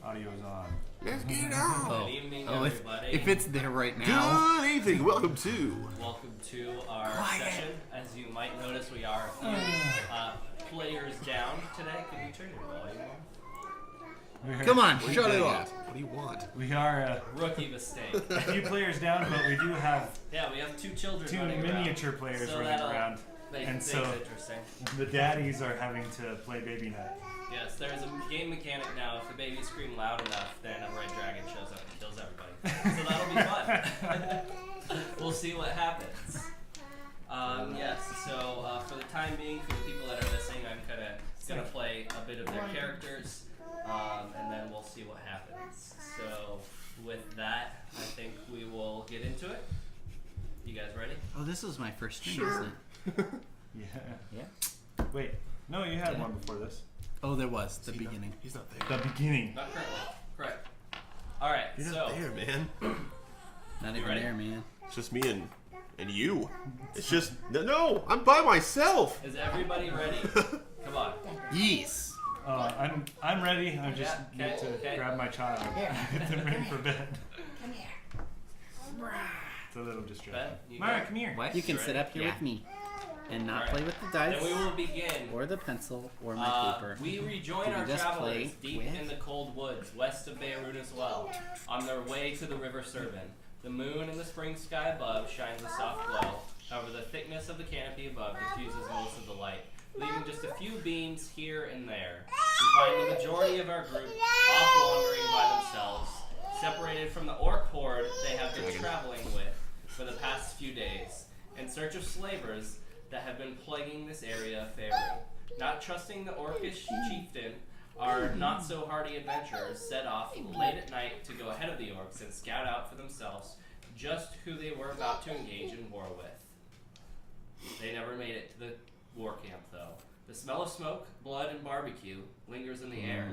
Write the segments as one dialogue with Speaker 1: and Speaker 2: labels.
Speaker 1: Audio is on.
Speaker 2: Let's get it on.
Speaker 3: Good evening, everybody.
Speaker 4: If it's there right now.
Speaker 2: Good evening. Welcome to
Speaker 3: our session. As you might notice, we are a few players down today. Can you turn your volume on?
Speaker 4: Come on, shut it off.
Speaker 2: What do you want?
Speaker 1: We are
Speaker 3: Rookie mistake.
Speaker 1: a few players down, but we do have
Speaker 3: Yeah, we have two children
Speaker 1: two
Speaker 3: running
Speaker 1: miniature
Speaker 3: around.
Speaker 1: players
Speaker 3: So
Speaker 1: running
Speaker 3: that'll
Speaker 1: around.
Speaker 3: make
Speaker 1: And
Speaker 3: things
Speaker 1: so
Speaker 3: interesting.
Speaker 1: the daddies are having to play baby nut.
Speaker 3: Yes, there's a game mechanic now. If the babies scream loud enough, then a red dragon shows up and kills everybody. So that'll be fun. We'll see what happens. Yes, so for the time being, for the people that are listening, I'm kind of going to play a bit of their characters, and then we'll see what happens. So with that, I think we will get into it. You guys ready?
Speaker 4: Oh, this was my first stream,
Speaker 2: Sure.
Speaker 4: isn't it?
Speaker 1: Yeah. Wait. No, you had one before this.
Speaker 4: Oh, there was. The beginning.
Speaker 2: He's not there.
Speaker 1: The beginning.
Speaker 3: Not currently. Correct. All right,
Speaker 2: You're
Speaker 3: so
Speaker 2: not there, man.
Speaker 4: Not even
Speaker 3: ready?
Speaker 4: there, man.
Speaker 2: It's just me and you. It's just no. I'm by myself.
Speaker 3: is everybody ready? Come on.
Speaker 4: Yes.
Speaker 1: I'm ready. I just
Speaker 3: Yeah,
Speaker 1: need to
Speaker 3: okay.
Speaker 1: grab my child. Get them ready for bed.
Speaker 5: Come here.
Speaker 1: It's a little distracting.
Speaker 3: Ben, you
Speaker 1: Mara,
Speaker 3: go.
Speaker 1: come here.
Speaker 4: What? You can sit up here
Speaker 1: Yeah.
Speaker 4: with me and not
Speaker 3: Alright.
Speaker 4: play with the dice
Speaker 3: Then we will begin.
Speaker 4: or the pencil or my paper.
Speaker 3: We rejoin
Speaker 4: Did you
Speaker 3: our
Speaker 4: just
Speaker 3: travelers
Speaker 4: play
Speaker 3: deep
Speaker 4: with?
Speaker 3: in the cold woods west of Beirut as well, on their way to the River Serban. The moon in the spring sky above shines a soft glow. However, the thickness of the canopy above diffuses most of the light, leaving just a few beams here and there. We find the majority of our group off wandering by themselves, separated from the orc horde they have been traveling with for the past few days, in search of slavers that have been plaguing this area of Faerû. Not trusting the orcish chieftain, our not-so-hardy adventurers set off late at night to go ahead of the orcs and scout out for themselves just who they were about to engage in war with. They never made it to the war camp, though. The smell of smoke, blood, and barbecue lingers in the air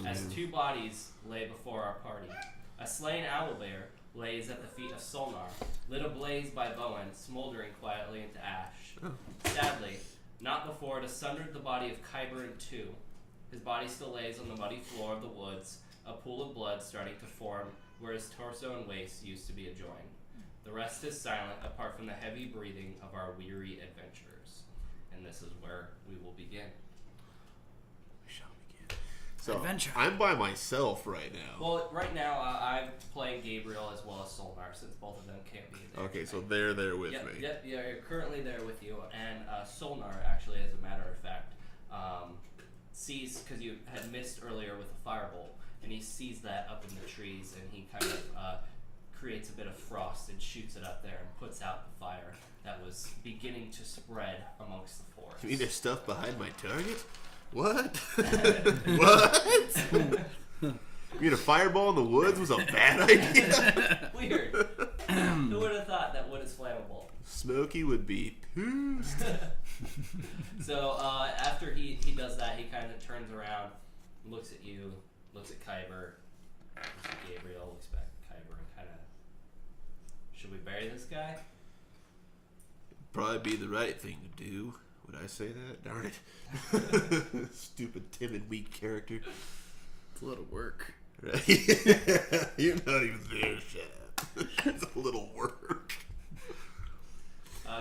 Speaker 3: as two bodies lay before our party. A slain owlbear lays at the feet of Solnar, lit ablaze by Bowen, smoldering quietly into ash. Sadly, not before it has sundered the body of Kyber in two. His body still lays on the muddy floor of the woods, a pool of blood starting to form where his torso and waist used to be adjoined. The rest is silent apart from the heavy breathing of our weary adventurers. And this is where we will begin.
Speaker 2: We shall begin. So
Speaker 4: Adventure.
Speaker 2: I'm by myself right now.
Speaker 3: Well, right now I'm playing Gabriel as well as Solnar, since both of them can't be there.
Speaker 2: Okay, so
Speaker 3: tonight.
Speaker 2: they're there with
Speaker 3: Yep,
Speaker 2: me.
Speaker 3: Yep, yeah, you're currently there with you. And Solnar, actually, as a matter of fact, sees, because you had missed earlier with the firebolt, and he sees that up in the trees, and he kind of creates a bit of frost and shoots it up there and puts out the fire that was beginning to spread amongst the forest.
Speaker 2: You mean there's stuff behind my target? What? What? You mean a fireball in the woods was a bad idea?
Speaker 3: Weird. Who would have thought that wood is flammable?
Speaker 2: Smokey would be pissed.
Speaker 3: So after he does that, he kind of turns around, looks at you, looks at Kyber, looks at Gabriel, looks back at Kyber, and kind of, should we bury this guy?
Speaker 2: Probably be the right thing to do. Would I say that? Darn it. Stupid, timid, weak character.
Speaker 4: It's a little work.
Speaker 2: Right? You're not even there, shut up. It's a little work.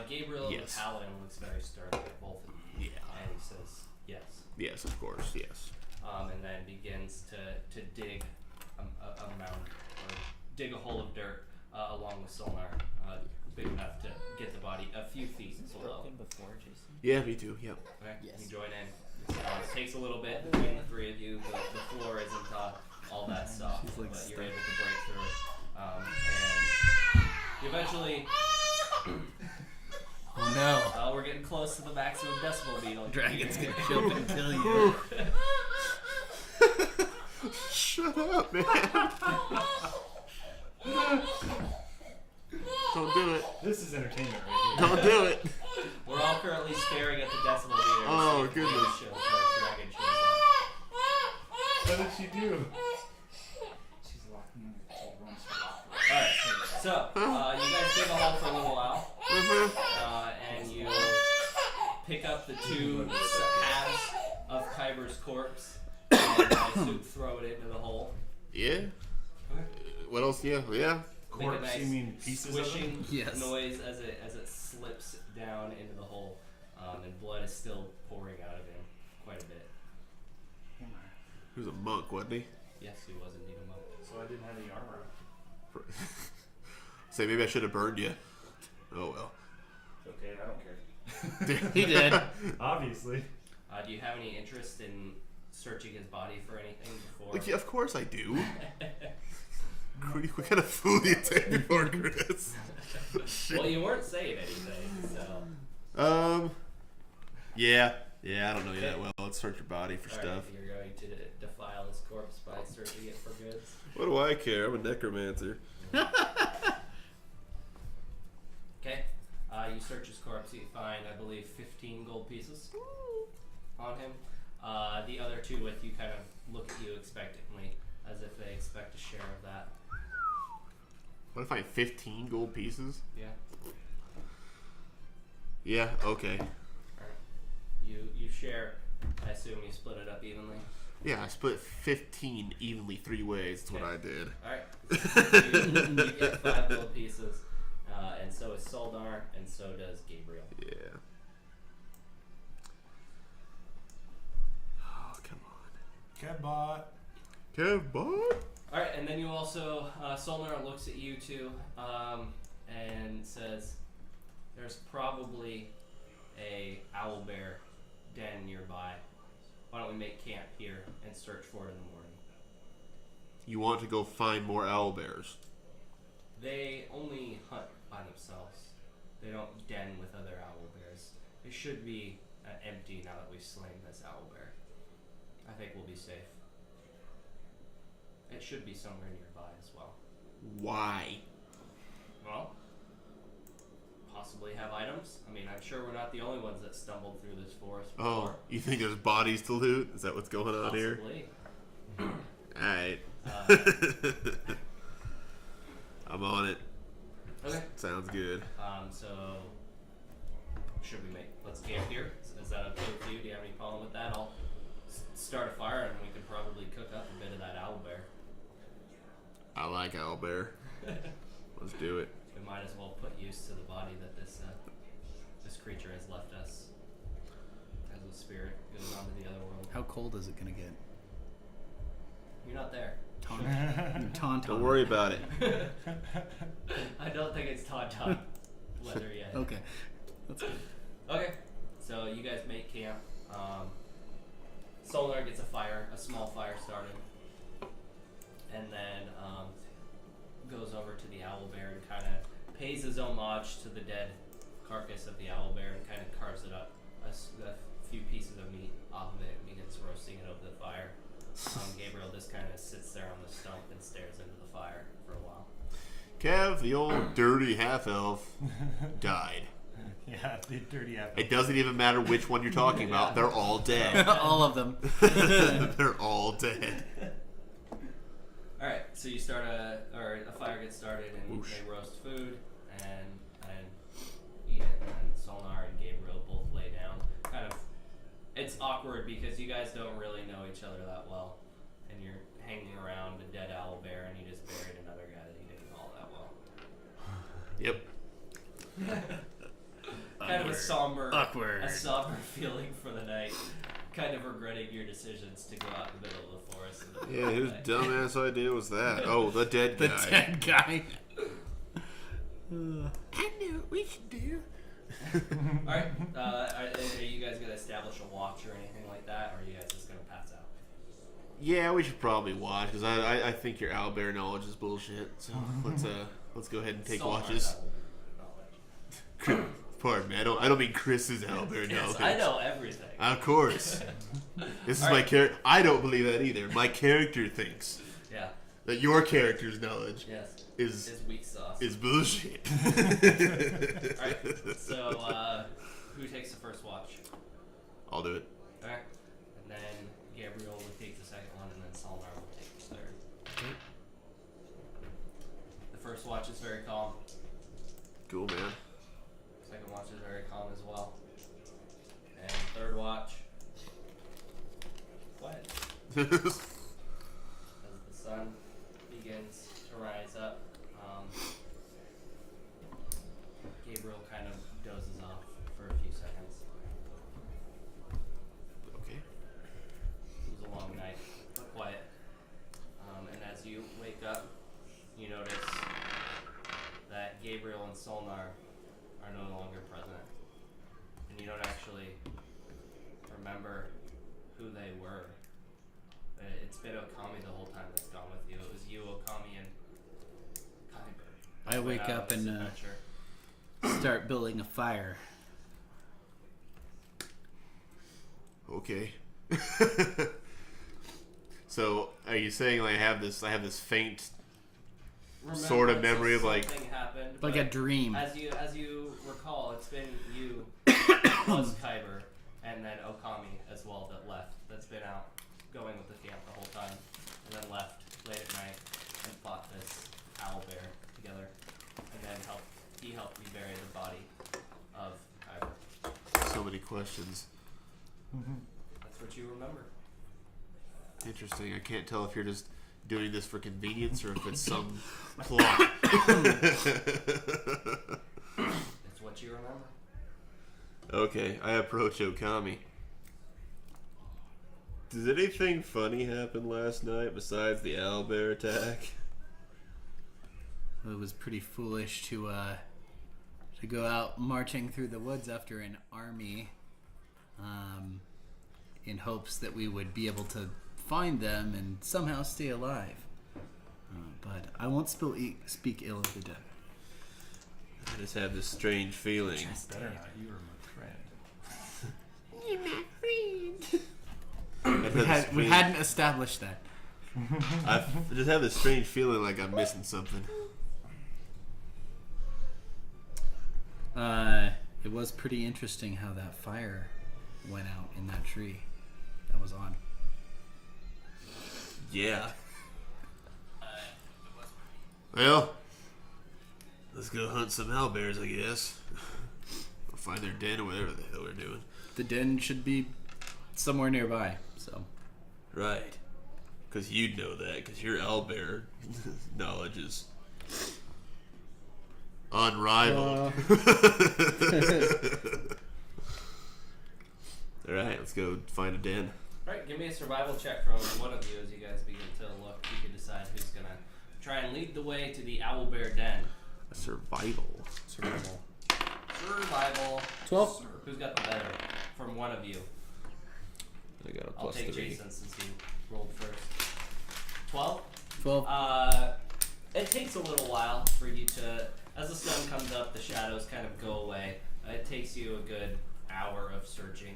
Speaker 3: Gabriel,
Speaker 2: Yes.
Speaker 3: the paladin, looks very stern at both of you.
Speaker 2: Yeah.
Speaker 3: And he says, yes.
Speaker 2: Yes, of course, yes.
Speaker 3: And then begins to dig a mound, or dig a hole of dirt along with Solnar, big enough to get the body a few feet below.
Speaker 4: before, Jason?
Speaker 2: Yeah, me too, yep.
Speaker 3: Okay,
Speaker 4: Yes.
Speaker 3: you join in. It takes a little bit between the three of you. The floor isn't all that soft,
Speaker 4: She's like
Speaker 3: but you're
Speaker 4: stuck.
Speaker 3: able to break through. And you eventually,
Speaker 4: Oh no.
Speaker 3: we're getting close to the maximum decibel beat.
Speaker 4: Dragon's gonna jump and kill you.
Speaker 2: Shut up, man. Don't do it.
Speaker 1: This is entertainment right here.
Speaker 2: Don't do it.
Speaker 3: We're all currently staring at the decibel meter. to
Speaker 2: Oh,
Speaker 3: see if the
Speaker 2: goodness.
Speaker 3: dragon shows up.
Speaker 1: What did she do?
Speaker 5: She's locking in her key once she locked her.
Speaker 3: Alright, so you guys dig a hole for a little while, and you pick up the two halves of Kyber's corpse and throw it into the hole.
Speaker 2: Yeah. What else? Yeah. Yeah.
Speaker 3: Make a
Speaker 1: Corpse,
Speaker 3: nice
Speaker 1: you mean pieces of them?
Speaker 3: swishing
Speaker 4: Yes.
Speaker 3: noise as it slips down into the hole, and blood is still pouring out of him quite a bit.
Speaker 2: He was a monk, wasn't he?
Speaker 3: Yes, he was indeed a monk.
Speaker 1: So I didn't have any armor.
Speaker 2: Say maybe I should have burned you. Oh well.
Speaker 1: It's okay, I don't care.
Speaker 4: He did.
Speaker 1: Obviously.
Speaker 3: Do you have any interest in searching his body for anything before?
Speaker 2: Like, yeah, of course I do. What kind of fool do you take me for, Chris?
Speaker 3: Well, you weren't saying anything, so.
Speaker 2: Yeah, I don't know you that well. Let's search your body for
Speaker 3: All
Speaker 2: stuff.
Speaker 3: right, you're going to defile his corpse by searching it for goods.
Speaker 2: What do I care? I'm a necromancer.
Speaker 3: Okay. You search his corpse. You find, I believe, 15 gold pieces on him. The other two with you kind of look at you expectantly, as if they expect a share of that.
Speaker 2: What if I find 15 gold pieces?
Speaker 3: Yeah.
Speaker 2: Yeah, okay.
Speaker 3: Alright. You share. I assume you split it up evenly.
Speaker 2: Yeah, I split 15 evenly 3 ways. That's what I did.
Speaker 3: Alright. You get 5 gold pieces, and so is Soldar, and so does Gabriel.
Speaker 2: Yeah. Oh, come on.
Speaker 1: Kevbot.
Speaker 2: Kevbot?
Speaker 3: Alright, and then you also, Solnar looks at you two, and says, there's probably a owlbear den nearby. Why don't we make camp here and search for it in the morning?
Speaker 2: You want to go find more owlbears?
Speaker 3: They only hunt by themselves. They don't den with other owlbears. It should be empty now that we've slain this owlbear. I think we'll be safe. It should be somewhere nearby as well.
Speaker 2: Why?
Speaker 3: Well, possibly have items. I mean, I'm sure we're not the only ones that stumbled through this forest before.
Speaker 2: Oh, you think there's bodies to loot? Is that what's going on here?
Speaker 3: Possibly.
Speaker 2: Alright. I'm on it.
Speaker 3: Okay.
Speaker 2: Sounds good.
Speaker 3: So should we let's camp here? Is that okay with you? Do you have any problem with that? I'll start a fire and we could probably cook up a bit of that owlbear.
Speaker 2: I like owlbear. Let's do it.
Speaker 3: We might as well put use to the body that this creature has left us as a spirit goes on to the other world.
Speaker 4: How cold is it gonna get?
Speaker 3: You're not there.
Speaker 4: Tauntaun.
Speaker 2: Don't worry about it.
Speaker 3: I don't think it's Tauntaun weather yet.
Speaker 4: Okay. That's good.
Speaker 3: Okay, so you guys make camp. Solar gets a small fire started, and then goes over to the owlbear and kind of pays his homage to the dead carcass of the owlbear and kind of carves it up a few pieces of meat off of it and begins roasting it over the fire. Gabriel just kind of sits there on the stump and stares into the fire for a while.
Speaker 2: Kev, the old dirty half-elf, died.
Speaker 1: Yeah, the dirty apple.
Speaker 2: It doesn't even matter which one you're talking about. They're all dead.
Speaker 4: All of them.
Speaker 2: They're all dead.
Speaker 3: Alright, so you start a fire gets started and
Speaker 2: Whoosh.
Speaker 3: they roast food and eat it, and then Solnar and Gabriel both lay down. Kind of, it's awkward because you guys don't really know each other that well, and you're hanging around a dead owlbear and you just buried another guy that you didn't know all that well.
Speaker 2: Yep.
Speaker 3: Kind of a somber
Speaker 4: Awkward.
Speaker 3: feeling for the night. Kind of regretting your decisions to go out in the middle of the forest.
Speaker 2: Yeah, whose dumbass idea was that? Oh, the dead
Speaker 4: The
Speaker 2: guy.
Speaker 4: dead guy.
Speaker 2: I knew what we should do.
Speaker 3: Alright, are you guys going to establish a watch or anything like that, or are you guys just going to pass out?
Speaker 2: Yeah, we should probably watch because I think your owlbear knowledge is bullshit. So let's go ahead and take watches. Pardon me, I don't mean Chris's owlbear
Speaker 3: Yes,
Speaker 2: knowledge.
Speaker 3: I know everything.
Speaker 2: Of course. This is
Speaker 3: All
Speaker 2: my
Speaker 3: right.
Speaker 2: character. I don't believe that either. My character thinks
Speaker 3: Yeah.
Speaker 2: that your character's knowledge
Speaker 3: Yes.
Speaker 2: is
Speaker 3: Is weak sauce.
Speaker 2: bullshit.
Speaker 3: Alright, so who takes the first watch?
Speaker 2: I'll do it.
Speaker 3: Alright. And then Gabriel will take the second one, and then Solnar will take the third. The first watch is very calm.
Speaker 2: Cool, man.
Speaker 3: Second watch is very calm as well. And third watch, quiet. As the sun remember who they were. It's been Okami the whole time that's gone with you. It was you, Okami, and Kyber.
Speaker 4: I wake up and start building a fire.
Speaker 2: Okay. So, are you saying like I have this faint sort of memory of like
Speaker 3: something happened,
Speaker 4: Like a dream.
Speaker 3: As you recall, it's been you, plus Kyber, and then Okami as well that left. That's been out going with the camp the whole time, and then left late at night and fought this owl bear together, and then he helped me bury the body of Kyber.
Speaker 2: so many questions?
Speaker 3: That's what you remember.
Speaker 2: Interesting. I can't tell if you're just doing this for convenience or if it's some plot.
Speaker 3: It's what you remember.
Speaker 2: Okay, I approach Okami. Did anything funny happen last night besides the owlbear attack?
Speaker 4: It was pretty foolish to go out marching through the woods after an army, in hopes that we would be able to find them and somehow stay alive. But I won't speak ill of the dead.
Speaker 2: I just have this strange feeling.
Speaker 1: Better not. You were my friend.
Speaker 2: You're my friend.
Speaker 4: We hadn't established that.
Speaker 2: I just have this strange feeling like I'm missing something.
Speaker 4: It was pretty interesting how that fire went out in that tree. That was odd.
Speaker 2: Yeah. Well, let's go hunt some owlbears, I guess. We'll find their den or whatever the hell we're doing.
Speaker 4: The den should be somewhere nearby, so.
Speaker 2: Right. Because you'd know that, because your owlbear knowledge is unrivaled. Alright, let's go find a den.
Speaker 3: Alright, give me a survival check from one of you as you guys begin to look. You can decide who's gonna try and lead the way to the owlbear den.
Speaker 2: A survival.
Speaker 1: Survival.
Speaker 3: Survival.
Speaker 4: 12.
Speaker 3: Who's got the better? From one of you.
Speaker 2: I got a
Speaker 3: I'll
Speaker 2: plus
Speaker 3: take
Speaker 2: 3.
Speaker 3: Jason since he rolled first. 12?
Speaker 4: 12.
Speaker 3: It takes a little while for you to, as the sun comes up, the shadows kind of go away. It takes you a good hour of searching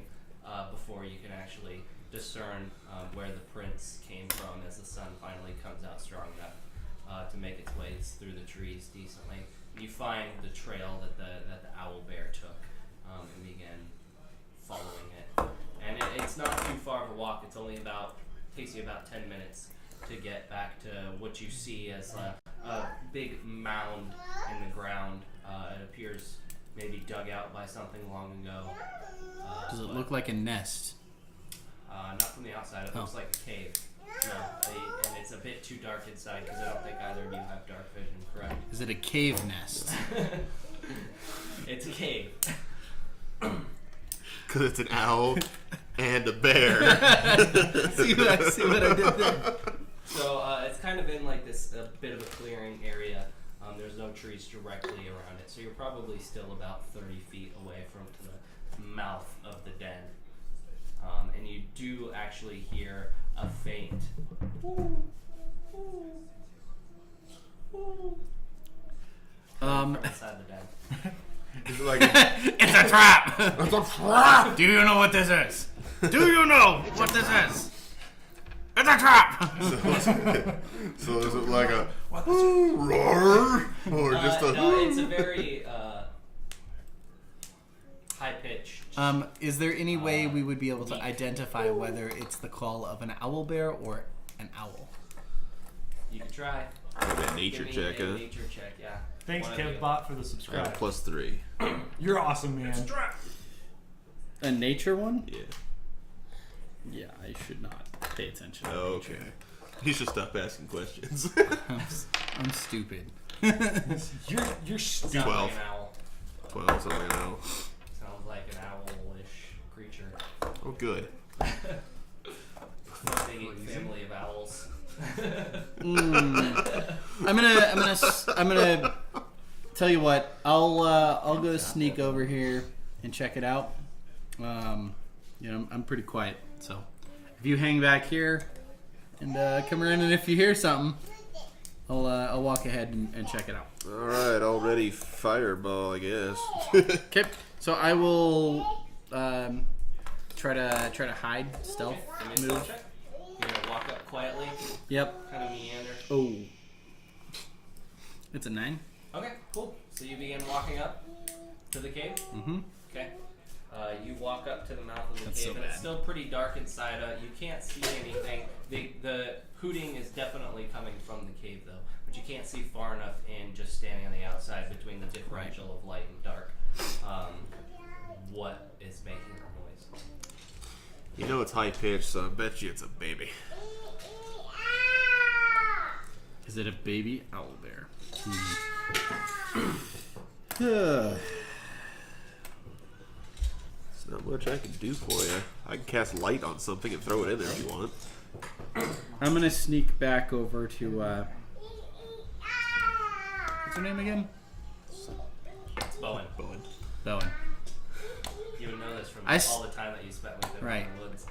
Speaker 3: before you can actually discern where the prints came from as the sun finally comes out strong enough to make its way through the trees decently. You find the trail that the owl bear took and begin following it. And it's not too far of a walk. It's only takes you about 10 minutes to get back to what you see as a big mound in the ground. It appears maybe dug out by something long ago.
Speaker 4: Does it look like a nest?
Speaker 3: Not from the outside. It looks like a cave. No, and it's a bit too dark inside because I don't think either of you have dark vision, correct?
Speaker 4: Is it a cave nest?
Speaker 3: It's a cave.
Speaker 2: Because it's an owl and a bear.
Speaker 4: see what I did there?
Speaker 3: So it's kind of in like this bit of a clearing area. There's no trees directly around it, so you're probably still about 30 feet away from the mouth of the den. And you do actually hear a faint from inside the den.
Speaker 2: Is it like
Speaker 4: It's a trap! It's a trap! Do you know what this is? Do you know what this is? It's a trap!
Speaker 2: so is it like a roar or just a?
Speaker 3: No, it's a very high pitched.
Speaker 4: Is there any way we would be able to identify whether it's the call of an owl bear or an owl?
Speaker 3: You can try.
Speaker 2: That nature
Speaker 3: Give me
Speaker 2: check,
Speaker 3: a
Speaker 2: huh?
Speaker 3: nature check, yeah.
Speaker 1: Thanks,
Speaker 3: One of you.
Speaker 1: KevBot, for the
Speaker 2: I
Speaker 1: subscribe.
Speaker 2: got a plus 3.
Speaker 1: You're awesome, man.
Speaker 4: A nature one?
Speaker 2: Yeah.
Speaker 4: Yeah, I should not pay attention. to
Speaker 2: Oh,
Speaker 4: nature.
Speaker 2: okay. You should stop asking questions.
Speaker 4: I'm stupid.
Speaker 1: You're
Speaker 3: Sounds
Speaker 1: stupid.
Speaker 2: 12.
Speaker 3: like an owl.
Speaker 2: 12, something like that.
Speaker 3: Sounds like an owlish creature.
Speaker 2: Oh, good.
Speaker 3: Big family of owls.
Speaker 4: I'm gonna tell you what. I'll go sneak over here and check it out. you know, I'm pretty quiet. So if you hang back here and come around, and if you hear something, I'll walk ahead and check it out.
Speaker 2: All right, already fireball, I guess.
Speaker 4: Okay. So I will try to hide, stealth,
Speaker 3: Give me a
Speaker 4: move.
Speaker 3: check. You're gonna walk up quietly,
Speaker 4: Yep.
Speaker 3: kind of meander.
Speaker 4: Oh. It's a 9.
Speaker 3: Okay, cool. So you begin walking up to the cave.
Speaker 4: Mm-hmm.
Speaker 3: Okay. You walk up to the mouth of the
Speaker 4: That's
Speaker 3: cave,
Speaker 4: so
Speaker 3: and it's
Speaker 4: bad.
Speaker 3: still pretty dark inside. You can't see anything. The hooting is definitely coming from the cave, though, but you can't see far enough in just standing on the outside between the differential of light and dark. What is making the noise?
Speaker 2: You know it's high pitched, so I bet you it's a baby.
Speaker 4: Is it a baby owl bear?
Speaker 2: There's not much I can do for you. I can cast light on something and throw it in there if you want.
Speaker 4: I'm gonna sneak back over to what's her name again?
Speaker 3: It's Bowen.
Speaker 4: Bowen.
Speaker 3: You would know this from
Speaker 4: I s-
Speaker 3: all the time that you spent with him
Speaker 4: Right.
Speaker 3: in the woods.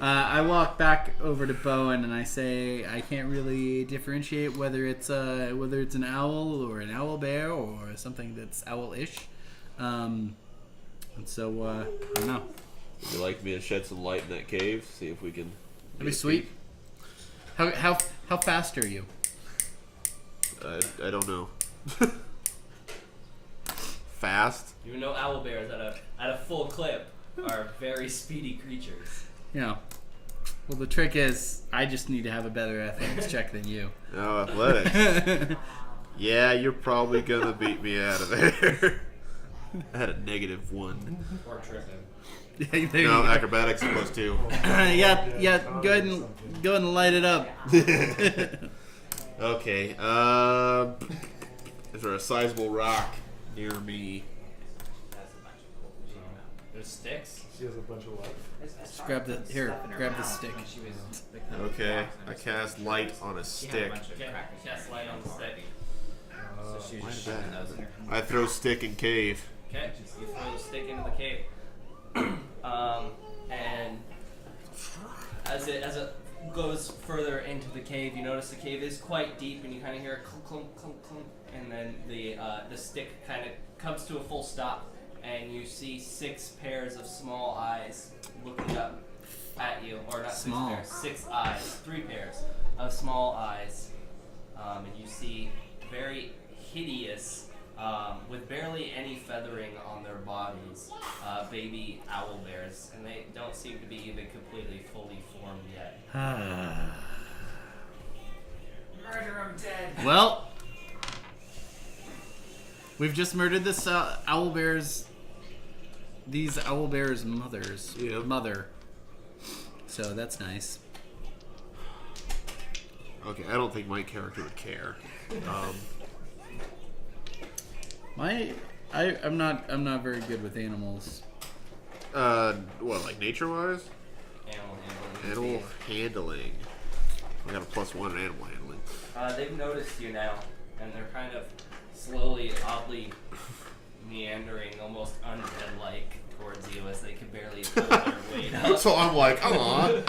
Speaker 4: I walk back over to Bowen and I say I can't really differentiate whether it's an owl or an owl bear or something that's owl-ish. And so I don't know.
Speaker 2: Would you like me to shed some light in that cave? See if we can.
Speaker 4: That'd be sweet. How fast are you?
Speaker 2: I don't know. Fast?
Speaker 3: You know owl bears at a full clip are very speedy creatures.
Speaker 4: Yeah. Well, the trick is I just need to have a better athletics check than you.
Speaker 2: Oh, athletics. Yeah, you're probably gonna beat me out of there. I had a -1.
Speaker 3: Or tripping.
Speaker 4: Yeah, there you
Speaker 2: No,
Speaker 4: go.
Speaker 2: acrobatics +2.
Speaker 4: yeah. Go ahead and light it up.
Speaker 2: Okay. Is there a sizable rock near me?
Speaker 3: There's sticks.
Speaker 1: She has a bunch of light.
Speaker 4: Just grab the stick.
Speaker 2: Okay, I cast light on a stick.
Speaker 3: Okay, cast light on the stick.
Speaker 2: Why did that happen? I throw stick in cave.
Speaker 3: Okay, you throw the stick into the cave. And as it goes further into the cave, you notice the cave is quite deep, and you kind of hear a clunk, clunk, clunk, clunk, and then the stick kind of comes to a full stop, and you see 6 pairs of small eyes looking up at you, or not
Speaker 4: Small.
Speaker 3: 6 pairs, 6 eyes, 3 pairs of small eyes, and you see very hideous, with barely any feathering on their bodies, baby owl bears, and they don't seem to be even completely fully formed yet.
Speaker 5: Murder him dead.
Speaker 4: Well, we've just murdered this owl bear's. These owl bears' mothers.
Speaker 2: Yeah.
Speaker 4: Mother. So that's nice.
Speaker 2: Okay, I don't think my character would care.
Speaker 4: I'm not very good with animals.
Speaker 2: What, like nature-wise?
Speaker 3: Animal handling.
Speaker 2: Animal handling. I got a +1 in animal handling.
Speaker 3: They've noticed you now, and they're kind of slowly, oddly meandering, almost undead-like towards you as they can barely pull their weight up.
Speaker 2: So I'm like, aw.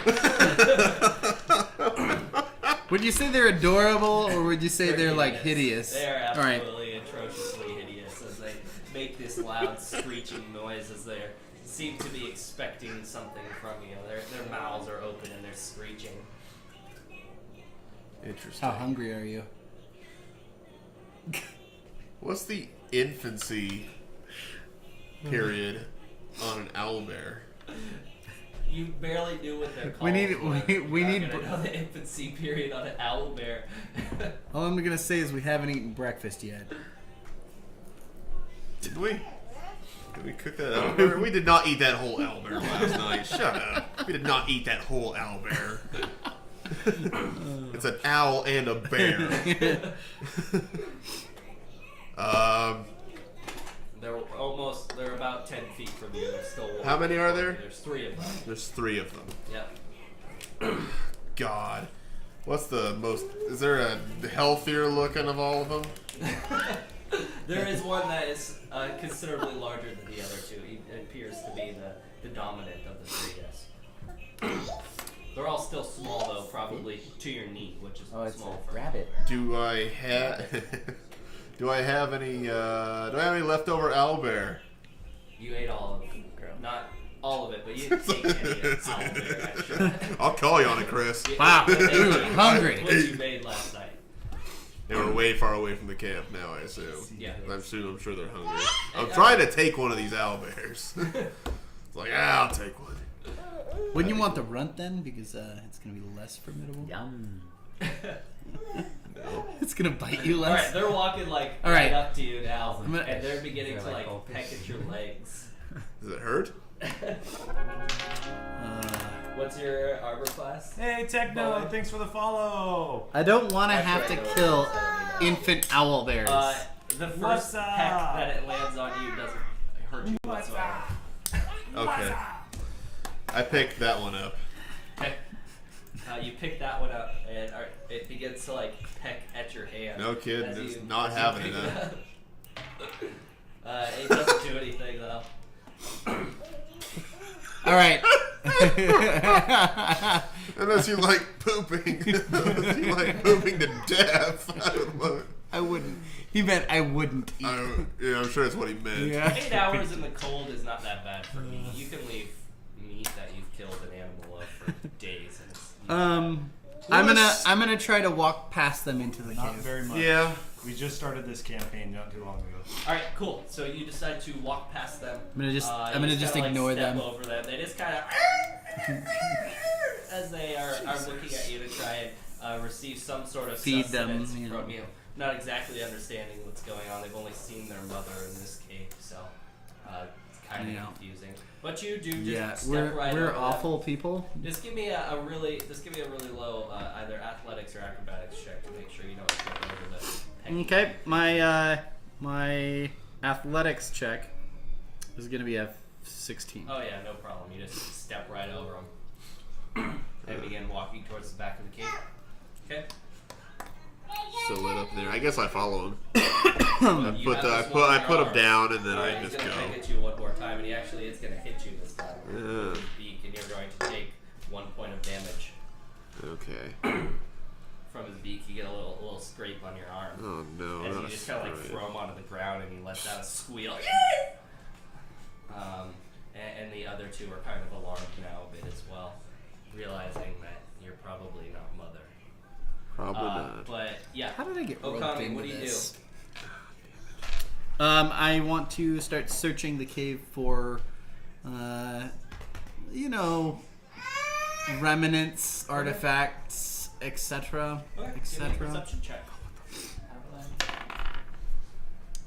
Speaker 4: Would you say they're adorable, or would you say they're like hideous?
Speaker 3: They're
Speaker 4: All right.
Speaker 3: absolutely atrociously hideous as they make this loud screeching noise as they seem to be expecting something from you. Their mouths are open and they're screeching.
Speaker 2: Interesting.
Speaker 4: How hungry are you?
Speaker 2: What's the infancy period on an owlbear?
Speaker 3: You barely knew what they're called.
Speaker 4: We need-
Speaker 3: for.
Speaker 4: we
Speaker 3: You're
Speaker 4: need-
Speaker 3: not gonna know the infancy period on an owlbear.
Speaker 4: All I'm gonna say is we haven't eaten breakfast yet.
Speaker 2: Did we? Did we cook that owlbear? We did not eat that whole owlbear last night. Shut up. We did not eat that whole owlbear. It's an owl and a bear.
Speaker 3: They're about 10 feet from you. They're still walking.
Speaker 2: How many are there?
Speaker 3: There's 3 of them.
Speaker 2: There's 3 of them.
Speaker 3: Yep.
Speaker 2: God. What's the most... Is there a healthier looking of all of them?
Speaker 3: There is one that is considerably larger than the other 2. He appears to be the dominant of the three, yes. They're all still small though, probably to your knee, which is
Speaker 5: Oh, it's
Speaker 3: small
Speaker 5: a
Speaker 3: for
Speaker 5: rabbit.
Speaker 2: Do I have? Do I have any? Do I have any leftover owlbear?
Speaker 3: You ate all of it. Not all of it, but you didn't take any of it. Actually.
Speaker 2: I'll call you on it, Chris.
Speaker 4: Wow,
Speaker 3: They
Speaker 4: dude,
Speaker 3: ate
Speaker 4: hungry.
Speaker 3: What you made last night.
Speaker 2: They were way far away from the camp now, I assume.
Speaker 3: Yeah.
Speaker 2: I'm sure they're hungry. I'm trying to take one of these owlbears. It's like, I'll take one.
Speaker 4: Wouldn't you want the runt then? Because it's going to be less formidable.
Speaker 5: Yum.
Speaker 4: It's going to bite you
Speaker 3: All right,
Speaker 4: less.
Speaker 3: they're walking like
Speaker 4: All right.
Speaker 3: right up to you now,
Speaker 4: gonna-
Speaker 3: and they're beginning to
Speaker 5: They're
Speaker 3: like
Speaker 5: like
Speaker 3: peck at your legs.
Speaker 2: Does it hurt?
Speaker 3: What's your arbor class?
Speaker 1: Hey, Techno,
Speaker 3: Boy.
Speaker 1: thanks for the follow.
Speaker 4: I don't want to
Speaker 3: That's
Speaker 4: have
Speaker 3: right,
Speaker 4: to
Speaker 3: no,
Speaker 4: kill
Speaker 3: it's not
Speaker 4: infant owl bears.
Speaker 3: The
Speaker 1: What's
Speaker 3: first
Speaker 1: up?
Speaker 3: peck that it lands on you doesn't hurt you whatsoever.
Speaker 2: Okay. I picked that one up.
Speaker 3: Okay. You pick that one up, and it begins to like peck at your hand.
Speaker 2: No kid,
Speaker 3: as
Speaker 2: it's
Speaker 3: you-
Speaker 2: not
Speaker 3: as you
Speaker 2: having
Speaker 3: pick
Speaker 2: it, huh?
Speaker 3: up. It doesn't do anything though.
Speaker 4: All right.
Speaker 2: Unless you like pooping. Unless you like pooping to death. I don't know.
Speaker 4: I wouldn't. He meant I wouldn't eat.
Speaker 2: Yeah, I'm sure that's what he meant.
Speaker 4: Yeah.
Speaker 3: 8 hours in the cold is not that bad for meat. You can leave meat that you've killed an animal of for days. And it's
Speaker 4: I'm gonna try to walk past them into the
Speaker 1: Not
Speaker 4: cave.
Speaker 1: very much.
Speaker 2: Yeah.
Speaker 1: We just started this campaign not too long ago.
Speaker 3: all right, cool. So you decide to walk past them.
Speaker 4: I'm gonna just
Speaker 3: You
Speaker 4: just
Speaker 3: kinda,
Speaker 4: ignore
Speaker 3: like, step
Speaker 4: them.
Speaker 3: over them. They just kind of as they are looking at you to try and receive some sort of
Speaker 4: Feed them,
Speaker 3: sustenance
Speaker 4: you know.
Speaker 3: from you. Not exactly understanding what's going on. They've only seen their mother in this cave, so it's kind of
Speaker 4: Yeah.
Speaker 3: confusing. But you do just
Speaker 4: Yeah,
Speaker 3: step right over
Speaker 4: we're
Speaker 3: them.
Speaker 4: awful people.
Speaker 3: Just give me a really low either athletics or acrobatics check to make sure you don't trip over the pecking.
Speaker 4: Okay, my athletics check is gonna be a 16.
Speaker 3: Oh yeah, no problem. You just step right over them and begin walking towards the back of the cave. Okay.
Speaker 2: Still lit up there. I guess I follow him.
Speaker 3: You
Speaker 2: I
Speaker 3: have
Speaker 2: put
Speaker 3: this one on your
Speaker 2: him
Speaker 3: arm.
Speaker 2: down and then
Speaker 3: Alright,
Speaker 2: I
Speaker 3: he's
Speaker 2: just
Speaker 3: gonna
Speaker 2: go.
Speaker 3: peck at you one more time, and he actually is gonna hit you this time with
Speaker 2: Yeah.
Speaker 3: his beak, and you're going to take 1 point of damage
Speaker 2: Okay.
Speaker 3: from his beak. You get a little scrape on your arm.
Speaker 2: Oh no.
Speaker 3: As
Speaker 2: not
Speaker 3: you
Speaker 2: a
Speaker 3: just kind of like
Speaker 2: sprite.
Speaker 3: throw him onto the ground and he lets out a squeal. And the other two are kind of alarmed now a bit as well, realizing that you're probably not mother.
Speaker 2: Probably not.
Speaker 3: But yeah,
Speaker 4: How did I get roped
Speaker 3: Okami,
Speaker 4: into
Speaker 3: what do you
Speaker 4: this? I want to start searching the cave for, remnants, artifacts, etc.,
Speaker 3: do? Okay, give me a
Speaker 4: etc.
Speaker 3: perception check.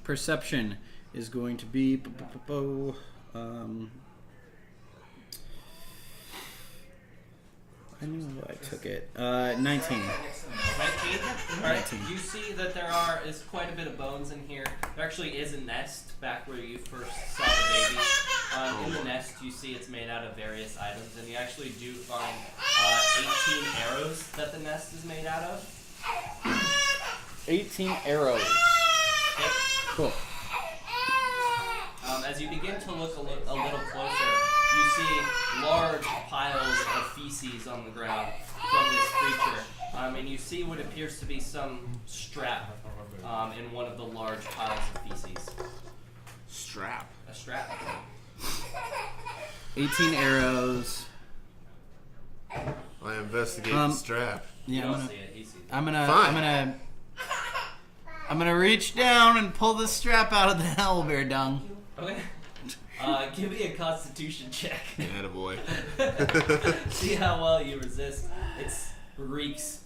Speaker 4: Perception is going to be. I knew I took it. 19.
Speaker 3: 19. Alright,
Speaker 4: 19.
Speaker 3: you see that is quite a bit of bones in here. There actually is a nest back where you first saw the baby. In the nest, you see it's made out of various items, and you actually do find 18 arrows that the nest is made out of.
Speaker 4: 18 arrows.
Speaker 3: Yep.
Speaker 4: Cool.
Speaker 3: As you begin to look a little closer, you see large piles of feces on the ground from this creature. And you see what appears to be some strap in one of the large piles of feces.
Speaker 2: Strap.
Speaker 3: A strap.
Speaker 4: 18 arrows.
Speaker 2: I investigate the strap.
Speaker 3: You
Speaker 4: Yeah,
Speaker 3: don't see it, he sees it.
Speaker 4: I'm
Speaker 2: Fine.
Speaker 4: gonna reach down and pull the strap out of the owlbear dung.
Speaker 3: Okay. Give me a constitution check.
Speaker 2: Attaboy.
Speaker 3: See how well you resist. It's reeks.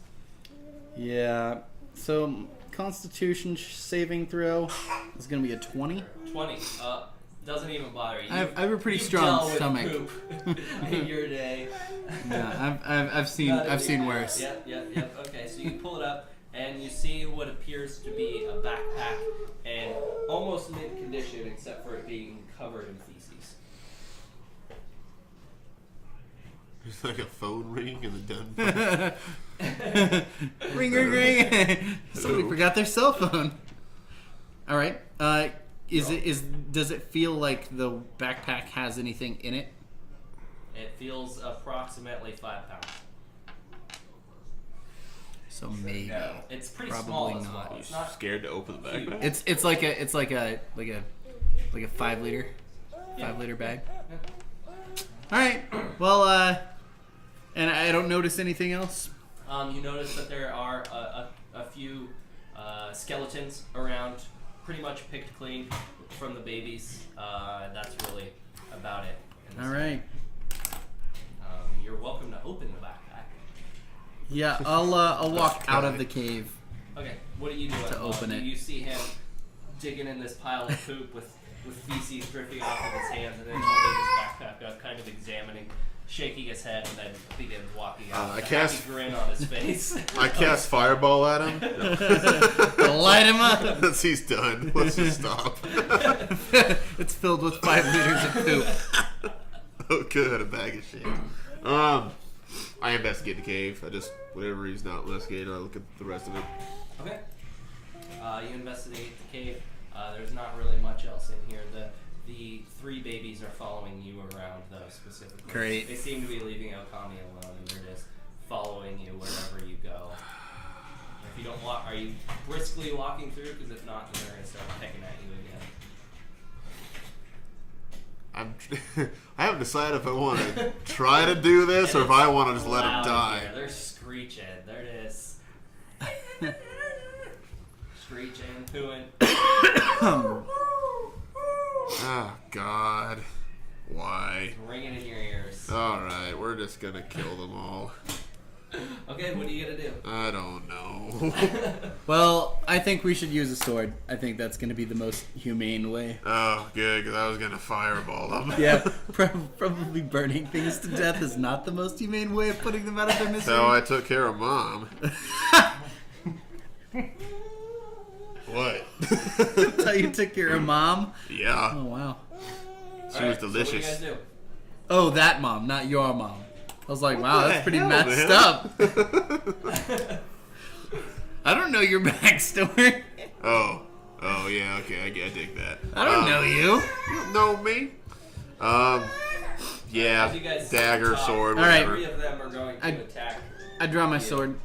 Speaker 4: Yeah. So Constitution saving throw is gonna be a 20.
Speaker 3: 20. Doesn't even bother you.
Speaker 4: I have a pretty
Speaker 3: You
Speaker 4: strong
Speaker 3: dealt with
Speaker 4: stomach.
Speaker 3: poop in your day.
Speaker 4: Yeah, I've seen worse.
Speaker 3: Yep. Okay, so you pull it up and you see what appears to be a backpack and almost mint condition except for it being covered in feces.
Speaker 2: There's like a phone ring in the den.
Speaker 4: Ring, ring, ring. Somebody forgot their cell phone. All right. Does it feel like the backpack has anything in it?
Speaker 3: It feels approximately 5 pounds.
Speaker 4: So maybe.
Speaker 3: No, it's pretty
Speaker 4: Probably
Speaker 3: small as
Speaker 4: not.
Speaker 3: well.
Speaker 2: You
Speaker 3: It's not
Speaker 2: scared to open the backpack?
Speaker 4: It's like a 5 liter 5 liter bag. All right. Well, and I don't notice anything else.
Speaker 3: You notice that there are a few skeletons around, pretty much picked clean from the babies. That's really about it.
Speaker 4: All right.
Speaker 3: You're welcome to open the backpack.
Speaker 4: Yeah, I'll walk out of the cave.
Speaker 3: Okay, what do you do
Speaker 4: To open it.
Speaker 3: You see him digging in this pile of poop with feces dripping off of his hands, and then holding his backpack up, kind of examining, shaking his head, and then begins walking out
Speaker 2: I
Speaker 3: with a
Speaker 2: cast-
Speaker 3: happy grin on his face.
Speaker 2: I cast fireball at him.
Speaker 4: Light him up.
Speaker 2: He's done. Let's just stop.
Speaker 4: It's filled with 5 liters of poop.
Speaker 2: Oh, good. A bag of shit. I investigate the cave. Whenever he's not investigating, I look at the rest of it.
Speaker 3: Okay. You investigate the cave. There's not really much else in here. The 3 babies are following you around, though, specifically.
Speaker 4: Great.
Speaker 3: They seem to be leaving Okami alone, and they're just following you wherever you go. If you don't walk, are you briskly walking through? Because if not, then they're going to start pecking at you again.
Speaker 2: I haven't decided if I want to try to do this or if I want to just let him
Speaker 3: Loud
Speaker 2: die.
Speaker 3: here. They're screeching. They're just screeching, pooing.
Speaker 2: Oh, God. Why?
Speaker 3: Ringing in your ears.
Speaker 2: Alright, we're just going to kill them all.
Speaker 3: Okay, what are you going to do?
Speaker 2: I don't know.
Speaker 4: Well, I think we should use a sword. I think that's going to be the most humane way.
Speaker 2: Oh, good, because I was going to fireball them.
Speaker 4: Yeah, probably burning things to death is not the most humane way of putting them out of their
Speaker 2: That's
Speaker 4: misery.
Speaker 2: how I took care of Mom. What?
Speaker 4: That's how you took care of Mom?
Speaker 2: Yeah.
Speaker 4: Oh, wow.
Speaker 2: She was
Speaker 3: So what
Speaker 2: delicious.
Speaker 3: do you guys
Speaker 4: Oh, that mom, not your mom. I was like, wow,
Speaker 2: the
Speaker 4: that's pretty
Speaker 2: hell,
Speaker 4: messed
Speaker 2: man?
Speaker 4: up. I don't know your backstory.
Speaker 2: Oh, yeah, okay, I dig that.
Speaker 4: I don't know you.
Speaker 2: You don't know me. Yeah,
Speaker 3: As you guys
Speaker 2: dagger,
Speaker 3: talk,
Speaker 2: sword,
Speaker 4: All right.
Speaker 2: whatever.
Speaker 3: 3 of them are going to attack.
Speaker 4: I draw my sword.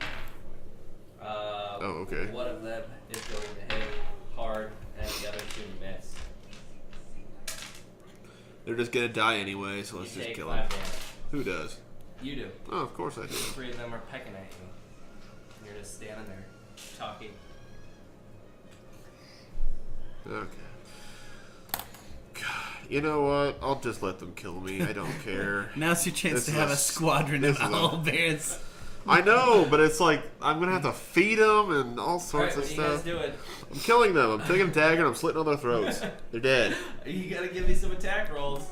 Speaker 2: Oh, okay.
Speaker 3: One of them is going to hit hard, and the other 2 miss.
Speaker 2: They're just gonna die anyway, so let's
Speaker 3: You
Speaker 2: just
Speaker 3: take
Speaker 2: kill
Speaker 3: 5
Speaker 2: them.
Speaker 3: damage.
Speaker 2: Who does?
Speaker 3: You do.
Speaker 2: Oh, of course I do.
Speaker 3: 3 of them are pecking at you. You're just standing there, talking.
Speaker 2: Okay. God, you know what? I'll just let them kill me. I don't care.
Speaker 4: Now's your chance
Speaker 2: This
Speaker 4: to
Speaker 2: is
Speaker 4: have
Speaker 2: a
Speaker 4: a squadron of
Speaker 2: this is a-
Speaker 4: owl bears.
Speaker 2: I know, but it's like I'm gonna have to feed them and all sorts
Speaker 3: Alright, what
Speaker 2: of
Speaker 3: are you guys
Speaker 2: stuff.
Speaker 3: doing?
Speaker 2: I'm killing them. I'm taking a dagger and I'm slitting all their throats. They're dead.
Speaker 3: You gotta give me some attack rolls.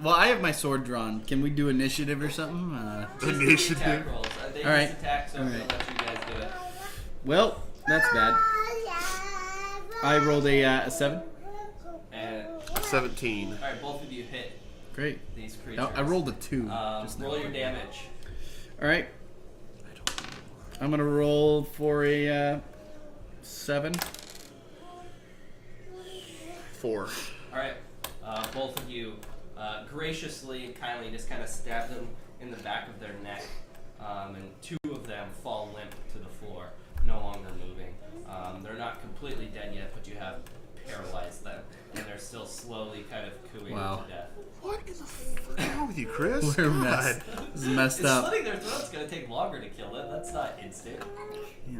Speaker 4: Well, I have my sword drawn. Can we do initiative or something?
Speaker 3: Just give me
Speaker 2: Initiative.
Speaker 3: attack rolls. They
Speaker 4: Alright.
Speaker 3: miss attack, so I'm
Speaker 4: Alright.
Speaker 3: gonna let you guys do it.
Speaker 4: Well, that's bad. I rolled a 7.
Speaker 3: And
Speaker 2: 17.
Speaker 3: alright, both of you hit
Speaker 4: Great.
Speaker 3: these creatures.
Speaker 4: No, I rolled a 2. just
Speaker 3: roll
Speaker 4: now.
Speaker 3: your damage.
Speaker 4: All right. I'm gonna roll for a 7.
Speaker 2: 4.
Speaker 3: Alright, both of you graciously and kindly just kind of stab them in the back of their neck, and 2 of them fall limp to the floor, no longer moving. They're not completely dead yet, but you have paralyzed them, and they're still slowly kind of cooing
Speaker 4: Wow.
Speaker 3: to death.
Speaker 2: What in the fuck is wrong with you, Chris?
Speaker 4: We're
Speaker 2: God.
Speaker 4: messed. This is messed
Speaker 3: It's
Speaker 4: up.
Speaker 3: slitting their throat's gonna take longer to kill it. That's not instant.
Speaker 4: Yeah.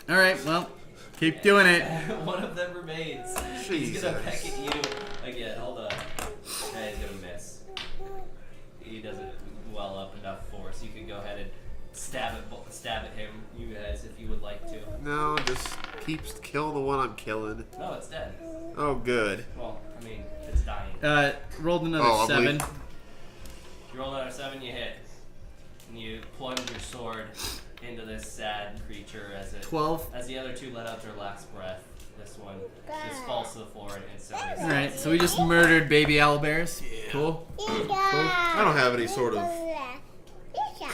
Speaker 4: All right. Well, keep doing it.
Speaker 3: One of them remains. He's gonna peck at you again. Hold on. And he's gonna miss. He doesn't well up enough force. You can go ahead and stab at him, you guys, if you would like to.
Speaker 2: No, just kill the one I'm killing.
Speaker 3: No, it's dead.
Speaker 2: Oh, good.
Speaker 3: Well, I mean, it's dying.
Speaker 4: Rolled another
Speaker 2: Oh, I
Speaker 4: 7.
Speaker 2: believe-
Speaker 3: You roll another 7, you hit, and you plunge your sword into this sad creature as
Speaker 4: 12.
Speaker 3: As the other 2 let out their last breath. This one just falls to the floor and instantly.
Speaker 4: All right. So we just murdered baby owl bears.
Speaker 2: Yeah.
Speaker 4: Cool.
Speaker 2: I don't have any sort of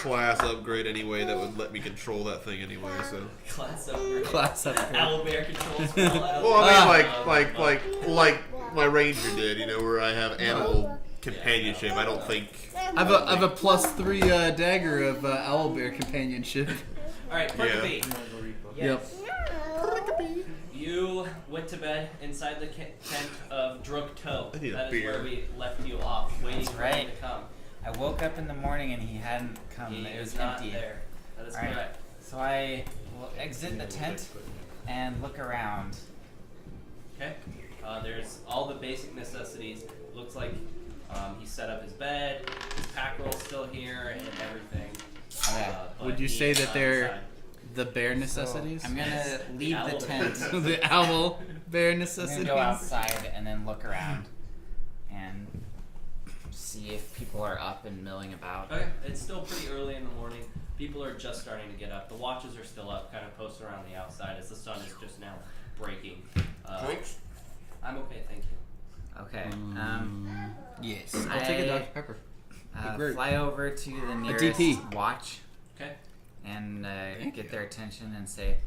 Speaker 2: class upgrade anyway that would let me control that thing anyway. So.
Speaker 3: Class upgrade.
Speaker 4: Class upgrade.
Speaker 3: Owlbear control spell.
Speaker 2: Well, I mean, like my ranger did, where I have animal companionship. I don't think.
Speaker 4: I've a +3 dagger of owlbear companionship.
Speaker 3: All right, Perky.
Speaker 4: Yep.
Speaker 3: You went to bed inside the tent of Drug Toe.
Speaker 2: I need a
Speaker 3: That is
Speaker 2: beer.
Speaker 3: where we left you off, waiting for him to come.
Speaker 5: I woke up in the morning and he hadn't come.
Speaker 3: He
Speaker 5: It was
Speaker 3: is not
Speaker 5: empty.
Speaker 3: there. That is
Speaker 5: All right.
Speaker 3: correct.
Speaker 5: So I will exit the tent and look around.
Speaker 3: Okay. There's all the basic necessities. Looks like he set up his bed. His pack roll's still here and everything.
Speaker 5: Okay.
Speaker 3: But
Speaker 4: Would you
Speaker 3: he
Speaker 4: say
Speaker 3: is
Speaker 4: that
Speaker 3: not
Speaker 4: they're
Speaker 3: inside.
Speaker 4: the bare
Speaker 5: So
Speaker 4: necessities?
Speaker 5: I'm gonna leave
Speaker 3: owl
Speaker 5: the tent.
Speaker 4: The owl bare
Speaker 5: I'm
Speaker 4: necessities.
Speaker 5: gonna go outside and then look around and see if people are up and milling about.
Speaker 3: Okay, it's still pretty early in the morning. People are just starting to get up. The watches are still up, kind of posted around the outside as the sun is just now breaking.
Speaker 2: Thanks.
Speaker 3: I'm okay, thank you.
Speaker 5: Okay.
Speaker 4: Yes. I'll take a Dr. Pepper. Great.
Speaker 5: Fly over to the
Speaker 4: DP.
Speaker 5: nearest watch
Speaker 3: Okay.
Speaker 5: and get their attention and say,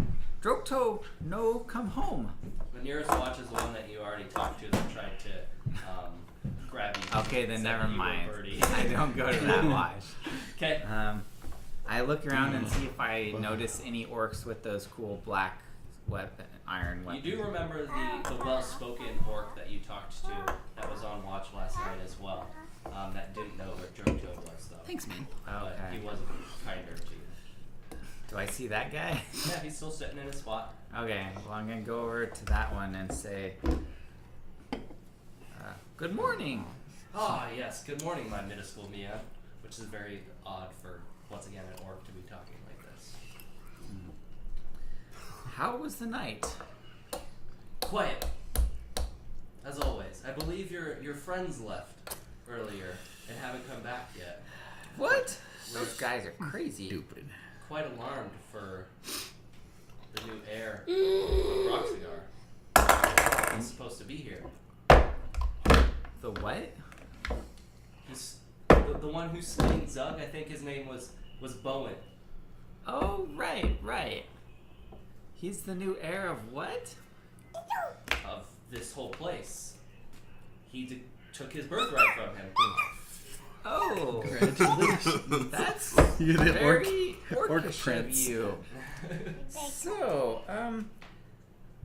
Speaker 5: "Drokto, no, come home."
Speaker 3: The nearest watch is the one that you already talked to that tried to grab you.
Speaker 5: Okay, then
Speaker 3: Said
Speaker 5: never
Speaker 3: that you were
Speaker 5: mind.
Speaker 3: Birdie.
Speaker 5: I don't go to that watch.
Speaker 3: Okay.
Speaker 5: I look around and see if I notice any orcs with those cool black iron
Speaker 3: You
Speaker 5: weapons.
Speaker 3: do remember the well-spoken orc that you talked to that was on watch last night as well. That didn't know where Jokto was though.
Speaker 4: Thanks, man.
Speaker 3: But
Speaker 5: Okay.
Speaker 3: he was kinder to you.
Speaker 5: Do I see that guy?
Speaker 3: Yeah, he's still sitting in his spot.
Speaker 5: Okay, well I'm gonna go over to that one and say, "Good morning."
Speaker 3: Ah, yes. Good morning, my middle school Mia. Which is very odd for, once again, an orc to be talking like this.
Speaker 5: How was the night?
Speaker 3: Quiet. As always. I believe your friends left earlier and haven't come back yet.
Speaker 5: What? Those guys are crazy.
Speaker 4: Stupid.
Speaker 3: Quite alarmed for the new heir of Roxigar. He's supposed to be here.
Speaker 5: The what?
Speaker 3: He's the one who slain Zug. I think his name was Bowen.
Speaker 5: Oh, right. He's the new heir of what?
Speaker 3: Of this whole place. He took his birthright from him.
Speaker 5: Oh,
Speaker 4: Congratulations.
Speaker 5: that's
Speaker 4: You're the
Speaker 5: very
Speaker 4: orc
Speaker 5: orcish of
Speaker 4: prince.
Speaker 5: you. So,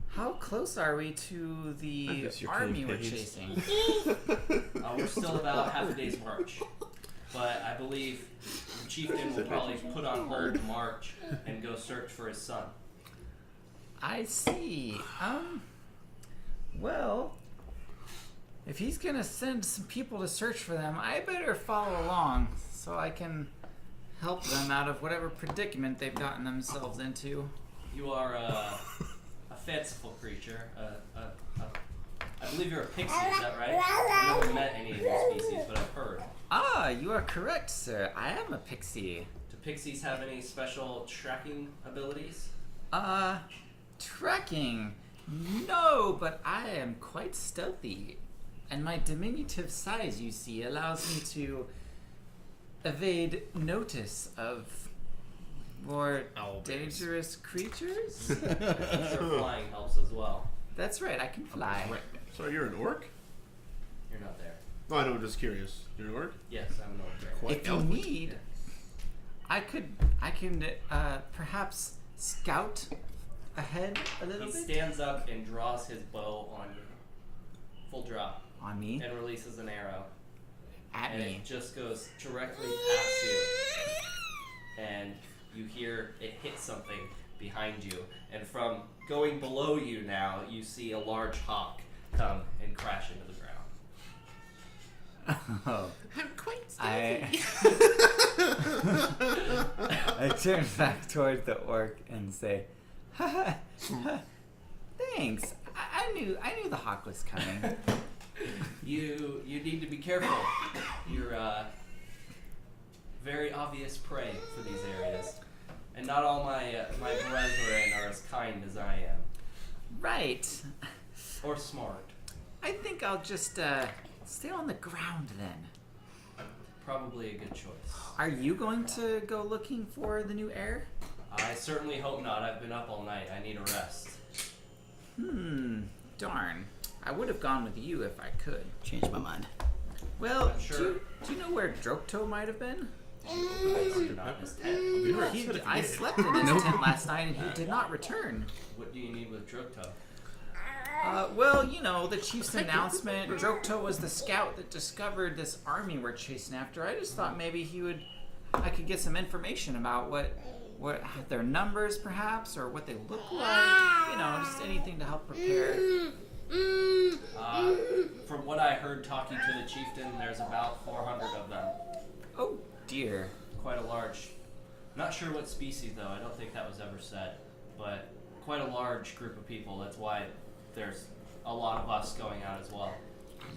Speaker 5: how close are we to the
Speaker 2: guess you're
Speaker 5: army we're
Speaker 2: kidding.
Speaker 5: chasing?
Speaker 3: We're still about half a day's march. But I believe the chieftain will probably put on hold to march and go search for his son.
Speaker 5: I see. Well, if he's gonna send some people to search for them, I better follow along so I can help them out of whatever predicament they've gotten themselves into.
Speaker 3: You are a fanciful creature. I believe you're a pixie, is that right? I've never met any of these species, but I've heard.
Speaker 5: Ah, you are correct, sir. I am a pixie.
Speaker 3: Do pixies have any special tracking abilities?
Speaker 5: Tracking? No, but I am quite stealthy. And my diminutive size, you see, allows me to evade notice of more dangerous creatures.
Speaker 3: I'm sure flying helps as well.
Speaker 5: That's right, I can fly.
Speaker 2: So you're an orc?
Speaker 3: You're not there.
Speaker 2: No, I know. I'm just curious. You're an orc?
Speaker 3: Yes, I'm not there.
Speaker 2: Quite
Speaker 5: If you
Speaker 2: eloquent.
Speaker 5: need, I can perhaps scout ahead a little
Speaker 3: He
Speaker 5: bit.
Speaker 3: stands up and draws his bow on you. Full drop.
Speaker 5: On me?
Speaker 3: And releases an arrow.
Speaker 5: At
Speaker 3: And
Speaker 5: me.
Speaker 3: it just goes directly past you. And you hear it hit something behind you. And from going below you now, you see a large hawk come and crash into the ground.
Speaker 5: Oh.
Speaker 2: I'm quite
Speaker 5: I turn back towards the orc and say, "Ha ha, thanks. I knew the hawk was coming."
Speaker 3: You need to be careful. You're very obvious prey for these areas. And not all my brethren are as kind as I am.
Speaker 5: Right.
Speaker 3: Or smart.
Speaker 5: I think I'll just stay on the ground then.
Speaker 3: probably a good choice.
Speaker 5: Are you going to go looking for the new heir?
Speaker 3: I certainly hope not. I've been up all night. I need a rest.
Speaker 5: Darn. I would have gone with you if I could.
Speaker 4: Changed my mind.
Speaker 5: Well,
Speaker 3: I'm sure.
Speaker 5: do you know where Drokto might have been?
Speaker 3: Not his tent.
Speaker 5: I slept in his tent last night and he did not return.
Speaker 3: What do you need with Drokto?
Speaker 5: Well, you know, the chief's announcement. Drokto was the scout that discovered this army we're chasing after. I just thought maybe I could get some information about what their numbers, perhaps, or what they look like. You know, just anything to help prepare.
Speaker 3: From what I heard talking to the chieftain, there's about 400 of them.
Speaker 5: Oh dear.
Speaker 3: Quite a large. Not sure what species though. I don't think that was ever said. But quite a large group of people. That's why there's a lot of us going out as well.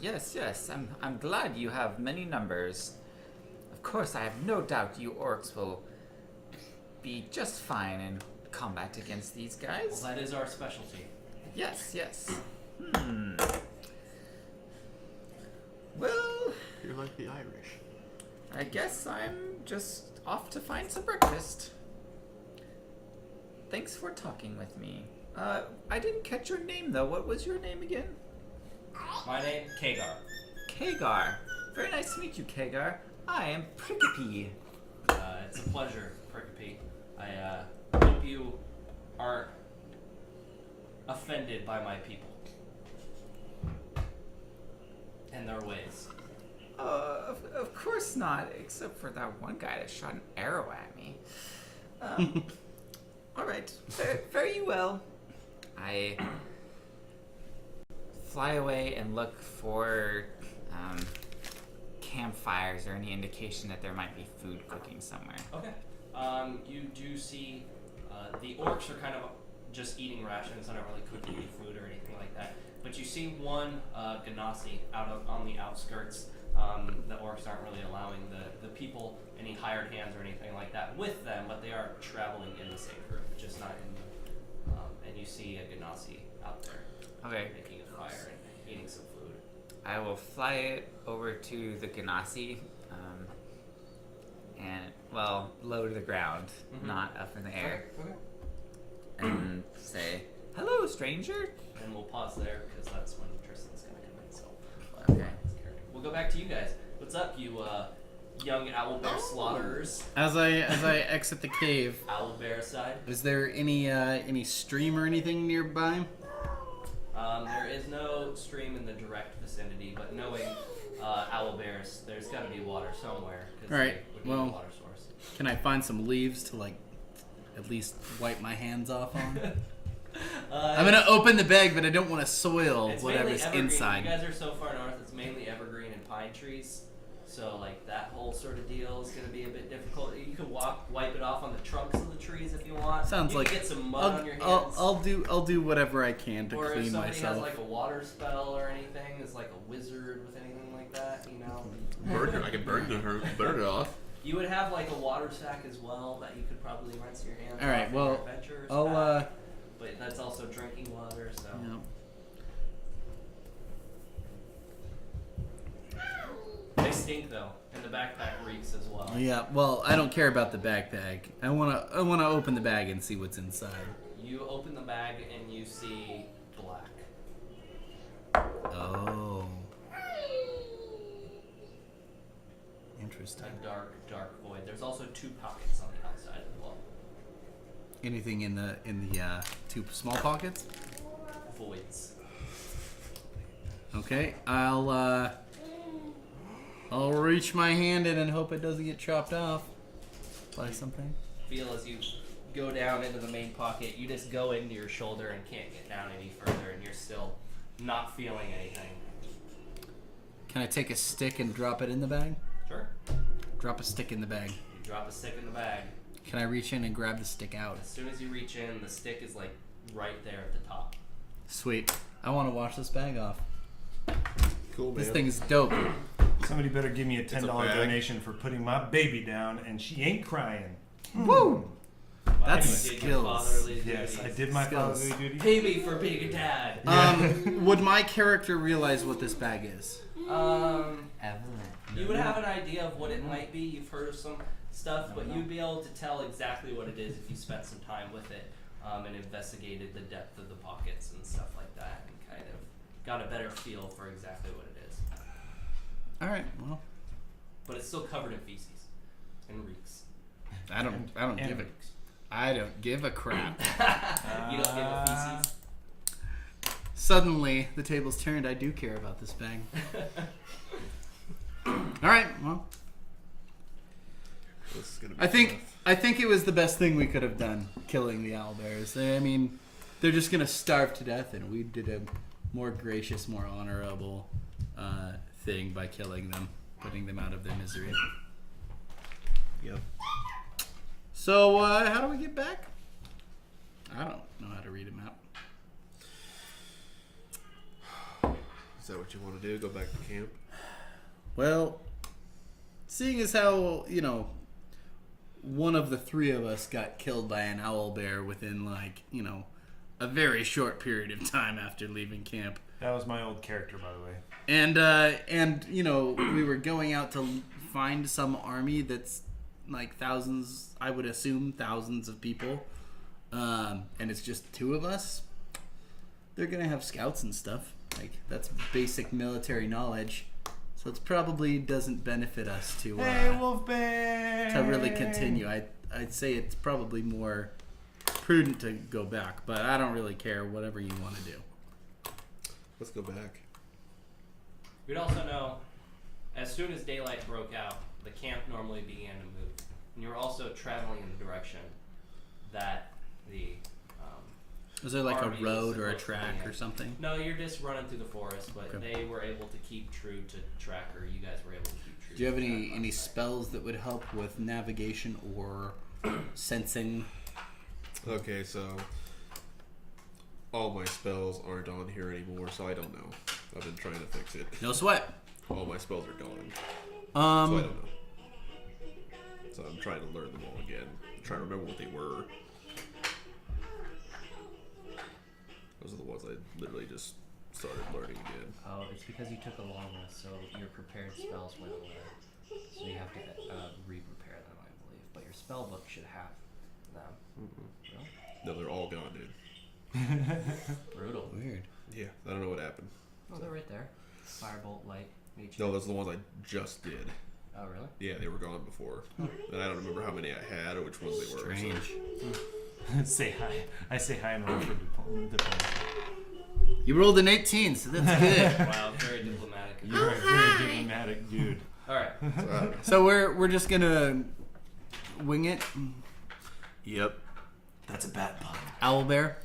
Speaker 5: Yes. I'm glad you have many numbers. Of course, I have no doubt you orcs will be just fine in combat against these guys.
Speaker 3: Well, that is our specialty.
Speaker 5: Yes. Well,
Speaker 2: You're like the Irish.
Speaker 5: I guess I'm just off to find some breakfast. Thanks for talking with me. I didn't catch your name though. What was your name again?
Speaker 3: My name, Kagar.
Speaker 5: Kagar. Very nice to meet you, Kagar. I am Prickipy.
Speaker 3: It's a pleasure, Prickipy. I hope you aren't offended by my people and their ways.
Speaker 5: Of course not, except for that one guy that shot an arrow at me. Alright, fare you well. I fly away and look for campfires or any indication that there might be food cooking somewhere.
Speaker 3: Okay. You do see the orcs are kind of just eating rations. They're not really cooking any food or anything like that. But you see one Ganassi on the outskirts. The orcs aren't really allowing the people, any hired hands or anything like that with them, but they are traveling in the same group, just not in the... and you see a Ganassi out there making a fire and eating some food.
Speaker 5: I will fly it over to the Ganassi and, well, low to the ground, not up in the air.
Speaker 3: Okay.
Speaker 5: And say, "Hello, stranger."
Speaker 3: And we'll pause there because that's when Tristan's gonna come in. So
Speaker 5: Okay.
Speaker 3: we'll go back to you guys. What's up, you young owlbear slaughterers?
Speaker 4: As I exit the cave,
Speaker 3: Owlbear side.
Speaker 4: is there any stream or anything nearby?
Speaker 3: There is no stream in the direct vicinity, but knowing owlbears, there's got to be water somewhere.
Speaker 4: All right.
Speaker 3: Would be
Speaker 4: Well,
Speaker 3: a water source.
Speaker 4: Can I find some leaves to at least wipe my hands off on? I'm gonna open the bag, but I don't want to soil
Speaker 3: It's
Speaker 4: whatever's
Speaker 3: mainly evergreen.
Speaker 4: inside.
Speaker 3: You guys are so far north; it's mainly evergreen and pine trees. So, that whole sort of deal is going to be a bit difficult. You can wipe it off on the trunks of the trees if you want.
Speaker 4: Sounds
Speaker 3: you
Speaker 4: like
Speaker 3: can get some mud on your hands.
Speaker 4: I'll do whatever I can to
Speaker 3: or
Speaker 4: clean
Speaker 3: if somebody
Speaker 4: myself.
Speaker 3: has a water spell or anything, is like a wizard with anything like that, you know.
Speaker 2: I can burn it off.
Speaker 3: You would have a water sack as well that you could probably rinse your hands.
Speaker 4: All right,
Speaker 3: off in
Speaker 4: well,
Speaker 3: your adventures
Speaker 4: I'll
Speaker 3: pack, but that's also drinking water, so.
Speaker 4: you know.
Speaker 3: They stink though, and the backpack reeks as well.
Speaker 4: Yeah, well, I don't care about the backpack. I wanna open the bag and see what's inside.
Speaker 3: You open the bag and you see black.
Speaker 4: Oh. Interesting.
Speaker 3: A dark, dark void. There's also 2 pockets on the outside as well.
Speaker 4: Anything in the 2 small pockets?
Speaker 3: Voids.
Speaker 4: Okay, I'll reach my hand in and hope it doesn't get chopped off by something.
Speaker 3: Feel as you go down into the main pocket, you just go into your shoulder and can't get down any further, and you're still not feeling anything.
Speaker 4: Can I take a stick and drop it in the bag?
Speaker 3: Sure.
Speaker 4: Drop a stick in the bag.
Speaker 3: You drop a stick in the bag.
Speaker 4: Can I reach in and grab the stick out?
Speaker 3: As soon as you reach in, the stick is right there at the top.
Speaker 4: Sweet. I want to wash this bag off.
Speaker 2: Cool, man.
Speaker 4: This thing is dope.
Speaker 1: Somebody better give me a $10
Speaker 2: bag.
Speaker 1: donation for putting my baby down, and she ain't crying.
Speaker 4: Woo! That's
Speaker 3: You did your
Speaker 4: skills.
Speaker 3: fatherly
Speaker 1: Yes, I
Speaker 3: duties.
Speaker 1: did my
Speaker 4: Skills.
Speaker 1: fatherly duty.
Speaker 3: Pay me for being a dad.
Speaker 4: Would my character realize what this bag is?
Speaker 3: You would have an idea of what it might be. You've heard of some stuff, but you'd be able to tell exactly what it is if you spent some time with it and investigated the depth of the pockets and stuff like that, and kind of got a better feel for exactly what it is.
Speaker 4: All right. Well,
Speaker 3: But it's still covered in feces and reeks.
Speaker 4: I don't give it. I don't give a crap.
Speaker 3: You don't give a feces?
Speaker 4: Suddenly, the table's turned. I do care about this bag. All right. Well,
Speaker 2: This is gonna be
Speaker 4: I think
Speaker 2: tough.
Speaker 4: it was the best thing we could have done, killing the owlbears. They're just gonna starve to death, and we did a more gracious, more honorable thing by killing them, putting them out of their misery.
Speaker 2: Yep.
Speaker 4: So, how do we get back? I don't know how to read a map.
Speaker 2: Is that what you want to do? Go back to camp?
Speaker 4: Well, seeing as how, one of the three of us got killed by an owlbear within, a very short period of time after leaving camp.
Speaker 1: That was my old character, by the way.
Speaker 4: And we were going out to find some army that's like thousands, I would assume thousands of people. And it's just two of us. They're going to have scouts and stuff. Like, that's basic military knowledge. So it probably doesn't benefit us to
Speaker 1: Wolf Bear!
Speaker 4: to really continue. I'd say it's probably more prudent to go back, but I don't really care. Whatever you want to do.
Speaker 2: Let's go back.
Speaker 3: We'd also know, as soon as daylight broke out, the camp normally began to move. And you were also traveling in the direction that the
Speaker 4: Is there like a
Speaker 3: army
Speaker 4: road
Speaker 3: is
Speaker 4: or a
Speaker 3: supposed to be
Speaker 4: track
Speaker 3: in.
Speaker 4: or something?
Speaker 3: No, you're just running through the forest, but
Speaker 4: Okay.
Speaker 3: they were able to keep true to track, or you guys were able to keep true.
Speaker 4: Do you have
Speaker 3: to
Speaker 4: any
Speaker 3: track last night.
Speaker 4: spells that would help with navigation or sensing?
Speaker 2: Okay, so all my spells aren't on here anymore, so I don't know. I've been trying to fix it.
Speaker 4: No sweat.
Speaker 2: All my spells are gone, so I
Speaker 4: Um,
Speaker 2: don't know. So I'm trying to learn them all again. I'm trying to remember what they were. Those are the ones I literally just started learning again.
Speaker 3: Oh, it's because you took a long rest, so your prepared spells went away. So you have to re-prepare them, I believe. But your spell book should have them. Really?
Speaker 2: No, they're all gone, dude.
Speaker 3: Brutal.
Speaker 4: weird.
Speaker 2: Yeah, I don't know what happened.
Speaker 3: Oh, they're right there. Firebolt, light, mage.
Speaker 2: No, those are the ones I just did.
Speaker 3: Oh, really?
Speaker 2: Yeah, they were gone before. And I don't remember how many I had or which ones they were. so-
Speaker 4: Strange.
Speaker 1: Say hi. I say hi and roll for diplomacy.
Speaker 4: You rolled an 18, so that's good.
Speaker 3: Wow, very diplomatic.
Speaker 1: You're a very diplomatic dude.
Speaker 3: Alright.
Speaker 4: So we're just gonna wing it.
Speaker 2: Yep.
Speaker 1: That's a bad pun.
Speaker 4: Owlbear.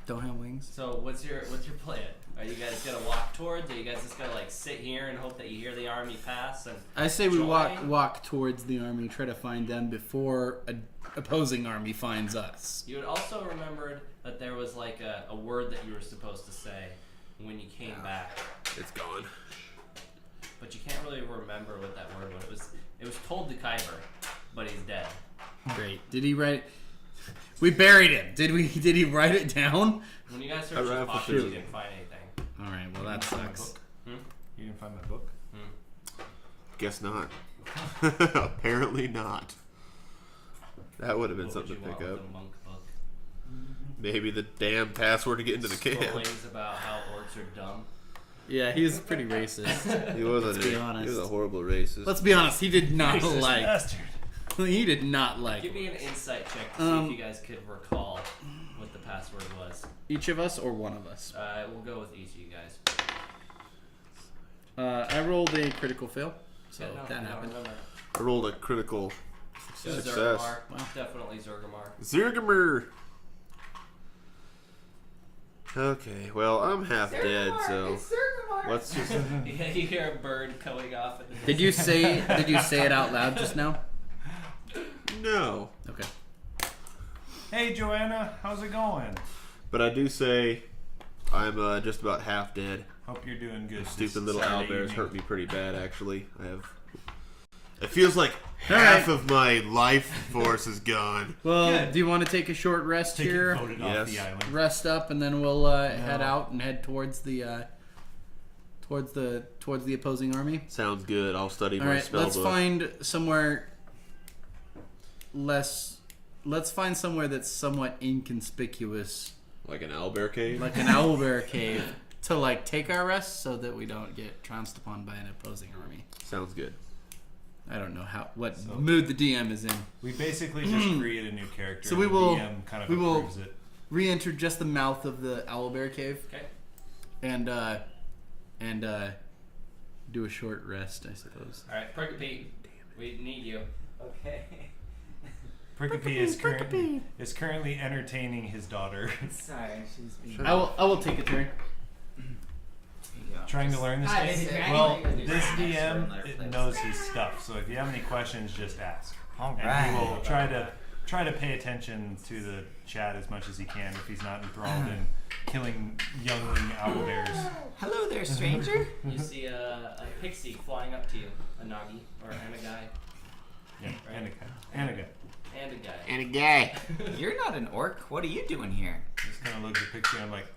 Speaker 4: Don't have wings.
Speaker 3: So what's your plan? Are you guys gonna walk towards? Are you guys just gonna sit here and hope that you hear the army pass? And
Speaker 4: I say we
Speaker 3: join?
Speaker 4: walk towards the army, try to find them before an opposing army finds us.
Speaker 3: You had also remembered that there was a word that you were supposed to say when you came back,
Speaker 2: It's gone.
Speaker 3: but you can't really remember what that word was. It was told to Kyber, but he's dead.
Speaker 4: Great. Did he write? We buried him. Did he write it down?
Speaker 3: When you guys
Speaker 2: I
Speaker 3: searched his
Speaker 2: ran for
Speaker 3: pockets,
Speaker 2: two.
Speaker 3: you didn't find anything.
Speaker 4: All right. Well, that
Speaker 1: Find my
Speaker 4: sucks.
Speaker 1: book?
Speaker 3: Hmm?
Speaker 1: You didn't find my book?
Speaker 2: Guess not. Apparently not. That would have been
Speaker 3: What would
Speaker 2: something to
Speaker 3: you
Speaker 2: pick
Speaker 3: want
Speaker 2: up.
Speaker 3: with a monk book?
Speaker 2: Maybe the damn password to get into the camp.
Speaker 3: Scrollings about how orcs are dumb.
Speaker 4: Yeah, he's pretty racist.
Speaker 2: He wasn't.
Speaker 4: Let's be
Speaker 2: He
Speaker 4: honest.
Speaker 2: was a horrible racist.
Speaker 4: Let's be honest. He did not
Speaker 1: Racist
Speaker 4: like.
Speaker 1: bastard.
Speaker 4: He did not like
Speaker 3: Give me an insight check to see if you guys could recall what the password was.
Speaker 4: each of us or one of us.
Speaker 3: We'll go with each of you guys.
Speaker 4: I rolled a critical fail, so
Speaker 3: Yeah, no,
Speaker 4: that
Speaker 3: no,
Speaker 4: happened.
Speaker 3: remember.
Speaker 2: I rolled a critical
Speaker 3: It was
Speaker 2: success.
Speaker 3: Zergamar.
Speaker 4: Wow.
Speaker 3: Definitely Zergamar.
Speaker 2: Zergamer. Okay, well I'm half dead, so let's just.
Speaker 3: Yeah, you hear a bird going off. In the
Speaker 4: Did you say it out loud just now?
Speaker 2: No,
Speaker 4: Okay.
Speaker 1: Hey, Joanna, how's it going?
Speaker 2: but I do say I'm just about half dead.
Speaker 1: Hope you're doing good.
Speaker 2: Stupid
Speaker 1: this
Speaker 2: little
Speaker 1: Saturday
Speaker 2: owlbears
Speaker 1: evening.
Speaker 2: hurt me pretty bad, actually. I have. It feels like
Speaker 4: All
Speaker 2: half
Speaker 4: right.
Speaker 2: of my life force is gone.
Speaker 4: Well,
Speaker 1: Good.
Speaker 4: do you want to take a short rest
Speaker 1: Take it
Speaker 4: here?
Speaker 1: voted off
Speaker 2: Yes.
Speaker 1: the island.
Speaker 4: Rest up, and then we'll head out and head towards the towards the opposing army.
Speaker 2: Sounds good. I'll study
Speaker 4: All
Speaker 2: my
Speaker 4: right,
Speaker 2: spell
Speaker 4: let's
Speaker 2: book.
Speaker 4: find somewhere less. Let's find somewhere that's somewhat inconspicuous,
Speaker 2: Like an owlbear cave?
Speaker 4: like an owlbear cave, to like take our rest, so that we don't get trounced upon by an opposing army.
Speaker 2: Sounds good.
Speaker 4: I don't know what mood the DM is in.
Speaker 1: We basically just create a new character.
Speaker 4: So
Speaker 1: and
Speaker 4: we will-
Speaker 1: The DM kind of
Speaker 4: we will-
Speaker 1: approves it.
Speaker 4: Re-enter just the mouth of the owlbear cave,
Speaker 3: Okay.
Speaker 4: and do a short rest, I suppose.
Speaker 3: All right, Prickapee, we need you.
Speaker 5: Okay.
Speaker 1: Prickapee is currently entertaining his daughter,
Speaker 5: Sorry, she's being.
Speaker 4: I will take a turn.
Speaker 1: trying to learn this
Speaker 5: Hi,
Speaker 1: thing.
Speaker 5: this is
Speaker 1: Well,
Speaker 5: Randy.
Speaker 1: this
Speaker 5: Next door,
Speaker 1: DM
Speaker 5: another place.
Speaker 1: knows his stuff, so if you have any questions, just ask.
Speaker 5: All
Speaker 1: And
Speaker 5: right.
Speaker 1: he will try to pay attention to the chat as much as he can if he's not enthralled in killing youngling owlbears.
Speaker 5: Hello there, stranger.
Speaker 3: You see a pixie flying up to you, a Nagi or and a guy
Speaker 1: Yeah,
Speaker 3: Right.
Speaker 1: and a guy. And a guy.
Speaker 3: and a guy.
Speaker 2: And a guy.
Speaker 5: You're not an orc. What are you doing here?
Speaker 1: Just kind of looks at Pixie and I'm like,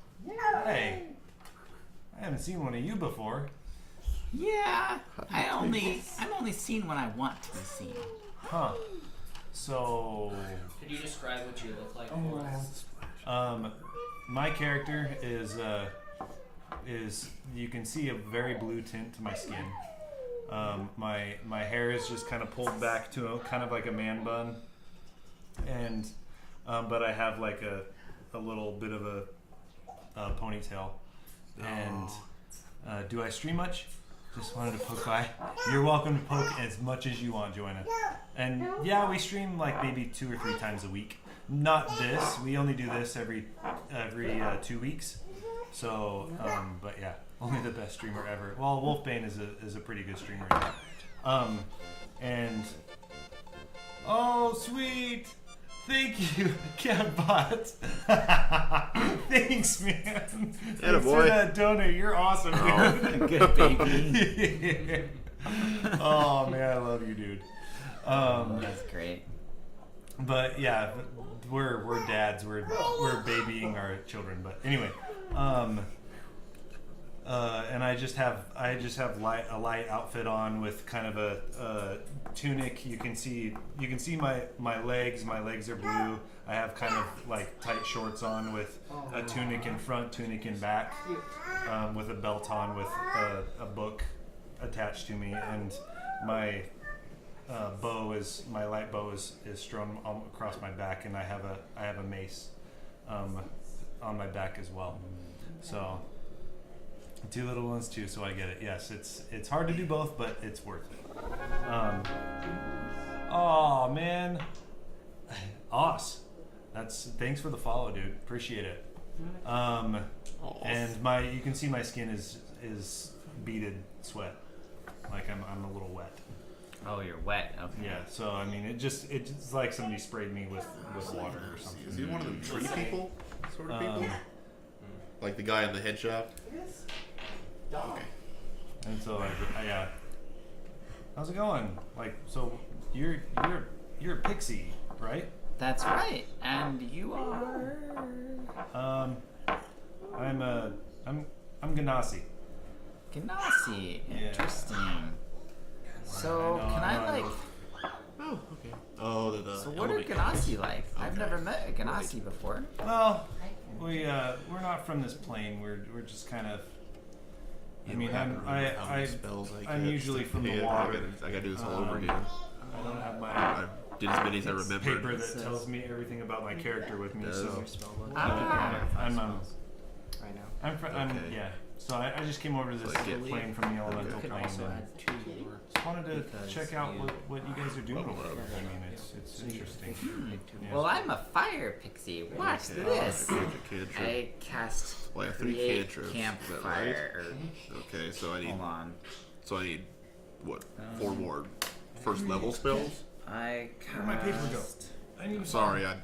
Speaker 1: hey, I haven't seen one of you before.
Speaker 5: Yeah, I've only seen when I want to be seen.
Speaker 1: Huh. So,
Speaker 3: Could you describe what you look like for us?
Speaker 1: my character is you can see a very blue tint to my skin. My hair is just kind of pulled back to kind of like a man bun, and but I have like a little bit of a ponytail. And do I stream much? Just wanted to poke by. You're welcome to poke as much as you want, Joanna. And yeah, we stream like maybe 2 or 3 times a week. Not this. We only do this every 2 weeks. So, but yeah, only the best streamer ever. Well, Wolfbane is a pretty good streamer. And oh sweet, thank you, Catbot. Thanks, man. Thanks for
Speaker 2: Attaboy.
Speaker 1: that donut. You're awesome, dude.
Speaker 5: Good baby.
Speaker 1: Oh man, I love you, dude.
Speaker 5: That's great.
Speaker 1: But yeah, we're dads. We're babying our children. But anyway, and I just have a light outfit on with kind of a tunic. You can see my legs. My legs are blue. I have kind of like tight shorts on with a tunic in front, tunic in back, with a belt on with a book attached to me, and my light bow is strung across my back, and I have a mace on my back as well. So 2 little ones too. So I get it. Yes, it's hard to do both, but it's worth it. Oh man, thanks for the follow, dude. Appreciate it. And you can see my skin is beaded sweat, like I'm a little wet.
Speaker 5: Oh, you're wet. Okay.
Speaker 1: Yeah, so I mean, it's like somebody sprayed me with water or something.
Speaker 2: Is he one of the tree people sort of people? Like the guy in the head shop? Okay.
Speaker 1: And so I how's it going? Like, so you're a pixie, right?
Speaker 5: That's right. And you are.
Speaker 1: I'm Ganassi.
Speaker 5: Ganassi.
Speaker 1: Yeah.
Speaker 5: Interesting. So
Speaker 1: I know,
Speaker 5: can
Speaker 1: I
Speaker 5: I
Speaker 1: know, I
Speaker 5: like?
Speaker 1: know.
Speaker 2: Oh, okay. Oh, the
Speaker 5: So what are
Speaker 2: element.
Speaker 5: Ganassi like? I've
Speaker 2: Okay.
Speaker 5: never met a Ganassi before.
Speaker 1: Well, we're not from this plane. We're just kind of. I mean,
Speaker 2: How many spells I
Speaker 1: I'm
Speaker 2: get.
Speaker 1: usually from the
Speaker 2: Yeah,
Speaker 1: water.
Speaker 2: I gotta do this all over again.
Speaker 1: I don't have my
Speaker 2: I did as many as I remembered.
Speaker 1: paper that tells me everything about my character with me.
Speaker 2: Does.
Speaker 1: So
Speaker 5: Ah.
Speaker 1: I'm
Speaker 2: Okay.
Speaker 1: yeah. So I just came over to this
Speaker 2: So I get-
Speaker 1: plane from the elemental
Speaker 2: Okay.
Speaker 1: plane and just wanted to check out what you guys are doing over there. I mean, it's interesting. Yes.
Speaker 5: Well, I'm a fire pixie. Watch
Speaker 2: Okay.
Speaker 5: this.
Speaker 2: Cantrip.
Speaker 5: I cast
Speaker 2: Well, I have 3
Speaker 5: create
Speaker 2: cantrips. Is that
Speaker 5: campfire.
Speaker 2: Okay, so I need.
Speaker 5: Hold on.
Speaker 2: So I need what? 4 more first level spells.
Speaker 5: I
Speaker 1: Where'd my paper go?
Speaker 5: cast.
Speaker 1: I need
Speaker 2: Sorry, I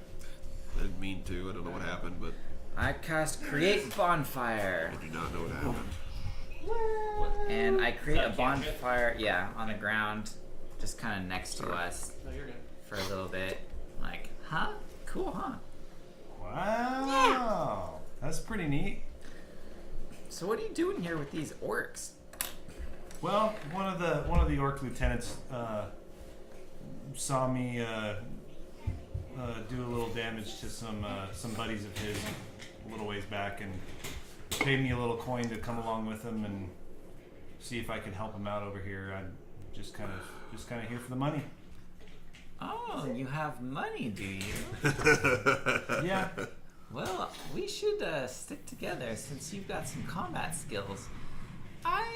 Speaker 2: didn't mean to. I don't know what happened, but
Speaker 5: I cast create bonfire,
Speaker 2: I do not know what happened.
Speaker 5: and I create a
Speaker 3: Is that a cantrip?
Speaker 5: bonfire. Yeah, on the ground, just kind of next to
Speaker 2: Sorry.
Speaker 5: us
Speaker 3: No, you're good.
Speaker 5: for a little bit. Like, huh? Cool, huh?
Speaker 1: Wow, that's pretty neat.
Speaker 5: So what are you doing here with these orcs?
Speaker 1: Well, one of the orc lieutenants saw me do a little damage to some buddies of his a little ways back, and paid me a little coin to come along with him and see if I could help him out over here. I'm just kind of here for the money.
Speaker 5: Oh, you have money, do you?
Speaker 1: Yeah.
Speaker 5: Well, we should stick together since you've got some combat skills. I've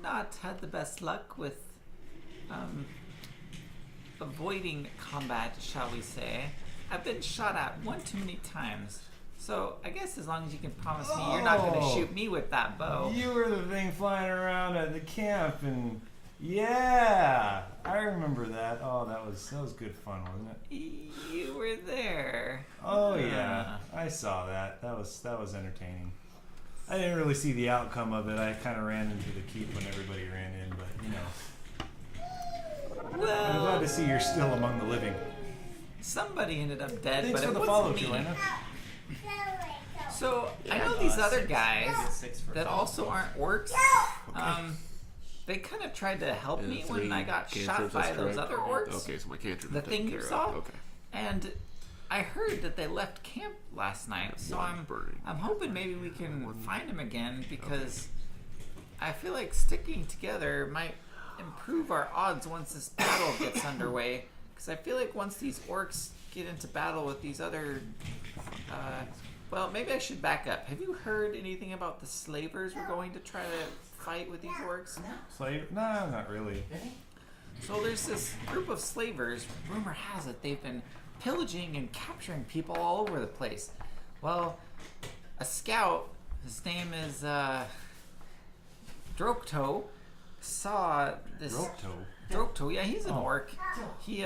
Speaker 5: not had the best luck with avoiding combat, shall we say. I've been shot at one too many times. So I guess as long as you can promise me you're not going to shoot me with that bow.
Speaker 1: You were the thing flying around at the camp, and yeah, I remember that. Oh, that was good fun, wasn't it?
Speaker 5: You were there.
Speaker 1: Oh yeah, I saw that. That was entertaining. I didn't really see the outcome of it. I kind of ran into the keep when everybody ran in, but you know. I'm glad
Speaker 5: Well,
Speaker 1: to see you're still among the living.
Speaker 5: somebody ended up dead,
Speaker 1: Thanks
Speaker 5: but
Speaker 1: for
Speaker 5: it
Speaker 1: the
Speaker 5: wasn't
Speaker 1: follow,
Speaker 5: me.
Speaker 1: Joanna.
Speaker 5: So I know these other
Speaker 3: 6
Speaker 5: guys
Speaker 3: for
Speaker 5: that
Speaker 3: follow.
Speaker 5: also aren't orcs. They kind of tried to help me when I got shot by those other orcs.
Speaker 2: Okay, so my cantrip.
Speaker 5: The thing you saw.
Speaker 2: Okay.
Speaker 5: And I heard that they left camp last night, so I'm hoping maybe we can find them again because I feel like sticking together might improve our odds once this battle gets underway. Because I feel like once these orcs get into battle with these other, well, maybe I should back up. Have you heard anything about the slavers we're going to try to fight with these orcs?
Speaker 1: Slave? No, not really.
Speaker 5: So there's this group of slavers. Rumor has it they've been pillaging and capturing people all over the place. Well, a scout, his name is Drokto, saw this. Drokto, yeah, he's an orc. He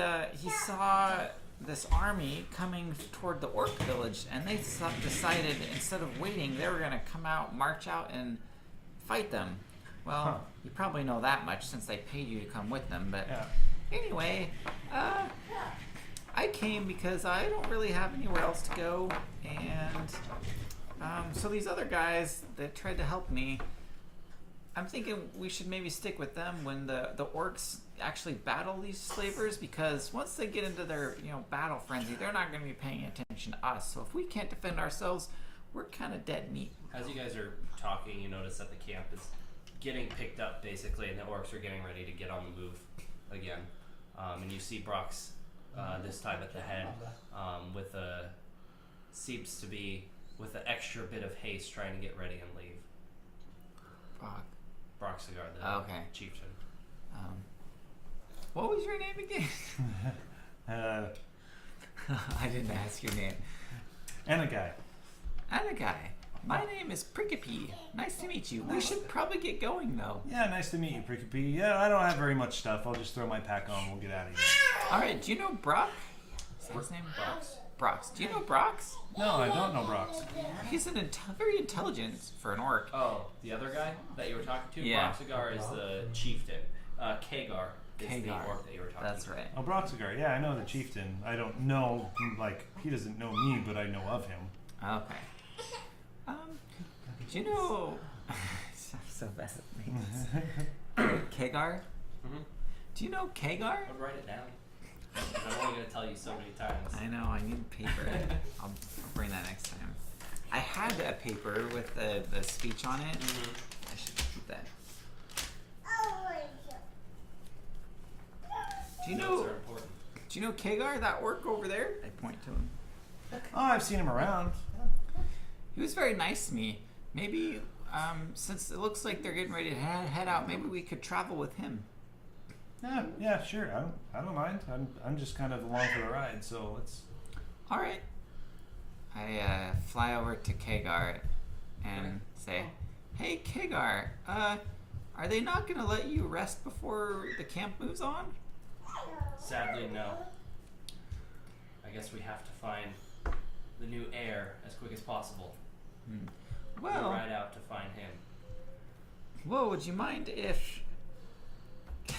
Speaker 5: saw this army coming toward the orc village, and they decided instead of waiting, they were gonna come out, march out, and fight them. Well, you probably know that much since they paid you to come with them. But
Speaker 1: Yeah.
Speaker 5: anyway, I came because I don't really have anywhere else to go, and so these other guys that tried to help me, I'm thinking we should maybe stick with them when the orcs actually battle these slavers, because once they get into their battle frenzy, they're not going to be paying attention to us. So if we can't defend ourselves, we're kind of dead meat.
Speaker 3: As you guys are talking, you notice that the camp is getting picked up basically, and the orcs are getting ready to get on the move again. And you see Brock's this time at the head, with seems to be with an extra bit of haste trying to get ready and leave. Brock Cigar, the chieftain.
Speaker 5: What was your name again? I didn't ask your name.
Speaker 1: Anagai.
Speaker 5: Anagai. My name is Prickapee. Nice to meet you. We should probably get going though.
Speaker 1: Yeah, nice to meet you, Prickapee. Yeah, I don't have very much stuff. I'll just throw my pack on and we'll get out of here.
Speaker 5: Alright, do you know Brock? Is that his name? Brox. Do you know Brox?
Speaker 1: No, I don't know Brock's.
Speaker 5: He's very intelligent for an orc.
Speaker 3: Oh, the other guy that you were talking to?
Speaker 5: Yeah.
Speaker 3: Brock Cigar is the chieftain. Kagar is the orc that you were talking to.
Speaker 5: That's right.
Speaker 1: Oh, Broxigar. Yeah, I know the chieftain. I don't know, he doesn't know me, but I know of him.
Speaker 5: Okay. Do you know... I'm so bad at names. Kagar?
Speaker 3: Mhm.
Speaker 5: Do you know Kagar?
Speaker 3: I'll write it down. I'm only going to tell you so many times.
Speaker 5: I know, I need paper. I'll bring that next time. I had a paper with the speech on it. I should keep that. Do you
Speaker 3: Notes
Speaker 5: know
Speaker 3: are important.
Speaker 5: Kagar, that orc over there? I point to him.
Speaker 1: Oh, I've seen him around.
Speaker 5: He was very nice to me. Maybe, since it looks like they're getting ready to head out, maybe we could travel with him.
Speaker 1: Yeah, sure. I don't mind. I'm just kind of along for the ride, so let's.
Speaker 5: All right. I fly over to Kagar and say, "Hey, Kagar, are they not going to let you rest before the camp moves on?"
Speaker 3: Sadly, no. I guess we have to find the new heir as quick as possible. We'll
Speaker 5: Well,
Speaker 3: ride out to find him.
Speaker 5: well, would you mind if...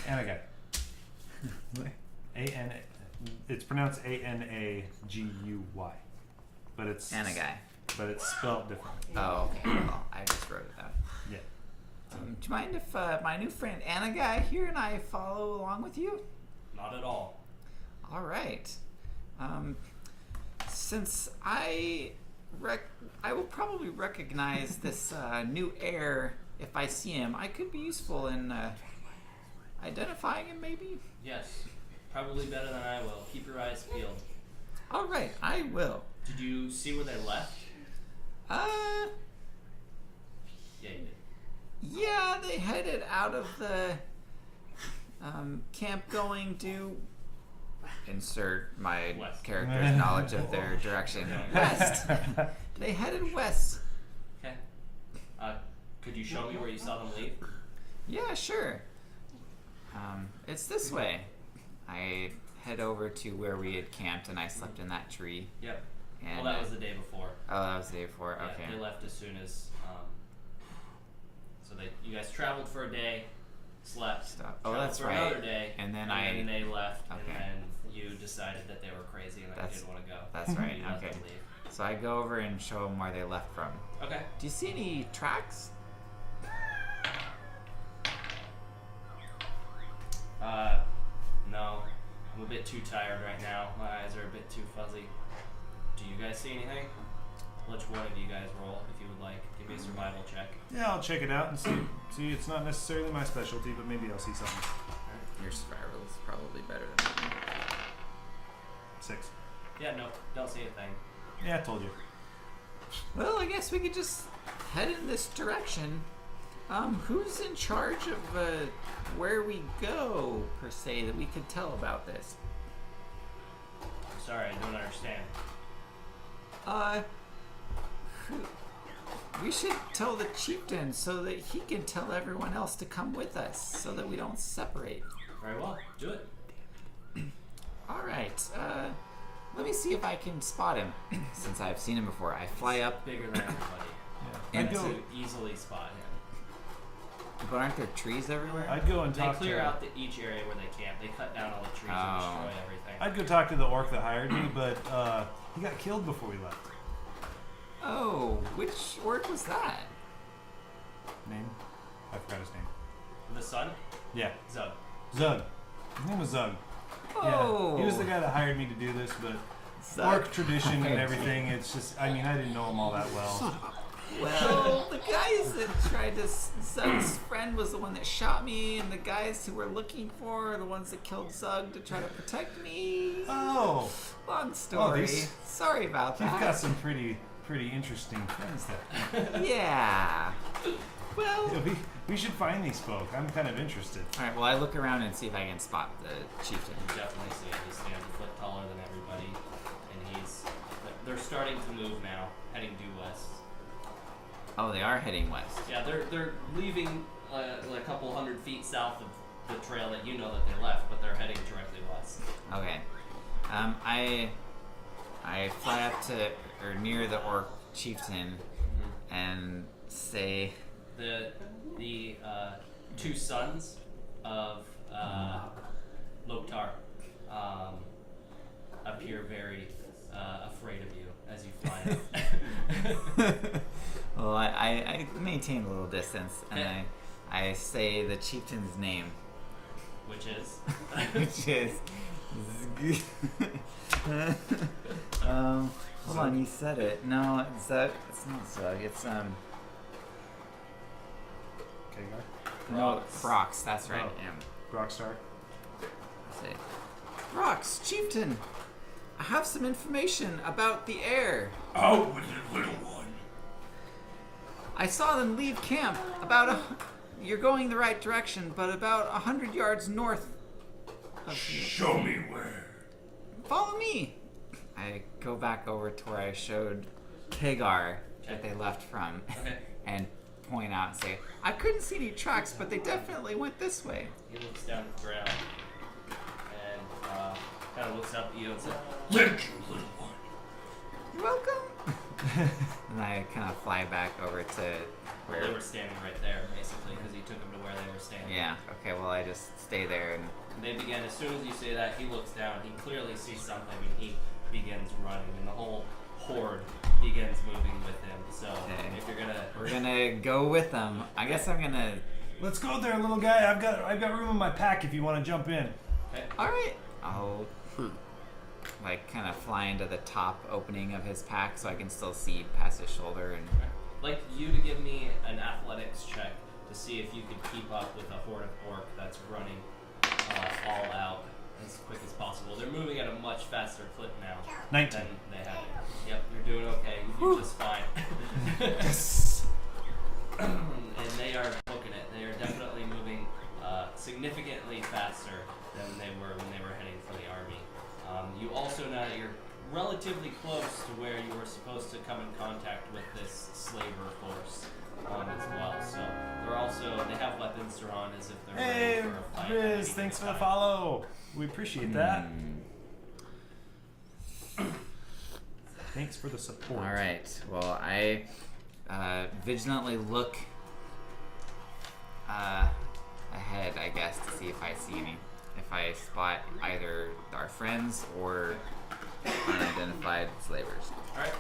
Speaker 1: Anagai. It's pronounced Anaguy, but it's
Speaker 5: Anagai.
Speaker 1: but it's spelled different.
Speaker 5: Oh, okay. Well, I just wrote it down.
Speaker 1: Yeah.
Speaker 5: Do you mind if my new friend Anna guy here and I follow along with you?
Speaker 3: Not at all.
Speaker 5: All right. Since I will probably recognize this new heir if I see him. I could be useful in identifying him, maybe.
Speaker 3: Yes, probably better than I will. Keep your eyes peeled.
Speaker 5: All right, I will.
Speaker 3: Did you see where they left?
Speaker 5: Yeah,
Speaker 3: Yeah, you did.
Speaker 5: Yeah, they headed out of the camp going to insert my
Speaker 3: West.
Speaker 5: character's knowledge of their direction. West. They headed west.
Speaker 3: Okay. Could you show me where you saw them leave?
Speaker 5: Yeah, sure. It's this way. I head over to where we had camped and I slept in that tree.
Speaker 3: Yep.
Speaker 5: And
Speaker 3: Well, that was the day before.
Speaker 5: Oh, that was the day before.
Speaker 3: Yeah,
Speaker 5: Okay.
Speaker 3: they left as soon as. So you guys traveled for a day, slept.
Speaker 5: Stop. Oh,
Speaker 3: traveled
Speaker 5: that's
Speaker 3: for
Speaker 5: right.
Speaker 3: another day,
Speaker 5: And then
Speaker 3: then they left, and
Speaker 5: Okay.
Speaker 3: then you decided that they were crazy and that you didn't want to go.
Speaker 5: That's right.
Speaker 3: You let
Speaker 5: Okay.
Speaker 3: them leave.
Speaker 5: So I go over and show them where they left from.
Speaker 3: Okay.
Speaker 5: Do you see any tracks?
Speaker 3: No. I'm a bit too tired right now. My eyes are a bit too fuzzy. Do you guys see anything? Which one of you guys roll if you would like? Give me a survival check.
Speaker 1: Yeah, I'll check it out and see. See, it's not necessarily my specialty, but maybe I'll see something.
Speaker 5: Your survival is probably better than mine.
Speaker 1: 6.
Speaker 3: Yeah, no, don't see a thing.
Speaker 1: Yeah, I told you.
Speaker 5: Well, I guess we could just head in this direction. Who's in charge of where we go, per se, that we could tell about this?
Speaker 3: Sorry, I don't understand.
Speaker 5: We should tell the chieftain so that he can tell everyone else to come with us, so that we don't separate.
Speaker 3: Very well, do it.
Speaker 5: All right. Let me see if I can spot him, since I've seen him before. I fly up.
Speaker 3: Bigger than everybody.
Speaker 1: Yeah.
Speaker 5: And
Speaker 1: I'd go.
Speaker 3: To easily spot him.
Speaker 5: But aren't there trees everywhere?
Speaker 1: I'd go and
Speaker 3: They
Speaker 1: talk
Speaker 3: clear
Speaker 1: to.
Speaker 3: out each area where they camp. They cut down all the trees and
Speaker 5: Oh.
Speaker 3: destroy everything.
Speaker 1: I'd go talk to the orc that hired me, but he got killed before we left.
Speaker 5: Oh, which orc was that?
Speaker 1: Name? I forgot his name.
Speaker 3: The sun?
Speaker 1: Yeah,
Speaker 3: Zug.
Speaker 1: Zug. His name was Zug.
Speaker 5: Oh,
Speaker 1: Yeah, he was the guy that hired me to do this, but
Speaker 5: Zug.
Speaker 1: orc tradition and everything, it's just, I mean, I didn't know him all that well.
Speaker 5: Well, the guys that tried to. Zug's friend was the one that shot me, and the guys who were looking for are the ones that killed Zug to try to protect me.
Speaker 1: Oh,
Speaker 5: Long story.
Speaker 1: these-
Speaker 5: Sorry about that.
Speaker 1: you've got some pretty interesting friends there.
Speaker 5: Yeah. Well.
Speaker 1: Yeah, we should find these folk. I'm kind of interested.
Speaker 5: All right. Well, I look around and see if I can spot the chieftain.
Speaker 3: You definitely see it. He stands a foot taller than everybody. And they're starting to move now, heading due west.
Speaker 5: Oh, they are heading west.
Speaker 3: Yeah, they're leaving a couple hundred feet south of the trail that you know that they left, but they're heading directly west.
Speaker 5: Okay. I fly up to or near the orc chieftain and say,
Speaker 3: The two sons of Loktar appear very afraid of you as you fly up.
Speaker 5: well, I maintain a little distance and
Speaker 3: Okay.
Speaker 5: I say the chieftain's name,
Speaker 3: Which is?
Speaker 5: which is. Hold on, you said it. No, Zug. It's not Zug. It's
Speaker 1: Okay,
Speaker 5: No, Brox. That's right.
Speaker 1: Oh.
Speaker 5: Yeah.
Speaker 1: Rockstar.
Speaker 5: Say, Brox, chieftain. I have some information about the heir.
Speaker 2: Out with it, little one.
Speaker 5: I saw them leave camp you're going the right direction, but about 100 yards north of you.
Speaker 2: Show me where.
Speaker 5: Follow me. I go back over to where I showed Kagar that they left from
Speaker 3: Okay.
Speaker 5: and point out and say, I couldn't see any tracks, but they definitely went this way.
Speaker 3: He looks down at the ground and kind of looks up at you and says,
Speaker 2: Thank you, little one.
Speaker 5: You're welcome. And I kind of fly back over to
Speaker 3: well, they
Speaker 5: where...
Speaker 3: were standing right there, basically, because you took them to where they were standing.
Speaker 5: Yeah, okay, well I just stay there and...
Speaker 3: And they begin, as soon as you say that, he looks down, he clearly sees something, and he begins running, and the whole horde begins moving with him. So
Speaker 5: Okay.
Speaker 3: if you're gonna,
Speaker 5: We're gonna go with them. I guess I'm gonna.
Speaker 1: Let's go there, little guy. I've got room in my pack if you want to jump in.
Speaker 3: okay.
Speaker 5: All right. I'll like kind of fly into the top opening of his pack so I can still see past his shoulder and.
Speaker 3: I'd like you to give me an athletics check to see if you could keep up with a horde of orc that's running all out as quick as possible. They're moving at a much faster clip now
Speaker 1: 19.
Speaker 3: than they had. Yep, you're doing okay. You're just fine.
Speaker 1: Yes.
Speaker 3: And they are booking it. They are definitely moving significantly faster than they were when they were heading for the army. You also know that you're relatively close to where you were supposed to come in contact with this slaver force as well. So they have weapons drawn as if they're
Speaker 1: Hey,
Speaker 3: ready for a fight.
Speaker 1: Riz, thanks for the follow. We appreciate that. Thanks for the support.
Speaker 5: All right. Well, I vigilantly look ahead, I guess, to see if I see if I spot either our friends or unidentified slavers.
Speaker 3: Alright.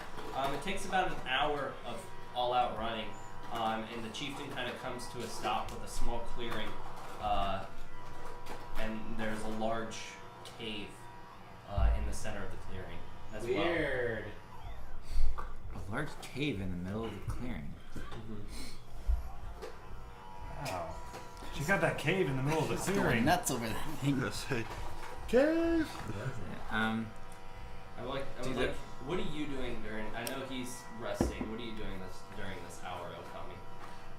Speaker 3: It takes about an hour of all-out running, and the chieftain kind of comes to a stop with a small clearing, and there's a large cave in the center of the clearing as well.
Speaker 4: Weird.
Speaker 5: A large cave in the middle of the clearing.
Speaker 1: Wow. She got that cave in the middle of the clearing.
Speaker 4: Nuts over that thing.
Speaker 2: Cave.
Speaker 3: What are you doing during? I know he's resting. What are you doing during this hour of coming?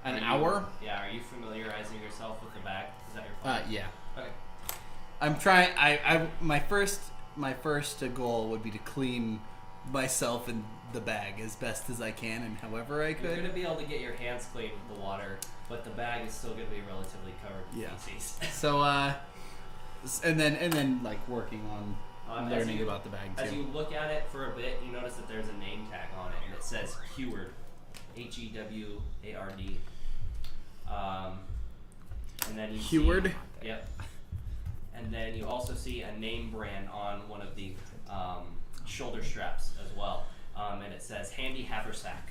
Speaker 4: An hour?
Speaker 3: Yeah. Are you familiarizing yourself with the bag? Is that your plan?
Speaker 4: Yeah.
Speaker 3: Okay.
Speaker 4: I'm trying. My first goal would be to clean myself and the bag as best as I can and however I
Speaker 3: You're
Speaker 4: could.
Speaker 3: gonna be able to get your hands clean with the water, but the bag is still gonna be relatively covered with feces.
Speaker 4: So and then like working on
Speaker 3: As
Speaker 4: learning
Speaker 3: you-
Speaker 4: about the bag
Speaker 3: As
Speaker 4: too.
Speaker 3: you look at it for a bit, you notice that there's a name tag on it, and it says Heward, Heward. And then you
Speaker 4: Heward?
Speaker 3: See, yep. And then you also see a name brand on one of the shoulder straps as well, and it says Handy Haversack.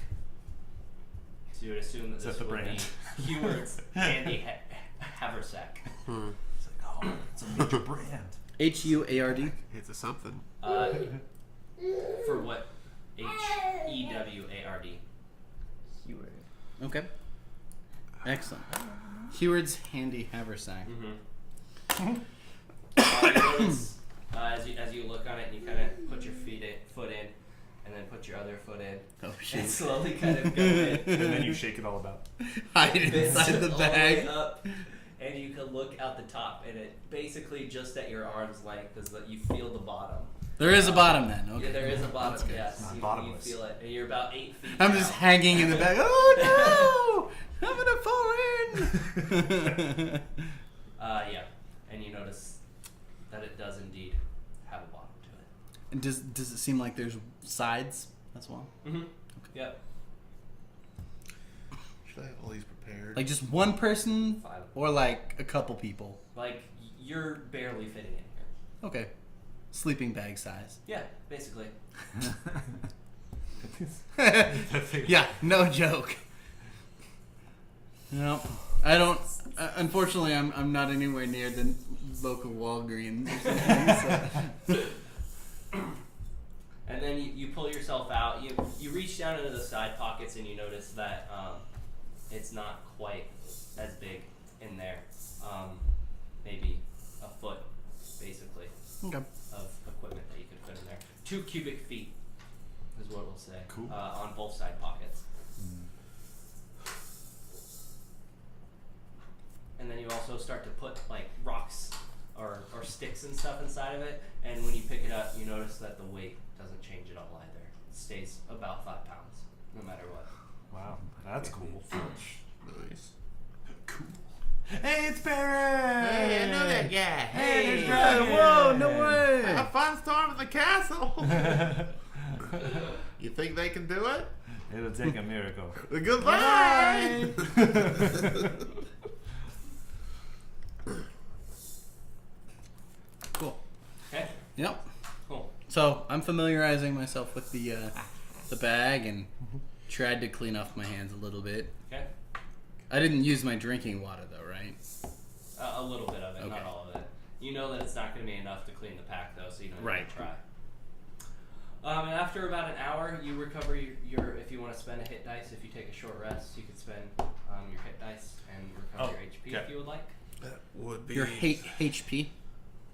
Speaker 3: So you would assume that
Speaker 1: Is
Speaker 3: this
Speaker 1: that the
Speaker 3: would
Speaker 1: brand?
Speaker 3: be Heward's Handy Haversack.
Speaker 1: It's like, oh, it's a major brand.
Speaker 4: HUARD.
Speaker 2: It's a something.
Speaker 3: For what? Heward.
Speaker 5: Heward.
Speaker 4: Okay. Excellent. Heward's handy haversack.
Speaker 3: You notice as you look on it, and you kind of put your foot in, and then put your other foot in,
Speaker 4: Oh
Speaker 3: and
Speaker 4: shit!
Speaker 3: slowly kind of go in.
Speaker 1: And then you shake it all about.
Speaker 4: Hide it inside the
Speaker 3: All the way
Speaker 4: bag.
Speaker 3: up, and you can look out the top, and it basically just at your arm's length is that you feel the bottom.
Speaker 4: There is a bottom then. Okay.
Speaker 3: Yeah, there is a bottom.
Speaker 4: That's good.
Speaker 3: Yes,
Speaker 1: Not
Speaker 3: you
Speaker 1: bottomless.
Speaker 3: feel it, and you're about 8 feet.
Speaker 4: I'm
Speaker 3: down.
Speaker 4: just hanging in the bag. Oh no! I'm gonna fall in.
Speaker 3: Yeah, and you notice that it does indeed have a bottom to it.
Speaker 4: And does it seem like there's sides as well?
Speaker 3: Mm-hmm. Yep.
Speaker 2: Should I have all these prepared?
Speaker 4: Like just one person,
Speaker 3: 5.
Speaker 4: or like a couple people?
Speaker 3: Like you're barely fitting in here.
Speaker 4: Okay. Sleeping bag size.
Speaker 3: Yeah, basically.
Speaker 4: Yeah, no joke. No, I don't. Unfortunately, I'm not anywhere near the local Walgreens or something. So.
Speaker 3: And then you pull yourself out. You reach down into the side pockets and you notice that it's not quite as big in there. Maybe a foot, basically,
Speaker 4: Okay.
Speaker 3: of equipment that you could fit in there. 2 cubic feet is what we'll say.
Speaker 1: Cool.
Speaker 3: On both side pockets. And then you also start to put like rocks or sticks and stuff inside of it. And when you pick it up, you notice that the weight doesn't change at all either. It stays about 5 pounds, no matter what.
Speaker 1: Wow, that's cool.
Speaker 2: Nice.
Speaker 1: Cool. Hey, it's Barry!
Speaker 2: Hey, I know that guy.
Speaker 1: Hey, there's
Speaker 2: Hey.
Speaker 1: Dragon. Whoa, no way!
Speaker 2: Have fun storming the castle. You think they can do it?
Speaker 1: It'll take a miracle.
Speaker 2: Goodbye.
Speaker 4: Cool.
Speaker 3: Okay,
Speaker 4: Yep.
Speaker 3: cool.
Speaker 4: So I'm familiarizing myself with the the bag and tried to clean off my hands a little bit.
Speaker 3: Okay.
Speaker 4: I didn't use my drinking water though, right?
Speaker 3: A little bit of it, not
Speaker 4: Okay.
Speaker 3: all of it. You know that it's not going to be enough to clean the pack, though, so you don't
Speaker 4: Right.
Speaker 3: need to try. And after about an hour, you recover your if you want to spend a hit dice. If you take a short rest, you could spend your hit dice and recover your HP if you would like.
Speaker 2: That would be
Speaker 4: Your HP.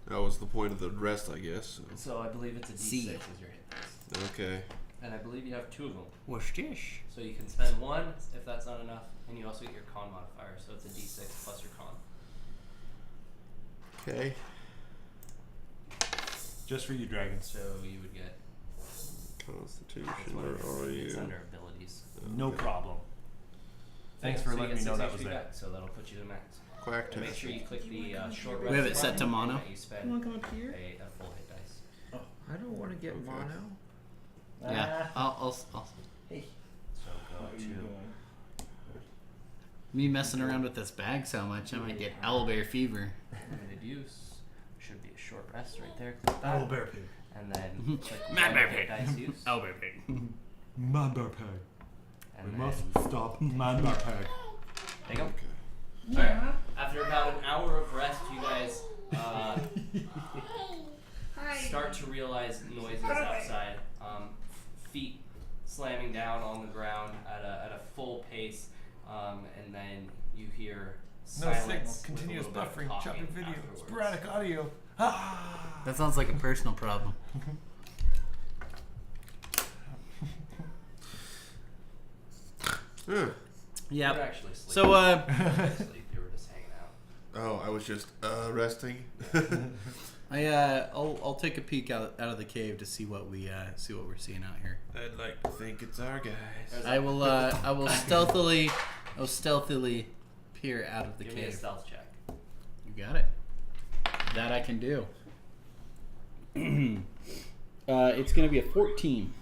Speaker 2: That was the point of the rest, I guess.
Speaker 3: So I believe it's a D6
Speaker 4: C.
Speaker 3: is your hit dice.
Speaker 2: Okay.
Speaker 3: And I believe you have 2 of them.
Speaker 4: What's this?
Speaker 3: So you can spend 1 if that's not enough, and you also get your con modifier, so it's a D6 plus your con.
Speaker 2: Okay.
Speaker 1: Just for you, dragons.
Speaker 3: So you would get.
Speaker 2: Constitution.
Speaker 3: It's one
Speaker 2: Where
Speaker 3: of
Speaker 2: are
Speaker 3: it's
Speaker 2: you?
Speaker 3: under abilities.
Speaker 1: No problem. Thanks
Speaker 3: Yeah,
Speaker 1: for
Speaker 3: so you
Speaker 1: letting
Speaker 3: get
Speaker 1: me know
Speaker 3: 6
Speaker 1: that was
Speaker 3: HP
Speaker 1: there.
Speaker 3: back, so that'll put you to max.
Speaker 2: Quack
Speaker 3: And make
Speaker 2: test.
Speaker 3: sure you click the short rest.
Speaker 4: We have it set to
Speaker 3: button,
Speaker 4: mono.
Speaker 3: and that you spend
Speaker 4: Wanna come up here?
Speaker 3: a full hit dice.
Speaker 5: I don't want to get mono.
Speaker 4: Yeah, I'll
Speaker 3: So go to.
Speaker 4: me messing around with this bag so much, I might get owlbear fever.
Speaker 3: Limited use. Should be a short rest right there. Click that.
Speaker 1: Owlbear pig.
Speaker 3: And then click
Speaker 4: Mad
Speaker 3: one
Speaker 4: bear
Speaker 3: hit
Speaker 4: pig.
Speaker 3: dice use.
Speaker 4: Owlbear pig.
Speaker 1: Man bear pig.
Speaker 3: And
Speaker 1: We
Speaker 3: then,
Speaker 1: must stop man bear pig.
Speaker 3: there you go.
Speaker 2: Okay.
Speaker 3: Alright. After about an hour of rest, you guys start to realize noises outside. Feet slamming down on the ground at a full pace, and then you hear
Speaker 1: No signal.
Speaker 3: silence. with a
Speaker 1: Continuous
Speaker 3: little bit of
Speaker 1: buffering.
Speaker 3: talking
Speaker 1: Chopping video.
Speaker 3: afterwards.
Speaker 1: Sporadic audio. Ah.
Speaker 4: That sounds like a personal problem.
Speaker 2: Huh.
Speaker 3: You were
Speaker 4: Yeah.
Speaker 3: actually sleeping.
Speaker 4: So
Speaker 3: You were sleep. You were just hanging out.
Speaker 2: Oh, I was just resting.
Speaker 4: I'll take a peek out of the cave to see what we're seeing out here.
Speaker 2: I'd like to think it's our guys.
Speaker 4: I will stealthily peer out of the
Speaker 3: Give me a
Speaker 4: cave.
Speaker 3: stealth check.
Speaker 4: You got it. That I can do. It's gonna be a 14.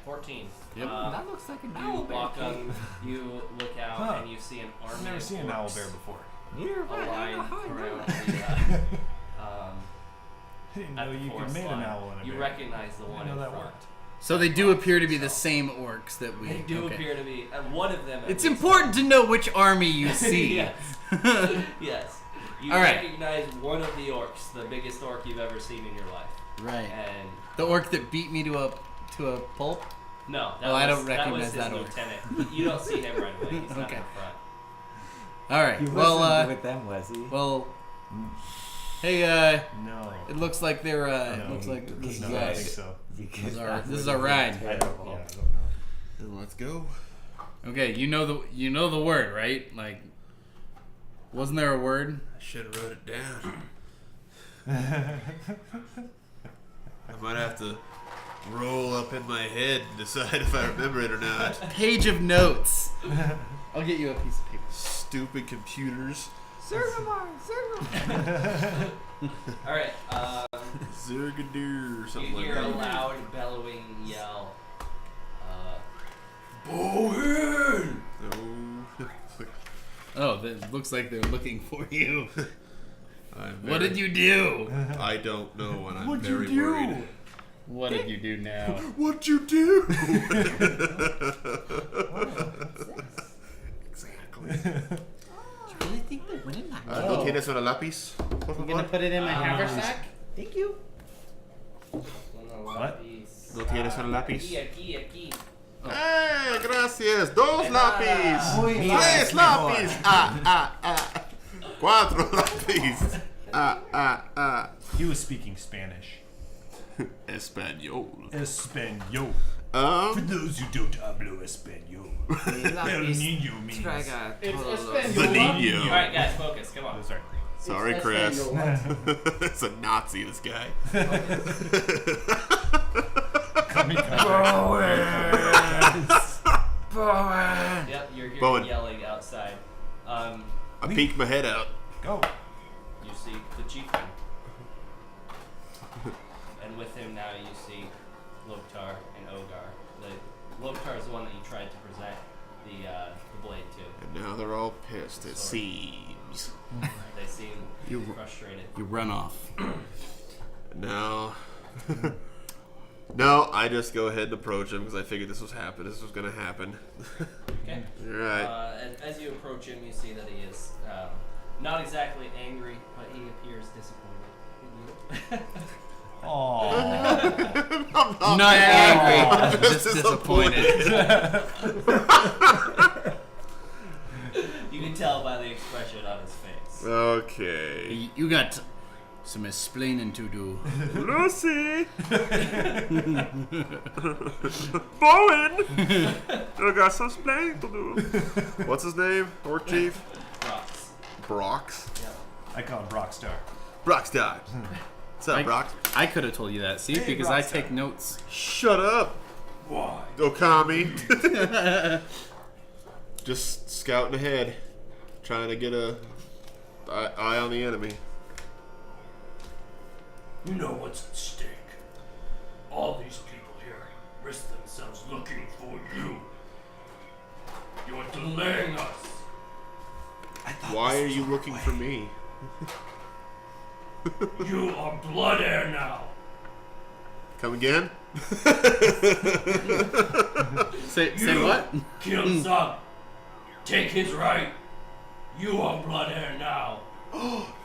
Speaker 3: 14.
Speaker 4: Yep.
Speaker 5: That looks like an
Speaker 3: You
Speaker 5: owl
Speaker 3: walk
Speaker 5: bear.
Speaker 3: on, you look out,
Speaker 1: Huh.
Speaker 3: and you see an army
Speaker 1: I've never
Speaker 3: of
Speaker 1: seen an
Speaker 3: orcs
Speaker 1: owl bear before.
Speaker 3: aligned around the,
Speaker 1: I didn't
Speaker 3: at
Speaker 1: know
Speaker 3: the
Speaker 1: you could
Speaker 3: forest
Speaker 1: make an
Speaker 3: line.
Speaker 1: owl in a
Speaker 3: You
Speaker 1: bear.
Speaker 3: recognize the
Speaker 1: I
Speaker 3: one
Speaker 1: didn't
Speaker 3: in
Speaker 1: know that
Speaker 3: front.
Speaker 1: worked.
Speaker 4: So they do appear to be the same orcs that we.
Speaker 3: They do
Speaker 4: okay.
Speaker 3: appear to be, one of them at
Speaker 4: It's
Speaker 3: least.
Speaker 4: important to know which army you see.
Speaker 3: Yes. Yes. You
Speaker 4: All right.
Speaker 3: recognize one of the orcs, the biggest orc you've ever seen in your life.
Speaker 4: Right.
Speaker 3: And
Speaker 4: The orc that beat me to a pulp.
Speaker 3: no, that
Speaker 4: Oh,
Speaker 3: was,
Speaker 4: I don't recognize
Speaker 3: that
Speaker 4: that
Speaker 3: was
Speaker 4: orc.
Speaker 3: his lieutenant. You don't see him right away. He's not in
Speaker 4: Okay.
Speaker 3: the front.
Speaker 4: All right.
Speaker 6: You
Speaker 4: Well,
Speaker 6: listened with them, Wesley.
Speaker 4: well. Hey,
Speaker 1: No.
Speaker 4: it looks like they're.
Speaker 1: No.
Speaker 4: It looks like this is
Speaker 1: No, I
Speaker 4: us.
Speaker 1: think so.
Speaker 4: This is our ride.
Speaker 1: I don't know.
Speaker 2: Then let's go.
Speaker 4: Okay, you know the word, right? Like, wasn't there a word?
Speaker 2: I should have wrote it down. I might have to roll up in my head and decide if I remember it or not.
Speaker 4: Page of notes. I'll get you a piece of paper.
Speaker 2: Stupid computers.
Speaker 5: Zergamar.
Speaker 3: All right.
Speaker 2: Zergadur or
Speaker 3: You
Speaker 2: something like
Speaker 3: hear a
Speaker 2: that.
Speaker 3: loud bellowing yell.
Speaker 2: Bowen!
Speaker 4: Oh, that looks like they're looking for you. What did you do?
Speaker 2: I don't know, and I'm
Speaker 1: What'd
Speaker 2: very
Speaker 1: you do?
Speaker 2: worried.
Speaker 4: What did you do now?
Speaker 2: What'd you do? Exactly.
Speaker 5: Do you really think they're winning that?
Speaker 2: ¿No tienes una lápiz? Por
Speaker 4: You gonna
Speaker 2: favor?
Speaker 4: put it in my haversack?
Speaker 5: Thank you.
Speaker 1: What?
Speaker 2: ¿No tienes un lápiz?
Speaker 3: Aquí.
Speaker 2: ¡Eh, gracias! ¡Dos lápiz!
Speaker 1: Muy bien,
Speaker 2: ¡Tres
Speaker 1: mejor.
Speaker 2: lápiz! ¡Cuatro lápiz!
Speaker 1: He was speaking Spanish.
Speaker 2: Español.
Speaker 1: Español. For those who don't hablo español. El niño means.
Speaker 5: Traga
Speaker 3: It's
Speaker 5: todos los-
Speaker 2: The
Speaker 3: All
Speaker 2: niño.
Speaker 3: right, guys, focus. Come on.
Speaker 1: Oh, sorry.
Speaker 2: Sorry, Chris. It's a Nazi, this guy.
Speaker 3: Yep, you're hearing
Speaker 2: Bowen.
Speaker 3: yelling outside.
Speaker 2: I peek my head out.
Speaker 1: Go.
Speaker 3: You see the chieftain, and with him now you see Loktar and Ogar. Loktar is the one that you tried to present the blade to.
Speaker 2: And now they're all pissed, it seems.
Speaker 3: They seem
Speaker 4: You-
Speaker 3: frustrated.
Speaker 4: You run off.
Speaker 2: Now, No, I just go ahead and approach him because I figured this was going to happen.
Speaker 3: Okay.
Speaker 2: All right.
Speaker 3: And as you approach him, you see that he is not exactly angry, but he appears disappointed in you.
Speaker 1: Aww.
Speaker 4: Not angry,
Speaker 2: Just
Speaker 4: just disappointed.
Speaker 3: You can tell by the expression on his face.
Speaker 2: Okay.
Speaker 4: You got some explaining to do.
Speaker 2: Lucy! Bowen! I got some explaining to do. What's his name? Orc Chief?
Speaker 3: Rocks.
Speaker 2: Brox?
Speaker 3: Yeah.
Speaker 1: I call him Brockstar.
Speaker 2: Broxstar. What's up, Brox?
Speaker 4: I could have told you that, see,
Speaker 1: Hey,
Speaker 4: because I
Speaker 1: Rockstar.
Speaker 4: take notes.
Speaker 2: Shut up,
Speaker 1: Why?
Speaker 2: Okami. Just scouting ahead. Trying to get a eye on the enemy.
Speaker 6: You know what's at stake. All these people here risk themselves looking for you. You're delaying us.
Speaker 2: Why are you looking for me?
Speaker 6: You are blood heir now.
Speaker 2: Come again?
Speaker 4: Say
Speaker 6: You
Speaker 4: what?
Speaker 6: Kill Zug. Take his right. You are blood heir now.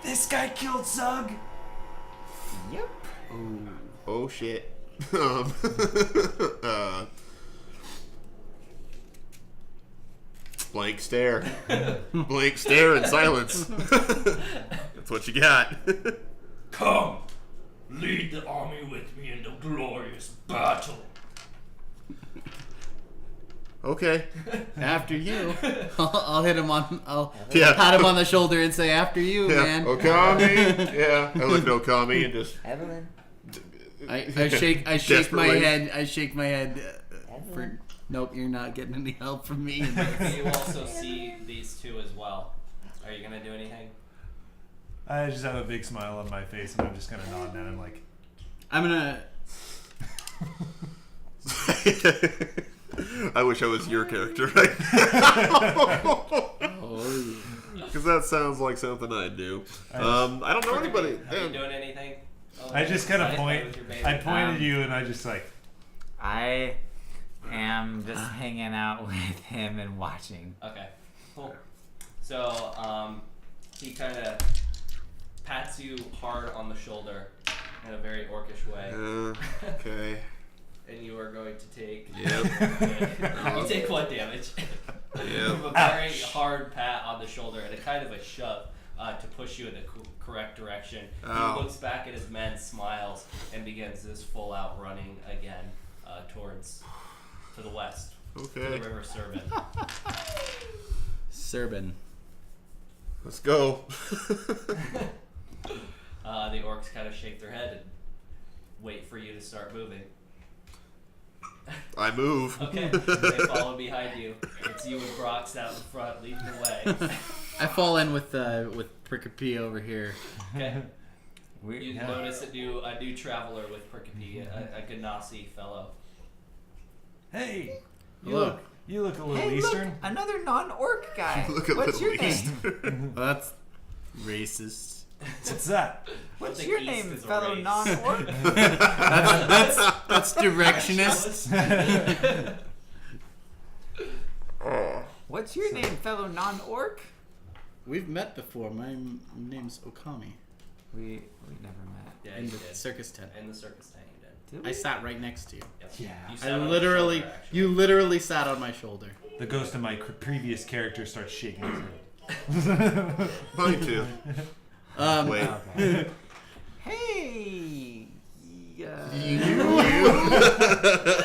Speaker 1: This guy killed Zug?
Speaker 5: Yep.
Speaker 2: Oh shit. Blank stare. Blank stare and silence. That's what you got.
Speaker 6: Come. Lead the army with me in the glorious battle.
Speaker 2: Okay.
Speaker 4: After you. I'll hit him on. I'll
Speaker 2: Yeah.
Speaker 4: pat him on the shoulder and say, "After you,
Speaker 2: Yeah.
Speaker 4: man."
Speaker 2: Okami. Yeah. I look at Okami and just.
Speaker 5: Evelyn.
Speaker 4: I shake my
Speaker 2: Desperately.
Speaker 4: head. I shake my head. For nope, you're not getting any help from me.
Speaker 3: You also see these two as well. Are you gonna do anything?
Speaker 1: I just have a big smile on my face and I'm just kind of nodding at him like,
Speaker 4: I'm gonna.
Speaker 2: I wish I was your character right now.
Speaker 4: Oh.
Speaker 2: Because that sounds like something I'd do. I don't know anybody.
Speaker 3: Are you doing anything?
Speaker 1: I just kind of point.
Speaker 3: With your baby?
Speaker 1: I point at you and I just like,
Speaker 5: I am just hanging out with him and watching.
Speaker 3: Okay, cool. So, he kind of pats you hard on the shoulder in a very orcish way,
Speaker 2: Okay.
Speaker 3: and you are going to take.
Speaker 2: Yep.
Speaker 3: You take 1 damage.
Speaker 2: Yep.
Speaker 3: A very hard pat on the shoulder and a kind of a shove to push you in the correct direction.
Speaker 2: Ow.
Speaker 3: He looks back at his men, smiles, and begins this full-out running again to the west, to the
Speaker 2: Okay.
Speaker 3: River Serban.
Speaker 4: Serban.
Speaker 2: Let's go.
Speaker 3: The orcs kind of shake their head and wait for you to start moving.
Speaker 2: I move.
Speaker 3: Okay, they follow behind you. It's you and Brox out in front, leading the way.
Speaker 4: I fall in with Prickapee over here.
Speaker 3: Okay.
Speaker 5: We,
Speaker 3: You notice a new traveler with Prickapee, a Ganassi fellow.
Speaker 1: hey, you
Speaker 4: Hello.
Speaker 1: look a little
Speaker 5: hey,
Speaker 1: Eastern.
Speaker 5: look, another non-orc guy.
Speaker 2: Look at
Speaker 5: What's
Speaker 2: little
Speaker 5: your name?
Speaker 2: Eastern.
Speaker 4: Well, that's racist.
Speaker 1: What's that?
Speaker 5: What's
Speaker 3: The
Speaker 5: your
Speaker 3: East
Speaker 5: name,
Speaker 3: is a
Speaker 5: fellow
Speaker 3: race.
Speaker 5: non-orc?
Speaker 4: That's directionist.
Speaker 5: What's your name, fellow non-orc?
Speaker 4: We've met before. My name's Okami.
Speaker 5: We never met.
Speaker 3: Yeah,
Speaker 4: In
Speaker 3: you
Speaker 4: the
Speaker 3: did.
Speaker 4: circus tent.
Speaker 3: In the circus tent, you did.
Speaker 5: Did
Speaker 4: I
Speaker 5: we?
Speaker 4: sat right next to you.
Speaker 3: Yep.
Speaker 1: Yeah.
Speaker 3: You sat
Speaker 4: I
Speaker 3: on his
Speaker 4: literally,
Speaker 3: shoulder, actually.
Speaker 4: you literally sat on my shoulder.
Speaker 1: The ghost of my previous character starts shaking his head.
Speaker 2: Mine too. Wait.
Speaker 5: Hey.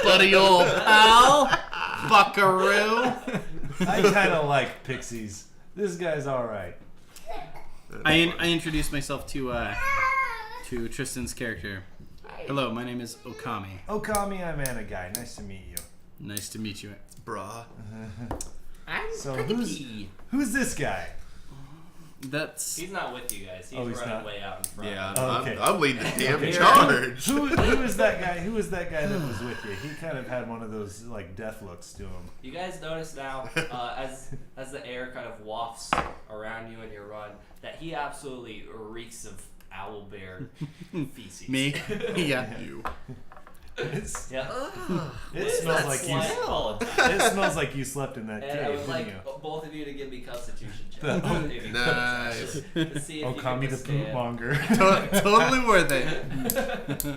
Speaker 4: Buddy old pal, buckaroo.
Speaker 1: I kind of like pixies. This guy's all right.
Speaker 4: I introduced myself to Tristan's character. Hello, my name is Okami.
Speaker 1: Okami, I'm Anna Guy. Nice to meet you.
Speaker 4: Nice to meet you.
Speaker 2: Bruh.
Speaker 5: I'm
Speaker 1: So
Speaker 5: Prickapee.
Speaker 1: who's this guy?
Speaker 4: That's
Speaker 3: He's not with you guys. He's,
Speaker 1: Oh, he's
Speaker 3: running
Speaker 1: not?
Speaker 3: way out in front.
Speaker 2: Yeah,
Speaker 1: Oh, okay.
Speaker 2: I'm leading the damn
Speaker 1: Okay.
Speaker 2: charge.
Speaker 1: Who is that guy? Who was that guy that was with you? He kind of had one of those like death looks to him.
Speaker 3: You guys notice now, as the air kind of wafts around you in your run, that he absolutely reeks of owlbear feces.
Speaker 4: me. Yeah.
Speaker 2: You.
Speaker 1: It's,
Speaker 3: Yeah.
Speaker 1: it smells like you.
Speaker 3: Smell.
Speaker 1: It smells like you slept in that
Speaker 3: And I
Speaker 1: cave,
Speaker 3: would
Speaker 1: didn't
Speaker 3: like
Speaker 1: you?
Speaker 3: both of you to give me Constitution checks.
Speaker 1: Oh,
Speaker 3: Maybe
Speaker 2: nice.
Speaker 3: to see if
Speaker 1: Oh,
Speaker 3: you
Speaker 1: call
Speaker 3: can
Speaker 1: me the
Speaker 3: withstand.
Speaker 1: poop monger.
Speaker 4: Totally worth it.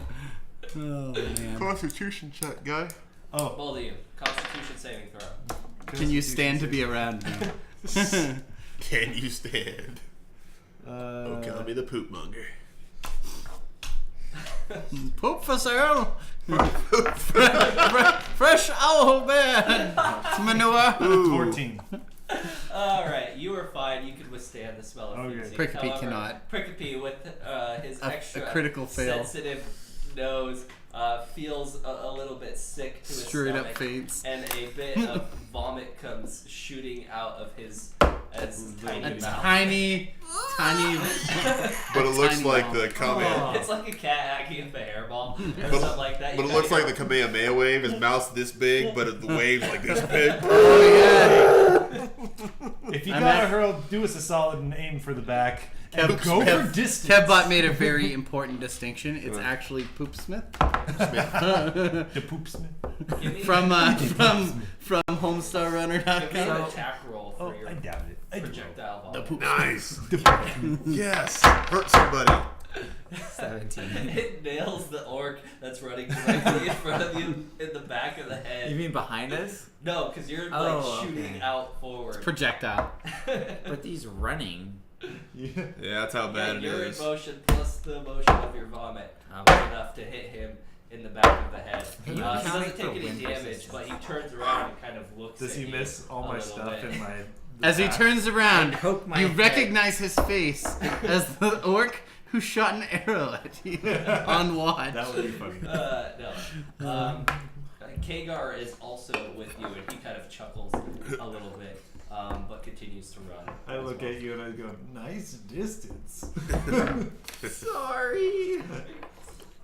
Speaker 4: Oh man.
Speaker 2: Constitution check, guy.
Speaker 1: Oh,
Speaker 3: Both of you. Constitution saving throw.
Speaker 4: Can you stand to be around me?
Speaker 2: Can you stand?
Speaker 1: Uh,
Speaker 2: Call me the poop monger.
Speaker 4: Poop for sale. Fresh owl bed. Manure.
Speaker 1: 14.
Speaker 3: Alright, you are fine. You could withstand the smell of
Speaker 1: Okay.
Speaker 3: feces.
Speaker 4: Prickapee
Speaker 3: However,
Speaker 4: cannot.
Speaker 3: Prickapee, with his
Speaker 4: A
Speaker 3: extra
Speaker 4: critical fail.
Speaker 3: sensitive nose, feels a little bit sick to his
Speaker 4: Straight
Speaker 3: stomach.
Speaker 4: up faints.
Speaker 3: And a bit of vomit comes shooting out of his tiny
Speaker 4: A
Speaker 3: mouth.
Speaker 4: tiny.
Speaker 2: But it looks
Speaker 4: Tiny
Speaker 2: like
Speaker 4: mouth.
Speaker 2: the Kamehameha.
Speaker 3: It's like a cat hacking with a hairball or
Speaker 2: But-
Speaker 3: something like that.
Speaker 2: But
Speaker 3: You
Speaker 2: it looks
Speaker 3: gotta
Speaker 2: like the Kamehameha wave. His mouth's this big, but the wave's like this big.
Speaker 4: Oh yeah.
Speaker 1: If you
Speaker 4: I'm
Speaker 1: gotta
Speaker 4: at-
Speaker 1: hurl, do us a solid and aim for the back. And
Speaker 4: Kev-
Speaker 1: go
Speaker 4: Kev-
Speaker 1: for distance.
Speaker 4: Kevbot made a very important distinction. It's actually Poopsmith
Speaker 1: The poop smith.
Speaker 3: Give me,
Speaker 4: from
Speaker 3: give me
Speaker 4: HomestarRunner.com.
Speaker 3: an attack roll for
Speaker 1: Oh,
Speaker 3: your
Speaker 1: I doubt it. I doubt it.
Speaker 3: projectile
Speaker 4: The
Speaker 3: vomit.
Speaker 4: poop.
Speaker 2: Nice. Yes. Hurt somebody.
Speaker 5: 17.
Speaker 3: It nails the orc that's running directly in front of you in the back of the head.
Speaker 5: You mean behind us?
Speaker 3: No, because you're
Speaker 5: Oh,
Speaker 3: like shooting
Speaker 5: okay.
Speaker 3: out forward.
Speaker 4: Projectile.
Speaker 5: But these running.
Speaker 1: Yeah.
Speaker 2: Yeah, that's how bad it
Speaker 3: your
Speaker 2: is.
Speaker 3: emotion plus the emotion of your vomit
Speaker 5: Okay.
Speaker 3: was enough to hit him in the back of the head.
Speaker 5: Can
Speaker 3: He
Speaker 5: you
Speaker 3: doesn't
Speaker 5: count
Speaker 3: take
Speaker 5: for
Speaker 3: any
Speaker 5: wind
Speaker 3: damage,
Speaker 5: resistance?
Speaker 3: but he turns around and kind of looks
Speaker 1: Does
Speaker 3: at
Speaker 1: he
Speaker 3: you
Speaker 1: miss all
Speaker 3: a
Speaker 1: my
Speaker 3: little
Speaker 1: stuff
Speaker 3: bit.
Speaker 1: in my...
Speaker 4: As he turns around,
Speaker 5: poke my
Speaker 4: you
Speaker 5: head.
Speaker 4: recognize his face as the orc who shot an arrow at you on watch.
Speaker 1: That would be funny.
Speaker 3: No. Kagar is also with you, and he kind of chuckles a little bit, but continues to run.
Speaker 1: I look at you and I go, nice distance.
Speaker 4: Sorry.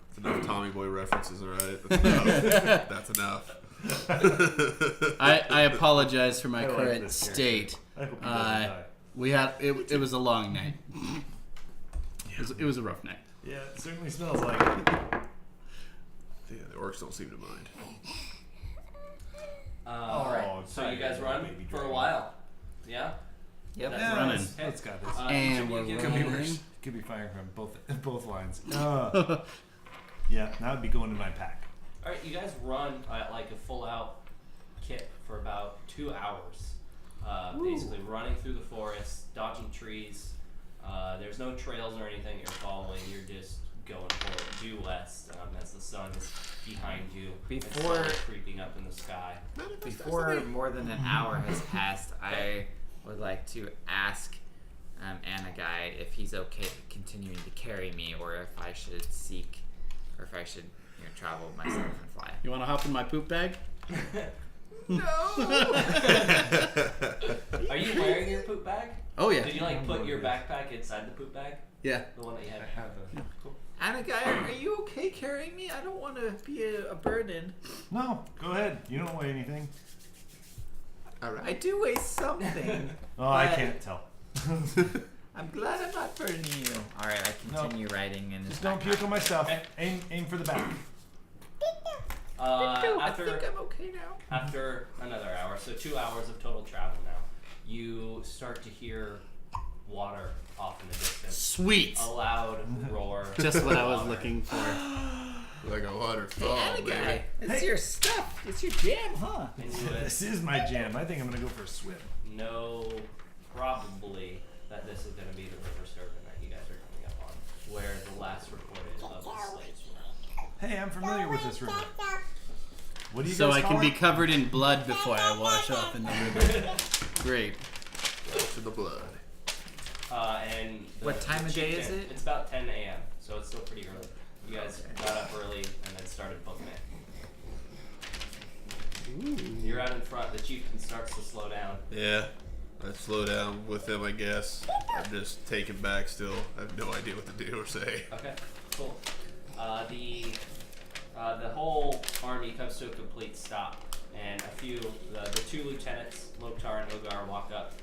Speaker 2: It's enough Tommy Boy references, alright? That's enough. That's enough.
Speaker 4: I apologize for my
Speaker 1: I like
Speaker 4: current
Speaker 1: this character.
Speaker 4: state.
Speaker 1: I hope he doesn't die.
Speaker 4: We had it was a long night. It was a rough night.
Speaker 1: Yeah, it certainly smells like it.
Speaker 2: Yeah, the orcs don't seem to mind.
Speaker 3: Alright, so you guys run
Speaker 1: baby
Speaker 3: for a
Speaker 1: dragon.
Speaker 3: while. Yeah?
Speaker 5: Yep.
Speaker 3: That's
Speaker 1: Yeah,
Speaker 4: running.
Speaker 1: let's got this.
Speaker 4: And
Speaker 3: Jimmy,
Speaker 4: we're
Speaker 3: give
Speaker 1: Could be
Speaker 3: me-
Speaker 1: worse. Could be firing from both lines. Yeah, that would be going in my pack.
Speaker 3: Alright, you guys run at like a full out kit for about 2 hours. Basically running through the forest, dodging trees. There's no trails or anything you're following. You're just going forward, due west as the sun is behind you and
Speaker 5: Before-
Speaker 3: slowly creeping up in the sky.
Speaker 5: Before more than an hour has passed, I would like to ask Anagai if he's okay continuing to carry me, or if I should seek, or if I should travel myself and fly.
Speaker 4: You want to hop in my poop bag?
Speaker 3: Are you wearing your poop bag?
Speaker 4: Oh yeah.
Speaker 3: Did you like put your backpack inside the poop bag?
Speaker 4: Yeah.
Speaker 3: The one that you had?
Speaker 1: have a...
Speaker 3: Cool.
Speaker 5: Anagai, are you okay carrying me? I don't want to be a burden.
Speaker 1: No, go ahead. You don't weigh anything.
Speaker 5: I do weigh something.
Speaker 1: Oh, I
Speaker 5: But-
Speaker 1: can't tell.
Speaker 5: I'm glad I'm not burdening you. All right, I continue riding in this
Speaker 1: Just don't
Speaker 5: backpack.
Speaker 1: puke on my stuff.
Speaker 3: Okay.
Speaker 1: Aim for the back.
Speaker 5: I
Speaker 3: After
Speaker 5: think I'm okay now.
Speaker 3: After another hour, so 2 hours of total travel now, you start to hear water off in the distance.
Speaker 4: Sweet.
Speaker 3: A loud roar.
Speaker 4: Just what I
Speaker 3: of
Speaker 4: was
Speaker 3: water.
Speaker 4: looking for.
Speaker 2: Like a waterfall,
Speaker 5: Anagai,
Speaker 2: baby.
Speaker 5: it's your stuff. It's your jam, huh?
Speaker 3: Into it.
Speaker 1: This is my jam. I think I'm gonna go for a swim.
Speaker 3: Know probably that this is going to be the river serpent that you guys are coming up on, where the last reported of the slaves were.
Speaker 1: Hey, I'm familiar with this river. What do you
Speaker 4: So
Speaker 1: guys
Speaker 4: I
Speaker 1: call
Speaker 4: can be
Speaker 1: it?
Speaker 4: covered in blood before I wash off in the river. Great.
Speaker 2: To the blood.
Speaker 3: And
Speaker 5: What time of day is
Speaker 3: chieftain-
Speaker 5: it?
Speaker 3: It's about 10 a.m., so it's still pretty early. You guys got up early and then started booking it. You're out in front. The chieftain starts to slow down.
Speaker 2: Yeah. I slow down with him, I guess. I'm just taken back still. I have no idea what to do or say.
Speaker 3: Okay, cool. The whole army comes to a complete stop, and the two lieutenants, Loktar and Ogar, walk up,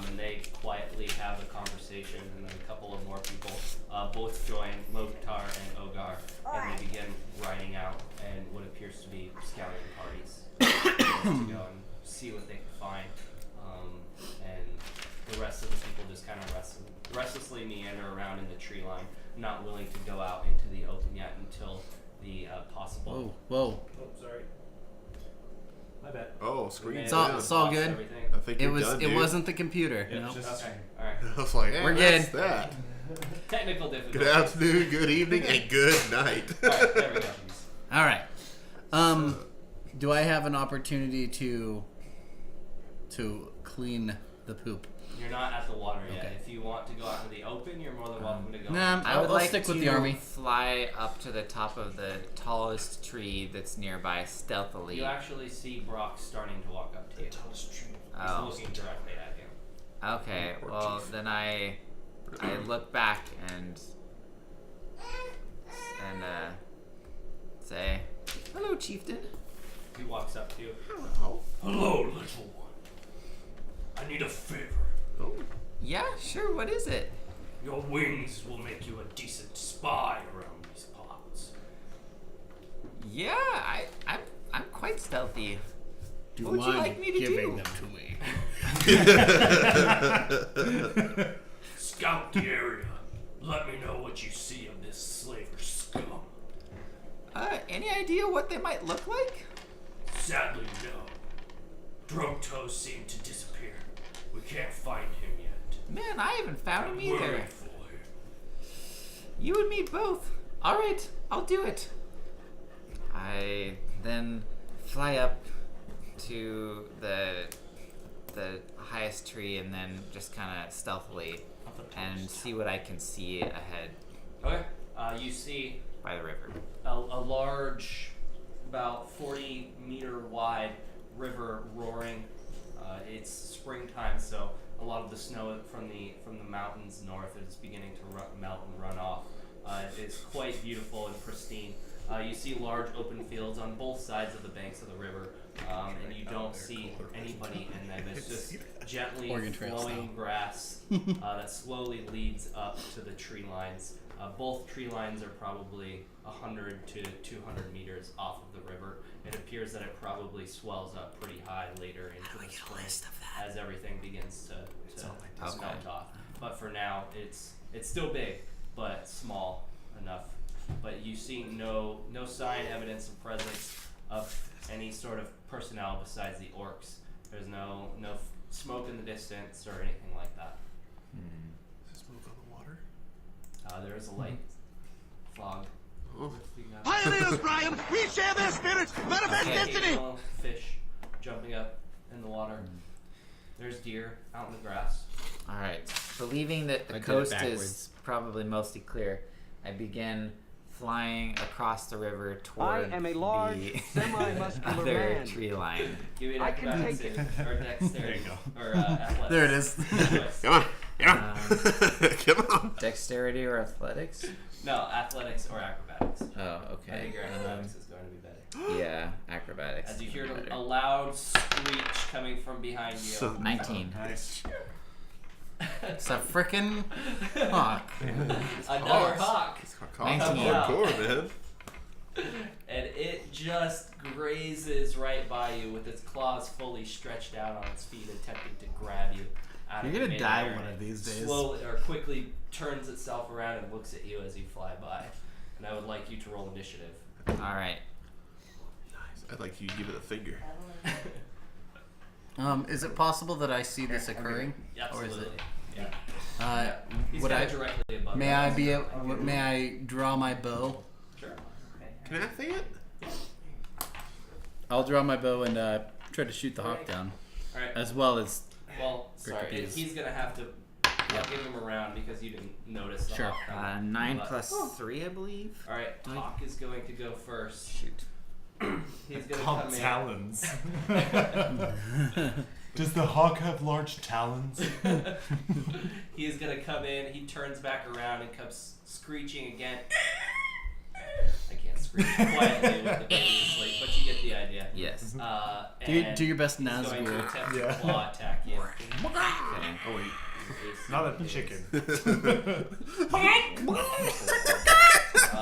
Speaker 3: and they quietly have a conversation, and then a couple of more people both join Loktar and Ogar, and they begin riding out and what appears to be scouting parties to go and see what they can find. And the rest of the people just kind of restlessly meander around in the tree line, not willing to go out into the open yet until the possible.
Speaker 4: Whoa.
Speaker 1: Oh, sorry. My bad.
Speaker 2: Oh, screen.
Speaker 4: It's all good.
Speaker 3: Everything.
Speaker 2: I think
Speaker 4: It
Speaker 2: you're
Speaker 4: was.
Speaker 2: done,
Speaker 4: it
Speaker 2: dude.
Speaker 4: wasn't the computer.
Speaker 1: Yeah,
Speaker 4: No.
Speaker 1: just
Speaker 3: Okay. All right.
Speaker 2: I was like,
Speaker 4: We're
Speaker 2: that's
Speaker 4: good.
Speaker 2: that.
Speaker 3: Technical difficulties.
Speaker 2: Good afternoon, good evening, and good night.
Speaker 3: All right, there we go.
Speaker 4: All right. Do I have an opportunity to clean the poop?
Speaker 3: You're not at the water yet.
Speaker 4: Okay.
Speaker 3: If you want to go out into the open, you're more than welcome to go.
Speaker 4: Nah,
Speaker 5: I would
Speaker 4: I'll
Speaker 5: like
Speaker 4: stick
Speaker 5: to
Speaker 4: with the army.
Speaker 5: fly up to the top of the tallest tree that's nearby stealthily.
Speaker 3: You actually see Brock starting to walk up to you. He's
Speaker 5: Oh.
Speaker 3: looking directly at you.
Speaker 5: Okay,
Speaker 2: Poor
Speaker 5: well
Speaker 2: chief.
Speaker 5: then I look back and say, "Hello, chieftain."
Speaker 3: He walks up to you.
Speaker 6: Hello, little one. I need a favor.
Speaker 2: Oh,
Speaker 5: Yeah, sure. What is it?
Speaker 6: Your wings will make you a decent spy around these parts.
Speaker 5: Yeah, I'm quite stealthy.
Speaker 4: Do
Speaker 5: What would you like me to
Speaker 4: giving
Speaker 5: do?
Speaker 4: them to me?
Speaker 6: Scout the area. Let me know what you see of this slaver scum.
Speaker 5: Any idea what they might look like?
Speaker 6: Sadly, no. Drogtos seemed to disappear. We can't find him yet.
Speaker 5: Man, I haven't found him
Speaker 6: I'm
Speaker 5: either.
Speaker 6: worried for him.
Speaker 5: You and me both. All right, I'll do it. I then fly up to the highest tree and then just kind of stealthily and see what I can see ahead
Speaker 3: Okay. You see
Speaker 5: by the river.
Speaker 3: a large, about 40-meter wide river roaring. It's springtime, so a lot of the snow from the mountains north is beginning to melt and run off. It's quite beautiful and pristine. You see large open fields on both sides of the banks of the river, and you don't see anybody in them. It's just gently
Speaker 4: Oregon Trail
Speaker 3: flowing
Speaker 4: style.
Speaker 3: grass that slowly leads up to the tree lines. Both tree lines are probably 100 to 200 meters off of the river. It appears that it probably swells up pretty high later into the spring as everything begins to melt off. But for now, it's still big, but small enough. But you see no sign, evidence of presence of any sort of personnel besides the orcs. There's no smoke in the distance or anything like that.
Speaker 2: is there smoke on the water?
Speaker 3: There is a light fog.
Speaker 2: Oh.
Speaker 7: Pioneers, Brian! We share their spirit! Manifest
Speaker 5: Okay.
Speaker 7: destiny!
Speaker 3: Occasional fish jumping up in the water. There's deer out in the grass.
Speaker 5: All right. Believing that the
Speaker 4: I did it
Speaker 5: coast is
Speaker 4: backwards.
Speaker 5: probably mostly clear, I begin flying across the river toward
Speaker 8: I am a large,
Speaker 5: the
Speaker 8: semi-muscular
Speaker 5: other
Speaker 8: man.
Speaker 5: tree line.
Speaker 3: Give me an
Speaker 8: I can
Speaker 3: acrobatics
Speaker 8: take
Speaker 3: save, or dexterity, or athletics.
Speaker 4: There it is.
Speaker 3: Choice.
Speaker 2: Come on. Come on.
Speaker 5: Dexterity or athletics?
Speaker 3: No, athletics or acrobatics.
Speaker 5: Oh,
Speaker 3: I
Speaker 5: okay.
Speaker 3: think your acrobatics is going to be better.
Speaker 5: Yeah, acrobatics.
Speaker 3: As you hear
Speaker 5: Better.
Speaker 3: a loud screech coming from behind you.
Speaker 2: So
Speaker 5: 19.
Speaker 1: Nice.
Speaker 4: It's a frickin' hawk.
Speaker 3: Another hawk.
Speaker 2: Coffee
Speaker 5: 19.
Speaker 2: hardcore, man.
Speaker 3: And it just grazes right by you with its claws fully stretched out on its feet, attempting to grab you out
Speaker 4: You're
Speaker 3: of
Speaker 4: gonna
Speaker 3: midair.
Speaker 4: die
Speaker 3: And
Speaker 4: one of
Speaker 3: it
Speaker 4: these days.
Speaker 3: Slowly or quickly turns itself around and looks at you as you fly by. And I would like you to roll initiative.
Speaker 5: All right.
Speaker 2: I'd like you to give it a finger.
Speaker 4: Is it possible that I see this occurring? Or is
Speaker 3: Absolutely.
Speaker 4: it?
Speaker 3: Yeah. He's
Speaker 4: Would
Speaker 3: kind
Speaker 4: I?
Speaker 3: of directly above
Speaker 4: May
Speaker 3: you.
Speaker 4: I be? May I draw my bow?
Speaker 3: Sure.
Speaker 2: Can I see it?
Speaker 4: I'll draw my bow and try to shoot the hawk down,
Speaker 3: Alright.
Speaker 4: as well as.
Speaker 3: Well, sorry.
Speaker 4: Crickets.
Speaker 3: He's going to have to give him a round because you didn't notice the
Speaker 4: Sure.
Speaker 3: hawk coming.
Speaker 5: 9
Speaker 3: But-
Speaker 5: plus 3, I believe.
Speaker 3: Alright, Hawk is going to go first.
Speaker 5: Shoot.
Speaker 3: He's going to
Speaker 1: Called
Speaker 3: come in.
Speaker 1: talons. Does the hawk have large talons?
Speaker 3: He's gonna come in. He turns back around and comes screeching again. I can't screech quietly with the baby asleep, but you get the idea.
Speaker 5: Yes.
Speaker 3: And
Speaker 4: Do your best
Speaker 3: he's going to
Speaker 4: Nazgul.
Speaker 3: attempt to
Speaker 1: Yeah.
Speaker 3: claw attack you.
Speaker 5: Okay.
Speaker 2: Oh wait.
Speaker 1: Not a chicken.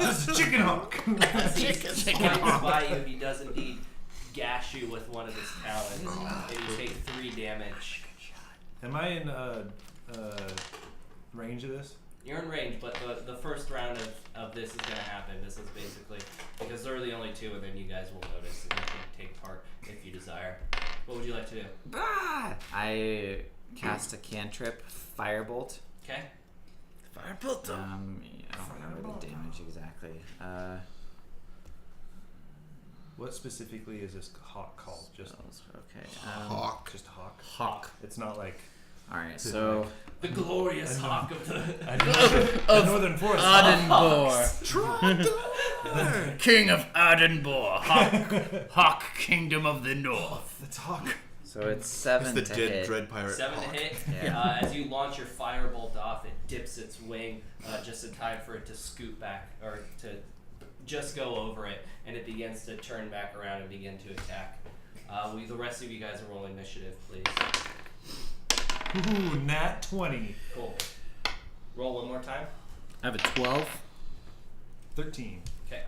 Speaker 1: This is Chicken Hawk.
Speaker 3: As he swings by you, he does indeed gash you with one of his talons, and you take 3 damage.
Speaker 1: Am I in range of this?
Speaker 3: You're in range, but the first round of this is going to happen. This is basically, because there are the only 2, and then you guys will notice, and you can take part if you desire. What would you like to do?
Speaker 5: I cast a cantrip, Firebolt.
Speaker 3: Okay.
Speaker 4: Firebolt.
Speaker 5: I don't remember the damage exactly.
Speaker 1: What specifically is this hawk called? Just
Speaker 5: okay.
Speaker 2: Hawk.
Speaker 1: Just hawk.
Speaker 5: Hawk.
Speaker 1: It's not like
Speaker 5: All right, so
Speaker 3: The glorious hawk of the
Speaker 1: a northern forest.
Speaker 4: Ardenbor. King of Ardenbor. Hawk Kingdom of the North.
Speaker 1: It's hawk.
Speaker 5: so it's 7
Speaker 2: It's the
Speaker 5: to
Speaker 2: dead
Speaker 5: hit.
Speaker 2: dread pirate.
Speaker 3: 7 to
Speaker 2: Hawk.
Speaker 3: hit.
Speaker 5: Yeah.
Speaker 3: As you launch your firebolt off, it dips its wing just in time for it to scoot back, or to just go over it, and it begins to turn back around and begin to attack. The rest of you guys are rolling initiative, please.
Speaker 1: Ooh, nat 20.
Speaker 3: Cool. Roll one more time.
Speaker 4: I have a 12
Speaker 1: 13.
Speaker 3: Okay.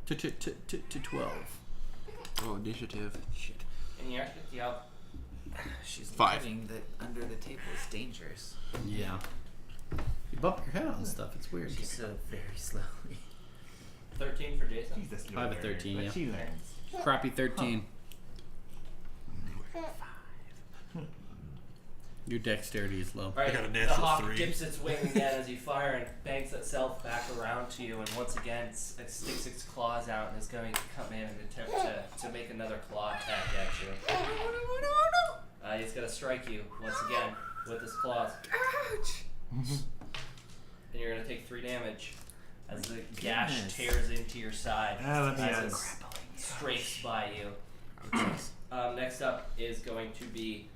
Speaker 4: to 12.
Speaker 2: Oh, initiative.
Speaker 5: Shit.
Speaker 3: And you're yeah.
Speaker 5: She's
Speaker 2: 5.
Speaker 5: learning that under the table is dangerous.
Speaker 4: Yeah. You bump your head on stuff. It's weird.
Speaker 5: She's so very slowly.
Speaker 3: 13 for Jason.
Speaker 1: Jesus,
Speaker 4: I have a 13, yeah.
Speaker 1: She learns.
Speaker 4: Crappy 13. Your dexterity is low.
Speaker 3: Alright,
Speaker 2: got a
Speaker 3: the
Speaker 2: natural
Speaker 3: hawk
Speaker 2: 3.
Speaker 3: dips its wing again as you fire and banks itself back around to you, and once again it sticks its claws out and is going to come in and attempt to make another claw attack at you. He's going to strike you once again with his claws. And you're going to take 3 damage as the gash tears into your side
Speaker 1: Let me
Speaker 3: as it strafes by you. Next up is going to be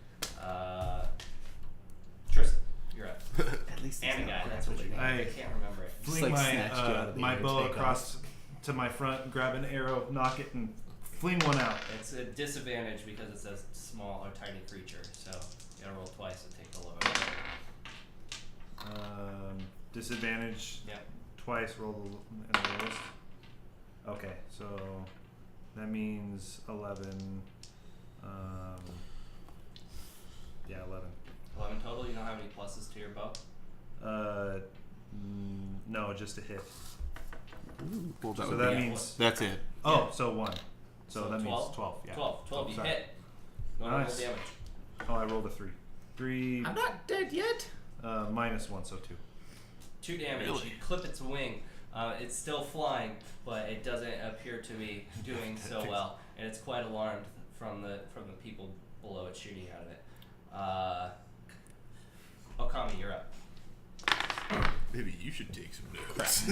Speaker 3: Tristan. You're up.
Speaker 4: At least
Speaker 3: And a guy, that's what you
Speaker 1: I-
Speaker 3: I can't remember it.
Speaker 1: Fling
Speaker 4: like
Speaker 1: my
Speaker 4: snatched you out of the
Speaker 1: my
Speaker 4: air,
Speaker 1: bow
Speaker 4: take
Speaker 1: across to my front, grab an arrow, knock it, and fling one out.
Speaker 3: It's a disadvantage because it's a small or tiny creature, so you gotta roll twice and take the lower.
Speaker 1: Disadvantage
Speaker 3: Yep.
Speaker 1: twice. Roll the lowest. Okay, so that means 11. Yeah, 11.
Speaker 3: 11 total. You don't have any pluses to your bow.
Speaker 1: No, just a hit.
Speaker 2: Well, that
Speaker 1: So
Speaker 2: would
Speaker 1: that
Speaker 2: be-
Speaker 1: means
Speaker 2: that's it.
Speaker 1: oh, so 1. So that
Speaker 3: 12?
Speaker 1: means 12. Yeah.
Speaker 3: 12. 12. You
Speaker 1: Sorry.
Speaker 3: hit. No
Speaker 1: Nice.
Speaker 3: damage.
Speaker 1: Oh, I rolled a 3. 3
Speaker 5: I'm not dead yet.
Speaker 1: minus 1, so 2.
Speaker 3: 2 damage.
Speaker 2: Really?
Speaker 3: You clip its wing. It's still flying, but it doesn't appear to be doing so well, and it's quite alarmed from the people below it shooting out of it. Okami, you're up.
Speaker 2: Maybe you should take some notes.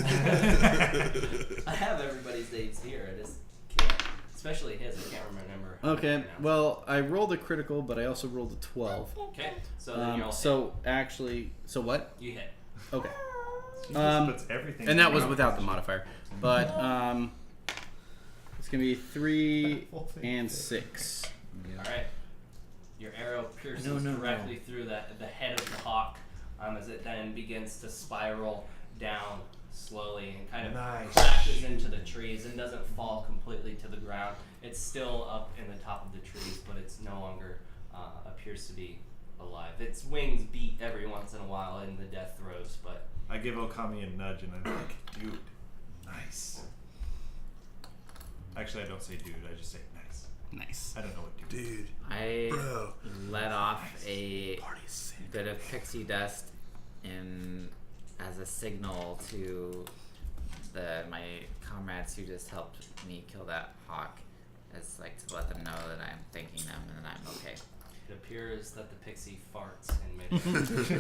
Speaker 3: I have everybody's names here. I just can't, especially his. I can't remember. how to
Speaker 4: Okay,
Speaker 3: pronounce
Speaker 4: well, I rolled a critical, but I also rolled a 12.
Speaker 3: it. Okay, so then you're all
Speaker 4: So actually, so what?
Speaker 3: hit. You hit.
Speaker 4: Okay.
Speaker 1: She just puts everything
Speaker 4: And that
Speaker 1: in
Speaker 4: was
Speaker 1: her
Speaker 4: without the
Speaker 1: position.
Speaker 4: modifier. But it's gonna be 3 and 6.
Speaker 3: All right. Your arrow pierces
Speaker 5: No.
Speaker 3: directly through the head of the hawk, as it then begins to spiral down slowly and kind of
Speaker 1: Nice.
Speaker 3: crashes into the trees and doesn't fall completely to the ground. It's still up in the top of the trees, but it's no longer appears to be alive. Its wings beat every once in a while in the death throes, but
Speaker 1: I give Okami a nudge and I'm like, dude, nice. Actually, I don't say dude, I just say nice.
Speaker 4: Nice.
Speaker 1: I don't know what dude is.
Speaker 2: Dude,
Speaker 5: I
Speaker 2: bro.
Speaker 5: let off a
Speaker 2: Party is sick.
Speaker 5: bit of pixie dust in as a signal to my comrades who just helped me kill that hawk, as like to let them know that I'm thanking them and that I'm okay.
Speaker 3: it appears that the pixie farts and makes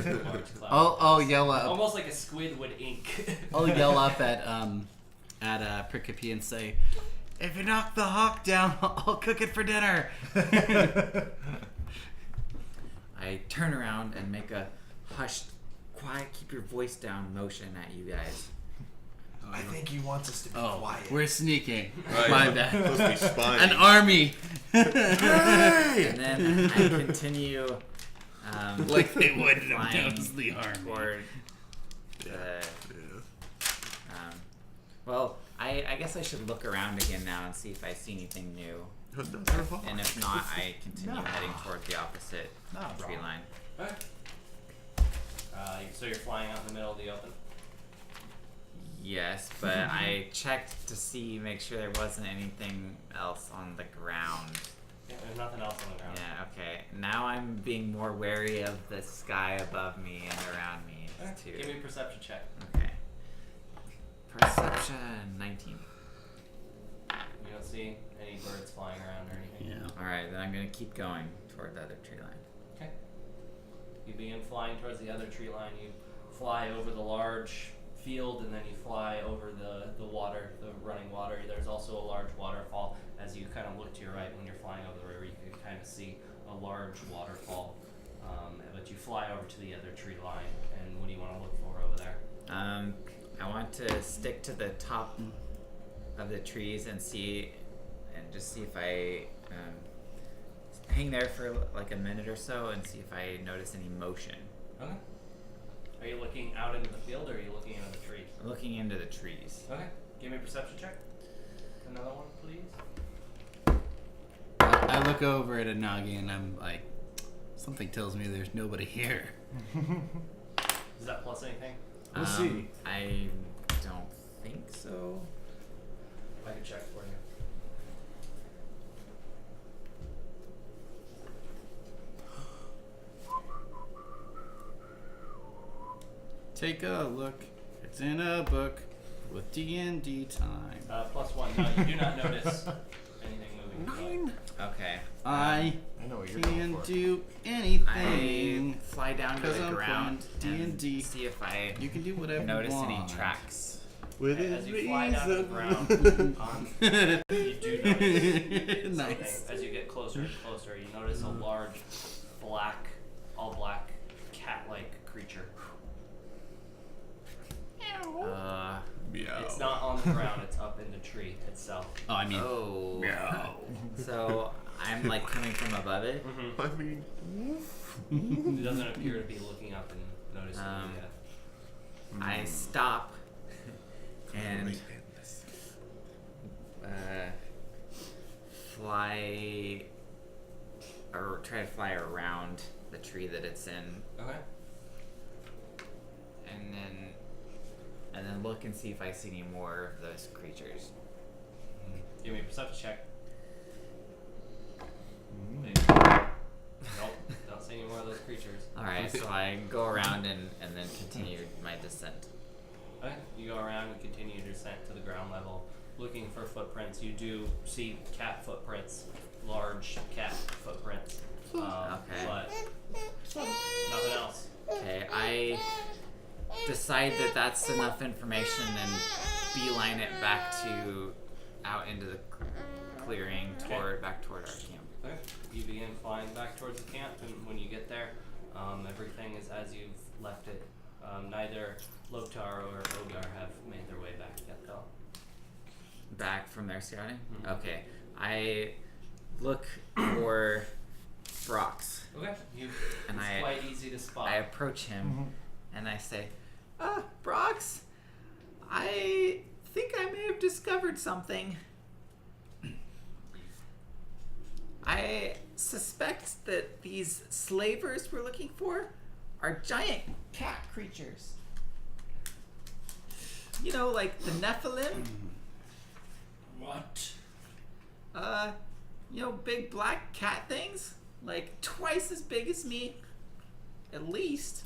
Speaker 3: a large cloud.
Speaker 4: I'll yell up.
Speaker 3: Almost like a squid would ink.
Speaker 4: I'll yell up at Prickapy and say, "If you knock the hawk down, I'll cook it for dinner."
Speaker 5: I turn around and make a hushed, quiet, keep your voice down motion at you guys.
Speaker 1: I think he wants us to be
Speaker 4: Oh,
Speaker 1: quiet.
Speaker 4: we're sneaking.
Speaker 2: Right.
Speaker 4: My bad.
Speaker 2: Supposed to be spying.
Speaker 4: An army.
Speaker 5: And then I continue
Speaker 4: Like they would.
Speaker 5: Flying
Speaker 4: That was the army.
Speaker 5: toward the
Speaker 2: Yeah.
Speaker 5: Well, I guess I should look around again now and see if I see anything new. And if not, I continue heading toward the opposite tree line.
Speaker 3: Okay. So you're flying out in the middle of the open?
Speaker 5: Yes, but I checked to make sure there wasn't anything else on the ground.
Speaker 3: Yeah, there's nothing else on the ground.
Speaker 5: Yeah, okay. Now I'm being more wary of the sky above me and around me, too.
Speaker 3: Give me a perception check.
Speaker 5: Okay. Perception 19.
Speaker 3: You don't see any birds flying around or anything?
Speaker 4: Yeah.
Speaker 5: Alright, then I'm gonna keep going toward the other tree line.
Speaker 3: Okay. You begin flying towards the other tree line. You fly over the large field and then you fly over the water, the running water. There's also a large waterfall. As you kind of look to your right when you're flying over the river, you can kind of see a large waterfall. But you fly over to the other tree line, and what do you want to look for over there?
Speaker 5: I want to stick to the top of the trees and just see if I hang there for like a minute or so and see if I notice any motion.
Speaker 3: Okay. Are you looking out into the field or are you looking into the trees?
Speaker 5: I'm looking into the trees.
Speaker 3: Okay. Give me a perception check. Another one, please.
Speaker 4: I look over at Anagi and I'm like, something tells me there's nobody here.
Speaker 3: Is that plus anything?
Speaker 1: We'll see.
Speaker 5: I don't think so.
Speaker 3: I can check for you.
Speaker 4: Take a look. It's in a book with DnD time.
Speaker 3: Plus one. No, you do not notice anything moving.
Speaker 5: Okay.
Speaker 4: I
Speaker 2: I know what you're
Speaker 4: can
Speaker 2: going for.
Speaker 4: do
Speaker 5: I
Speaker 4: anything.
Speaker 5: fly down to
Speaker 4: 'Cause
Speaker 5: the
Speaker 4: I'm
Speaker 5: ground
Speaker 4: playing
Speaker 5: and
Speaker 4: D&D.
Speaker 5: see if I
Speaker 4: You can do whatever
Speaker 5: notice
Speaker 4: you
Speaker 5: any
Speaker 4: want.
Speaker 5: tracks.
Speaker 2: With
Speaker 3: As
Speaker 2: his
Speaker 3: you fly down to the
Speaker 2: reason.
Speaker 3: ground, you do notice
Speaker 4: Nice.
Speaker 3: something. As you get closer and closer, you notice a large, all black, cat-like creature.
Speaker 2: Meow.
Speaker 3: It's not on the ground; it's up in the tree itself.
Speaker 4: Oh, I mean,
Speaker 5: Oh.
Speaker 2: Meow.
Speaker 5: So I'm like coming from above it.
Speaker 3: Mm-hmm.
Speaker 2: I mean,
Speaker 3: It doesn't appear to be looking up and noticing you yet.
Speaker 5: I stop and fly or try to fly around the tree that it's in,
Speaker 3: Okay.
Speaker 5: and then look and see if I see any more of those creatures.
Speaker 3: Give me a perception check.
Speaker 2: Mm.
Speaker 3: Nope. Don't see any more of those creatures.
Speaker 5: All right, so I go around and then continue my descent.
Speaker 3: Okay. You go around and continue your descent to the ground level, looking for footprints. You do see cat footprints, large cat footprints.
Speaker 5: Okay.
Speaker 3: But nothing else.
Speaker 5: Okay, I decide that that's enough information and beeline it back to out into the clearing back toward our camp.
Speaker 3: Okay. You begin flying back towards the camp, and when you get there, everything is as you've left it. Neither Loktar or Ogar have made their way back yet, though.
Speaker 5: Back from their scouting?
Speaker 3: Mhm.
Speaker 5: Okay. I look for Brox.
Speaker 3: Okay.
Speaker 5: And
Speaker 3: It's quite easy to spot.
Speaker 5: I approach him and I say, Brox, I think I may have discovered something. I suspect that these slavers we're looking for are giant cat creatures. You know, like the Nephilim?
Speaker 6: What?
Speaker 5: You know, big black cat things? Like twice as big as me, at least.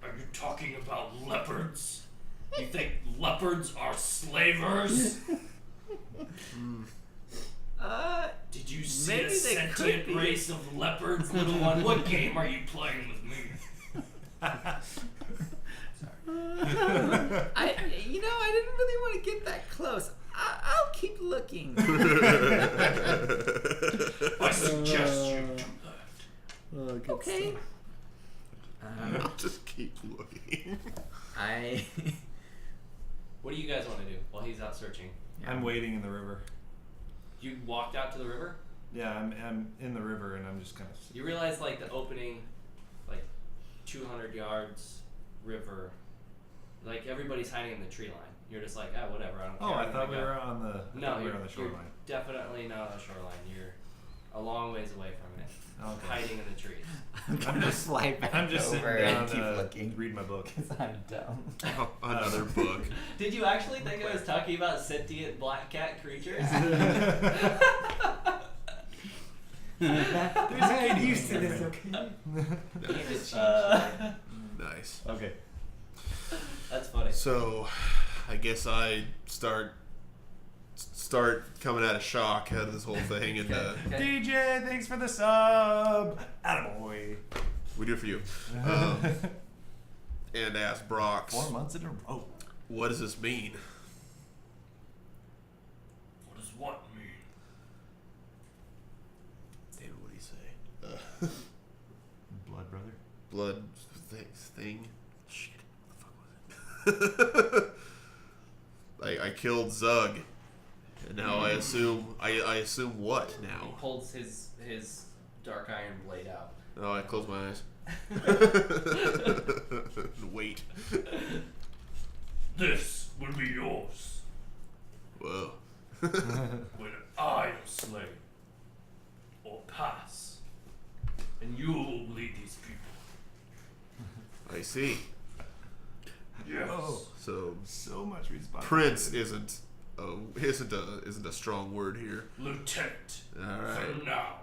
Speaker 6: Are you talking about leopards? You think leopards are slavers? Did you see
Speaker 5: maybe
Speaker 6: a
Speaker 5: they could
Speaker 6: sentient
Speaker 5: be.
Speaker 6: race of leopards, little one? What game are you playing with me?
Speaker 5: I didn't really want to get that close. I'll keep looking.
Speaker 6: I suggest you do that.
Speaker 5: Okay.
Speaker 2: I'll just keep looking.
Speaker 3: What do you guys want to do while he's out searching?
Speaker 1: I'm waiting in the river.
Speaker 3: You walked out to the river?
Speaker 1: Yeah, I'm in the river and I'm just kind of.
Speaker 3: You realize, like, the opening, like, 200 yards river Like everybody's hiding in the tree line. You're just like, whatever. I don't care.
Speaker 1: Oh, I
Speaker 3: I'm
Speaker 1: thought
Speaker 3: gonna
Speaker 1: we
Speaker 3: go."
Speaker 1: were on the. I
Speaker 3: No,
Speaker 1: thought we
Speaker 3: you're
Speaker 1: were on the shoreline.
Speaker 3: definitely not on the shoreline. You're a long ways away from it,
Speaker 1: Okay.
Speaker 3: hiding in the trees.
Speaker 5: I'm just fly back
Speaker 1: I'm just sitting
Speaker 5: over
Speaker 1: down
Speaker 5: and keep looking.
Speaker 1: read my book.
Speaker 5: Because I'm dumb.
Speaker 2: Oh, another book.
Speaker 3: Did you actually think I was talking about sentient black cat creatures?
Speaker 1: Get used to this, okay?
Speaker 2: Nice.
Speaker 1: Okay.
Speaker 3: That's funny.
Speaker 2: So, I guess I start coming out of shock out of this whole thing, and
Speaker 3: Okay.
Speaker 1: DJ, thanks for the sub. Attaboy.
Speaker 2: we do it for you. And ask Brox,
Speaker 1: 4 months in a row.
Speaker 2: what does this mean?
Speaker 6: What does what mean?
Speaker 2: David, what do you say?
Speaker 1: Blood brother.
Speaker 2: Blood thing. Shit, what the fuck was it? I killed Zug, and now I assume what
Speaker 3: He
Speaker 2: now?
Speaker 3: pulls his dark iron blade out.
Speaker 2: Oh, I close my eyes. Wait.
Speaker 6: This will be yours
Speaker 2: Whoa.
Speaker 6: when I am slain or pass, and you will lead these people.
Speaker 2: I see.
Speaker 6: Yes.
Speaker 1: Oh,
Speaker 2: So
Speaker 1: so much responsibility.
Speaker 2: Prince isn't a strong word here.
Speaker 6: Lieutenant.
Speaker 2: All right.
Speaker 6: For now,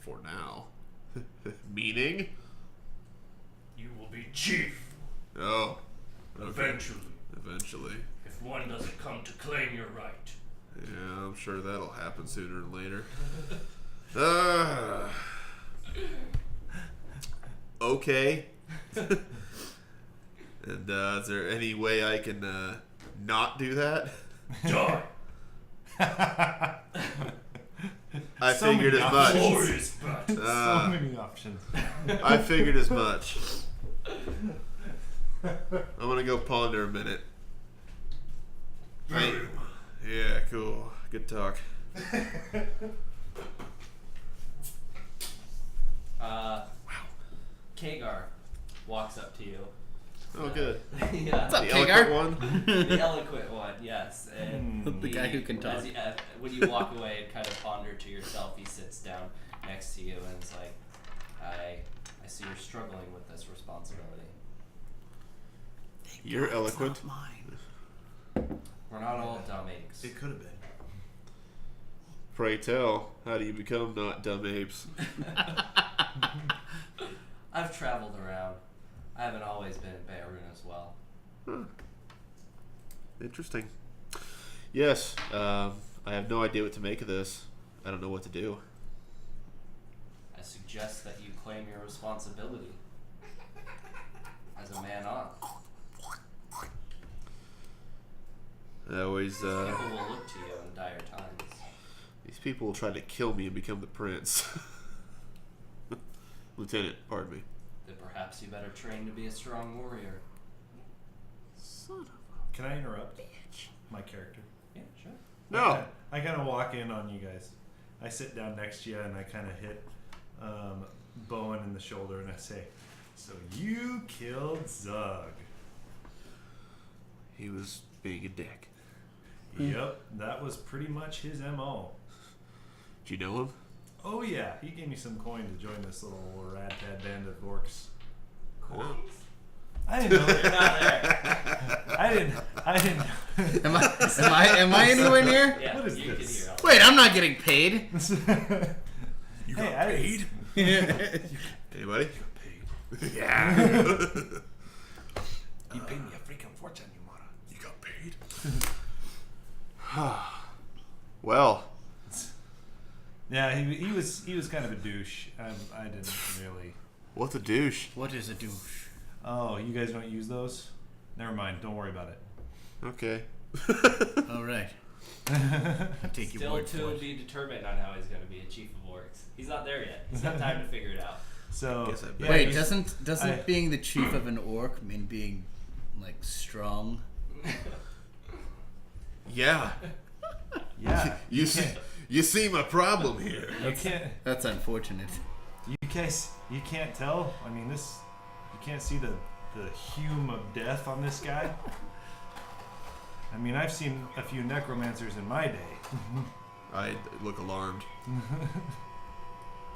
Speaker 2: For now. Meaning?
Speaker 6: you will be chief.
Speaker 2: Oh. Okay.
Speaker 6: Eventually, if one doesn't come to claim your right.
Speaker 2: Yeah, I'm sure that'll happen sooner or later. Okay. And is there any way I can not do that?
Speaker 6: Die.
Speaker 2: I
Speaker 1: So
Speaker 2: figured
Speaker 1: many
Speaker 2: as much.
Speaker 6: Glorious battle.
Speaker 1: So many options.
Speaker 2: I figured as much. I'm gonna go ponder a minute.
Speaker 6: Very well.
Speaker 2: Yeah, cool. Good talk.
Speaker 3: Kagar walks up to you.
Speaker 2: Oh, good.
Speaker 3: Yeah.
Speaker 4: What's up,
Speaker 2: The
Speaker 4: Kagar?
Speaker 2: eloquent one.
Speaker 3: The eloquent one, yes. And
Speaker 4: The guy who can talk.
Speaker 3: When you walk away and kind of ponder to yourself, he sits down next to you and is like, I see you're struggling with this responsibility.
Speaker 2: You're eloquent.
Speaker 3: We're not all dumb apes.
Speaker 1: It could have been.
Speaker 2: Pray tell, how do you become not dumb apes?
Speaker 3: I've traveled around. I haven't always been in Beirut as well.
Speaker 2: Huh. Interesting. Yes, I have no idea what to make of this. I don't know what to do.
Speaker 3: I suggest that you claim your responsibility as a man up.
Speaker 2: I always,
Speaker 3: People will look to you in dire times.
Speaker 2: these people will try to kill me and become the prince. Lieutenant, pardon me.
Speaker 3: Then perhaps you better train to be a strong warrior.
Speaker 2: Son of
Speaker 1: Can I interrupt? My character.
Speaker 3: Yeah, sure.
Speaker 2: No.
Speaker 1: I kind of walk in on you guys. I sit down next to you and I kind of hit Bowen in the shoulder and I say, "So you killed Zug?"
Speaker 2: He was being a dick.
Speaker 1: Yep, that was pretty much his MO.
Speaker 2: Do you know him?
Speaker 1: Oh yeah, he gave me some coin to join this little rad-tad band of orcs.
Speaker 2: Oh.
Speaker 1: I didn't know.
Speaker 3: You're not there.
Speaker 1: I didn't.
Speaker 4: Am I anywhere near?
Speaker 3: Yeah,
Speaker 1: What is
Speaker 3: you
Speaker 1: this?
Speaker 3: can hear all
Speaker 4: Wait, I'm not getting paid.
Speaker 1: You got paid?
Speaker 2: Anybody?
Speaker 1: Paid.
Speaker 2: Yeah.
Speaker 1: You paid me a freaking fortune, you mother.
Speaker 2: You got paid? Well,
Speaker 1: Yeah, he was kind of a douche. I didn't really.
Speaker 2: what's a douche?
Speaker 4: What is a douche?
Speaker 1: Oh, you guys don't use those? Never mind. Don't worry about it.
Speaker 2: Okay.
Speaker 4: All right. I take your
Speaker 3: Still
Speaker 4: word for
Speaker 3: to
Speaker 4: it.
Speaker 3: be determined on how he's going to be a chief of orcs. He's not there yet. He's got time to figure it out.
Speaker 1: So
Speaker 2: Guess I bet.
Speaker 1: yeah,
Speaker 4: Wait,
Speaker 1: he's-
Speaker 4: doesn't
Speaker 1: I-
Speaker 4: being the chief of an orc mean being like strong?
Speaker 2: Yeah.
Speaker 1: Yeah,
Speaker 2: You see my problem here.
Speaker 1: you can't.
Speaker 4: That's unfortunate.
Speaker 1: You can't tell. I mean, you can't see the the hume of death on this guy. I mean, I've seen a few necromancers in my day.
Speaker 2: I look alarmed.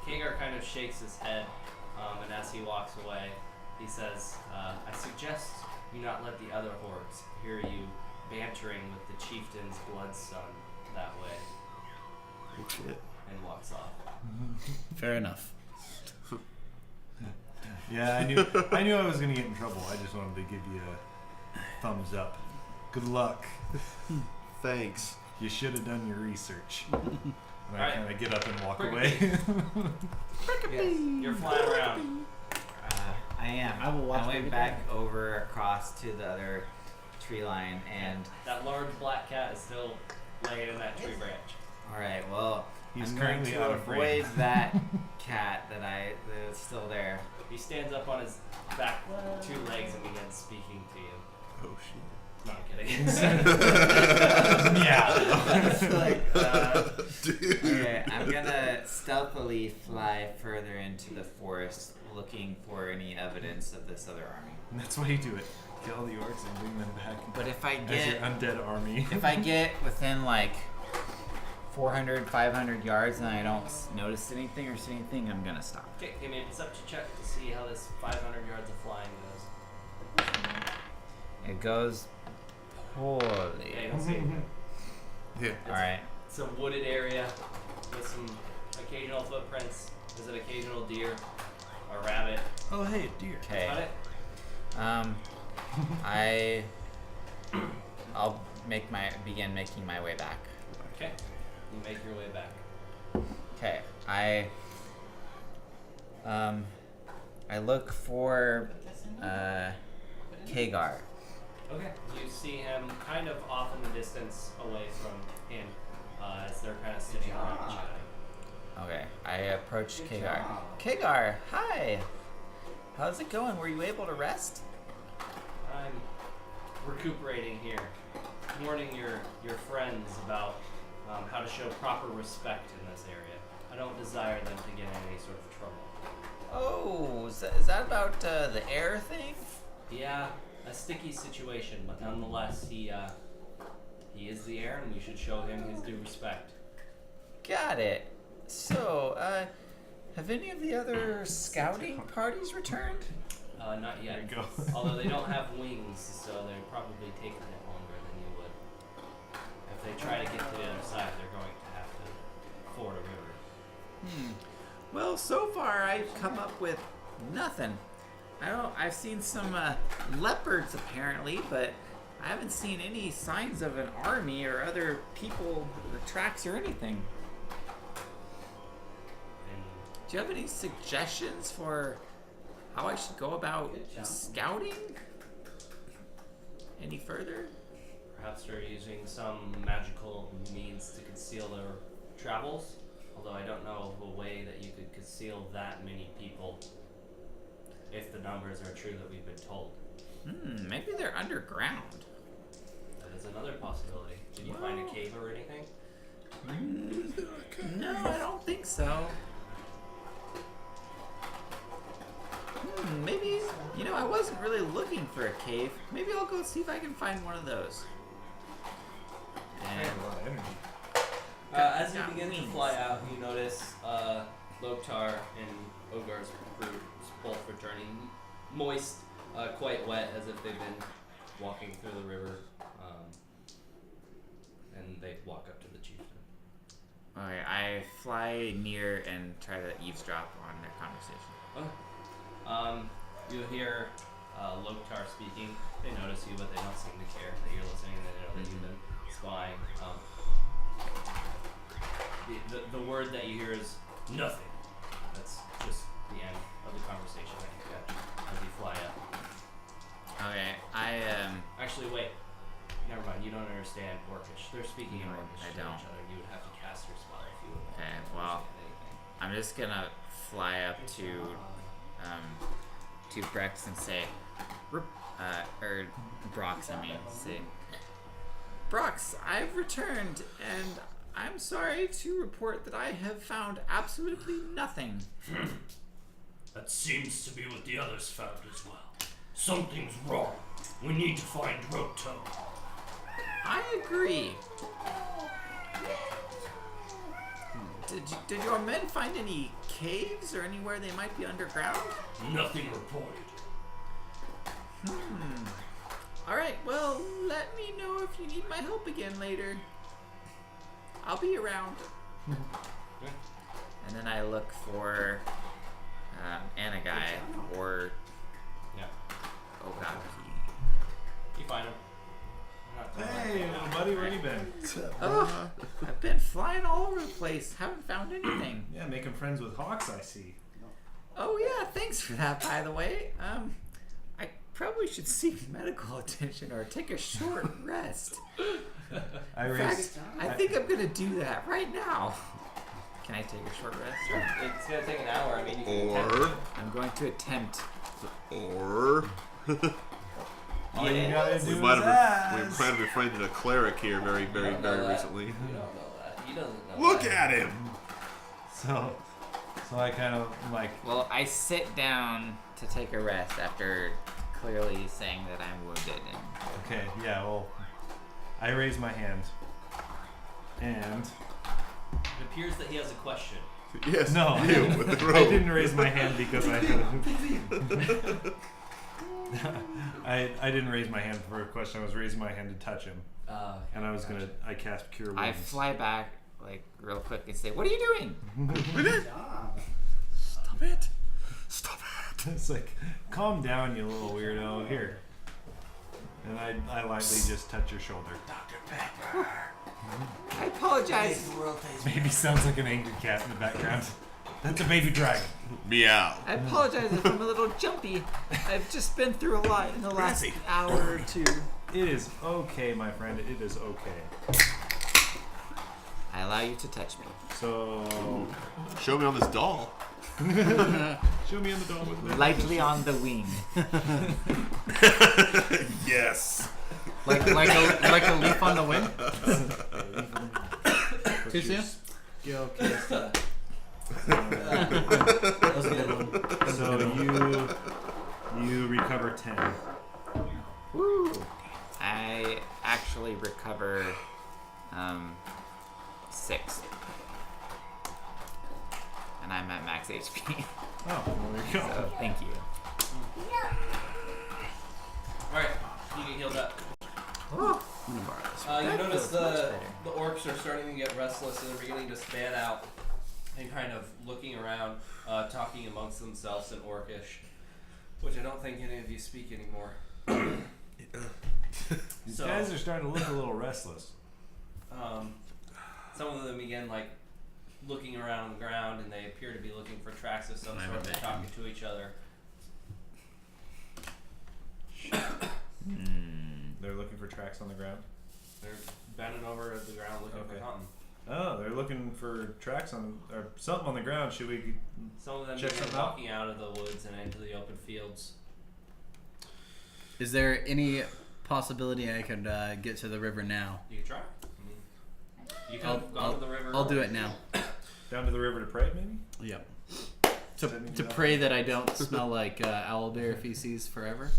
Speaker 3: Kagar kind of shakes his head, and as he walks away, he says, I suggest you not let the other hordes hear you bantering with the chieftain's blood son that way.
Speaker 2: Oh shit.
Speaker 3: And walks off.
Speaker 4: Fair enough.
Speaker 1: Yeah, I knew I was gonna get in trouble. I just wanted to give you a thumbs up. Good luck.
Speaker 2: Thanks.
Speaker 1: You should have done your research. And I
Speaker 3: Alright.
Speaker 1: kind of get up and walk
Speaker 3: Pretty
Speaker 1: away.
Speaker 3: Yes, you're flying around.
Speaker 5: I am.
Speaker 4: I will watch
Speaker 5: I went
Speaker 4: Baby
Speaker 5: back over across to the other tree line, and
Speaker 3: That large black cat is still laying in that tree branch.
Speaker 5: all right. Well,
Speaker 1: He's
Speaker 5: I'm going
Speaker 1: currently
Speaker 5: to
Speaker 1: out of frame.
Speaker 5: avoid that cat that is still there.
Speaker 3: He stands up on his back 2 legs and begins speaking to you.
Speaker 2: Oh shit.
Speaker 3: No, I'm kidding.
Speaker 1: Yeah.
Speaker 5: It's like,
Speaker 2: Dude.
Speaker 5: okay, I'm gonna stealthily fly further into the forest, looking for any evidence of this other army.
Speaker 1: That's why you do it. Kill the orcs and bring them back
Speaker 5: But if I
Speaker 1: as your
Speaker 5: get
Speaker 1: undead army.
Speaker 5: if I get within like 400, 500 yards and I don't notice anything or see anything, I'm gonna stop.
Speaker 3: Okay, give me a perception check to see how this 500 yards of flying goes.
Speaker 5: It goes poorly.
Speaker 3: Okay, you don't see anything.
Speaker 2: Yeah.
Speaker 5: All right.
Speaker 3: It's a wooded area with some occasional footprints. There's an occasional deer, a rabbit.
Speaker 1: Oh, hey, deer.
Speaker 5: Okay.
Speaker 3: Got it?
Speaker 5: I'll begin making my way back.
Speaker 3: Okay. You make your way back.
Speaker 5: Okay. I look for Kagar.
Speaker 3: Okay. You see him kind of off in the distance away from him as they're kind of sitting around chatting.
Speaker 5: Okay. I approach Kagar. Kagar, hi. How's it going? Were you able to rest?
Speaker 3: I'm recuperating here, warning your friends about how to show proper respect in this area. I don't desire them to get in any sort of trouble.
Speaker 5: Oh, is that about the air thing?
Speaker 3: Yeah, a sticky situation, but nonetheless, he is the heir, and we should show him his due respect.
Speaker 5: Got it. So, have any of the other scouting parties returned?
Speaker 3: Not yet.
Speaker 1: There you go.
Speaker 3: Although they don't have wings, so they probably take a bit longer than you would. If they try to get to the other side, they're going to have to ford a river.
Speaker 5: Well, so far I've come up with nothing. I've seen some leopards apparently, but I haven't seen any signs of an army or other people, or tracks or anything.
Speaker 3: And
Speaker 5: Do you have any suggestions for how I should go about scouting? Any further?
Speaker 3: perhaps they're using some magical means to conceal their travels. Although I don't know of a way that you could conceal that many people if the numbers are true that we've been told.
Speaker 5: Maybe they're underground.
Speaker 3: That is another possibility. Did you find a cave or anything?
Speaker 5: No, I don't think so. Maybe, I wasn't really looking for a cave. Maybe I'll go see if I can find one of those. And
Speaker 3: As you
Speaker 5: got
Speaker 3: begin to
Speaker 5: wings.
Speaker 3: fly out, you notice Loktar and Ogar's brute both returning, moist, quite wet, as if they've been walking through the river, and they walk up to the chieftain.
Speaker 5: okay, I fly near and try to eavesdrop on their conversation.
Speaker 3: You hear Loktar speaking. They notice you, but they don't seem to care that you're listening. They know that you've been spying. The word that you hear is nothing. That's just the end of the conversation that you catch as you fly up.
Speaker 5: Okay,
Speaker 3: Actually, wait. Never mind. You don't understand Orcish. They're speaking in
Speaker 5: No,
Speaker 3: Orcish
Speaker 5: I
Speaker 3: to
Speaker 5: don't.
Speaker 3: each other. You would have to cast your spell if you would.
Speaker 5: Okay, well,
Speaker 3: understand anything.
Speaker 5: I'm just gonna fly up to Brex and say, or Brox, I mean, say, Brox, I've returned, and I'm sorry to report that I have found absolutely nothing.
Speaker 6: That seems to be what the others found as well. Something's wrong. We need to find Roto.
Speaker 5: I agree. Did your men find any caves or anywhere they might be underground?
Speaker 6: Nothing reported.
Speaker 5: Alright, well, let me know if you need my help again later. I'll be around. And then I look for Anagai or...
Speaker 3: Yeah.
Speaker 5: Oh god.
Speaker 3: You find him.
Speaker 1: Hey, little buddy, where you been?
Speaker 5: Oh, I've been flying all over the place. Haven't found anything.
Speaker 1: Yeah, making friends with hawks, I see.
Speaker 5: Oh yeah, thanks for that, by the way. I probably should seek medical attention or take a short rest.
Speaker 1: I
Speaker 5: In
Speaker 1: raised.
Speaker 5: fact, I think I'm gonna do that right now. Can I take a short rest?
Speaker 3: Sure. It's gonna take an hour. I mean, you can
Speaker 2: Or,
Speaker 5: I'm going to attempt.
Speaker 2: or
Speaker 1: All you gotta do
Speaker 2: we
Speaker 1: is
Speaker 2: might have
Speaker 1: ask.
Speaker 2: befriended a cleric here very
Speaker 3: You don't know that.
Speaker 2: recently.
Speaker 3: You don't know that. He doesn't know.
Speaker 2: Look
Speaker 3: that.
Speaker 2: at him.
Speaker 1: So I kind of like.
Speaker 5: Well, I sit down to take a rest after clearly saying that I'm wounded. And
Speaker 1: Okay, yeah. Well, I raise my hand, and
Speaker 3: It appears that he has a question.
Speaker 2: Yes,
Speaker 1: no,
Speaker 2: you with the robe.
Speaker 1: I didn't raise my hand because I. I didn't raise my hand for a question. I was raising my hand to touch him, and I was gonna. I cast Cure Wounds.
Speaker 5: I fly back like real quick and say, "What are you doing?"
Speaker 2: Stop it. Stop it.
Speaker 1: It's like, calm down, you little weirdo. Here. And I lightly just touch your shoulder.
Speaker 5: I apologize.
Speaker 1: Baby sounds like an angry cat in the background. That's a baby dragon.
Speaker 2: Meow.
Speaker 5: I apologize if I'm a little jumpy. I've just been through a lot in the last hour or two.
Speaker 1: It is okay, my friend. It is okay.
Speaker 5: I allow you to touch me.
Speaker 1: So,
Speaker 2: Show me on this doll.
Speaker 1: show me on the doll with the
Speaker 5: Lightly on the wing.
Speaker 2: Yes.
Speaker 4: Like a leaf on the wind. Too soon?
Speaker 1: skill case.
Speaker 6: That was a good one.
Speaker 1: So you recover 10.
Speaker 5: Woo! I actually recover 6. And I'm at max HP.
Speaker 1: Oh, well, there you go.
Speaker 5: So thank you.
Speaker 3: Alright, you get healed up.
Speaker 5: Oh.
Speaker 3: You notice the orcs are starting to get restless and they're beginning to span out and kind of looking around, talking amongst themselves in Orcish, which I don't think any of you speak anymore.
Speaker 1: These guys are starting to look a little restless.
Speaker 3: Some of them begin like looking around on the ground and they appear to be looking for tracks of some sort. They're talking to each other.
Speaker 1: They're looking for tracks on the ground.
Speaker 3: They're bending over at the ground looking
Speaker 1: Okay.
Speaker 3: for something.
Speaker 1: Oh, they're looking for tracks on or something on the ground. Should we?
Speaker 3: Some of them
Speaker 1: Check
Speaker 3: begin
Speaker 1: something out?
Speaker 3: walking out of the woods and into the open fields.
Speaker 4: Is there any possibility I could get to the river now?
Speaker 3: You can try. You could have gone to the river.
Speaker 4: I'll do it now.
Speaker 1: Down to the river to pray, maybe?
Speaker 4: Yep.
Speaker 1: Sending
Speaker 4: To
Speaker 1: you
Speaker 4: pray that I don't smell like owlbear feces forever.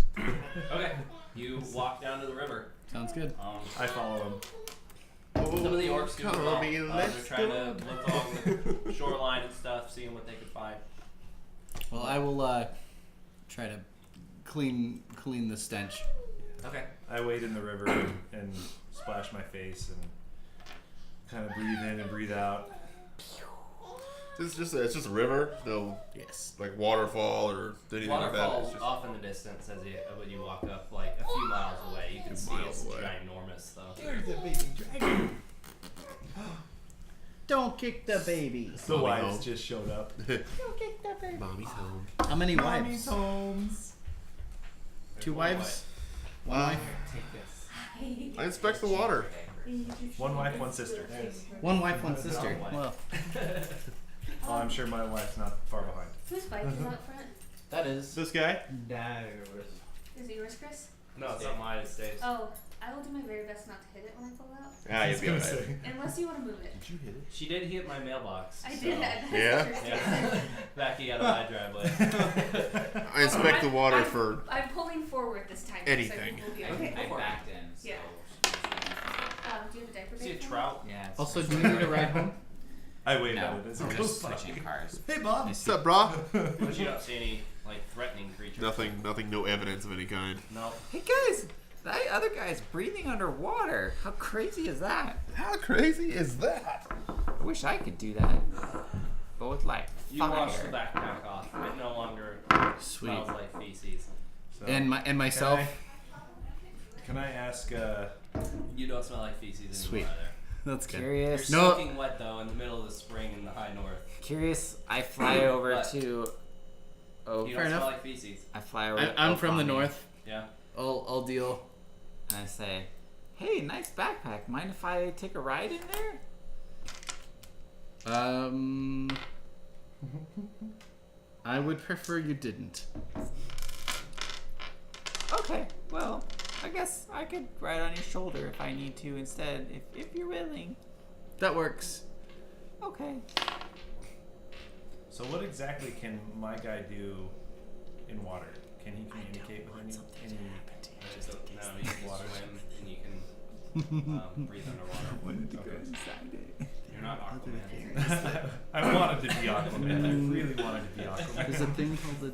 Speaker 3: Okay. You walk down to the river.
Speaker 4: Sounds good.
Speaker 1: I follow him.
Speaker 3: Some of the orcs do as well.
Speaker 2: Tommy,
Speaker 3: They're
Speaker 2: let's
Speaker 3: trying to look along the shoreline and stuff, seeing what they can find.
Speaker 4: Well, I will try to clean the stench.
Speaker 3: Okay.
Speaker 1: I wade in the river and splash my face and kind of breathe in and breathe out.
Speaker 2: It's just a river. No,
Speaker 4: Yes.
Speaker 2: like waterfall or anything like that.
Speaker 3: Waterfalls
Speaker 2: It's just
Speaker 3: off in the distance as when you walk up like a few miles away. You can see
Speaker 2: miles
Speaker 3: it's
Speaker 2: away.
Speaker 3: ginormous though.
Speaker 4: Don't kick the babies.
Speaker 1: The
Speaker 2: Mommy
Speaker 1: wives
Speaker 2: home.
Speaker 1: just showed up.
Speaker 2: Mommy's home.
Speaker 4: How many wives?
Speaker 1: Mommy's homes.
Speaker 4: Two wives? One wife?
Speaker 2: I inspect the water.
Speaker 1: One wife, one sister.
Speaker 4: One wife, one sister. Well,
Speaker 1: Oh, I'm sure my wife's not far behind.
Speaker 8: Whose bike is out front?
Speaker 3: That is.
Speaker 2: This guy?
Speaker 8: Is it yours, Chris?
Speaker 3: No, it's not mine. It stays.
Speaker 8: Oh, I will do my very best not to hit it when I pull out.
Speaker 2: Ah, you'll be
Speaker 1: gonna
Speaker 2: alright.
Speaker 1: say.
Speaker 8: Unless you want to move it.
Speaker 1: Did you hit it?
Speaker 3: She did hit my mailbox.
Speaker 8: I
Speaker 3: so-
Speaker 8: did that. That's
Speaker 2: Yeah?
Speaker 8: interesting.
Speaker 3: Yeah. Backy out of my driveway.
Speaker 2: I inspect the water
Speaker 8: I'm
Speaker 2: for.
Speaker 8: I'm pulling forward this time.
Speaker 2: Anything.
Speaker 8: So we'll be
Speaker 3: I
Speaker 8: okay.
Speaker 5: backed in. So
Speaker 8: Yeah. Do you have a diaper
Speaker 3: See a
Speaker 8: bag?
Speaker 3: trout?
Speaker 5: yeah. it's
Speaker 4: Also,
Speaker 5: just-
Speaker 4: do you need a ride home?
Speaker 1: I wave
Speaker 5: No,
Speaker 1: at it as it
Speaker 5: we're
Speaker 1: goes
Speaker 5: just
Speaker 1: by.
Speaker 5: switching cars.
Speaker 1: Hey, Bob.
Speaker 2: What's up, brah?
Speaker 3: But you don't see any like threatening creatures.
Speaker 2: Nothing, no evidence of any kind.
Speaker 3: No.
Speaker 5: Hey guys, that other guy's breathing underwater. How crazy is that?
Speaker 2: How crazy is that?
Speaker 5: I wish I could do that, but with like
Speaker 3: You
Speaker 5: fire.
Speaker 3: wash the backpack off. It no longer
Speaker 4: Sweet.
Speaker 3: smells like feces.
Speaker 1: So,
Speaker 4: And myself.
Speaker 1: Can I ask?
Speaker 3: You don't smell like feces
Speaker 4: Sweet.
Speaker 3: anymore either.
Speaker 4: That's good.
Speaker 3: You're
Speaker 5: Curious.
Speaker 4: No.
Speaker 3: soaking wet though in the middle of the spring in the high north.
Speaker 5: Curious. I fly over
Speaker 3: What?
Speaker 5: to. Oh,
Speaker 3: You
Speaker 4: Fair
Speaker 3: don't
Speaker 4: enough.
Speaker 3: smell like feces.
Speaker 5: I fly over.
Speaker 4: I'm
Speaker 5: to
Speaker 4: from the
Speaker 5: Okami,
Speaker 4: north.
Speaker 3: Yeah.
Speaker 4: I'll deal.
Speaker 5: And I say, "Hey, nice backpack. Mind if I take a ride in there?"
Speaker 4: I would prefer you didn't.
Speaker 5: Okay. Well, I guess I could ride on your shoulder if I need to instead, if you're willing.
Speaker 4: That works.
Speaker 5: Okay.
Speaker 1: So what exactly can my guy do in water? Can he communicate with any?
Speaker 3: So, no, you can swim and you can breathe underwater.
Speaker 5: Wanted to
Speaker 1: go
Speaker 5: inside it.
Speaker 3: You're not Aquaman.
Speaker 1: I wanted to be Aquaman. I really wanted to be
Speaker 4: There's a
Speaker 1: Aquaman.
Speaker 4: thing called the.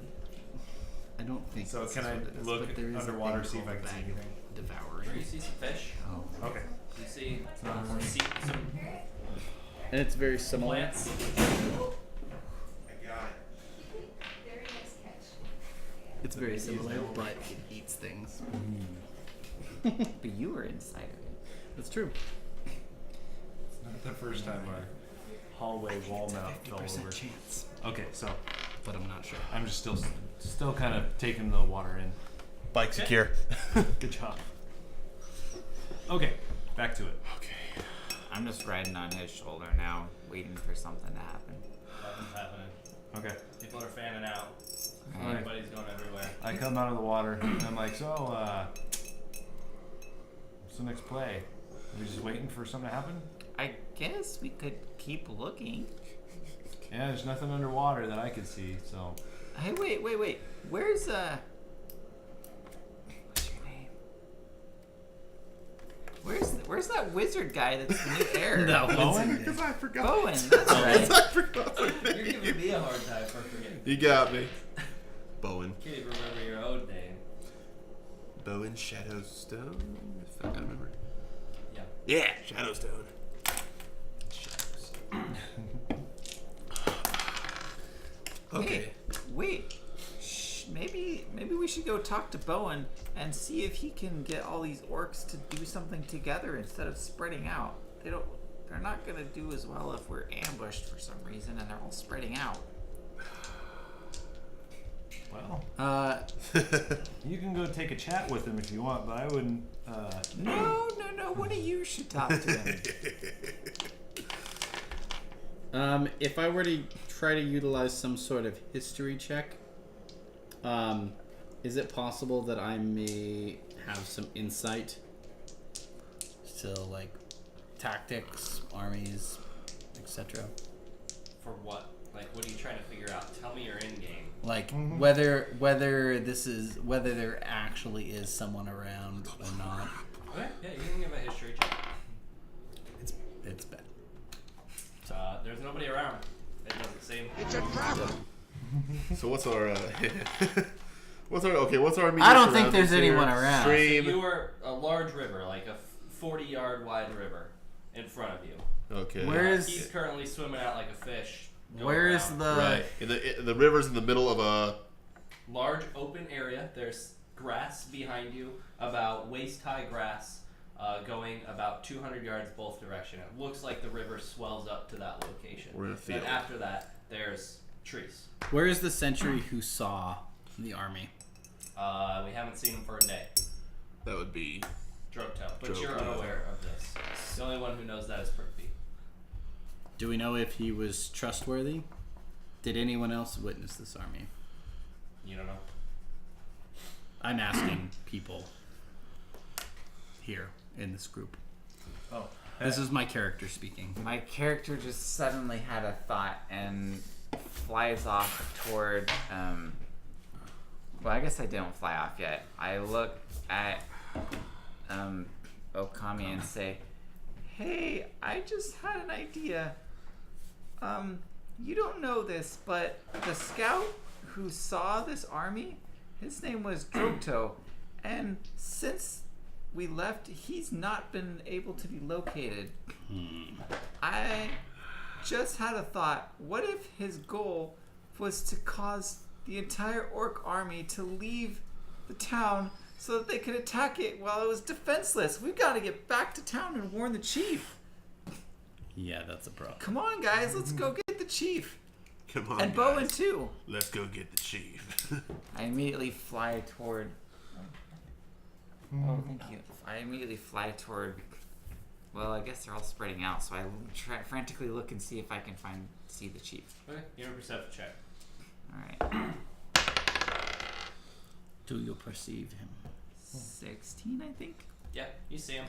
Speaker 4: I don't think.
Speaker 1: So
Speaker 4: this
Speaker 1: can
Speaker 4: is
Speaker 1: I
Speaker 4: what it is,
Speaker 1: look
Speaker 4: but there is a
Speaker 1: underwater,
Speaker 4: thing
Speaker 1: see if I
Speaker 4: called
Speaker 1: can see
Speaker 4: bag
Speaker 1: anything?
Speaker 4: Devouring.
Speaker 3: You see some fish.
Speaker 4: Oh.
Speaker 1: Okay.
Speaker 3: You see some
Speaker 4: And it's very similar.
Speaker 3: plants.
Speaker 8: Very nice catch.
Speaker 4: It's very
Speaker 1: baby is
Speaker 4: similar,
Speaker 1: now
Speaker 4: but it eats things.
Speaker 5: But you were inside of it.
Speaker 4: That's true.
Speaker 1: It's not the first time our hallway wall mount fell over.
Speaker 4: chance,
Speaker 1: Okay, so
Speaker 4: but I'm not sure.
Speaker 1: I'm just still kind of taking the water in.
Speaker 2: Bike secure.
Speaker 1: Good job. Okay, back to it.
Speaker 2: Okay.
Speaker 5: I'm just riding on his shoulder now, waiting for something to happen.
Speaker 3: Nothing's happening.
Speaker 1: Okay.
Speaker 3: People are fanning out.
Speaker 1: Alright.
Speaker 3: Everybody's going everywhere.
Speaker 1: I come out of the water and I'm like, so, what's the next play? Are we just waiting for something to happen?
Speaker 5: I guess we could keep looking.
Speaker 1: Yeah, there's nothing underwater that I could see, so.
Speaker 5: Hey, wait. Where's what's your name? Where's that wizard guy that's the new heir?
Speaker 4: No,
Speaker 1: Bowen?
Speaker 2: Because I forgot.
Speaker 5: Bowen, that's right.
Speaker 2: I forgot her
Speaker 3: You're
Speaker 2: name.
Speaker 3: giving me a hard time for forgetting.
Speaker 2: You got me. Bowen.
Speaker 3: Can't even remember your own name.
Speaker 2: Bowen Shadowstone. If I remember.
Speaker 3: Yeah.
Speaker 2: Yeah, Shadowstone. Okay.
Speaker 5: Hey, wait. Shh, maybe we should go talk to Bowen and see if he can get all these orcs to do something together instead of spreading out. They're not gonna do as well if we're ambushed for some reason and they're all spreading out.
Speaker 1: Well, you can go take a chat with him if you want, but I wouldn't.
Speaker 5: No. One of you should talk to him.
Speaker 4: If I were to try to utilize some sort of history check, is it possible that I may have some insight to like tactics, armies, etc.?
Speaker 3: For what? Like, what are you trying to figure out? Tell me your end game.
Speaker 4: Like whether there actually is someone around or not.
Speaker 3: Okay. Yeah, you can give a history check.
Speaker 4: It's bad.
Speaker 3: There's nobody around. It doesn't seem.
Speaker 7: It's a trap.
Speaker 2: So what's our what's our immediate
Speaker 4: I don't think
Speaker 2: surroundings
Speaker 4: there's
Speaker 2: here?
Speaker 4: anyone around.
Speaker 3: So
Speaker 2: Stream.
Speaker 3: you were a large river, like a 40-yard wide river, in front of you.
Speaker 2: Okay.
Speaker 4: Where is-
Speaker 3: He's currently swimming out like a fish. going
Speaker 4: Where is
Speaker 3: around.
Speaker 4: the
Speaker 2: right? In the river's in the middle of a.
Speaker 3: Large open area. There's grass behind you, about waist-high grass, going about 200 yards both direction. It looks like the river swells up to that location.
Speaker 2: We're in a field.
Speaker 3: Then after that, there's trees.
Speaker 4: where is the sentry who saw the army?
Speaker 3: We haven't seen him for a day.
Speaker 2: That would be.
Speaker 3: Drotail. But
Speaker 2: Drotail.
Speaker 3: you're unaware of this. The only one who knows that is Prithvi.
Speaker 4: Do we know if he was trustworthy? Did anyone else witness this army?
Speaker 3: You don't know.
Speaker 4: I'm asking people here in this group.
Speaker 1: Oh,
Speaker 4: This is my character speaking.
Speaker 5: My character just suddenly had a thought and flies off toward Well, I guess I didn't fly off yet. I look at Okami and say, "Hey, I just had an idea. You don't know this, but the scout who saw this army, his name was Drokto, and since we left, he's not been able to be located. I just had a thought. What if his goal was to cause the entire orc army to leave the town so that they could attack it while it was defenseless? We've got to get back to town and warn the chief.
Speaker 4: Yeah, that's a problem.
Speaker 5: Come on, guys, let's go get the chief.
Speaker 2: Come on,
Speaker 5: And
Speaker 2: guys.
Speaker 5: Bowen, too.
Speaker 2: Let's go get the chief.
Speaker 5: I immediately fly toward... Oh, thank you. I immediately fly toward... Well, I guess they're all spreading out, so I frantically look and see if I can see the chief.
Speaker 3: Okay, give a perception check.
Speaker 5: Alright.
Speaker 4: Do you perceive him?
Speaker 5: 16, I think?
Speaker 3: Yeah, you see him.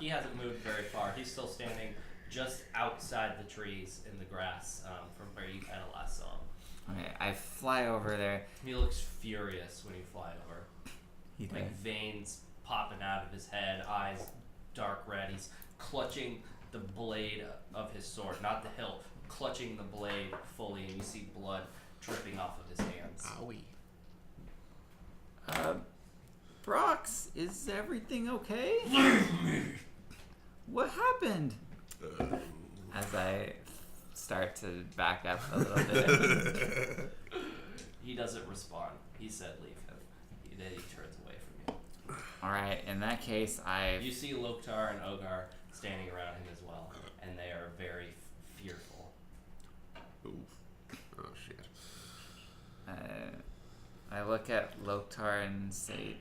Speaker 3: He hasn't moved very far. He's still standing just outside the trees in the grass from where you kind of last saw him.
Speaker 5: Okay, I fly over there.
Speaker 3: He looks furious when you fly over.
Speaker 5: He does.
Speaker 3: Like veins popping out of his head, eyes dark red. He's clutching the blade of his sword, not the hilt, clutching the blade fully, and you see blood dripping off of his hands.
Speaker 2: Owie.
Speaker 5: Brox, is everything okay? What happened? As I start to back up a little bit.
Speaker 3: He doesn't respond. He said leave him. Then he turns away from you.
Speaker 5: Alright, in that case,
Speaker 3: You see Loktar and Ogar standing around him as well, and they are very fearful.
Speaker 2: Oof. Oh, shit.
Speaker 5: I look at Loktar and say,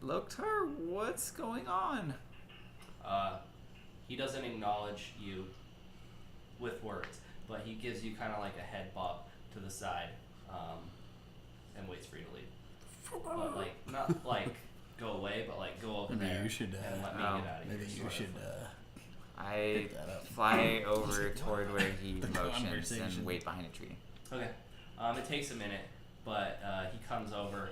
Speaker 5: Loktar, what's going on?
Speaker 3: He doesn't acknowledge you with words, but he gives you kind of like a head bob to the side, and waits for you to leave. But like, not like go away, but like go over
Speaker 4: Maybe
Speaker 3: there
Speaker 4: you should,
Speaker 3: and let me get out of here.
Speaker 4: Maybe you
Speaker 3: sort of.
Speaker 4: should.
Speaker 5: I
Speaker 4: Pick that up.
Speaker 5: fly over toward where he
Speaker 4: The
Speaker 5: motions
Speaker 4: conversation.
Speaker 5: and wait behind a tree.
Speaker 3: Okay. It takes a minute, but he comes over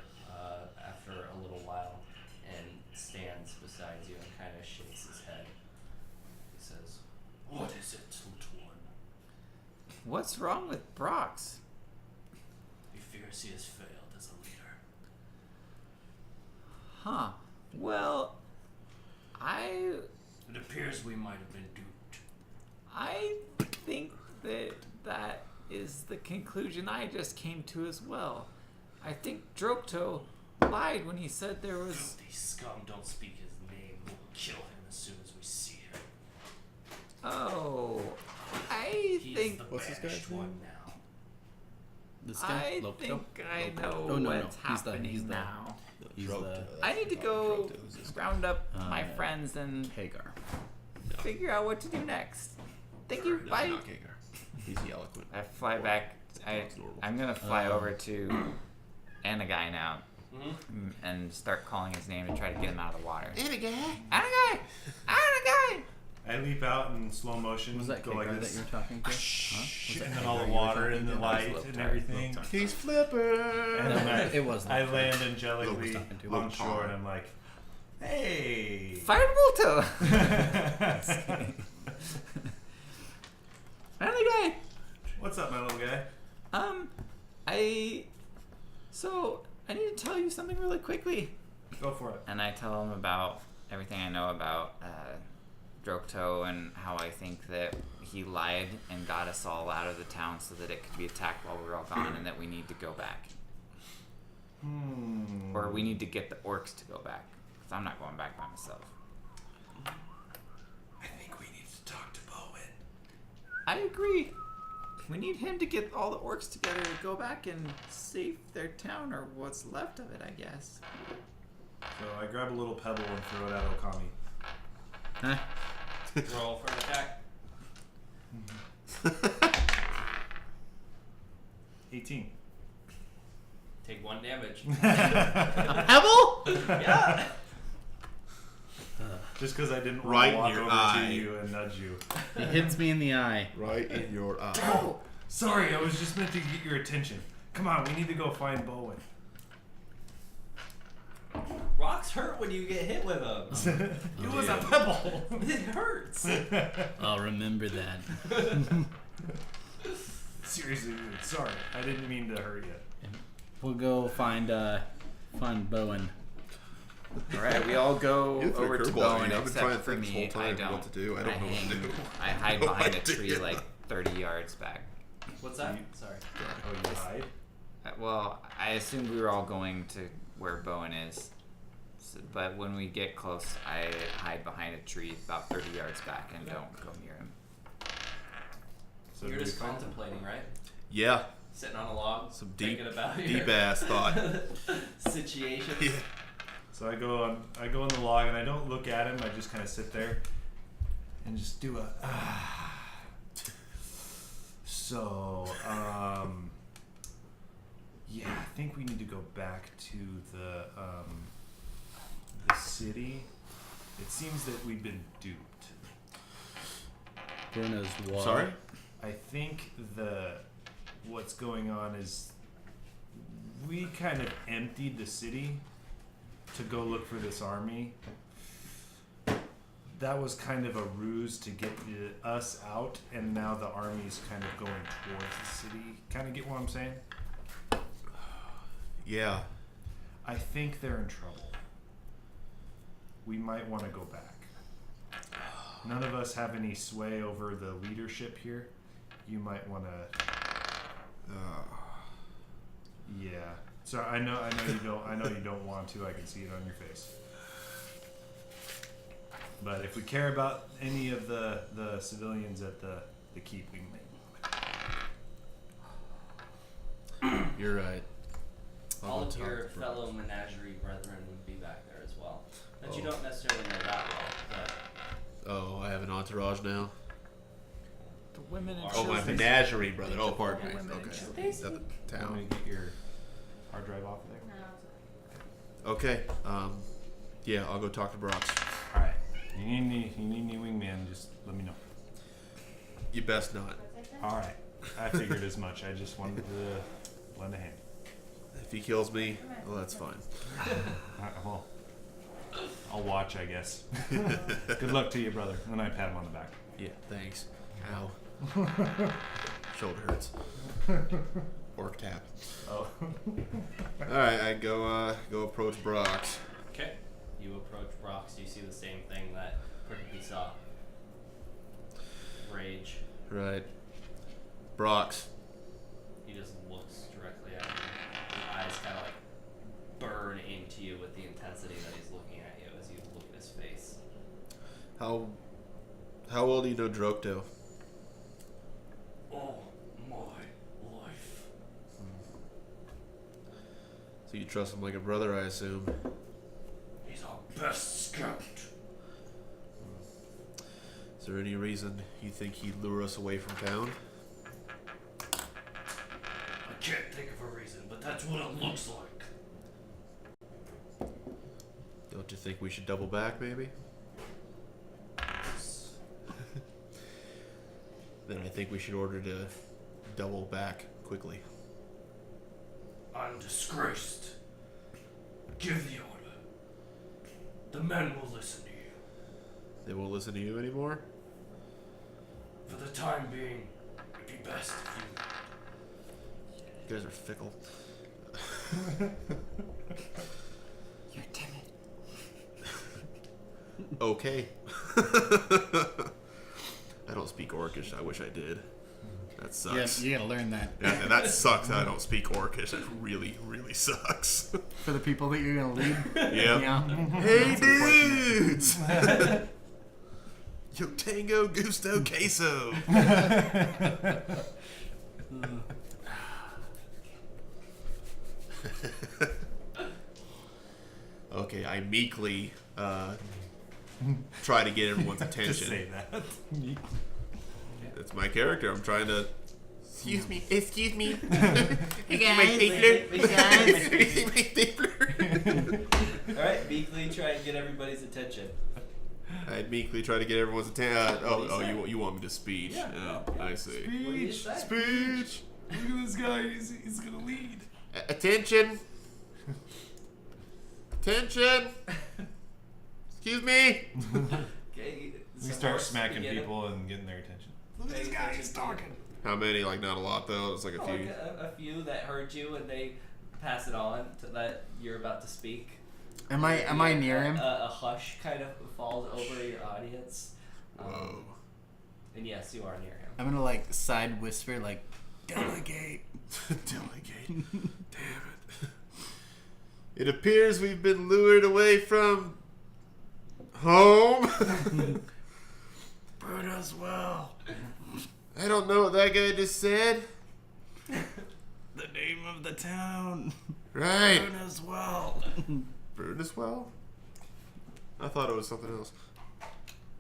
Speaker 3: after a little while and stands beside you and kind of shakes his head. He says,
Speaker 6: What is it, little one?
Speaker 5: What's wrong with Brox?
Speaker 6: He fears he has failed as a leader.
Speaker 5: Huh. Well,
Speaker 6: It appears we might have been duped.
Speaker 5: I think that is the conclusion I just came to as well. I think Drokto lied when he said there was...
Speaker 6: Filthy scum, don't speak his name. We'll kill him as soon as we see him.
Speaker 5: Oh, I
Speaker 6: He's
Speaker 5: think...
Speaker 6: the
Speaker 4: What's this
Speaker 6: banished
Speaker 4: guy's
Speaker 6: one
Speaker 4: name?
Speaker 6: now.
Speaker 4: This guy?
Speaker 5: I
Speaker 4: Lokto?
Speaker 5: think I know
Speaker 4: Oh, no,
Speaker 5: what's
Speaker 4: no.
Speaker 5: happening
Speaker 4: He's the
Speaker 5: now.
Speaker 4: He's the
Speaker 5: I need to go
Speaker 4: Drokto is this
Speaker 5: round up my
Speaker 4: yeah.
Speaker 5: friends and
Speaker 4: Hagar.
Speaker 5: figure out what to do next. Thank you.
Speaker 2: No,
Speaker 5: Bye.
Speaker 2: not Hagar. He's the eloquent.
Speaker 5: I fly back. I'm gonna fly over to Anagai now and start calling his name to try to get him out of the water.
Speaker 2: Anagai!
Speaker 5: Anagai! Anagai!
Speaker 1: I leap out in slow motion.
Speaker 4: Was that
Speaker 1: go
Speaker 4: Hagar
Speaker 1: like
Speaker 4: that
Speaker 1: this,
Speaker 4: you were talking to? Huh?
Speaker 1: and then all the water and the light and everything.
Speaker 2: He's Flipper!
Speaker 1: And then
Speaker 4: It was
Speaker 1: I
Speaker 4: Loktar.
Speaker 1: land
Speaker 2: Look
Speaker 1: angelically
Speaker 2: talking to
Speaker 1: on
Speaker 2: Loktar.
Speaker 1: shore, and I'm like, "Hey!"
Speaker 5: Firebolto! Anagai!
Speaker 1: What's up, my little guy?
Speaker 5: I need to tell you something really quickly.
Speaker 1: Go for it.
Speaker 5: And I tell him about everything I know about Drokto and how I think that he lied and got us all out of the town so that it could be attacked while we were all gone, and that we need to go back. Or we need to get the orcs to go back, because I'm not going back by myself.
Speaker 1: I think we need to talk to Bowen.
Speaker 5: I agree. We need him to get all the orcs together to go back and save their town, or what's left of it, I guess.
Speaker 1: So I grab a little pebble and throw it at Okami.
Speaker 4: Huh?
Speaker 3: roll for an attack.
Speaker 1: 18.
Speaker 3: Take 1 damage.
Speaker 5: A pebble?
Speaker 3: Yeah.
Speaker 1: Just because I didn't
Speaker 2: Right
Speaker 1: walk
Speaker 2: in your
Speaker 1: over
Speaker 2: eye.
Speaker 1: to you and nudge you.
Speaker 4: He hits me in the eye.
Speaker 2: Right in your eye.
Speaker 1: Oh, sorry, I was just meant to get your attention. Come on, we need to go find Bowen.
Speaker 3: hurt when you get hit with them.
Speaker 1: It was a pebble.
Speaker 3: It hurts.
Speaker 4: I'll remember that.
Speaker 1: Seriously, dude, sorry. I didn't mean to hurt you.
Speaker 4: We'll go find Bowen.
Speaker 5: All right, we all go
Speaker 2: You threw
Speaker 5: over
Speaker 2: a
Speaker 5: to
Speaker 2: curveball
Speaker 5: Bowen
Speaker 2: at me. I've been trying to
Speaker 5: except for
Speaker 2: think this
Speaker 5: me.
Speaker 2: whole time
Speaker 5: I don't.
Speaker 2: what to do. I don't know what to
Speaker 5: hang-
Speaker 2: do.
Speaker 5: I hide
Speaker 2: No
Speaker 5: behind a tree
Speaker 2: idea.
Speaker 5: like 30 yards back.
Speaker 3: What's that? Sorry.
Speaker 1: Oh, you hide?
Speaker 5: Well, I assumed we were all going to where Bowen is. So, but when we get close, I hide behind a tree about 30 yards back and don't go near him.
Speaker 1: So
Speaker 3: You're
Speaker 1: do we
Speaker 3: just
Speaker 1: find-
Speaker 3: contemplating, right?
Speaker 2: Yeah,
Speaker 3: Sitting on a log,
Speaker 2: some deep,
Speaker 3: thinking about
Speaker 2: deep
Speaker 3: your
Speaker 2: ass thought.
Speaker 3: situation.
Speaker 2: Yeah.
Speaker 1: So I go on the log and I don't look at him. I just kind of sit there and just do a. So yeah, I think we need to go back to the city. It seems that we've been duped.
Speaker 4: Bruno's wall.
Speaker 2: Sorry?
Speaker 1: I think what's going on is we kind of emptied the city to go look for this army. That was kind of a ruse to get us out, and now the army's kind of going towards the city. Kind of get what I'm saying?
Speaker 2: Yeah.
Speaker 1: I think they're in trouble. We might want to go back. None of us have any sway over the leadership here. You might want to. Yeah. So I know you don't. I know you don't want to. I can see it on your face. But if we care about any of the civilians at the keep, we may.
Speaker 2: You're right.
Speaker 3: All of
Speaker 2: talk
Speaker 3: your
Speaker 2: to
Speaker 3: fellow menagerie brethren would be back there as well. That you
Speaker 2: Oh.
Speaker 3: don't necessarily know that well, but
Speaker 2: Oh, I have an entourage now.
Speaker 5: The women and
Speaker 2: Oh, my
Speaker 5: children.
Speaker 2: menagerie, brother. Oh, pardon me.
Speaker 3: Women and
Speaker 2: Okay.
Speaker 3: children.
Speaker 2: Is that the
Speaker 1: I'm
Speaker 2: town?
Speaker 1: gonna get your hard drive off of there.
Speaker 8: No.
Speaker 2: Okay. Yeah, I'll go talk to Brox.
Speaker 1: All right. You need any wingman? Just let me know.
Speaker 2: You best not.
Speaker 1: All right. I figured as much. I just wanted to lend a hand.
Speaker 2: If he kills me, well, that's fine.
Speaker 1: Well, I'll watch, I guess. Good luck to you, brother. And I pat him on the back.
Speaker 2: Yeah, thanks. Ow. Shoulder hurts. Orc tap.
Speaker 1: Oh.
Speaker 2: Alright, I go approach Brox.
Speaker 3: okay. You approach Brox, you see the same thing that Prickly saw. Rage.
Speaker 2: Right. Brox.
Speaker 3: He just looks directly at you. His eyes kind of like burn into you with the intensity that he's looking at you as you look at his face.
Speaker 2: How well do you know Drokto?
Speaker 6: All my life.
Speaker 2: So you trust him like a brother, I assume.
Speaker 6: He's our best scout.
Speaker 2: Is there any reason you think he'd lure us away from town?
Speaker 6: I can't think of a reason, but that's what it looks like.
Speaker 2: Don't you think we should double back, maybe? Then I think we should order to double back quickly.
Speaker 6: I'm disgraced. Give the order. The men will listen to you.
Speaker 2: They won't listen to you anymore?
Speaker 6: For the time being, it'd be best if
Speaker 2: You guys are fickle.
Speaker 5: You're timid.
Speaker 2: Okay. I don't speak Orcish. I wish I did. That
Speaker 4: Yeah,
Speaker 2: sucks.
Speaker 4: you gotta learn that.
Speaker 2: Yeah, and that sucks that I don't speak Orcish. That really, really sucks.
Speaker 4: For the people that you're gonna lead.
Speaker 2: Yep.
Speaker 4: Yeah.
Speaker 2: Hey, dudes! Yo tango gusto queso. Okay, I meekly try to get everyone's
Speaker 1: Just
Speaker 2: attention.
Speaker 1: say that.
Speaker 2: That's my character. I'm trying to. Excuse me. Excuse me.
Speaker 5: Hey
Speaker 2: My stapler.
Speaker 3: Alright, meekly try and get everybody's attention.
Speaker 2: I meekly try to get everyone's attention.
Speaker 3: What do you say?
Speaker 2: You want me to speech?
Speaker 3: Yeah.
Speaker 2: I see.
Speaker 3: What do you say?
Speaker 2: Speech.
Speaker 1: Look at this guy. He's gonna lead.
Speaker 2: Attention. Attention. Excuse me.
Speaker 3: Okay.
Speaker 1: We start smacking people and getting their attention.
Speaker 3: Look at this guy, he's talking.
Speaker 2: How many? Like not a lot though. It's like a few.
Speaker 3: Like a few that heard you and they pass it on to that you're about to speak.
Speaker 4: Am I near him?
Speaker 3: A hush kind of falls over your audience.
Speaker 2: Whoa.
Speaker 3: And yes, you are near him.
Speaker 4: I'm gonna like side whisper like, delegate.
Speaker 2: Delegate. Damn it. It appears we've been lured away from home.
Speaker 4: Burn us well.
Speaker 2: I don't know what that guy just said.
Speaker 4: The name of the town.
Speaker 2: Right.
Speaker 4: Burn us well.
Speaker 2: Burn as well? I thought it was something else.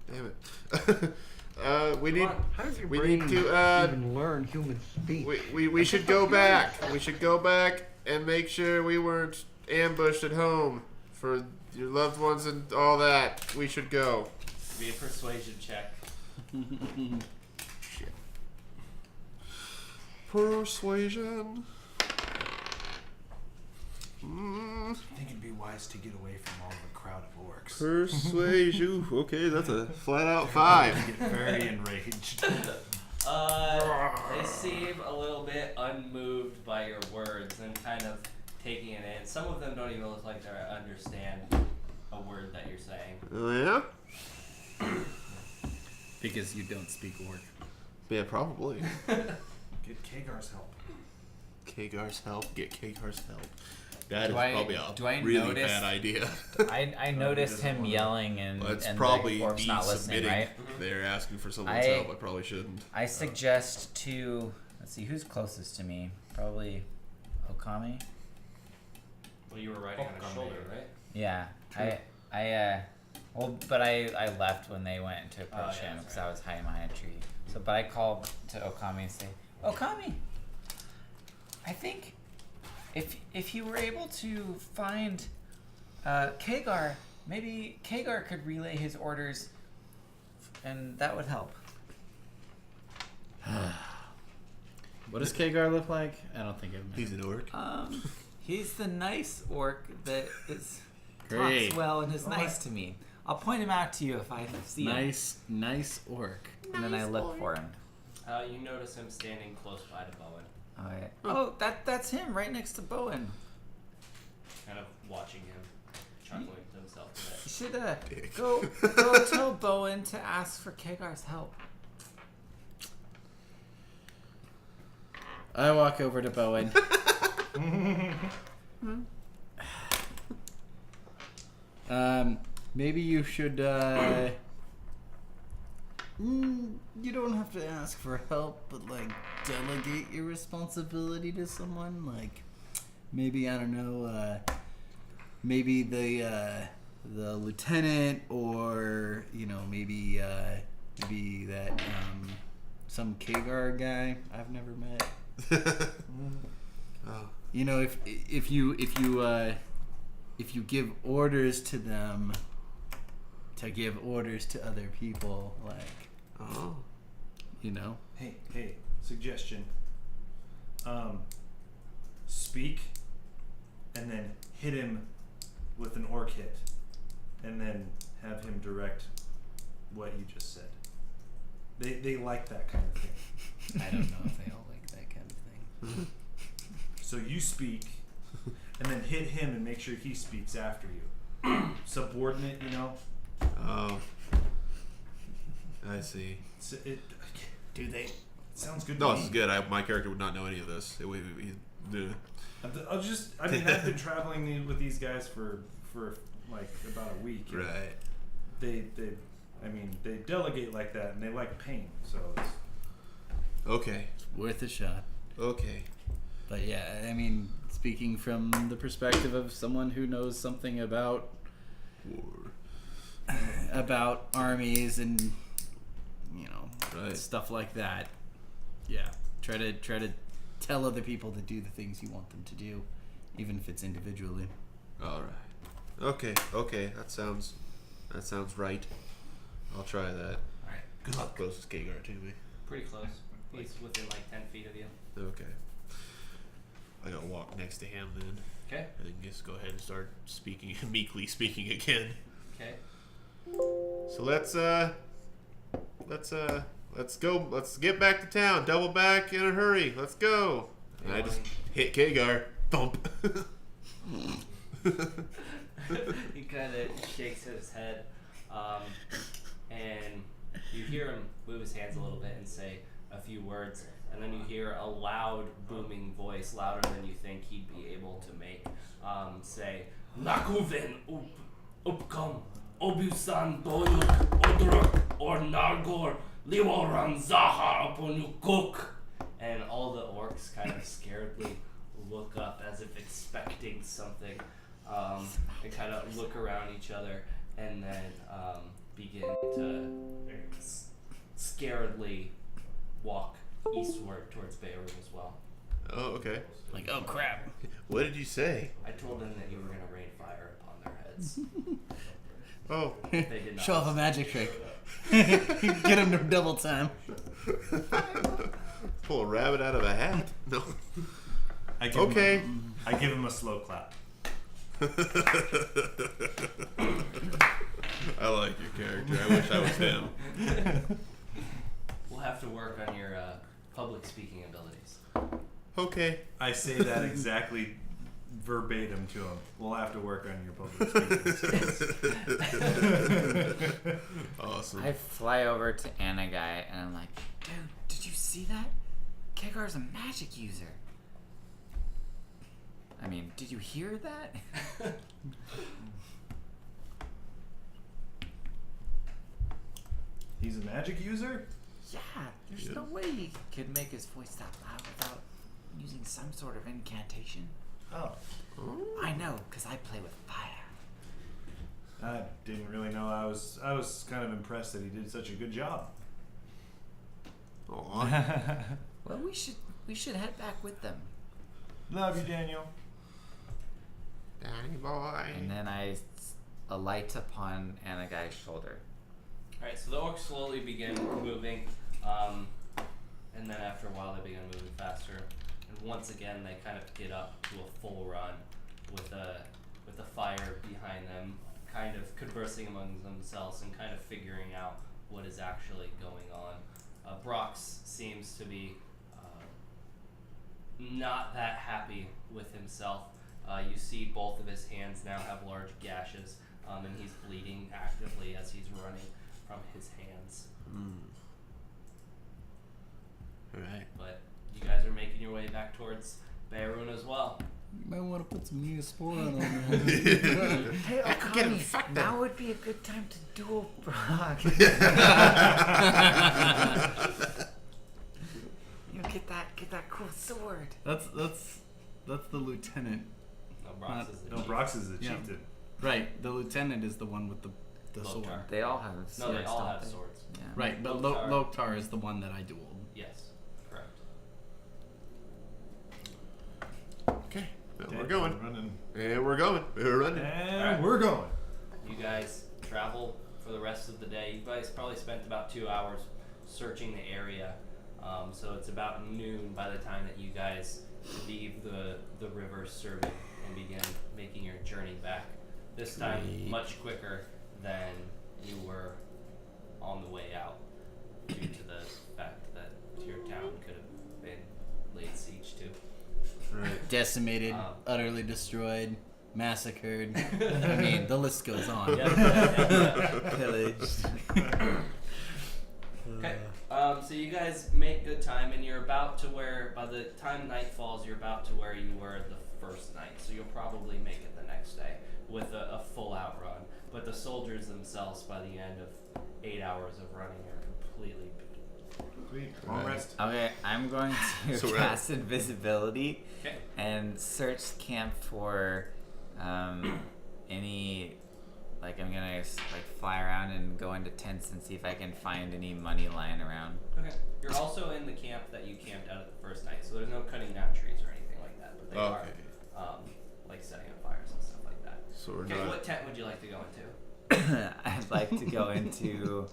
Speaker 2: Damn it. We need.
Speaker 9: How does your
Speaker 2: We
Speaker 9: brain
Speaker 2: need to.
Speaker 9: even learn human speech?
Speaker 2: We should go back. We should go back and make sure we weren't ambushed at home for your loved ones and all that. We should go.
Speaker 3: Be a persuasion check.
Speaker 2: Shit. Persuasion.
Speaker 1: I think it'd be wise to get away from all the crowd of orcs.
Speaker 2: Persuasion. Okay, that's a flat out 5.
Speaker 1: Get very enraged.
Speaker 3: They seem a little bit unmoved by your words and kind of taking it in. Some of them don't even look like they understand a word that you're saying.
Speaker 2: Oh yeah.
Speaker 4: Because you don't speak orc.
Speaker 2: Yeah, probably.
Speaker 1: Get Kagar's help.
Speaker 2: Kagar's help. Get Kagar's help. That is
Speaker 5: Do I-
Speaker 2: probably a
Speaker 5: do I
Speaker 2: really
Speaker 5: notice-
Speaker 2: bad idea.
Speaker 5: I noticed him yelling and,
Speaker 2: Well, it's
Speaker 5: and
Speaker 2: probably
Speaker 5: the orc's not listening,
Speaker 2: submitting.
Speaker 5: right?
Speaker 2: They're asking for someone's
Speaker 5: I-
Speaker 2: help. I probably shouldn't.
Speaker 5: I suggest to let's see who's closest to me. Probably Okami.
Speaker 3: Well, you were riding on his shoulder, right?
Speaker 5: Yeah. But I left when they went to approach
Speaker 3: yeah,
Speaker 5: him
Speaker 3: that's
Speaker 5: because
Speaker 3: right.
Speaker 5: I was hiding behind a tree. So, but I called to Okami and say, Okami, I think if you were able to find Kagar, maybe Kagar could relay his orders, and that would help.
Speaker 4: What does Kagar look like? I don't think it matters.
Speaker 2: He's an orc.
Speaker 5: He's the nice orc that is
Speaker 4: Great.
Speaker 5: talks well and is nice to me. I'll point him out to you if I see him.
Speaker 4: Nice orc.
Speaker 5: And then I look for him.
Speaker 3: You notice him standing close by to Bowen,
Speaker 5: Alright. Oh, that's him right next to Bowen.
Speaker 3: kind of watching him, chuckling to himself a bit.
Speaker 5: You should go tell Bowen to ask for Kagar's help.
Speaker 4: I walk over to Bowen. Maybe you should, you don't have to ask for help, but, like, delegate your responsibility to someone. Like, maybe, I don't know, maybe the lieutenant, or, you know, maybe that, some Kagar guy I've never met.
Speaker 2: Oh.
Speaker 4: You know, if you give orders to them to give orders to other people, like,
Speaker 2: Oh.
Speaker 4: you know.
Speaker 1: Hey, suggestion. Speak, and then hit him with an orc hit, and then have him direct what you just said. They like that kind of thing.
Speaker 4: I don't know if they all like that kind of thing.
Speaker 1: So you speak, and then hit him and make sure he speaks after you. Subordinate, you know.
Speaker 2: Oh. I see.
Speaker 1: Do they? It sounds good.
Speaker 2: No,
Speaker 1: to
Speaker 2: this
Speaker 1: me.
Speaker 2: is good. My character would not know any of this.
Speaker 1: I've been traveling with these guys for like about a week. and
Speaker 2: Right.
Speaker 1: They delegate like that, and they like pain. So it's,
Speaker 2: Okay.
Speaker 4: Worth a shot.
Speaker 2: Okay.
Speaker 4: But yeah, I mean, speaking from the perspective of someone who knows something about armies and, you know,
Speaker 2: Right.
Speaker 4: stuff like that. Yeah, try to tell other people to do the things you want them to do, even if it's individually.
Speaker 2: All right. Okay. That sounds right. I'll try that.
Speaker 3: Alright,
Speaker 2: Good luck. Closest Kagar to me.
Speaker 3: pretty close. He's within like 10 feet of you.
Speaker 2: Okay. I gotta walk next to him then.
Speaker 3: Okay.
Speaker 2: And just go ahead and start speaking, meekly speaking again.
Speaker 3: Okay.
Speaker 2: So let's go. Let's get back to town. Double back in a hurry. Let's go. And I just hit Kagar. Thump.
Speaker 3: He kind of shakes his head, and you hear him move his hands a little bit and say a few words, and then you hear a loud, booming voice, louder than you think he'd be able to make, say, Nakuven upkom obusan doyuk odruk or nagor liwaran zahar upon you cook. And all the orcs kind of scaredly look up as if expecting something, and kind of look around each other, and then begin to scaredly walk eastward towards Beirut as well.
Speaker 2: Oh, okay.
Speaker 4: Like, oh crap.
Speaker 2: What did you say?
Speaker 3: I told them that you were going to rain fire upon their heads.
Speaker 2: Oh.
Speaker 3: They did not.
Speaker 4: Show off a magic trick. Get him to double time.
Speaker 2: Pull a rabbit out of a hat? No.
Speaker 1: I give him I give him a slow clap.
Speaker 2: I like your character. I wish I was him.
Speaker 3: We'll have to work on your public speaking abilities.
Speaker 2: Okay.
Speaker 1: I say that exactly verbatim to him. We'll have to work on your public speaking skills.
Speaker 2: Awesome.
Speaker 5: I fly over to Anagai and I'm like, dude, did you see that? Kegar's a magic user. I mean, did you hear that?
Speaker 1: He's a magic user?
Speaker 5: Yeah, there's no way he could make his voice that loud without using some sort of incantation.
Speaker 1: Oh.
Speaker 5: I know, because I play with fire.
Speaker 1: I didn't really know. I was kind of impressed that he did such a good job.
Speaker 2: Aw.
Speaker 5: Well, we should head back with them.
Speaker 1: Love you, Daniel.
Speaker 2: Danny boy.
Speaker 5: And then I alight upon Anagai's shoulder.
Speaker 3: Alright, so the orcs slowly begin moving, and then after a while they begin moving faster. And once again they kind of get up to a full run with a fire behind them, kind of conversing among themselves and kind of figuring out what is actually going on. Brox seems to be not that happy with himself. You see both of his hands now have large gashes, and he's bleeding actively as he's running from his hands.
Speaker 2: Alright.
Speaker 3: But you guys are making your way back towards Beirut as well.
Speaker 4: You might want to put some Neosporin on there.
Speaker 5: Hey, Okami, now would be a good time to duel Brock. You know, get that cool sword.
Speaker 4: That's the lieutenant.
Speaker 3: No, Brox is the
Speaker 1: No,
Speaker 3: chief.
Speaker 1: Brox is the
Speaker 4: Yeah.
Speaker 1: chieftain.
Speaker 4: Right, the lieutenant is the one with the sword.
Speaker 3: Loktar.
Speaker 5: They all have swords.
Speaker 3: No, they all
Speaker 5: don't
Speaker 3: have
Speaker 5: they?
Speaker 3: swords.
Speaker 5: Yeah.
Speaker 4: Right, but
Speaker 3: Loktar.
Speaker 4: Loktar is the one that I dueled.
Speaker 3: Yes, correct.
Speaker 2: Okay. Well, we're going.
Speaker 1: Running.
Speaker 2: And we're going. We're running.
Speaker 1: And
Speaker 3: Alright.
Speaker 1: we're going.
Speaker 3: You guys travel for the rest of the day. You guys probably spent about 2 hours searching the area. So it's about noon by the time that you guys leave the river Servant and begin making your journey back. This time much quicker than you were on the way out, due to the fact that your town could have been laid siege to.
Speaker 2: Right.
Speaker 4: Decimated, utterly destroyed, massacred. I mean, the list goes on. Pillaged.
Speaker 3: Okay. So you guys make good time, and you're about to where, by the time night falls, you're about to where you were the first night. So you'll probably make it the next day with a full out run. But the soldiers themselves, by the end of 8 hours of running, are completely beat.
Speaker 1: Sweet. Long rest.
Speaker 5: Okay, I'm going to
Speaker 2: So we're
Speaker 5: cast invisibility
Speaker 3: Okay.
Speaker 5: and search camp for any. Like, I'm gonna fly around and go into tents and see if I can find any money lying around.
Speaker 3: Okay. You're also in the camp that you camped out at the first night, so there's no cutting down trees or anything like that. But they
Speaker 2: Okay.
Speaker 3: are like setting up fires and stuff like that.
Speaker 2: So we're
Speaker 3: Okay.
Speaker 2: not.
Speaker 3: What tent would you like to go into?
Speaker 5: I'd like to go into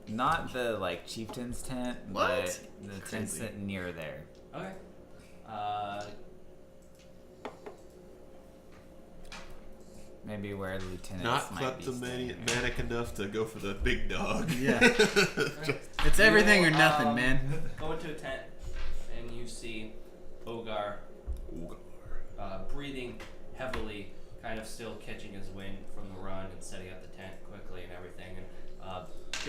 Speaker 5: not the chieftain's tent, but the tents that near there.
Speaker 3: Okay.
Speaker 5: maybe where lieutenants
Speaker 2: Not
Speaker 5: might be staying.
Speaker 2: kleptomaniac enough to go for the big dog.
Speaker 4: Yeah. It's everything or nothing, man.
Speaker 3: Go into a tent, and you see Ogar breathing heavily, kind of still catching his wind from the run and setting up the tent quickly and everything, and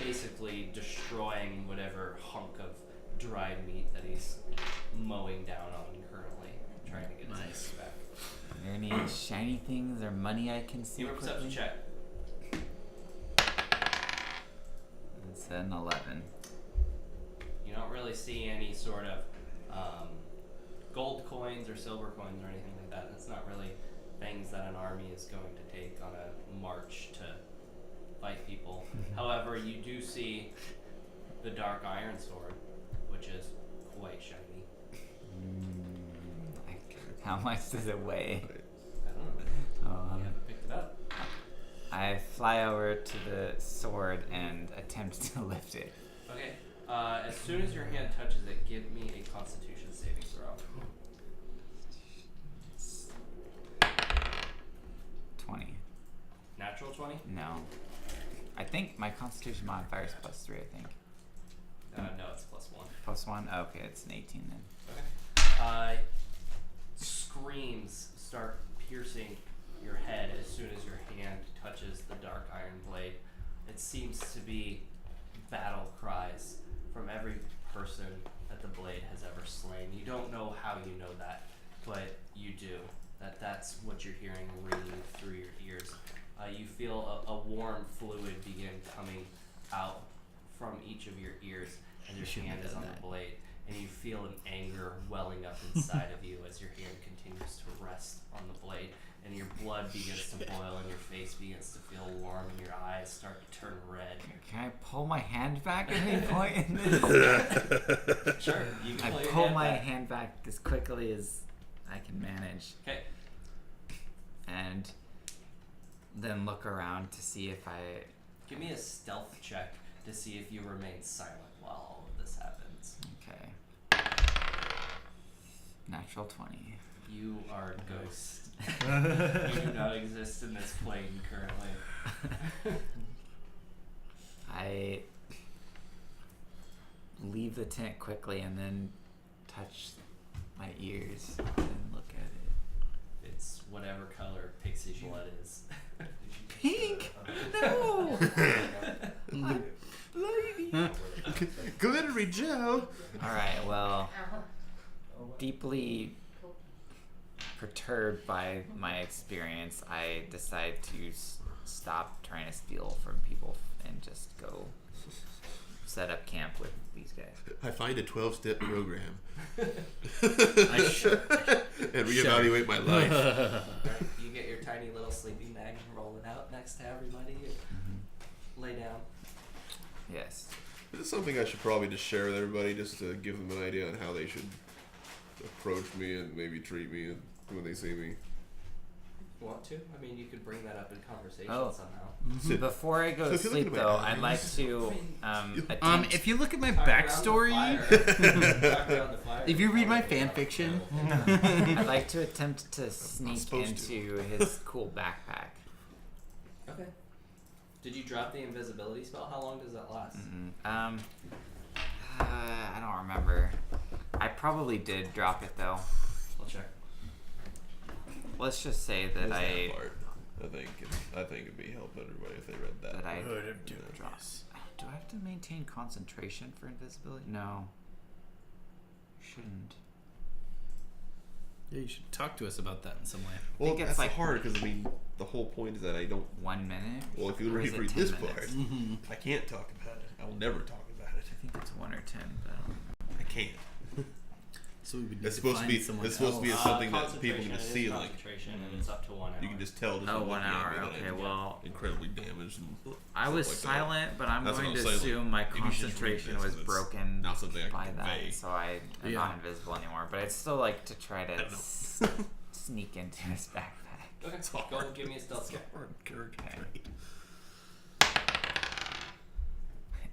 Speaker 3: basically destroying whatever hunk of dried meat that he's mowing down on currently, trying to get his
Speaker 4: Nice.
Speaker 3: back.
Speaker 5: Are there any shiny things or money I can see?
Speaker 3: Give a perception check.
Speaker 5: It's an 11.
Speaker 3: You don't really see any sort of gold coins or silver coins or anything like that. It's not really things that an army is going to take on a march to fight people. However, you do see the dark iron sword, which is quite shiny.
Speaker 5: How much does it weigh?
Speaker 3: I don't know. You haven't picked it up.
Speaker 5: I fly over to the sword and attempt to lift it.
Speaker 3: Okay. As soon as your hand touches it, give me a Constitution saving throw.
Speaker 5: 20.
Speaker 3: Natural 20?
Speaker 5: No. I think my Constitution modifier is +3, I think.
Speaker 3: No, it's +1.
Speaker 5: +1? Oh, okay, it's an 18 then.
Speaker 3: Okay. Screams start piercing your head as soon as your hand touches the dark iron blade. It seems to be battle cries from every person that the blade has ever slain. You don't know how you know that, but you do. That's what you're hearing ringing through your ears. You feel a warm fluid begin coming out from each of your ears as your hand is on the blade. And you feel an anger welling up inside of you as your hand continues to rest on the blade, and your blood begins to boil, and your face begins to feel warm, and your eyes start to turn red.
Speaker 5: Can I pull my hand back at any point in this?
Speaker 3: Sure, you can
Speaker 5: I
Speaker 3: pull your
Speaker 5: pull
Speaker 3: hand
Speaker 5: my
Speaker 3: back.
Speaker 5: hand back as quickly as I can manage.
Speaker 3: Okay.
Speaker 5: And then look around to see if I...
Speaker 3: Give me a stealth check to see if you remain silent while all of this happens.
Speaker 5: Okay. Natural 20.
Speaker 3: You are a ghost. You do not exist in this plane currently.
Speaker 5: I leave the tent quickly and then touch my ears and look at it.
Speaker 3: It's whatever color pixie blood is.
Speaker 5: Pink! No!
Speaker 2: Glittery Joe.
Speaker 5: Alright, well, deeply perturbed by my experience, I decide to stop trying to steal from people and just go set up camp with these guys.
Speaker 2: I find a 12-step program.
Speaker 4: And
Speaker 2: reevaluate my life.
Speaker 3: Right, you get your tiny little sleeping bag and roll it out next to everybody. Lay down.
Speaker 5: Yes.
Speaker 2: This is something I should probably just share with everybody, just to give them an idea on how they should approach me and maybe treat me when they see me.
Speaker 3: Want to? I mean, you could bring that up in conversation somehow.
Speaker 5: Before I go to
Speaker 2: if you look
Speaker 5: sleep,
Speaker 2: at my
Speaker 5: though,
Speaker 2: eyes-
Speaker 5: I'd like to attempt...
Speaker 4: If you look at my
Speaker 3: Talk around the
Speaker 4: backstory,
Speaker 3: fire. Talk around the fire.
Speaker 4: if you read my fan fiction,
Speaker 5: I'd like to attempt to sneak
Speaker 2: supposed to.
Speaker 5: into his cool backpack.
Speaker 3: Okay. Did you drop the invisibility spell? How long does that last?
Speaker 5: I don't remember. I probably did drop it, though.
Speaker 3: I'll check.
Speaker 5: Let's just say that
Speaker 2: There's
Speaker 5: I
Speaker 2: that part. I think it'd be helpful everybody if they read that.
Speaker 5: dropped. Do I have to maintain concentration for invisibility? No. Shouldn't.
Speaker 4: yeah, you should talk to us about that in some way.
Speaker 2: Well,
Speaker 5: think it's
Speaker 2: that's
Speaker 5: like-
Speaker 2: hard because the whole point is that I don't.
Speaker 5: 1 minute?
Speaker 2: Well, if you
Speaker 5: Or is
Speaker 2: read
Speaker 5: it 10
Speaker 2: this
Speaker 5: minutes?
Speaker 2: part, I can't talk about it. I will never talk about it.
Speaker 5: I think it's 1 or 10. But I don't know.
Speaker 2: I can't.
Speaker 4: So we would need
Speaker 2: It's
Speaker 4: to
Speaker 2: supposed to
Speaker 4: find
Speaker 2: be.
Speaker 4: someone
Speaker 2: It's supposed to be
Speaker 4: else.
Speaker 2: something that people
Speaker 3: Concentration,
Speaker 2: can
Speaker 3: it is
Speaker 2: see. Like
Speaker 3: concentration, and it's up to 1 hour.
Speaker 2: you can just tell. Just
Speaker 5: Oh,
Speaker 2: from
Speaker 5: 1
Speaker 2: looking at
Speaker 5: hour.
Speaker 2: me that
Speaker 5: Okay,
Speaker 2: I'm
Speaker 5: well,
Speaker 2: incredibly damaged. And
Speaker 5: I was
Speaker 2: stuff like that.
Speaker 5: silent, but I'm
Speaker 2: That's
Speaker 5: going
Speaker 2: what
Speaker 5: to
Speaker 2: I'm saying,
Speaker 5: assume my
Speaker 2: like, maybe you should just read
Speaker 5: concentration
Speaker 2: this,
Speaker 5: was
Speaker 2: 'cause it's
Speaker 5: broken
Speaker 2: not something I
Speaker 5: by
Speaker 2: can
Speaker 5: that,
Speaker 2: convey.
Speaker 5: so I'm
Speaker 4: Yeah.
Speaker 5: not invisible anymore. But I'd still like to try to
Speaker 2: I don't know.
Speaker 5: sneak into his backpack.
Speaker 3: Okay, go and give me a stealth check.
Speaker 5: Okay.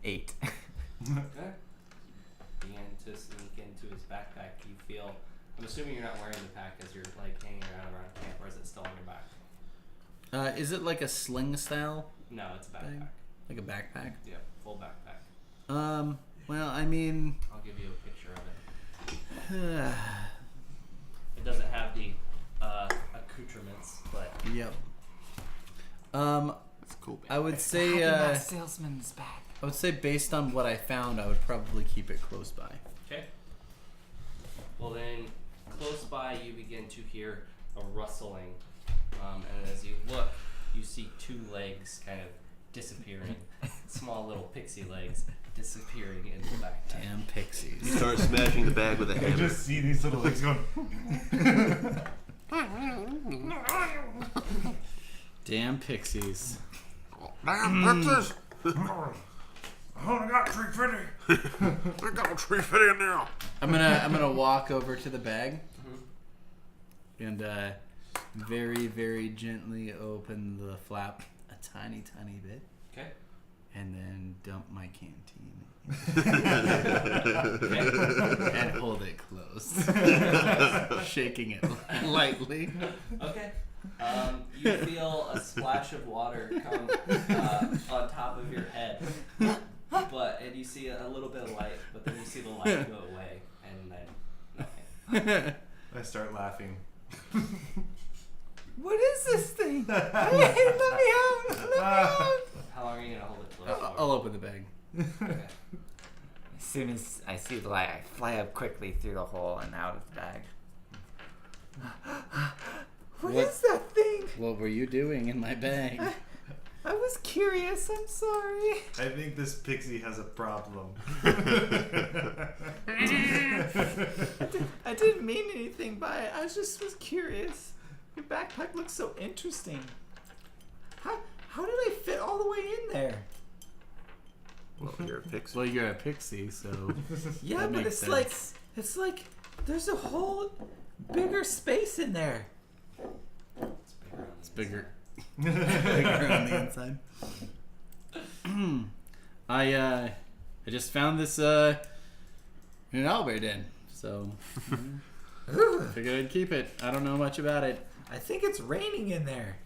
Speaker 5: 8.
Speaker 3: Okay. Begin to sneak into his backpack. You feel. I'm assuming you're not wearing the pack as you're like hanging around camp, or is it still on your back?
Speaker 4: Is it like a sling style?
Speaker 3: No, it's a
Speaker 4: Bag?
Speaker 3: backpack.
Speaker 4: Like a backpack?
Speaker 3: Yeah, full backpack.
Speaker 4: Well, I mean...
Speaker 3: I'll give you a picture of it. It doesn't have the accoutrements, but
Speaker 4: Yep.
Speaker 2: That's cool. Man.
Speaker 4: I would
Speaker 5: Back
Speaker 4: say,
Speaker 5: in that salesman's bag.
Speaker 4: I would say based on what I found, I would probably keep it close by.
Speaker 3: okay. Well then, close by you begin to hear a rustling, and as you look, you see 2 legs kind of disappearing, small little pixie legs disappearing into the backpack.
Speaker 4: Damn
Speaker 2: You
Speaker 4: pixies.
Speaker 2: start smashing the bag with a
Speaker 1: I
Speaker 2: hammer.
Speaker 1: just see these little legs going.
Speaker 4: Damn pixies.
Speaker 2: Damn, Texas!
Speaker 1: I only got 350.
Speaker 2: I got a tree fit in now.
Speaker 4: I'm gonna walk over to the bag and very, very gently open the flap a tiny bit.
Speaker 3: Okay.
Speaker 4: And then dump my canteen
Speaker 3: Okay.
Speaker 4: and hold it closed, shaking it lightly.
Speaker 3: Okay. You feel a splash of water come on top of your head, and you see a little bit of light, but then you see the light go away, and then nothing.
Speaker 1: I start laughing.
Speaker 5: What is this thing? Let me out! Let me out!
Speaker 3: How long are you gonna hold it closed for?
Speaker 4: I'll open the bag.
Speaker 3: Okay.
Speaker 5: As soon as I see the light, I fly up quickly through the hole and out of the bag. What is that thing?
Speaker 4: What were you doing in my bag?
Speaker 5: I was curious. I'm sorry.
Speaker 1: I think this pixie has a problem.
Speaker 5: I didn't mean anything by it. I just was curious. Your backpack looks so interesting. How did I fit all the way in there?
Speaker 2: Well, you're a pixie.
Speaker 4: Well, you're a pixie, so
Speaker 5: Yeah,
Speaker 4: that
Speaker 5: but
Speaker 4: makes
Speaker 5: it's like there's a whole bigger space in there.
Speaker 3: It's bigger.
Speaker 4: It's bigger on the inside. I just found this in an owlbear den, so figured I'd keep it. I don't know much about it.
Speaker 5: I think it's raining in there.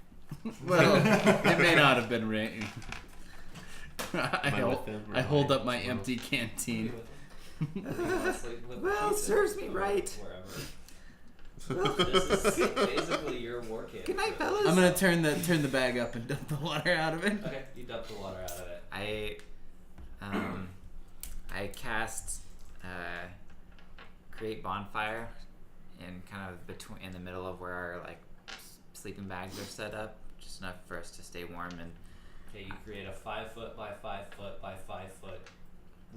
Speaker 4: Well, it may not have been raining. I
Speaker 2: with them, or
Speaker 4: hold
Speaker 2: am I
Speaker 4: up my
Speaker 2: alone?
Speaker 4: empty canteen.
Speaker 5: Well, it serves me right.
Speaker 3: Wherever. This is basically your war camp.
Speaker 5: Good night, fellas.
Speaker 4: I'm gonna turn the bag up and dump the water out of it.
Speaker 3: Okay, you dump the water out of it.
Speaker 5: I cast create bonfire in kind of in the middle of where our sleeping bags are set up, just enough for us to stay warm. And
Speaker 3: Okay, you create a 5 foot by 5 foot by 5 foot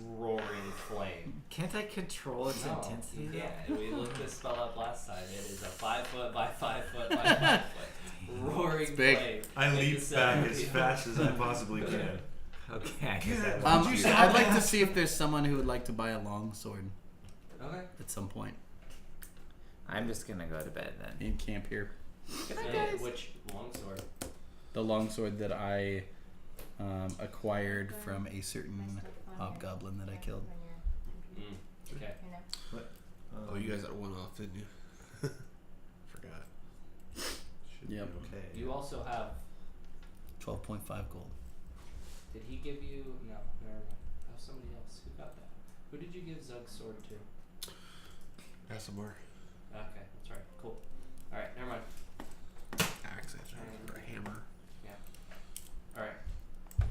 Speaker 3: roaring flame.
Speaker 5: can't I control its
Speaker 3: No,
Speaker 5: intensity?
Speaker 3: you can't. We looked this spell up last time. It is a 5 foot by 5 foot by 5 foot roaring
Speaker 4: big.
Speaker 3: flame.
Speaker 1: I
Speaker 3: into
Speaker 1: leap
Speaker 3: seven
Speaker 1: back as
Speaker 3: people.
Speaker 1: fast as I possibly can.
Speaker 5: Okay, I guess I will.
Speaker 4: I'd like to see if there's someone who would like to buy a longsword
Speaker 3: Okay.
Speaker 4: at some point
Speaker 5: I'm just gonna go to bed then.
Speaker 4: in camp here.
Speaker 5: Good night,
Speaker 3: So,
Speaker 5: guys.
Speaker 3: which longsword?
Speaker 4: The longsword that I acquired from a certain hobgoblin that I killed.
Speaker 3: Okay.
Speaker 2: Oh, you guys got one off, didn't you? Forgot.
Speaker 1: Should
Speaker 4: Yep.
Speaker 1: be okay.
Speaker 3: You also have.
Speaker 4: 12.5 gold.
Speaker 3: Did he give you? No, never mind. That was somebody else. Who got that? Who did you give Zug's sword to?
Speaker 2: Asimar.
Speaker 3: Okay, that's right. Cool. All right, never mind.
Speaker 2: Axe, or a hammer.
Speaker 3: All right.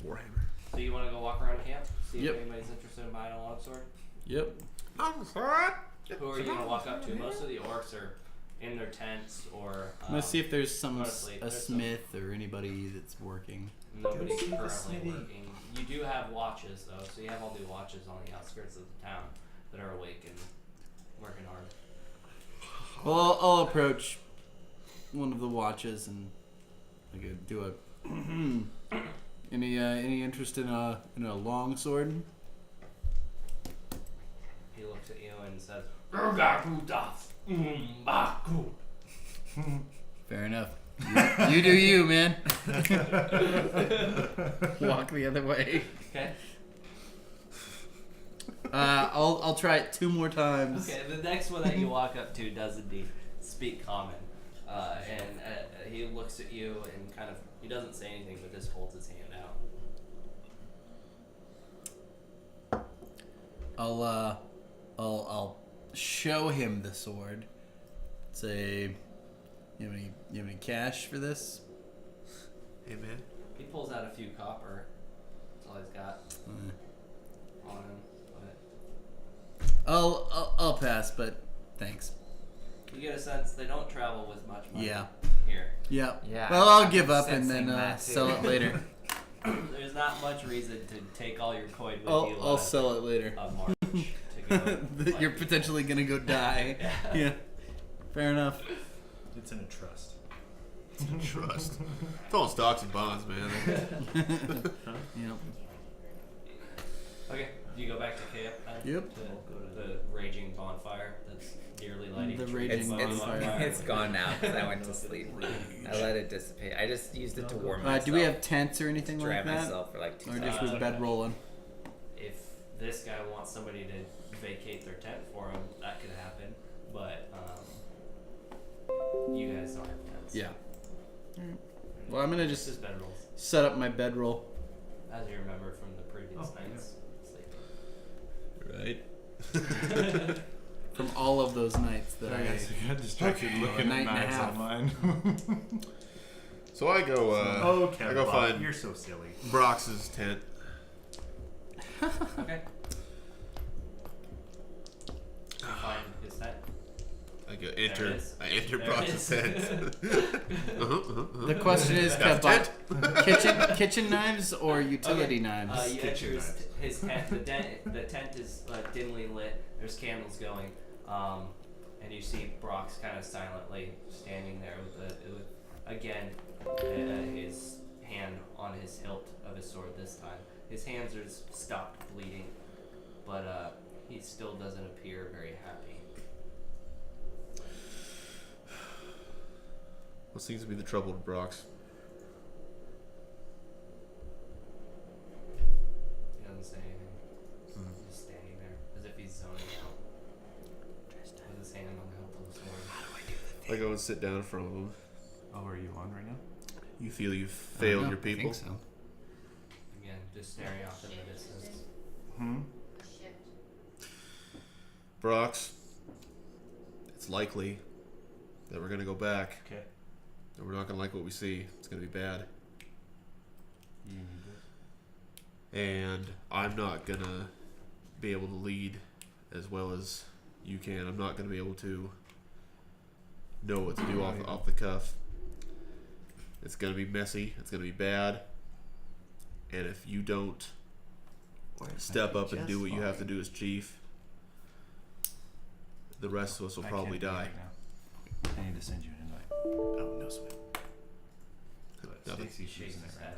Speaker 2: Warhammer.
Speaker 3: So you want to go walk around camp, see
Speaker 4: Yep.
Speaker 3: if anybody's interested in buying a longsword?
Speaker 4: Yep.
Speaker 3: Who are you gonna walk up to? Most of the orcs are in their tents or.
Speaker 4: I'm gonna see if there's some
Speaker 3: honestly,
Speaker 4: a
Speaker 3: there's
Speaker 4: smith or anybody that's working.
Speaker 3: Nobody's
Speaker 5: Go see the
Speaker 3: currently
Speaker 5: smithy.
Speaker 3: working. You do have watches though, so you have all the watches on the outskirts of the town that are awake and working hard.
Speaker 4: Well, I'll approach one of the watches and I could do a any interest in a longsword.
Speaker 3: He looks at you and says,
Speaker 4: Fair enough. You do you, man. Walk the other way.
Speaker 3: "Okay,
Speaker 4: I'll try it 2 more times.
Speaker 3: okay." The next one that you walk up to does indeed speak common, and he looks looks at you and kind of, he doesn't say anything, but just holds his hand out.
Speaker 4: I'll show him the sword. Say, you have any cash for this?
Speaker 2: Hey, man.
Speaker 3: He pulls out a few copper. That's all he's got on him. But
Speaker 4: I'll pass, but thanks.
Speaker 3: you get a sense they don't travel with much money
Speaker 4: Yeah.
Speaker 3: here.
Speaker 4: Yeah.
Speaker 5: Yeah,
Speaker 4: Well, I'll
Speaker 5: I'm
Speaker 4: give up and
Speaker 5: sensing
Speaker 4: then
Speaker 5: that too.
Speaker 4: sell it later.
Speaker 3: There's not much reason to take all your coin with you
Speaker 4: I'll sell it later.
Speaker 3: a march to go.
Speaker 4: You're potentially gonna go die. Yeah. Fair enough.
Speaker 1: It's in a trust.
Speaker 2: Trust. It's all stocks and bonds, man.
Speaker 4: Yep.
Speaker 3: Okay, do you go back to camp then?
Speaker 4: Yep.
Speaker 3: To go to the raging bonfire that's dearly lighting
Speaker 4: The
Speaker 3: trees
Speaker 4: raging
Speaker 3: above the
Speaker 4: bonfire.
Speaker 3: bonfire.
Speaker 5: It's gone now because I went to sleep. I let it dissipate. I just used it to warm myself.
Speaker 4: Do we have tents or anything
Speaker 5: dry
Speaker 4: like that?
Speaker 5: myself for like 2
Speaker 4: Or
Speaker 5: seconds.
Speaker 4: just with bed rolling?
Speaker 3: If this guy wants somebody to vacate their tent for him, that could happen. But you guys don't have tents.
Speaker 4: Yeah. Well, I'm gonna
Speaker 3: Just
Speaker 4: just
Speaker 3: bed rolls,
Speaker 4: set up my bedroll.
Speaker 3: as you remember from the previous nights sleeping.
Speaker 2: Right?
Speaker 4: From all of those nights that
Speaker 1: I guess I got distracted looking
Speaker 4: Night
Speaker 1: at
Speaker 4: and a
Speaker 1: knives
Speaker 4: half.
Speaker 1: online.
Speaker 2: So I go,
Speaker 1: okay,
Speaker 2: I go
Speaker 1: Bob,
Speaker 2: find
Speaker 1: you're so silly.
Speaker 2: Brox's tent.
Speaker 3: Okay. You find his tent.
Speaker 2: I go
Speaker 3: There
Speaker 2: enter.
Speaker 3: it is.
Speaker 2: I enter
Speaker 3: There it
Speaker 2: Brox's
Speaker 3: is.
Speaker 2: tent.
Speaker 4: The question is,
Speaker 2: Got
Speaker 4: can I
Speaker 2: the
Speaker 4: buy kitchen knives or utility knives?
Speaker 3: You enter his tent. The tent is dimly lit. There's candles going, and you see Brox kind of silently standing there with again his hand on his hilt of his sword. This time, his hands are stopped bleeding, but he still doesn't appear very happy.
Speaker 2: What seems to be the trouble with Brox?
Speaker 3: He doesn't say anything. He's just standing there as if he's zoning out, with his hand on the hilt of the sword.
Speaker 2: I go and sit down in front of him.
Speaker 1: Oh, are you on right now?
Speaker 2: You feel you've failed your people?
Speaker 4: I think so.
Speaker 3: Again, just staring off in the distance.
Speaker 2: Brox, it's likely that we're gonna go back.
Speaker 1: Okay.
Speaker 2: And we're not gonna like what we see. It's gonna be bad.
Speaker 1: You need this.
Speaker 2: And I'm not gonna be able to lead as well as you can. I'm not gonna be able to know what to do off the cuff. It's gonna be messy. It's gonna be bad. And if you don't step up and do what you have to do as chief, the rest of us will probably die.
Speaker 1: I need to send you an invite.
Speaker 2: Oh, no sweat.
Speaker 1: But
Speaker 2: Nothing.
Speaker 1: Stacy's
Speaker 3: He shakes
Speaker 1: using
Speaker 3: his
Speaker 1: it right
Speaker 3: head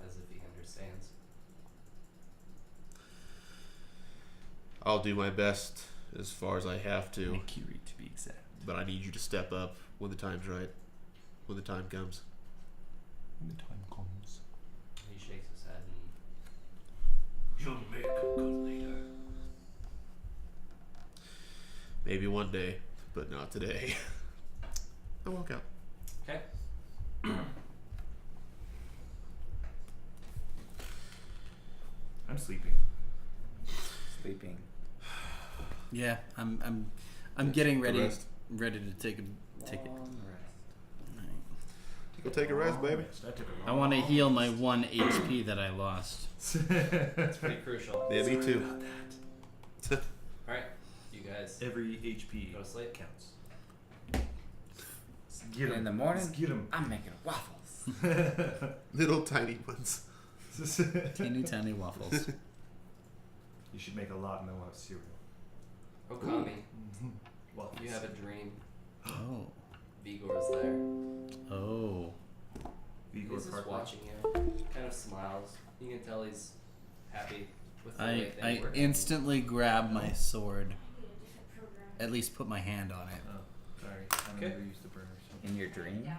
Speaker 3: as if he understands.
Speaker 2: I'll do my best as far as I have
Speaker 1: now.
Speaker 2: to,
Speaker 1: Mercury, to be exact.
Speaker 2: but I need you to step up when the time's right. When the time comes.
Speaker 1: When the time comes.
Speaker 3: He shakes his head and
Speaker 6: You'll make a good leader.
Speaker 2: Maybe one day, but not today. I walk out.
Speaker 3: okay.
Speaker 1: I'm sleeping.
Speaker 5: Sleeping.
Speaker 4: Yeah, I'm getting ready
Speaker 2: rest.
Speaker 4: to take it.
Speaker 5: Long rest.
Speaker 2: Go take a rest, baby.
Speaker 4: I want to heal my 1 HP that I lost.
Speaker 3: That's pretty crucial.
Speaker 2: Yeah, me too.
Speaker 3: Alright, you guys
Speaker 1: Every HP
Speaker 3: go to sleep.
Speaker 1: counts.
Speaker 5: And in the morning,
Speaker 1: Get him.
Speaker 5: I'm making waffles.
Speaker 2: Little tiny ones.
Speaker 4: Teeny tiny waffles.
Speaker 1: You should make a lot and then we'll have cereal.
Speaker 3: Okami,
Speaker 1: Waffles.
Speaker 3: you have a dream.
Speaker 4: Oh.
Speaker 3: Vigor's there.
Speaker 4: Oh.
Speaker 1: Vigor
Speaker 3: He's just
Speaker 1: Parkway.
Speaker 3: watching you. Kind of smiles. You can tell he's happy with the way
Speaker 4: I
Speaker 3: things work.
Speaker 4: instantly grab my sword. At least put my hand on it.
Speaker 1: Oh, sorry. I
Speaker 3: Okay.
Speaker 1: never used the burner. So.
Speaker 5: In your dream?
Speaker 4: Yeah.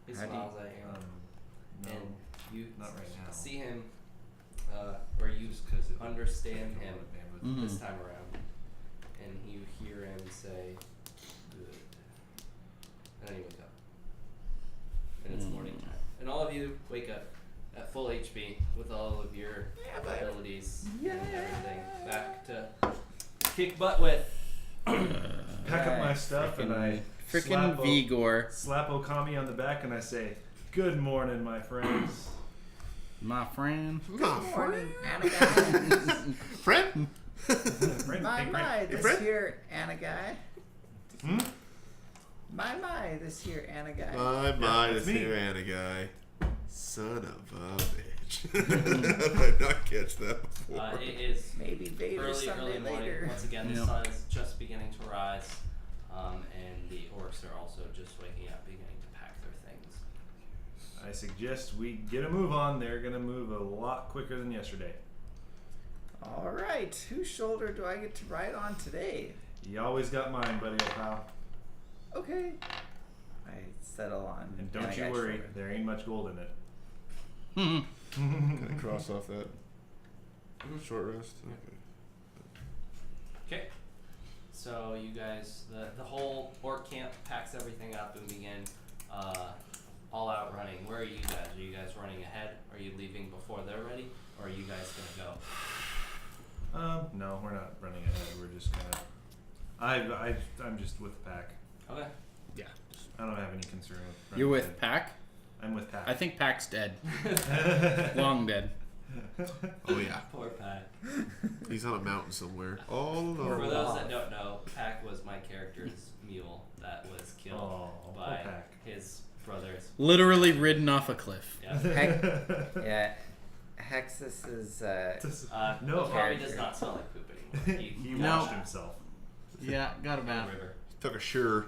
Speaker 3: He
Speaker 5: How do you-
Speaker 3: smiles at you.
Speaker 1: No,
Speaker 3: And you
Speaker 1: not right now.
Speaker 3: see him, or you
Speaker 1: Just 'cause it
Speaker 3: understand
Speaker 1: I
Speaker 3: him
Speaker 1: don't want to
Speaker 4: Mhm.
Speaker 3: this time around. And you hear him say, good. you wake up at full HP with all of your abilities and everything. Back to kick butt with.
Speaker 1: Pack up my stuff and I
Speaker 4: Frickin' Vigor.
Speaker 1: slap Okami on the back and I say, "Good morning, my friends."
Speaker 4: My friend.
Speaker 5: Morning, Anagai.
Speaker 2: Friend?
Speaker 1: Friend,
Speaker 5: My,
Speaker 1: hey,
Speaker 5: my,
Speaker 1: friend.
Speaker 5: this
Speaker 2: friend?
Speaker 5: here Anagai.
Speaker 1: Hmm?
Speaker 5: My, this here Anagai.
Speaker 2: My
Speaker 1: Yeah,
Speaker 2: mind
Speaker 1: that's
Speaker 2: is
Speaker 1: me.
Speaker 2: here, Anna guy. Son of a bitch. How did I not catch that before?
Speaker 3: It is
Speaker 5: Maybe Vader
Speaker 3: early
Speaker 5: someday
Speaker 3: morning.
Speaker 5: later.
Speaker 3: Once again, the
Speaker 4: Yeah.
Speaker 3: sun is just beginning to rise, and the orcs are also just waking up, beginning to pack their things.
Speaker 1: I suggest we get a move on. They're gonna move a lot quicker than yesterday.
Speaker 5: All right, whose shoulder do I get to ride on today?
Speaker 1: You always got mine, buddy, pal.
Speaker 5: Okay. I settle on.
Speaker 1: And don't you
Speaker 5: Anagai's
Speaker 1: worry,
Speaker 5: shoulder.
Speaker 1: there ain't much gold in it.
Speaker 2: Can I cross off that? Short rest? Okay.
Speaker 3: Okay. So you guys, the whole orc camp packs everything up and begin all out running. Where are you guys? Are you guys running ahead? Are you leaving before they're ready? Or are you guys gonna go?
Speaker 1: No, we're not running ahead. We're just gonna. I'm just with the pack.
Speaker 3: Okay.
Speaker 2: Yeah.
Speaker 1: I don't have any concern with. running
Speaker 4: You're with
Speaker 1: ahead.
Speaker 4: Pack?
Speaker 1: I'm with pack.
Speaker 4: I think Pack's dead. Long dead.
Speaker 2: Oh, yeah.
Speaker 3: Poor Pack.
Speaker 2: He's on a mountain somewhere. All
Speaker 3: For
Speaker 2: alone.
Speaker 3: those that don't know, Pack was my character's mule that was killed
Speaker 1: Aw, poor
Speaker 3: by
Speaker 1: Pack.
Speaker 3: his brothers.
Speaker 4: Literally ridden off a cliff.
Speaker 3: Yeah.
Speaker 5: Yeah. Hexus is.
Speaker 1: No.
Speaker 3: Okami does not smell like poop anymore.
Speaker 1: He
Speaker 4: No.
Speaker 1: washed himself.
Speaker 4: Yeah, got a
Speaker 3: in
Speaker 4: bath.
Speaker 3: the river.
Speaker 2: Took a sure.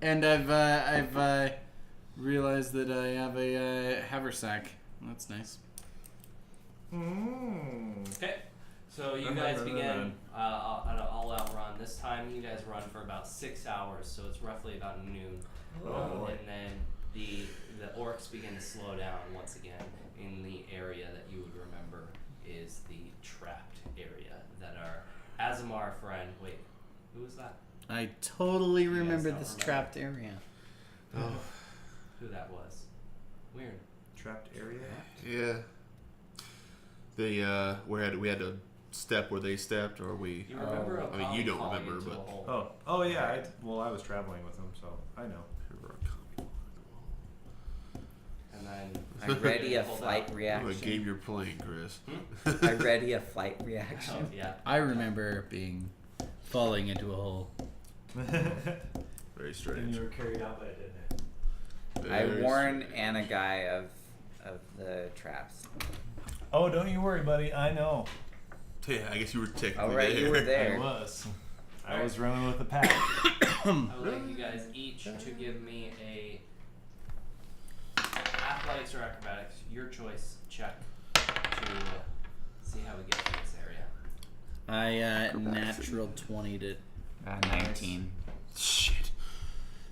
Speaker 4: And I've realized that I have a haversack. That's nice.
Speaker 3: Okay, so you
Speaker 1: Run,
Speaker 3: guys
Speaker 1: run, run,
Speaker 3: begin
Speaker 1: run.
Speaker 3: an all-out run. This time you guys run for about 6 hours, so it's roughly about noon.
Speaker 1: Oh, boy.
Speaker 3: And then the orcs begin to slow down once again in the area that you would remember is the trapped area that our Azamar friend. Wait, who was that?
Speaker 4: I totally
Speaker 3: You guys
Speaker 4: remember
Speaker 3: don't
Speaker 4: this
Speaker 3: remember.
Speaker 4: trapped area.
Speaker 2: Oh,
Speaker 3: Who that was? Weird.
Speaker 1: Trapped area.
Speaker 2: yeah. The we had to step where they stepped, or we.
Speaker 3: You remember?
Speaker 2: I mean, you
Speaker 3: Okami
Speaker 2: don't
Speaker 3: falling
Speaker 2: remember,
Speaker 3: into a
Speaker 2: but-
Speaker 3: hole.
Speaker 1: Oh yeah. I was traveling with him, so I know.
Speaker 3: And then
Speaker 5: I ready a
Speaker 3: Hold
Speaker 5: flight
Speaker 3: out.
Speaker 2: What
Speaker 5: reaction.
Speaker 2: game you're playing, Chris?
Speaker 5: I ready a flight
Speaker 3: Oh
Speaker 5: reaction.
Speaker 3: yeah.
Speaker 4: I remember falling into a hole.
Speaker 2: Very
Speaker 1: And
Speaker 2: strange.
Speaker 1: you were carried out by a dead man.
Speaker 5: I
Speaker 2: Very
Speaker 5: warn
Speaker 2: strange.
Speaker 5: Anagai of the traps.
Speaker 1: Oh, don't you worry, buddy. I know.
Speaker 2: Yeah, I guess you were technically
Speaker 5: All right, you were
Speaker 1: I
Speaker 5: there.
Speaker 1: was. I was running with the pack.
Speaker 3: I would like you guys each to give me a athletics or acrobatics, your choice, check to see how we get to this area.
Speaker 4: I natural 20 to
Speaker 5: 19.
Speaker 2: Shit.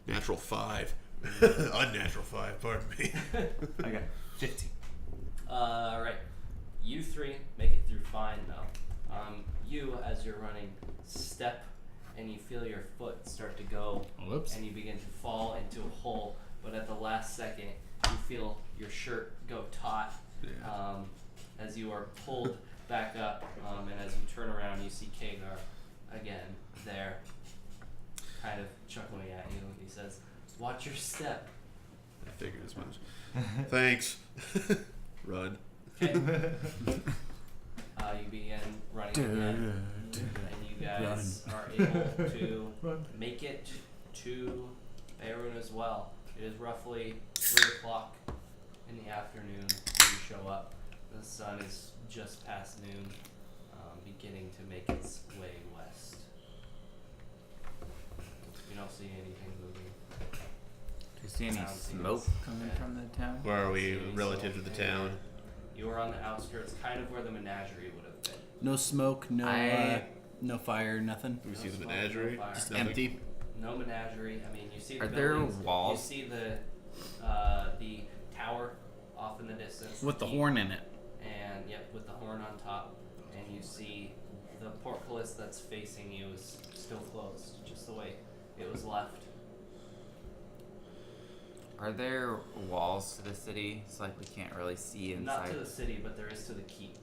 Speaker 2: Natural 5. Unnatural 5, pardon me.
Speaker 1: I got 15.
Speaker 3: Right. You three make it through fine though. You, as you're running, step and you feel your foot start to go
Speaker 4: Whoops.
Speaker 3: and you begin to fall into a hole, but at the last second you feel your shirt go taut
Speaker 2: Yeah.
Speaker 3: as you are pulled back up, and as you turn around you see Kagar again there, kind of chuckling at you. He says, "Watch your step."
Speaker 2: I figured as much. Thanks. Run.
Speaker 3: Okay. You begin running again, and you guys are able to make it to Beirut as well. It is roughly 3 o'clock in the afternoon when you show up. The sun is just past noon, beginning to make its way west. You don't see anything moving.
Speaker 5: Do you see any
Speaker 3: Sound seems
Speaker 5: smoke coming
Speaker 3: bad.
Speaker 5: from the town?
Speaker 2: Where are we
Speaker 3: See any
Speaker 2: relative to
Speaker 3: smoke
Speaker 2: the town?
Speaker 3: You are on the outskirts, kind of where the menagerie would have been.
Speaker 4: No smoke, no
Speaker 5: I-
Speaker 4: no fire, nothing.
Speaker 2: Do we see
Speaker 3: No
Speaker 2: the
Speaker 3: smoke,
Speaker 2: menagerie?
Speaker 3: no fire.
Speaker 4: Just
Speaker 2: Nothing?
Speaker 4: empty.
Speaker 3: No menagerie. I mean, you see the
Speaker 5: Are there
Speaker 3: buildings.
Speaker 5: walls?
Speaker 3: You see the tower off in the distance.
Speaker 4: With the
Speaker 3: keep,
Speaker 4: horn in it.
Speaker 3: And yep, with the horn on top. And you see the portcullis that's facing you is still closed, just the way it was left.
Speaker 5: Are there walls to the city? It's like we can't really see inside.
Speaker 3: Not to the city, but there is to the keep.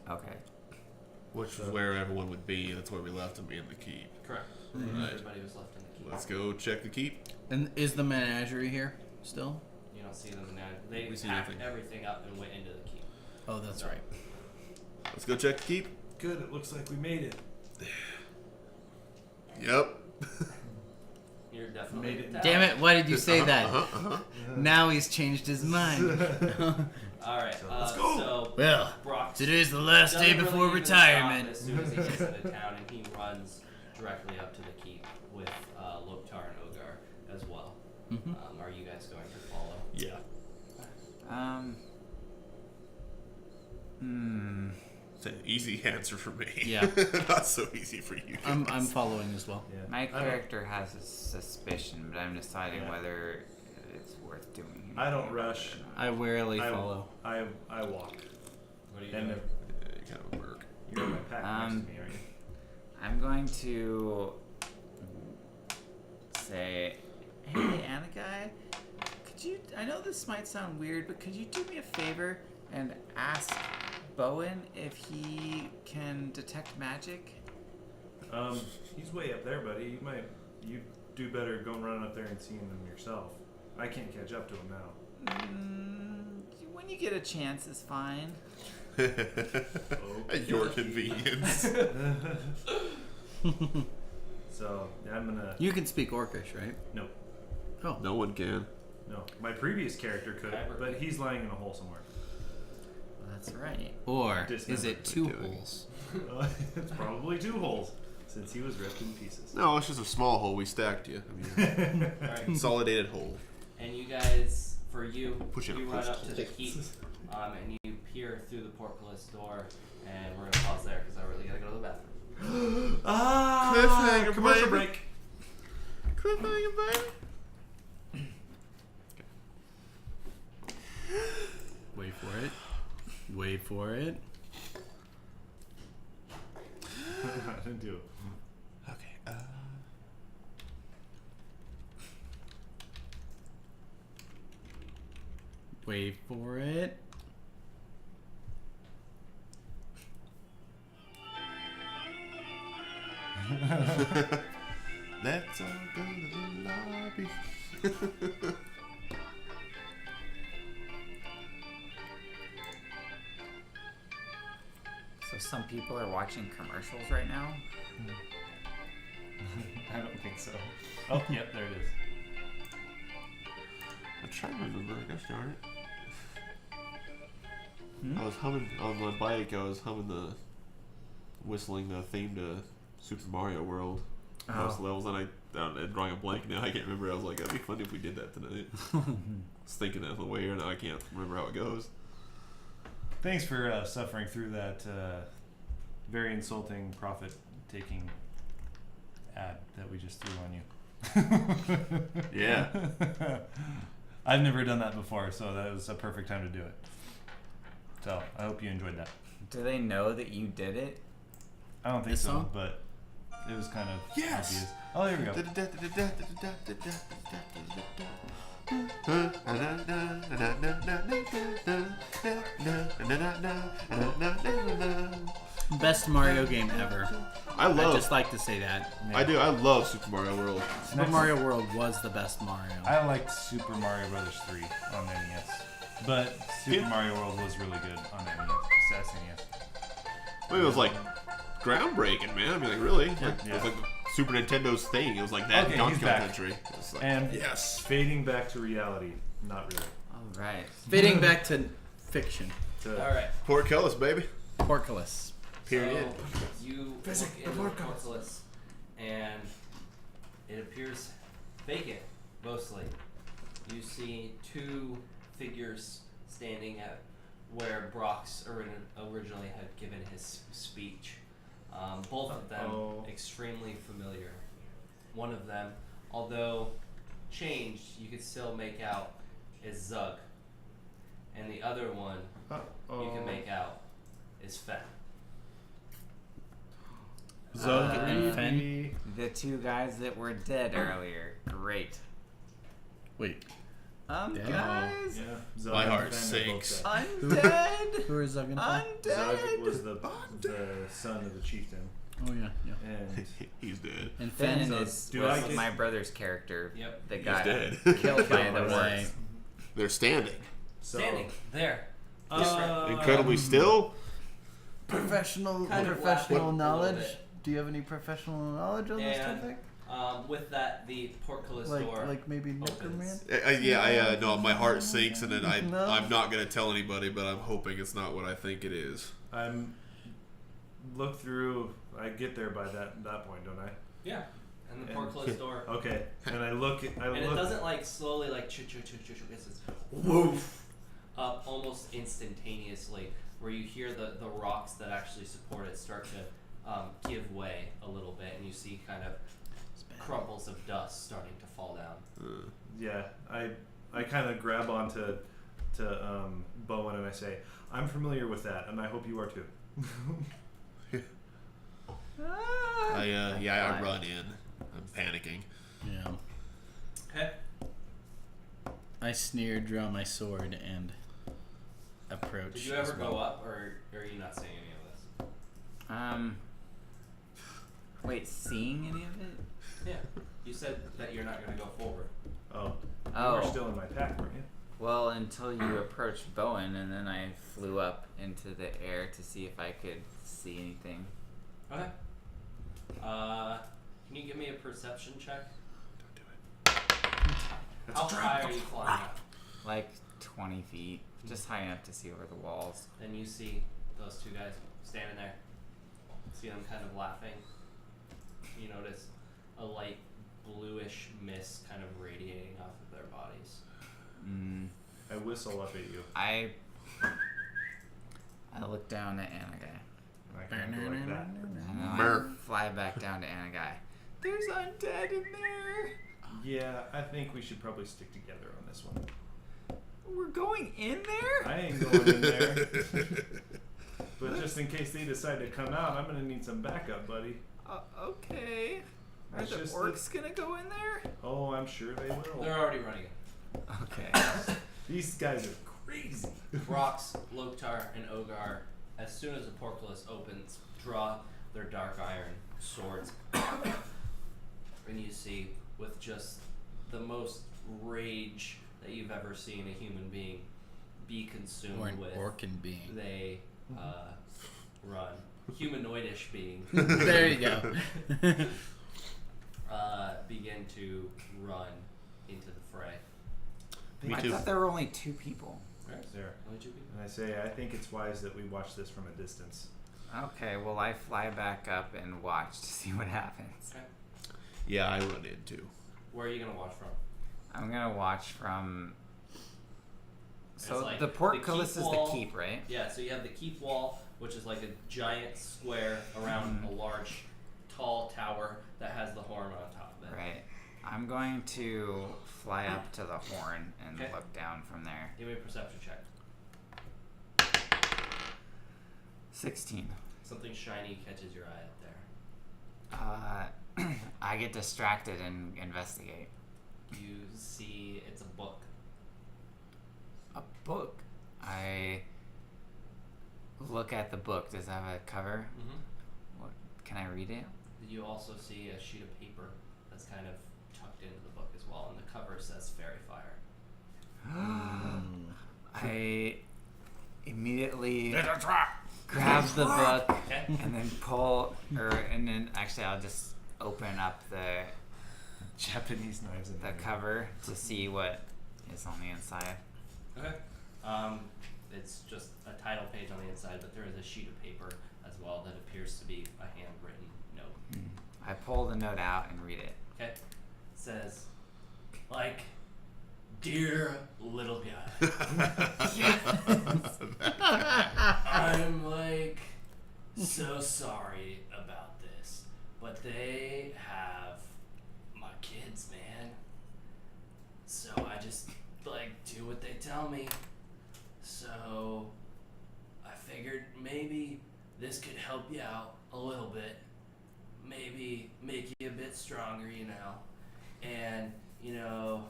Speaker 5: Okay.
Speaker 2: Which is where everyone would be. That's where we left them, in the keep.
Speaker 3: Correct.
Speaker 2: Right.
Speaker 3: Everybody was left in the keep.
Speaker 2: Let's go check the keep.
Speaker 4: And is the menagerie here still?
Speaker 3: You don't see them now. They
Speaker 2: We see
Speaker 3: packed
Speaker 2: nothing.
Speaker 3: everything up and went into the keep.
Speaker 4: Oh, that's right.
Speaker 2: Let's go check the keep.
Speaker 1: Good. It looks like we made it.
Speaker 2: Yep.
Speaker 3: You're definitely
Speaker 1: Made it.
Speaker 3: down.
Speaker 4: Damn it! Why did you say that?
Speaker 2: Uh-huh.
Speaker 4: Now he's changed his mind.
Speaker 3: All right.
Speaker 1: let's go.
Speaker 3: So
Speaker 4: Well,
Speaker 3: Brock's
Speaker 4: today's the last day
Speaker 3: doesn't
Speaker 4: before
Speaker 3: really even
Speaker 4: retirement.
Speaker 3: stop as soon as he gets into town, and he runs directly up to the keep with Loktar and Ogar as well.
Speaker 4: Mhm.
Speaker 3: Are you guys going to follow?
Speaker 2: Yeah. It's an easy answer for me.
Speaker 4: Yeah.
Speaker 2: Not so easy for you.
Speaker 4: I'm following as well.
Speaker 1: Yeah.
Speaker 5: My
Speaker 1: I don't-
Speaker 5: character has a suspicion, but I'm deciding
Speaker 1: Yeah.
Speaker 5: whether it's worth doing.
Speaker 1: I don't
Speaker 5: anything
Speaker 1: rush.
Speaker 5: about it or not.
Speaker 4: I rarely follow.
Speaker 1: I walk.
Speaker 3: What are you
Speaker 1: And
Speaker 3: doing?
Speaker 2: It kind of work.
Speaker 1: you're in my pack next to me, aren't you?
Speaker 5: I'm going to say, hey, Anagai, could you? I know this might sound weird, but could you do me a favor and ask Bowen if he can detect magic?
Speaker 1: He's way up there, buddy. You do better going running up there and seeing them yourself. I can't catch up to him now.
Speaker 5: When you get a chance, is fine.
Speaker 2: At your convenience.
Speaker 1: So yeah, I'm gonna.
Speaker 4: You can speak Orcish, right?
Speaker 1: No,
Speaker 4: Oh,
Speaker 2: No one can.
Speaker 1: no. My previous character could, but he's lying in a hole somewhere.
Speaker 5: That's right.
Speaker 4: or
Speaker 1: Dismember.
Speaker 4: is it two
Speaker 2: Doing.
Speaker 4: holes?
Speaker 1: It's probably 2 holes, since he was ripped in pieces.
Speaker 2: No, it's just a small hole. We stacked you. I mean,
Speaker 3: All right.
Speaker 2: consolidated hole.
Speaker 3: And you guys, for you,
Speaker 2: Put you in a
Speaker 3: you run
Speaker 2: post
Speaker 3: up to the
Speaker 2: hole.
Speaker 3: keep, and you peer through the portcullis door, and we're gonna pause there because I really gotta go to the bathroom.
Speaker 2: Cliffhanger,
Speaker 1: commercial
Speaker 2: baby.
Speaker 1: break.
Speaker 2: Cliffhanger, baby.
Speaker 4: Wait for it. Wait for it.
Speaker 1: I didn't do it.
Speaker 2: Okay.
Speaker 4: Wait for it.
Speaker 2: Let's all go to the lobby.
Speaker 5: So some people are watching commercials right now.
Speaker 1: I don't think so. Oh, yep, there it is.
Speaker 2: I'm trying to remember. Gosh darn it. I was humming on my bike. I was humming whistling the theme to Super Mario World. Most levels, and I'm drawing a blank now. I can't remember. I was like, that'd be funny if we did that tonight. I was thinking that on the way here. Now I can't remember how it goes.
Speaker 1: Thanks for suffering through that very insulting profit-taking ad that we just threw on you.
Speaker 2: Yeah.
Speaker 1: I've never done that before, so that was a perfect time to do it. So I hope you enjoyed that.
Speaker 5: Do they know that you did it?
Speaker 1: I don't think
Speaker 4: This
Speaker 1: so,
Speaker 4: song?
Speaker 1: but it was kind of
Speaker 2: Yes!
Speaker 1: obvious. Oh, there we go.
Speaker 4: Best Mario game ever.
Speaker 2: I
Speaker 4: I'd
Speaker 2: love.
Speaker 4: just like to say that.
Speaker 2: I do. I love Super Mario World.
Speaker 4: Super Mario World was the best Mario.
Speaker 1: I liked Super Mario Brothers 3 on NES, but Super Mario World was really good on NES. SNES.
Speaker 2: I mean, it was like groundbreaking, man. I mean, like really. Like,
Speaker 1: Yeah.
Speaker 2: It was like Super Nintendo's thing. It was like that
Speaker 1: Okay,
Speaker 2: Donkey
Speaker 1: he's
Speaker 2: Kong
Speaker 1: back.
Speaker 2: Country. It was like,
Speaker 1: And
Speaker 2: yes.
Speaker 1: fading back to reality, not really.
Speaker 5: All right.
Speaker 4: Fitting back to fiction.
Speaker 1: To,
Speaker 3: All right.
Speaker 2: Portcullis, baby.
Speaker 4: Portcullis.
Speaker 2: Period.
Speaker 3: So you look into the portcullis, and it appears vacant, mostly. You see 2 figures standing at where Brock's originally had given his speech. Both of them extremely familiar. One of them, although changed, you could still make out is Zug. And the other one you can make out is Fen.
Speaker 4: Zug and Fen.
Speaker 5: The 2 guys that were dead earlier. Great.
Speaker 4: Wait.
Speaker 5: Guys.
Speaker 1: Yeah. Zug
Speaker 2: My
Speaker 1: and
Speaker 2: heart
Speaker 1: Fen are both
Speaker 2: sinks.
Speaker 1: dead.
Speaker 5: Undead.
Speaker 4: Who is Zug and Fen?
Speaker 1: Zug
Speaker 5: Undead.
Speaker 1: was the son of the chieftain,
Speaker 4: Oh yeah, yeah.
Speaker 1: and
Speaker 2: He's dead.
Speaker 4: And
Speaker 5: Fen
Speaker 4: Fen
Speaker 5: is
Speaker 1: do I
Speaker 5: was
Speaker 1: get-
Speaker 5: my brother's character.
Speaker 3: Yep.
Speaker 5: The
Speaker 2: He's
Speaker 5: guy
Speaker 2: dead.
Speaker 5: killed by the
Speaker 4: Right.
Speaker 5: orcs.
Speaker 2: They're standing.
Speaker 1: so
Speaker 3: Standing there.
Speaker 2: Incredibly still.
Speaker 4: Professional
Speaker 3: Kind of
Speaker 4: professional
Speaker 3: laughing a
Speaker 4: knowledge.
Speaker 3: little bit.
Speaker 4: Do you have any professional knowledge on this
Speaker 3: And-
Speaker 4: topic?
Speaker 3: With that, the portcullis door.
Speaker 4: Like maybe Necroman?
Speaker 2: Yeah, no, my heart sinks, and then
Speaker 4: No.
Speaker 2: I'm not gonna tell anybody, but I'm hoping it's not what I think it is.
Speaker 1: I'm look through. I get there by that point, don't I?
Speaker 3: Yeah. And the
Speaker 1: And-
Speaker 3: portcullis door.
Speaker 1: Okay, and I look.
Speaker 3: And it doesn't like slowly like choo. It's just woof up almost instantaneously, where you hear the rocks that actually support it start to give way a little bit, and you see kind of crumples of dust starting to fall down.
Speaker 1: Yeah, I kind of grab onto Bowen and I say, I'm familiar with that, and I hope you are too.
Speaker 2: I run in. I'm panicking.
Speaker 4: Yeah.
Speaker 3: Okay.
Speaker 4: I sneer, draw my sword, and approach.
Speaker 3: Did you ever
Speaker 4: as well.
Speaker 3: go up, or are you not seeing any of this?
Speaker 5: Wait, seeing any of it?
Speaker 3: Yeah. You said that you're not going to go forward.
Speaker 1: Oh, you
Speaker 5: Oh.
Speaker 1: were still in my pack, weren't you?
Speaker 5: Well, until you approached Bowen, and then I flew up into the air to see if I could see anything.
Speaker 3: Okay. Can you give me a perception check? How high are you flying up?
Speaker 5: Like 20 feet, just high enough to see over the walls.
Speaker 3: Then you see those two guys standing there. See them kind of laughing. You notice a light bluish mist kind of radiating off of their bodies.
Speaker 1: I whistle up at you.
Speaker 5: I look down at Anagai.
Speaker 1: I kind of go like that.
Speaker 5: And then I fly back down to Anagai. There's undead in there.
Speaker 1: Yeah, I think we should probably stick together on this one.
Speaker 5: We're going in there?
Speaker 1: I ain't going in there. But just in case they decide to come out, I'm gonna need some backup, buddy.
Speaker 5: Okay. Are
Speaker 1: It's
Speaker 5: the
Speaker 1: just
Speaker 5: orcs gonna go in there?
Speaker 1: Oh, I'm sure they will.
Speaker 3: They're already running it.
Speaker 5: Okay.
Speaker 1: These guys are crazy.
Speaker 3: Rox, Loktar, and Ogar, as soon as the portcullis opens, draw their dark iron swords. And you see, with just the most rage that you've ever seen a human being be consumed
Speaker 4: Or an
Speaker 3: with,
Speaker 4: orcan being.
Speaker 3: they run. Humanoidish being.
Speaker 4: There you go.
Speaker 3: Begin to run into the fray.
Speaker 2: Me
Speaker 5: I
Speaker 2: too.
Speaker 5: thought there were only 2 people.
Speaker 1: There.
Speaker 3: Only 2 people?
Speaker 1: And I say, I think it's wise that we watch this from a distance.
Speaker 5: Okay, well I fly back up and watch to see what happens.
Speaker 3: Okay.
Speaker 2: Yeah, I run in too.
Speaker 3: Where are you going to watch from?
Speaker 5: I'm gonna watch from. So
Speaker 3: It's like
Speaker 5: the portcullis
Speaker 3: the
Speaker 5: is
Speaker 3: keep
Speaker 5: the
Speaker 3: wall.
Speaker 5: keep, right?
Speaker 3: Yeah, so you have the keep wall, which is like a giant square around a large, tall tower that has the horn on top of it.
Speaker 5: Right. I'm going to fly up to the horn and
Speaker 3: Okay.
Speaker 5: look down from there.
Speaker 3: Give me a perception check.
Speaker 5: 16.
Speaker 3: Something shiny catches your eye up there.
Speaker 5: I get distracted and investigate.
Speaker 3: You see it's a book.
Speaker 5: A book. I look at the book. Does it have a cover?
Speaker 3: Mm-hmm.
Speaker 5: What, can I read it?
Speaker 3: You also see a sheet of paper that's kind of tucked into the book as well, and the cover says Fairy Fire.
Speaker 5: I immediately grab the book
Speaker 3: Okay.
Speaker 5: and then pull, and then actually I'll just open up the
Speaker 1: Japanese knives in
Speaker 5: the
Speaker 1: there.
Speaker 5: cover to see what is on the inside.
Speaker 3: Okay. It's just a title page on the inside, but there is a sheet of paper as well that appears to be a handwritten note.
Speaker 5: I pull the note out and read it.
Speaker 3: Okay. It says, like, dear little guy, I'm like so sorry about this, but they have my kids, man. So I just like do what they tell me. So I figured maybe this could help you out a little bit. Maybe make you a bit stronger, you know. And, you know,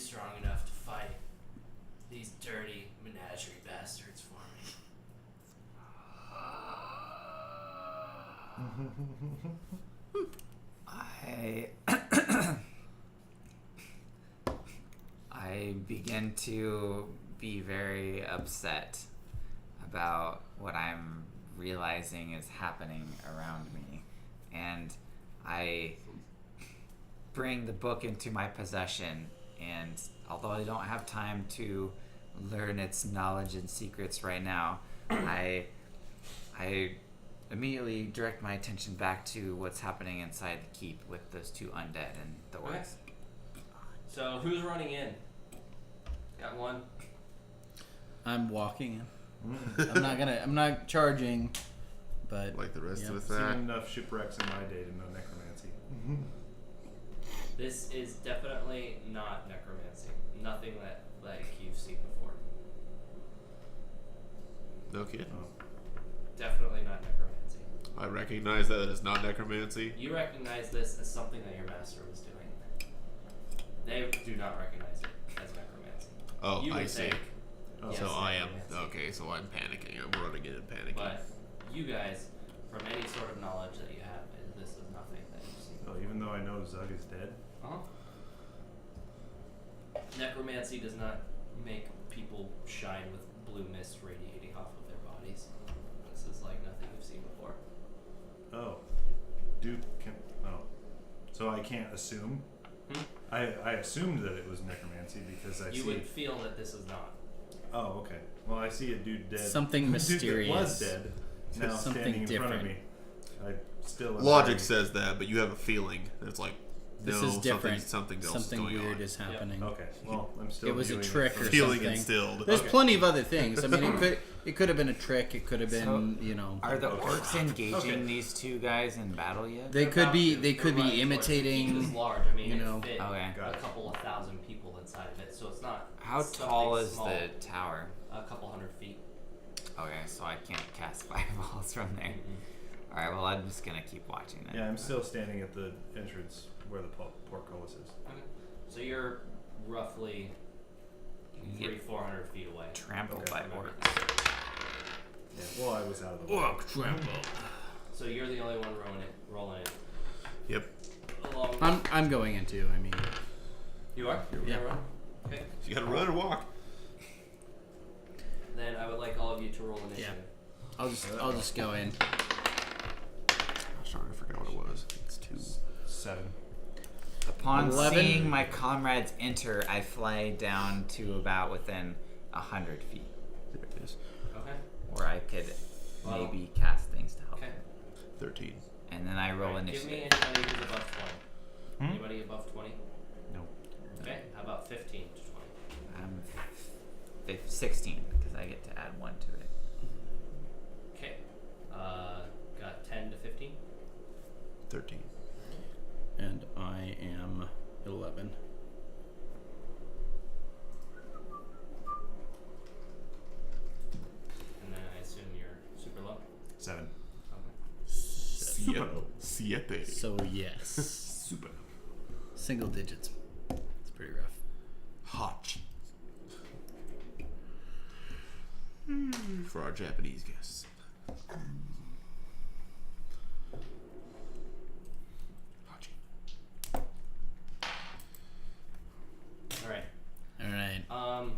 Speaker 3: strong enough to fight these dirty menagerie bastards for me.
Speaker 5: I begin to be very upset about what I'm realizing is happening around me, and I bring the book into my possession, and although I don't have time to learn its knowledge and secrets right now, I immediately direct my attention back to what's happening inside the keep with those two undead and the orcs.
Speaker 3: So who's running in? Got one.
Speaker 4: I'm walking. I'm not charging, but
Speaker 2: Like the rest
Speaker 4: Yep.
Speaker 2: of us
Speaker 1: I've
Speaker 2: that.
Speaker 1: seen enough shipwrecks in my day to know necromancy.
Speaker 3: This is definitely not necromancy. Nothing that like you've seen before.
Speaker 2: No kidding.
Speaker 1: Oh.
Speaker 3: Definitely not necromancy.
Speaker 2: I recognize that it's not necromancy.
Speaker 3: You recognize this as something that your master was doing. They do not recognize it as necromancy.
Speaker 2: Oh,
Speaker 3: You
Speaker 2: I
Speaker 3: would
Speaker 2: see.
Speaker 3: think,
Speaker 1: Oh.
Speaker 3: yes,
Speaker 2: So I am
Speaker 3: necromancy.
Speaker 2: okay. So I'm panicking. I'm running in and panicking.
Speaker 3: But you guys, from any sort of knowledge that you have, this is nothing that you've seen.
Speaker 1: Oh, even though I know Zug is dead.
Speaker 3: Necromancy does not make people shine with blue mist radiating off of their bodies. This is like nothing you've seen before.
Speaker 1: Oh. So I can't assume? I assumed that it was necromancy because I
Speaker 3: You
Speaker 1: see...
Speaker 3: would feel that this is not.
Speaker 1: Oh, okay. Well, I see a dude dead.
Speaker 4: Something
Speaker 1: A dude
Speaker 4: mysterious.
Speaker 1: that was dead. Now
Speaker 4: Something
Speaker 1: standing in front of
Speaker 4: different.
Speaker 1: me. I still... am
Speaker 2: Logic
Speaker 1: very-
Speaker 2: says that, but you have a feeling that's like,
Speaker 4: This
Speaker 2: no,
Speaker 4: is different.
Speaker 2: something else
Speaker 4: Something
Speaker 2: is going
Speaker 4: weird
Speaker 2: on.
Speaker 4: is happening.
Speaker 1: Okay. Well, I'm still
Speaker 4: It was a
Speaker 1: viewing
Speaker 4: trick
Speaker 1: from-
Speaker 4: or
Speaker 2: Feeling
Speaker 4: something.
Speaker 2: instilled.
Speaker 4: There's
Speaker 1: Okay.
Speaker 4: plenty of other things. I mean, it could have been a trick. It could have been,
Speaker 5: Are the
Speaker 1: Okay.
Speaker 5: orcs engaging
Speaker 1: Okay.
Speaker 5: these two guys in battle yet?
Speaker 4: They
Speaker 3: They're
Speaker 4: could
Speaker 3: about
Speaker 4: be.
Speaker 3: to.
Speaker 4: They
Speaker 3: They're
Speaker 4: could be
Speaker 3: running towards it. The keep is
Speaker 4: imitating.
Speaker 3: large. I mean,
Speaker 4: you
Speaker 3: it
Speaker 4: know.
Speaker 3: fit
Speaker 5: Okay.
Speaker 1: Got
Speaker 3: a
Speaker 1: it.
Speaker 3: couple of thousand people inside of it, so it's not.
Speaker 5: How
Speaker 3: something
Speaker 5: tall is
Speaker 3: small.
Speaker 5: the tower?
Speaker 3: A couple 100 feet.
Speaker 5: Okay, so I can't cast fireballs from there. Alright, well, I'm just gonna keep watching then.
Speaker 1: Yeah, I'm still standing at the entrance where the portcullis is.
Speaker 3: Okay. So you're roughly
Speaker 5: You get
Speaker 3: 400 feet away.
Speaker 5: trampled
Speaker 1: Okay.
Speaker 5: by orcs.
Speaker 1: Yeah. Well, I was out of the way.
Speaker 2: Orc trample.
Speaker 3: So you're the only one rolling it.
Speaker 2: Yep.
Speaker 3: Along.
Speaker 4: I'm going into. I mean,
Speaker 3: You are? You're
Speaker 4: Yeah.
Speaker 3: gonna run? Okay.
Speaker 2: You gotta run or walk.
Speaker 3: Then I would like all of you to roll initiative.
Speaker 4: I'll just go in.
Speaker 2: I'm sorry, I forgot what it was. It's 2.
Speaker 1: 7.
Speaker 5: Upon
Speaker 4: 11.
Speaker 5: seeing my comrades enter, I fly down to about within 100 feet,
Speaker 2: There it is.
Speaker 3: Okay.
Speaker 5: where I could
Speaker 3: Well,
Speaker 5: maybe cast things to help.
Speaker 3: Okay.
Speaker 2: 13.
Speaker 5: And then I roll
Speaker 3: Alright, give me
Speaker 5: initiative.
Speaker 3: anybody who's above 20.
Speaker 1: Hmm?
Speaker 3: Anybody above 20?
Speaker 1: No.
Speaker 3: Okay. How about 15 to 20?
Speaker 5: I'm 16 because I get to add 1 to it.
Speaker 3: Okay. Got 10 to 15?
Speaker 2: 13.
Speaker 4: And I am 11.
Speaker 3: And then I assume you're super low?
Speaker 1: 7.
Speaker 3: Okay.
Speaker 2: Siete.
Speaker 4: So yes,
Speaker 1: Super.
Speaker 4: single digits. It's pretty rough.
Speaker 2: Hot. For our Japanese guests. Hachi.
Speaker 3: Alright.
Speaker 4: All right.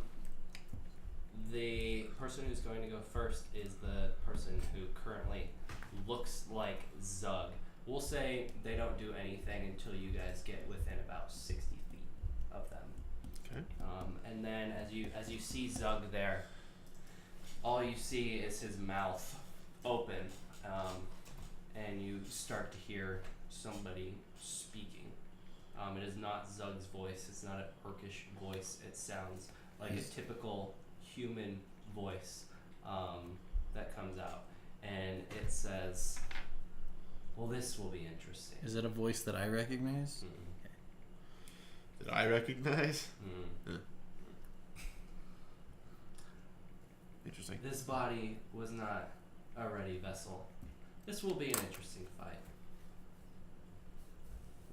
Speaker 3: The person who's going to go first is the person who currently looks like Zug. We'll say they don't do anything until you guys get within about 60 feet of them.
Speaker 2: Okay.
Speaker 3: And then as you see Zug there, all you see is his mouth open, and you start to hear somebody speaking. It is not Zug's voice. It's not a orcish voice. It sounds like a typical human voice that comes out, and it says, "Well, this will be interesting."
Speaker 4: Is it a voice that I recognize?
Speaker 2: Did I recognize? Interesting.
Speaker 3: This body was not a ready vessel. This will be an interesting fight.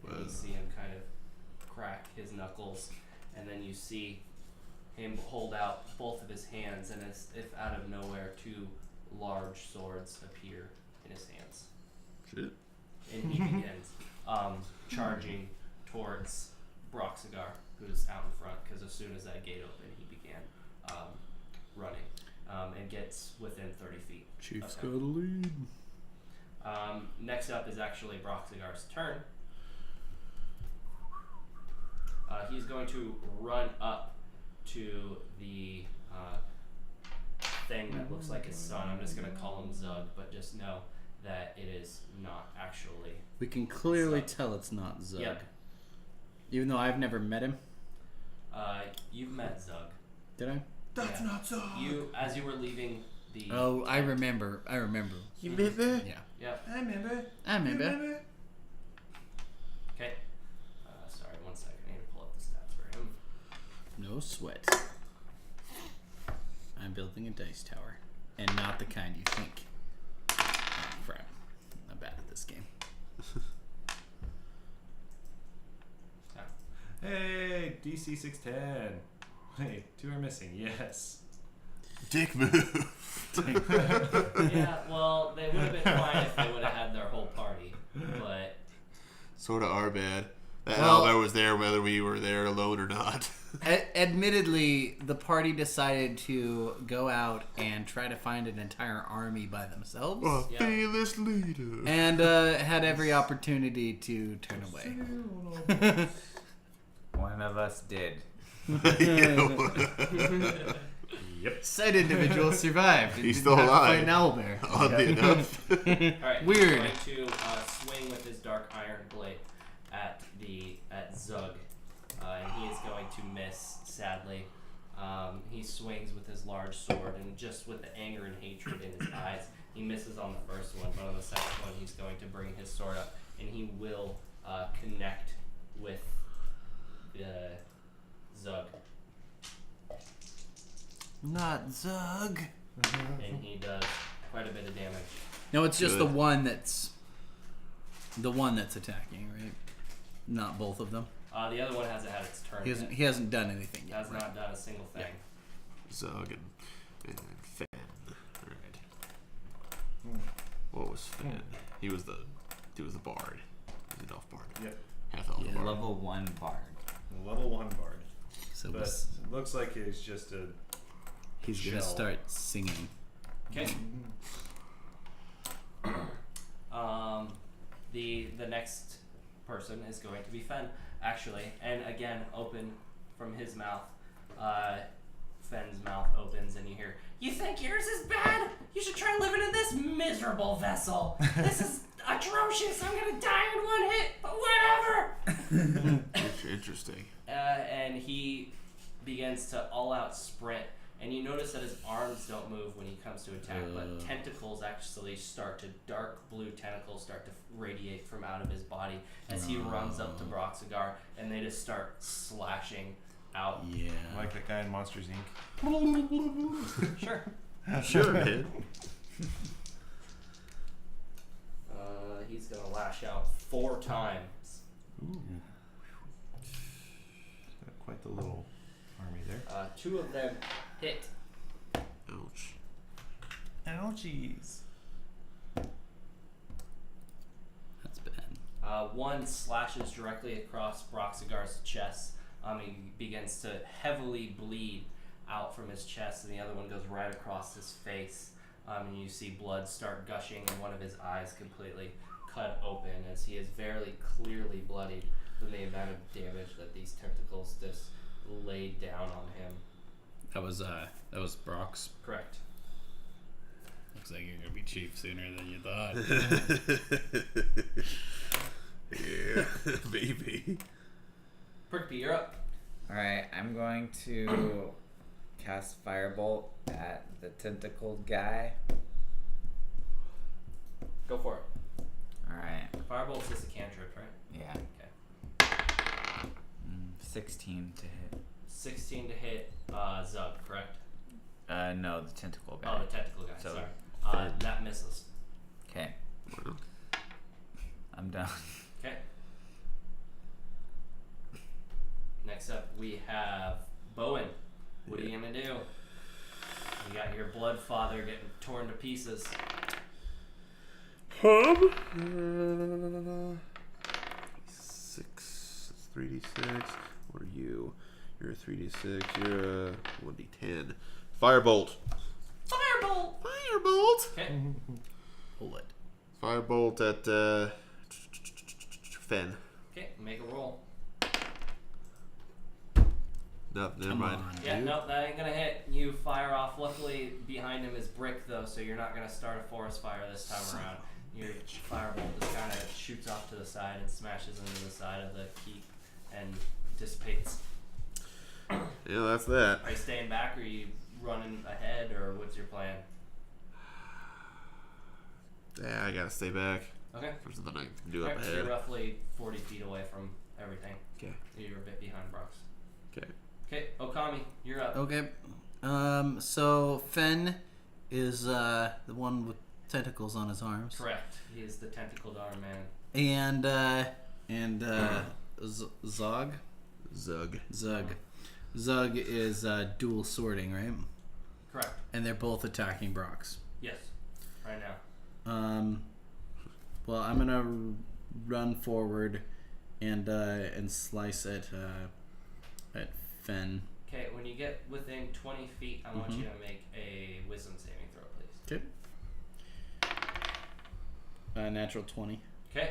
Speaker 3: And you
Speaker 2: Was.
Speaker 3: see him kind of crack his knuckles, and then you see him hold out both of his hands, and as if out of nowhere, 2 large swords appear in his hands.
Speaker 2: Shit.
Speaker 3: And he begins charging towards Broxigar, who's out in front, because as soon as that gate opened, he began running and gets within 30 feet.
Speaker 4: Chief's
Speaker 3: of
Speaker 4: got
Speaker 3: him.
Speaker 4: a lead.
Speaker 3: Next up is actually Broxigar's turn. He's going to run up to the thing that looks like his son. I'm just going to call him Zug, but just know that it is not actually.
Speaker 4: We can clearly
Speaker 3: Zug.
Speaker 4: tell it's not Zug.
Speaker 3: Yep.
Speaker 4: Even though I've never met him.
Speaker 3: You've met Zug.
Speaker 4: Did I?
Speaker 1: That's not so.
Speaker 3: As you were leaving the.
Speaker 4: Oh, I remember.
Speaker 2: You met me?
Speaker 4: Yeah.
Speaker 3: Yep.
Speaker 1: I remember.
Speaker 3: Okay. Sorry, 1 second. I need to pull up the stats for him.
Speaker 4: No sweat. I'm building a dice tower. And not the kind you think. Oh, crap. I'm bad at this game.
Speaker 1: Hey, DC 610. Hey, 2 are missing. Yes.
Speaker 2: Dick move.
Speaker 3: Yeah, well, they would have been fine if they would have had their whole party, but
Speaker 2: Sort of our bad. That
Speaker 4: Well-
Speaker 2: owlbear was there whether we were there alone or not.
Speaker 4: Admittedly, the party decided to go out and try to find an entire army by themselves.
Speaker 3: Yeah.
Speaker 2: Fearless leader.
Speaker 4: And had every opportunity to turn away.
Speaker 5: One of us did.
Speaker 1: Yep.
Speaker 4: Said individual survived. and
Speaker 2: He's
Speaker 4: didn't
Speaker 2: still
Speaker 4: have to
Speaker 2: alive.
Speaker 4: fight an owlbear.
Speaker 2: Oddly enough.
Speaker 3: alright.
Speaker 4: Weird.
Speaker 3: He's going to swing with his dark iron blade at Zug, and he is going to miss. Sadly, he swings with his large sword, and just with the anger and hatred in his eyes, he misses on the first one. But on the second one, he's going to bring his sword up, and he will connect with Zug,
Speaker 4: Not Zug.
Speaker 3: and he does quite a bit of damage.
Speaker 4: No, it's just
Speaker 2: Good.
Speaker 4: the one that's attacking, right? Not both of them.
Speaker 3: The other one hasn't had its turn. yet.
Speaker 4: He hasn't done anything yet.
Speaker 3: Has not done a single thing.
Speaker 2: Zug and Fen. Alright. What was Fen? He was the bard. He was an elf bard.
Speaker 1: Yep.
Speaker 2: Half elf
Speaker 4: Yeah.
Speaker 2: bard.
Speaker 5: Level 1 bard.
Speaker 1: Level 1 bard.
Speaker 4: So
Speaker 1: But
Speaker 4: this-
Speaker 1: it looks like it's just a.
Speaker 4: he's gonna
Speaker 1: shell.
Speaker 4: start singing.
Speaker 3: Okay. The next person is going to be Fen, actually, and again, open from his mouth. Fen's mouth opens, and you hear, "You think yours is bad? You should try living in this miserable vessel. This is atrocious. I'm gonna die in 1 hit, but whatever."
Speaker 2: Interesting.
Speaker 3: And he begins to all-out sprint, and you notice that his arms don't move when he comes to attack, but tentacles actually dark blue tentacles start to radiate from out of his body as he runs up to Broxigar, and they just start slashing out.
Speaker 4: Yeah.
Speaker 1: Like that guy in Monsters Inc.
Speaker 3: Sure.
Speaker 2: Sure, man.
Speaker 3: He's gonna lash out 4 times.
Speaker 1: Got quite the little army there.
Speaker 3: 2 of them hit.
Speaker 2: Ouch.
Speaker 1: Ouchies.
Speaker 4: That's bad.
Speaker 3: 1 slashes directly across Broxigar's chest. He begins to heavily bleed out from his chest, and the other one goes right across his face. And you see blood start gushing, and one of his eyes completely cut open as he is very clearly bloodied from the amount of damage that these tentacles just laid down on him.
Speaker 4: That was Brock's.
Speaker 3: Correct.
Speaker 4: Looks like you're gonna be chief sooner than you thought.
Speaker 2: Yeah, baby.
Speaker 3: Prickby, you're up.
Speaker 5: Alright, I'm going to cast Firebolt at the tentacled guy.
Speaker 3: Go for it.
Speaker 5: Alright,
Speaker 3: Firebolt's just a cantrip, right?
Speaker 5: yeah.
Speaker 3: Okay.
Speaker 5: 16 to hit.
Speaker 3: 16 to hit Zug, correct?
Speaker 5: No, the tentacle guy.
Speaker 3: Oh, the tentacle guy,
Speaker 5: So,
Speaker 3: sorry. That misses.
Speaker 5: Okay. I'm done.
Speaker 3: Okay. next up we have Bowen. What are you gonna do? You got your blood father getting torn to pieces.
Speaker 2: 6, 3d6. What are you? You're a 3d6. You're a 1d10. Firebolt.
Speaker 3: Firebolt!
Speaker 2: Firebolt!
Speaker 3: Okay.
Speaker 4: Bullet.
Speaker 2: Firebolt at Fen.
Speaker 3: Okay, make a roll.
Speaker 2: No, never
Speaker 4: Come
Speaker 2: mind.
Speaker 4: on,
Speaker 3: Yeah,
Speaker 4: dude.
Speaker 3: no, that ain't gonna hit. You fire off. Luckily, behind him is brick, though, so you're not gonna start a forest fire this time around. Your firebolt just kind of shoots off to the side and smashes into the side of the keep and dissipates.
Speaker 2: Yeah, that's that.
Speaker 3: Are you staying back, or are you running ahead, or what's your plan?
Speaker 2: Yeah, I gotta stay back.
Speaker 3: Okay.
Speaker 2: There's nothing I can do up
Speaker 3: Alright, so you're
Speaker 2: ahead.
Speaker 3: roughly 40 feet away from everything.
Speaker 2: Okay.
Speaker 3: You're a bit behind Brox.
Speaker 2: Okay.
Speaker 3: Okay, Okami, you're up.
Speaker 4: Okay. So Fen is the one with tentacles on his arms.
Speaker 3: Correct. He is the tentacled arm man.
Speaker 4: And Zog.
Speaker 2: Zug.
Speaker 4: Zug is dual swording, right?
Speaker 3: Correct.
Speaker 4: And they're both attacking Brox.
Speaker 3: Yes. Right now.
Speaker 4: Well, I'm gonna run forward and slice at Fen.
Speaker 3: Okay, when you get within 20 feet, I want you to make a wisdom saving throw, please.
Speaker 4: Okay. Natural 20.
Speaker 3: Okay.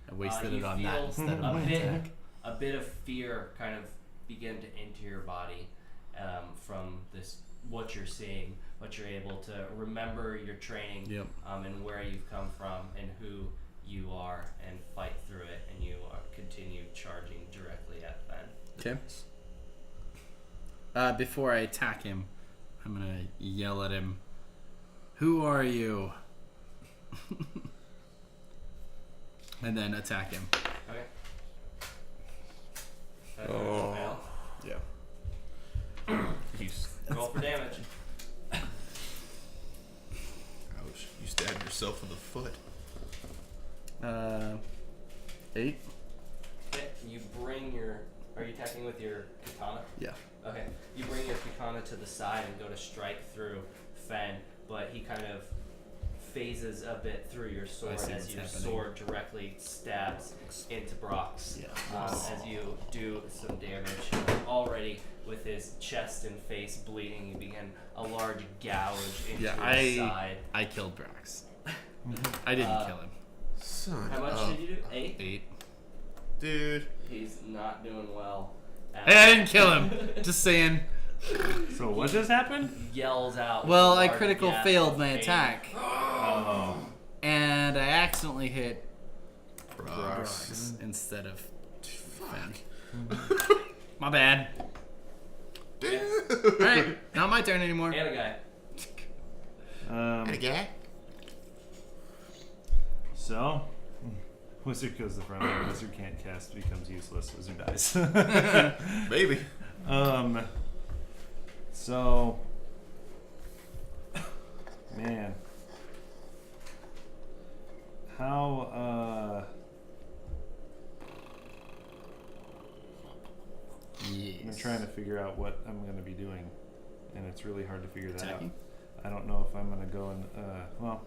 Speaker 4: I wasted
Speaker 3: you
Speaker 4: it on
Speaker 3: feel
Speaker 4: that instead of my attack.
Speaker 3: a bit of fear kind of begin to enter your body from this, what you're seeing, but you're able to remember your training and where you've come from and who you are and fight through it, and you continue charging directly at Fen.
Speaker 4: Okay. Before I attack him, I'm gonna yell at him. Who are you? And then attack him.
Speaker 3: Okay.
Speaker 2: Oh.
Speaker 3: Fail.
Speaker 4: Yeah.
Speaker 3: Roll for damage.
Speaker 2: Ouch. You stabbed yourself in the foot.
Speaker 4: 8.
Speaker 3: Okay. You bring your. Are you attacking with your katana?
Speaker 4: Yeah.
Speaker 3: Okay. You bring your katana to the side and go to strike through Fen, but he kind of phases a bit through your sword
Speaker 4: see
Speaker 3: as
Speaker 4: what's
Speaker 3: your
Speaker 4: happening.
Speaker 3: sword directly stabs into Brox.
Speaker 4: Yeah.
Speaker 3: As you do some damage. Already with his chest and face bleeding, you begin a large gouge into his side.
Speaker 4: I killed Brox. I didn't kill him.
Speaker 2: Son
Speaker 3: How much
Speaker 2: of
Speaker 3: did you do? 8?
Speaker 4: 8.
Speaker 2: Dude.
Speaker 3: He's not doing well.
Speaker 4: Hey, I didn't kill him. Just saying.
Speaker 1: So what just happened?
Speaker 3: Yells out. with
Speaker 4: Well,
Speaker 3: a
Speaker 4: I
Speaker 3: large
Speaker 4: critical
Speaker 3: gasp
Speaker 4: failed
Speaker 3: of
Speaker 4: my
Speaker 3: pain.
Speaker 4: attack,
Speaker 1: Oh.
Speaker 4: and I accidentally hit
Speaker 2: Brox.
Speaker 4: Brox instead of Fen. My bad. Alright, not my turn anymore.
Speaker 3: And a guy.
Speaker 2: guy?
Speaker 1: So, wizard goes the front end. Wizard can't cast, becomes useless. Wizard dies.
Speaker 2: Maybe.
Speaker 1: So, man, how I'm trying to figure out what I'm going to be doing, and it's really hard to figure that
Speaker 4: Attacking?
Speaker 1: out. I don't know if I'm going to go and well,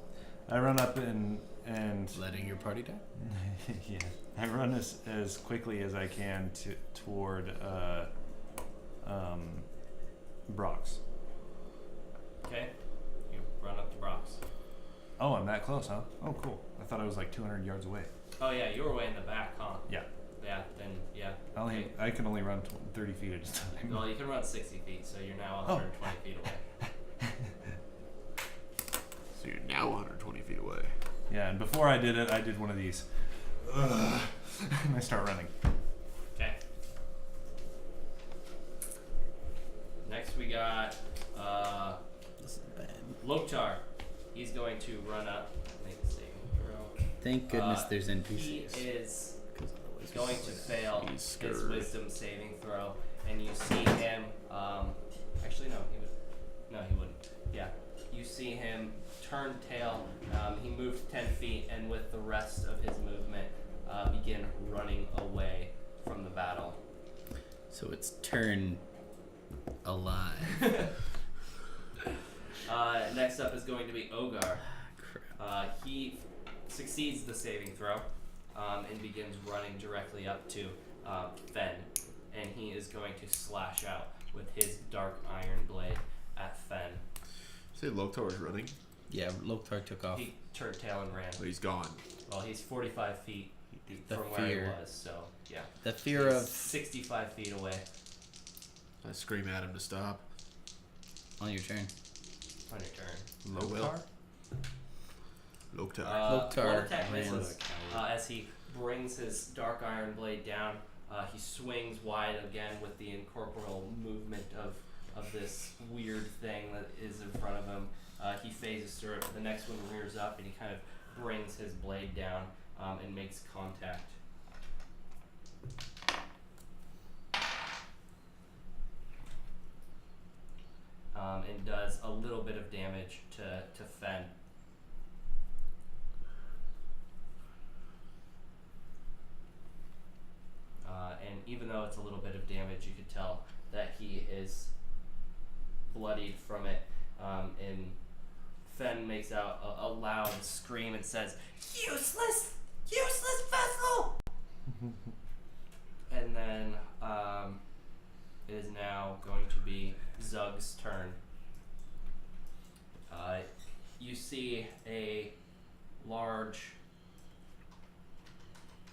Speaker 1: I run up and
Speaker 4: Letting your party die?
Speaker 1: yeah, I run as quickly as I can toward Brox.
Speaker 3: Okay. You run up to Brox.
Speaker 1: Oh, I'm that close, huh? Oh, cool. I thought I was like 200 yards away.
Speaker 3: Oh yeah, you were way in the back, huh?
Speaker 1: Yeah.
Speaker 3: Yeah. Then yeah.
Speaker 1: I can only run 30 feet at a time.
Speaker 3: Well, you can run 60 feet, so you're now 120 feet away.
Speaker 2: So you're now 120 feet away.
Speaker 1: Yeah, and before I did it, I did one of these. And I start running.
Speaker 3: Okay. Next we got
Speaker 4: This is bad.
Speaker 3: Loktar. He's going to run up, make a saving throw.
Speaker 4: Thank goodness there's
Speaker 3: He
Speaker 4: NPCs.
Speaker 3: is
Speaker 4: 'Cause otherwise
Speaker 3: going to fail
Speaker 2: He's
Speaker 3: his
Speaker 2: scared.
Speaker 3: wisdom saving throw, and you see him. Actually, no, he would. No, he wouldn't. Yeah, you see him turn tail. He moved 10 feet, and with the rest of his movement, begin running away from the battle.
Speaker 4: So it's turn alive.
Speaker 3: Next up is going to be Ogar.
Speaker 4: Crap.
Speaker 3: He succeeds the saving throw and begins running directly up to Fen. And he is going to slash out with his dark iron blade at Fen.
Speaker 2: Say Loktar is running.
Speaker 4: Yeah, Loktar took off.
Speaker 3: He turned tail and ran.
Speaker 2: But he's gone.
Speaker 3: Well, he's 45 feet
Speaker 4: The
Speaker 3: from where he
Speaker 4: fear.
Speaker 3: was, so yeah.
Speaker 4: The fear
Speaker 3: He's
Speaker 4: of
Speaker 3: 65 feet away.
Speaker 2: I scream at him to stop.
Speaker 4: on your turn.
Speaker 3: On your turn.
Speaker 2: I will. Loktar.
Speaker 4: Loktar
Speaker 3: One attack
Speaker 4: ran.
Speaker 3: misses as he brings his dark iron blade down. He swings wide again with the incorporeal movement of this weird thing that is in front of him. He phases through it. The next one rears up and he kind of brings his blade down and makes contact. And does a little bit of damage to Fen. And even though it's a little bit of damage, you could tell that he is bloodied from it. And Fen makes out a loud scream and says, "Useless! Useless vessel!" And then it is now going to be Zug's turn. You see a large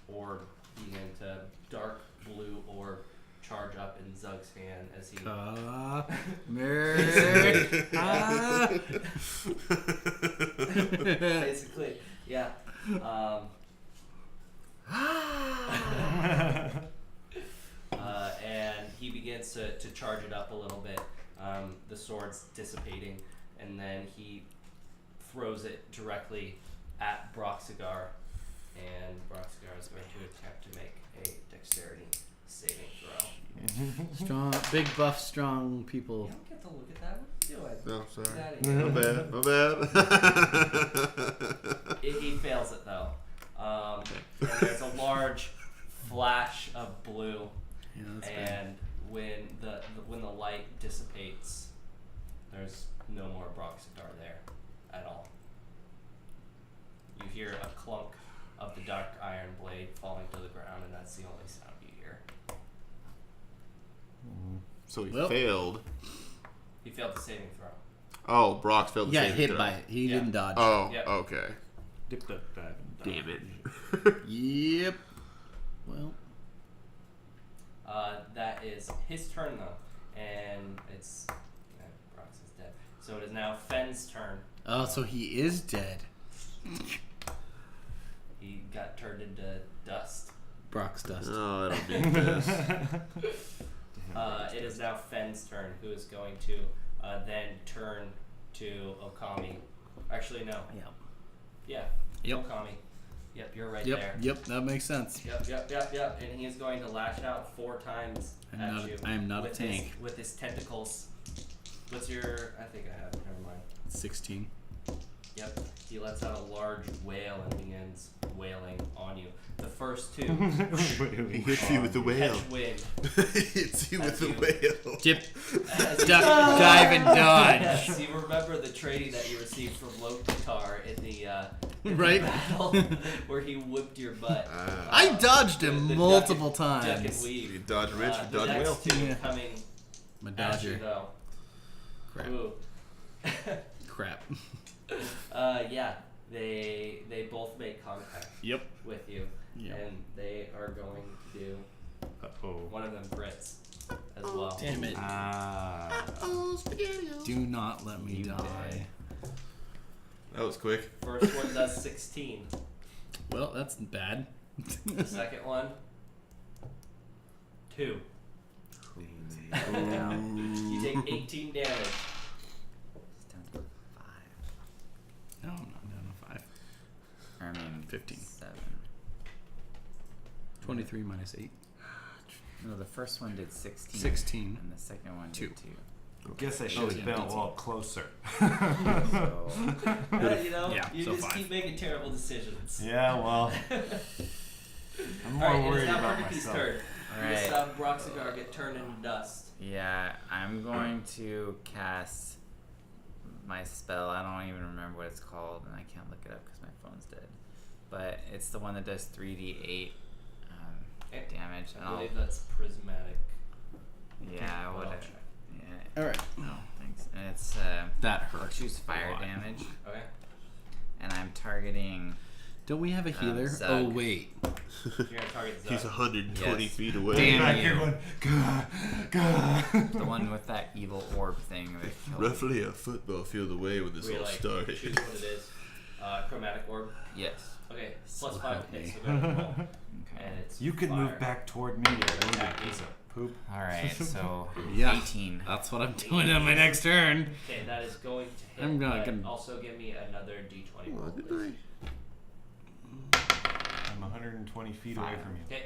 Speaker 3: orb begin to dark blue orb charge up in Zug's hand as he basically, yeah. And he begins to charge it up a little bit. The sword's dissipating, and then he throws it directly at Broxigar, and Broxigar is going to attempt to make a dexterity saving throw.
Speaker 4: Strong, big buff, strong people.
Speaker 3: You don't get to look at that. What are you doing?
Speaker 2: No, sorry.
Speaker 3: Get
Speaker 2: My bad. My bad.
Speaker 3: He fails it though. And there's a large flash of blue,
Speaker 4: Yeah, that's bad.
Speaker 3: and when the light dissipates, there's no more Broxigar there at all. You hear a clunk of the dark iron blade falling to the ground, and that's the only sound you hear.
Speaker 2: So he
Speaker 4: Well.
Speaker 2: failed.
Speaker 3: He failed the saving throw.
Speaker 2: Oh, Brock's failed the
Speaker 4: Yeah,
Speaker 2: saving
Speaker 4: hit
Speaker 2: throw.
Speaker 4: by it. He
Speaker 3: Yeah.
Speaker 4: didn't dodge.
Speaker 2: Oh,
Speaker 3: Yep.
Speaker 2: okay.
Speaker 8: Damn it.
Speaker 4: Yep. Well,
Speaker 3: That is his turn though, and it's Brox is dead. So it is now Fen's turn.
Speaker 4: oh, so he is dead.
Speaker 3: He got turned into dust.
Speaker 4: Brock's dust.
Speaker 2: Oh, that'll be this.
Speaker 3: It is now Fen's turn, who is going to then turn to Okami. Actually, no.
Speaker 4: Yep.
Speaker 3: Yeah.
Speaker 4: Yep.
Speaker 3: Okami. Yep, you're right
Speaker 4: Yep.
Speaker 3: there.
Speaker 4: Yep. That makes sense.
Speaker 3: Yep. And he is going to lash out 4 times at you.
Speaker 4: I am not a
Speaker 3: with
Speaker 4: tank.
Speaker 3: With his tentacles. What's your... I think I have it. Never mind.
Speaker 4: 16.
Speaker 3: Yep. He lets out a large wail and begins wailing on you. The first 2
Speaker 2: He hits you with the whale.
Speaker 3: catch wind.
Speaker 2: He hits you with
Speaker 3: As
Speaker 2: the
Speaker 3: you-
Speaker 2: whale.
Speaker 4: Dip,
Speaker 3: As you-
Speaker 4: duck, dive, and dodge.
Speaker 3: Yes, you remember the training that you received from Loktar in the
Speaker 4: Right?
Speaker 3: battle where he whipped your butt.
Speaker 4: I dodged
Speaker 3: the
Speaker 4: him
Speaker 3: duck
Speaker 4: multiple
Speaker 3: and- Duck and
Speaker 4: times.
Speaker 3: weave.
Speaker 2: You dodge rich, you
Speaker 3: The
Speaker 2: dodge
Speaker 3: next
Speaker 2: whale.
Speaker 3: 2
Speaker 4: Yeah.
Speaker 3: coming
Speaker 4: My
Speaker 3: at you
Speaker 4: dodger.
Speaker 3: though.
Speaker 4: Crap.
Speaker 3: Ooh.
Speaker 4: Crap.
Speaker 3: Yeah, they both make contact
Speaker 4: Yep.
Speaker 3: with you,
Speaker 4: Yep.
Speaker 3: and they are going to do.
Speaker 1: Uh-oh.
Speaker 3: One of them crits as well.
Speaker 4: Damn it. Do not let me die.
Speaker 2: That was quick.
Speaker 3: First one does 16.
Speaker 4: Well, that's bad.
Speaker 3: The second one, 2. You take 18 damage.
Speaker 5: It's down to 5.
Speaker 4: No, I'm not down to 5.
Speaker 5: Or, I mean,
Speaker 4: 15.
Speaker 5: 7.
Speaker 4: 23 minus 8.
Speaker 5: No, the first one did 16.
Speaker 4: 16.
Speaker 5: And the second one
Speaker 4: Two.
Speaker 5: did 2.
Speaker 1: Guess I should have
Speaker 4: yeah,
Speaker 1: been a
Speaker 4: that's
Speaker 1: little closer.
Speaker 5: So,
Speaker 3: You know,
Speaker 4: Yeah,
Speaker 3: you
Speaker 4: so
Speaker 3: just
Speaker 4: 5.
Speaker 3: keep making terrible decisions.
Speaker 1: Yeah, well, I'm more
Speaker 3: Alright, it is
Speaker 1: worried
Speaker 3: now
Speaker 1: about
Speaker 3: Harkiki's
Speaker 1: myself.
Speaker 3: turn.
Speaker 5: Alright.
Speaker 3: Broxigar get turned into dust.
Speaker 5: Yeah, I'm going to cast my spell. I don't even remember what it's called, and I can't look it up because my phone's dead. But it's the one that does 3d8 damage.
Speaker 3: I believe that's prismatic.
Speaker 5: Yeah,
Speaker 3: Well,
Speaker 5: whatever.
Speaker 3: check.
Speaker 5: Yeah.
Speaker 4: All right.
Speaker 5: No, thanks. And it's
Speaker 4: That
Speaker 5: I'll
Speaker 4: hurts.
Speaker 5: choose fire damage,
Speaker 3: Okay.
Speaker 5: and I'm targeting.
Speaker 4: Don't we have a healer?
Speaker 5: Zug.
Speaker 4: Oh wait.
Speaker 3: You're gonna target Zug.
Speaker 2: He's 120
Speaker 5: Yes.
Speaker 2: feet away.
Speaker 5: Damn
Speaker 1: Back
Speaker 5: you.
Speaker 1: here going, gah, gah.
Speaker 5: The one with that evil orb thing that killed.
Speaker 2: Roughly a football field away when this
Speaker 3: We
Speaker 2: all
Speaker 3: like
Speaker 2: started.
Speaker 3: choose what it is. Chromatic orb.
Speaker 5: Yes.
Speaker 3: Okay.
Speaker 4: So
Speaker 3: +5
Speaker 4: help
Speaker 3: hits.
Speaker 4: me.
Speaker 3: So go ahead and roll.
Speaker 5: Okay.
Speaker 3: And it's
Speaker 1: You could
Speaker 3: fire.
Speaker 1: move back toward me, you
Speaker 3: Attack
Speaker 1: piece
Speaker 3: you.
Speaker 1: of poop.
Speaker 5: All right. So
Speaker 4: Yeah.
Speaker 5: 18.
Speaker 4: That's what I'm doing on my next turn.
Speaker 3: Okay, that is going to hit.
Speaker 4: I'm gonna-
Speaker 3: but also give me another d20 roll,
Speaker 2: What did
Speaker 3: please.
Speaker 1: I'm 120 feet away from you.
Speaker 3: Okay.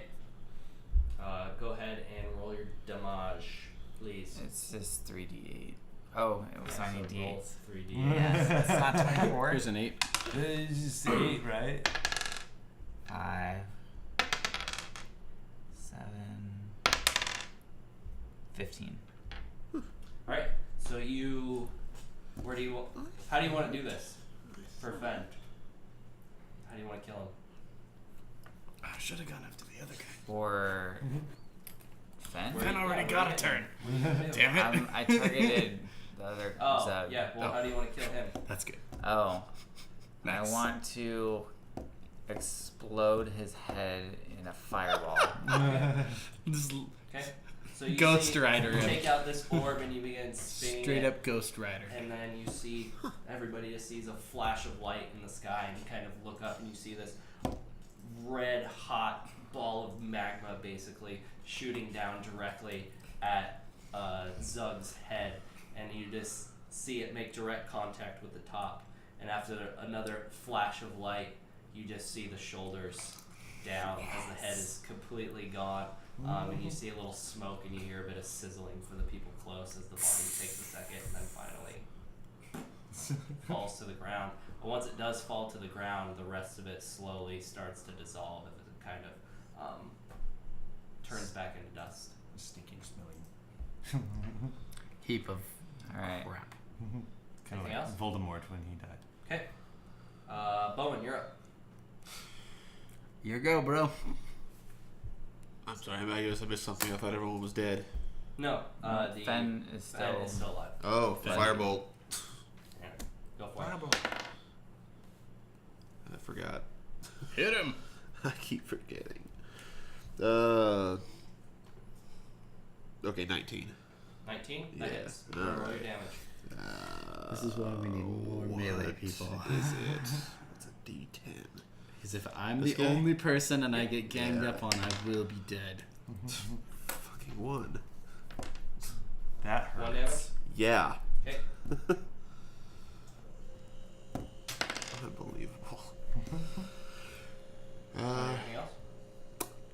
Speaker 3: Go ahead and roll your damage, please.
Speaker 5: It's just 3d8. Oh, it was
Speaker 3: So
Speaker 5: only
Speaker 3: roll
Speaker 5: d8.
Speaker 3: 3d.
Speaker 5: Yes, that's not 24.
Speaker 4: Here's an 8.
Speaker 1: It's just 8, right?
Speaker 5: 5, 7, 15.
Speaker 3: Alright, so you. Where do you. How do you want to do this? For Fen. How do you want to kill him?
Speaker 4: I should have gone after the other guy.
Speaker 5: For Fen?
Speaker 3: Where-
Speaker 4: Fen already got a turn.
Speaker 3: What are you gonna do?
Speaker 4: Damn it.
Speaker 5: I targeted the other
Speaker 3: Oh,
Speaker 5: Zug.
Speaker 3: yeah, well,
Speaker 4: Oh.
Speaker 3: how do you want to kill him?
Speaker 4: That's good.
Speaker 5: Oh.
Speaker 4: Nice.
Speaker 5: I want to explode his head in a fireball.
Speaker 4: Just
Speaker 3: Okay? So you
Speaker 4: Ghost
Speaker 3: see,
Speaker 4: Rider
Speaker 3: you
Speaker 4: him.
Speaker 3: take out this orb and you begin spinning
Speaker 4: straight
Speaker 3: it,
Speaker 4: up Ghost Rider.
Speaker 3: and then you see everybody just sees a flash of light in the sky, and you kind of look up and you see this red hot ball of magma basically shooting down directly at Zug's head, and you just see it make direct contact with the top, and after another flash of light you just see the shoulders down as the head is completely gone. And you see a little smoke and you hear a bit of sizzling for the people close as the body takes a second and then finally falls to the ground. But once it does fall to the ground, the rest of it slowly starts to dissolve and it kind of turns back into dust.
Speaker 1: Stinking smelling.
Speaker 4: Heap of
Speaker 5: Alright.
Speaker 4: crap.
Speaker 1: Kind of
Speaker 3: Anything
Speaker 1: like
Speaker 3: else?
Speaker 1: Voldemort when he died.
Speaker 3: Okay. Bowen, you're up.
Speaker 4: Here you go, bro.
Speaker 2: I'm sorry, I guess I missed something. I thought everyone was dead.
Speaker 3: No, the
Speaker 5: Fen is still.
Speaker 3: Fen is still alive.
Speaker 2: Oh, firebolt.
Speaker 3: Yeah. Go for it.
Speaker 2: I forgot.
Speaker 4: Hit him.
Speaker 2: I keep forgetting. Okay, 19.
Speaker 3: 19? That
Speaker 2: Yeah.
Speaker 3: hits. Roll your
Speaker 2: Alright.
Speaker 3: damage.
Speaker 4: This is why we need more melee people.
Speaker 2: Is it? It's a D10.
Speaker 4: Because if I'm
Speaker 2: This
Speaker 4: the
Speaker 2: guy?
Speaker 4: only person and I get ganged
Speaker 2: Yeah.
Speaker 4: up on, I will be dead.
Speaker 2: Fucking 1.
Speaker 1: That
Speaker 3: One
Speaker 1: hurts.
Speaker 2: Yeah.
Speaker 3: Okay.
Speaker 2: Unbelievable.
Speaker 3: Anything else?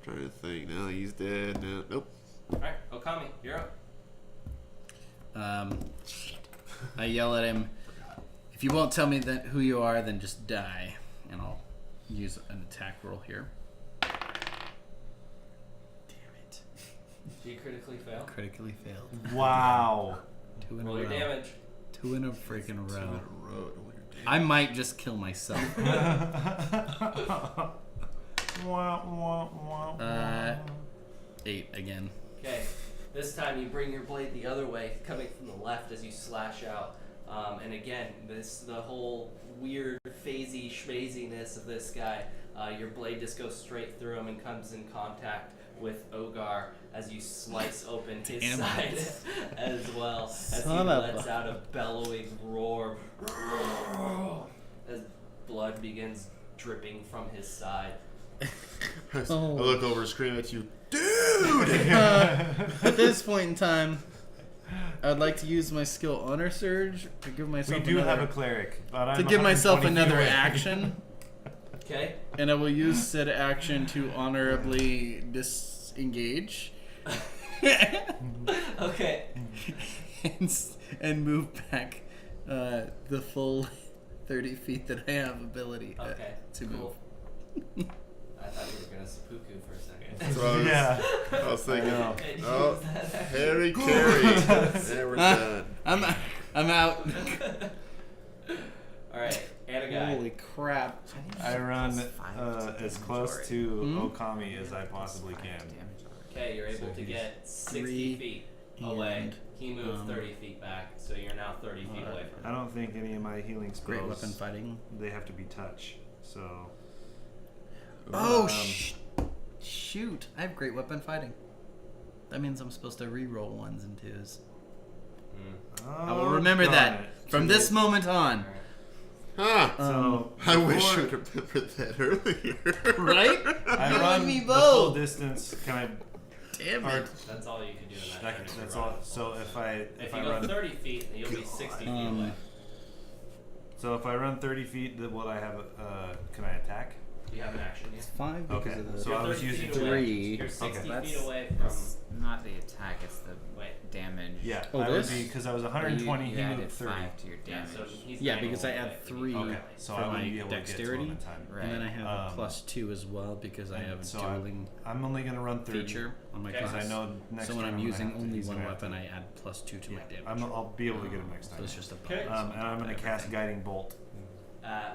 Speaker 2: Trying to think. No, he's dead. No, nope.
Speaker 3: Alright, Okami, you're up.
Speaker 4: I yell at him, if you won't tell me who you are, then just die. And I'll use an attack roll here. Damn it.
Speaker 3: Do you critically fail?
Speaker 4: Critically failed.
Speaker 1: Wow.
Speaker 4: 2 in a
Speaker 3: Roll your
Speaker 4: row.
Speaker 3: damage.
Speaker 4: 2 in a freaking row.
Speaker 2: Road.
Speaker 4: I might just kill myself.
Speaker 1: Wah, wah, wah,
Speaker 4: 8 again.
Speaker 3: Okay, this time you bring your blade the other way, coming from the left as you slash out. And again, the whole weird phasey schmaziness of this guy, your blade just goes straight through him and comes in contact with Ogar as you slice open his
Speaker 4: Damn
Speaker 3: side
Speaker 4: it.
Speaker 3: as well as
Speaker 4: Son
Speaker 3: he
Speaker 4: of
Speaker 3: lets
Speaker 4: a-
Speaker 3: out a bellowing roar as blood begins dripping from his side.
Speaker 2: I look over and scream at you, dude!
Speaker 4: At this point in time, I'd like to use my skill Honor Surge to give
Speaker 1: We
Speaker 4: myself
Speaker 1: do
Speaker 4: another,
Speaker 1: have a cleric, but I'm
Speaker 4: to give myself
Speaker 1: 120 feet
Speaker 4: another
Speaker 1: away.
Speaker 4: action,
Speaker 3: Okay?
Speaker 4: and I will use said action to honorably disengage
Speaker 3: Okay.
Speaker 4: and move back the full 30 feet that I have ability
Speaker 3: Okay.
Speaker 4: to
Speaker 3: cool.
Speaker 4: move.
Speaker 3: thought you were gonna seppuku for a second.
Speaker 2: That's what I was,
Speaker 1: Yeah.
Speaker 2: I was thinking.
Speaker 1: I know.
Speaker 3: And
Speaker 2: Oh,
Speaker 3: use that action.
Speaker 2: Harry Carey. There we're done.
Speaker 4: I'm out.
Speaker 3: Alright, and a guy.
Speaker 4: Holy crap!
Speaker 1: I run
Speaker 5: Plus 5 to
Speaker 1: as
Speaker 5: damage
Speaker 1: close
Speaker 5: already.
Speaker 1: to Okami as I possibly can.
Speaker 3: Okay, you're able
Speaker 4: So
Speaker 3: to
Speaker 4: he's
Speaker 3: get 60
Speaker 4: 3
Speaker 3: feet away.
Speaker 4: and,
Speaker 3: He moved 30 feet back, so you're now 30 feet away from
Speaker 1: I
Speaker 3: him.
Speaker 1: don't think any of my healing spells.
Speaker 4: Great weapon fighting.
Speaker 1: They have to be touch. So.
Speaker 4: Oh
Speaker 1: Um,
Speaker 4: shoot! I have great weapon fighting. That means I'm supposed to re-roll 1s and 2s. I will remember
Speaker 1: darn
Speaker 4: that
Speaker 1: it.
Speaker 4: from this moment on.
Speaker 3: Alright.
Speaker 2: Huh.
Speaker 1: So
Speaker 2: I wish
Speaker 1: before
Speaker 2: I would have remembered that earlier.
Speaker 4: Right?
Speaker 1: I
Speaker 4: You
Speaker 1: run
Speaker 4: and me
Speaker 1: the
Speaker 4: both.
Speaker 1: full distance. Can I?
Speaker 4: Damn
Speaker 1: Or,
Speaker 4: it!
Speaker 3: That's all you can do in that turn. is
Speaker 1: that's
Speaker 3: run
Speaker 1: all.
Speaker 3: full.
Speaker 1: So if
Speaker 3: If
Speaker 1: I
Speaker 3: you go
Speaker 1: run
Speaker 3: 30 feet, you'll be 60 feet away.
Speaker 1: So if I run 30 feet, then will I have? Can I attack?
Speaker 3: You have an action, yeah.
Speaker 4: 5 because
Speaker 1: Okay,
Speaker 4: of the
Speaker 1: so
Speaker 3: You're
Speaker 1: I was
Speaker 3: 30
Speaker 1: using
Speaker 3: feet away.
Speaker 4: 3.
Speaker 3: You're 60
Speaker 1: Okay.
Speaker 3: feet
Speaker 5: That's-
Speaker 3: away from.
Speaker 5: It's not the attack, it's the
Speaker 3: Wait.
Speaker 5: damage.
Speaker 1: Yeah,
Speaker 4: Oh,
Speaker 1: I would
Speaker 4: this?
Speaker 1: be because I was 120.
Speaker 5: You
Speaker 1: he
Speaker 5: added
Speaker 1: moved 30.
Speaker 5: 5 to your
Speaker 3: Yeah,
Speaker 5: damage.
Speaker 3: so he's
Speaker 4: Yeah,
Speaker 3: 90
Speaker 4: because I
Speaker 3: away
Speaker 4: add
Speaker 3: from
Speaker 4: 3
Speaker 3: you.
Speaker 1: Okay, so
Speaker 4: for
Speaker 1: I wouldn't
Speaker 4: my
Speaker 1: be able
Speaker 4: dexterity,
Speaker 1: to get to him in time.
Speaker 5: Right.
Speaker 4: and then I have a
Speaker 1: Um,
Speaker 4: +2 as well because I have a
Speaker 1: so
Speaker 4: dueling
Speaker 1: I'm only gonna run 30
Speaker 4: feature on my
Speaker 3: Okay.
Speaker 1: because
Speaker 4: class.
Speaker 1: I know next
Speaker 4: So when
Speaker 1: turn
Speaker 4: I'm
Speaker 1: gonna
Speaker 4: using
Speaker 1: have to-
Speaker 4: only
Speaker 1: he's
Speaker 4: one
Speaker 1: gonna have
Speaker 4: weapon,
Speaker 1: to-
Speaker 4: I add +2 to my damage.
Speaker 1: I'll be able to get him next
Speaker 4: So
Speaker 1: time.
Speaker 4: it's just a
Speaker 3: Okay.
Speaker 4: bonus.
Speaker 1: And I'm gonna cast guiding bolt.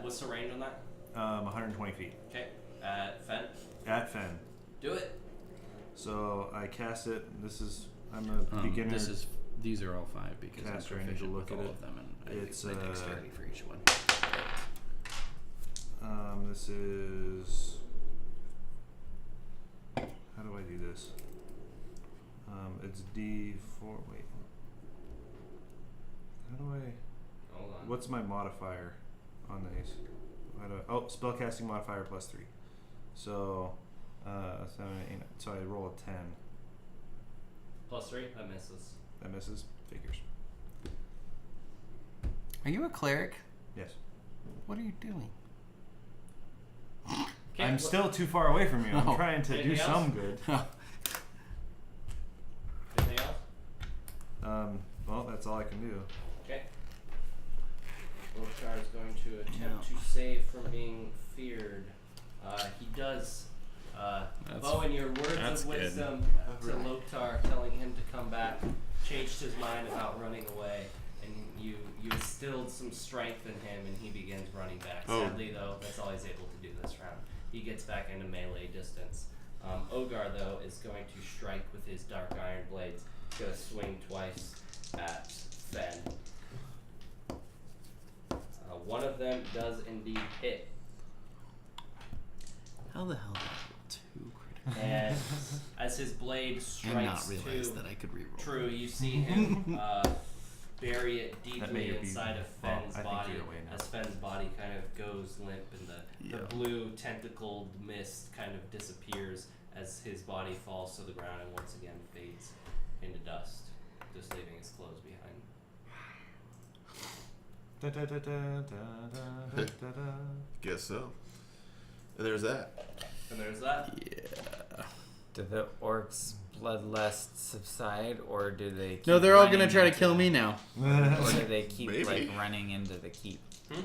Speaker 3: What's the range on that?
Speaker 1: 120 feet
Speaker 3: Okay. Fen,
Speaker 1: at Fen.
Speaker 3: do it.
Speaker 1: So I cast it. This is I'm a beginner.
Speaker 4: These are all 5 because I'm
Speaker 1: Caster, I need to
Speaker 4: proficient
Speaker 1: look
Speaker 4: with
Speaker 1: at
Speaker 4: all
Speaker 1: it.
Speaker 4: of them, and I
Speaker 1: It's,
Speaker 4: use my dexterity for each one.
Speaker 1: This is. How do I do this? It's D4. Wait. How do I?
Speaker 3: Hold on.
Speaker 1: What's my modifier on these? How do I, spellcasting modifier +3. So, 7, 8, so I roll a 10.
Speaker 3: +3? That misses.
Speaker 1: That misses. Figures.
Speaker 4: Are you a cleric?
Speaker 1: Yes.
Speaker 4: What are you doing?
Speaker 3: Okay,
Speaker 1: I'm still too far away from you. I'm
Speaker 4: Oh.
Speaker 1: trying to do
Speaker 3: Anything else?
Speaker 1: some good.
Speaker 3: Anything else?
Speaker 1: Well, that's all I can do.
Speaker 3: Okay. Loktar is going to attempt to save from being feared. He does. Bowen, your words
Speaker 4: that's
Speaker 3: of
Speaker 4: good.
Speaker 3: wisdom to Loktar, telling him to come back, changed his mind about running away, and you instilled some strength in him, and he begins running back.
Speaker 2: Oh.
Speaker 3: Sadly, though, that's all he's able to do this round. He gets back into melee distance. Ogar, though, is going to strike with his dark iron blades. He's going to swing twice at Fen. One of them does indeed hit,
Speaker 4: How the hell did I roll 2 critical?
Speaker 3: and as his blade
Speaker 4: And not
Speaker 3: strikes
Speaker 4: realize
Speaker 3: to
Speaker 4: that I could reroll.
Speaker 3: True, you see him bury it
Speaker 1: That may
Speaker 3: deeply
Speaker 1: be-
Speaker 3: inside of
Speaker 1: well,
Speaker 3: Fen's
Speaker 1: I think
Speaker 3: body,
Speaker 1: you're away now.
Speaker 3: as Fen's body kind of goes limp, and the
Speaker 4: Yeah.
Speaker 3: blue tentacled mist kind of disappears as his body falls to the ground and once again fades into dust, just leaving his clothes behind.
Speaker 1: Da, da, da, da, da, da, da, da.
Speaker 2: Guess so. And there's that.
Speaker 3: And there's that.
Speaker 4: Yeah.
Speaker 5: Do the orcs' bloodlust subside, or do they keep
Speaker 4: No, they're all gonna
Speaker 5: running
Speaker 4: try to
Speaker 5: into
Speaker 4: kill
Speaker 5: the-
Speaker 4: me now.
Speaker 5: Or do they keep
Speaker 2: Maybe.
Speaker 5: like running into the keep?
Speaker 3: Hmm?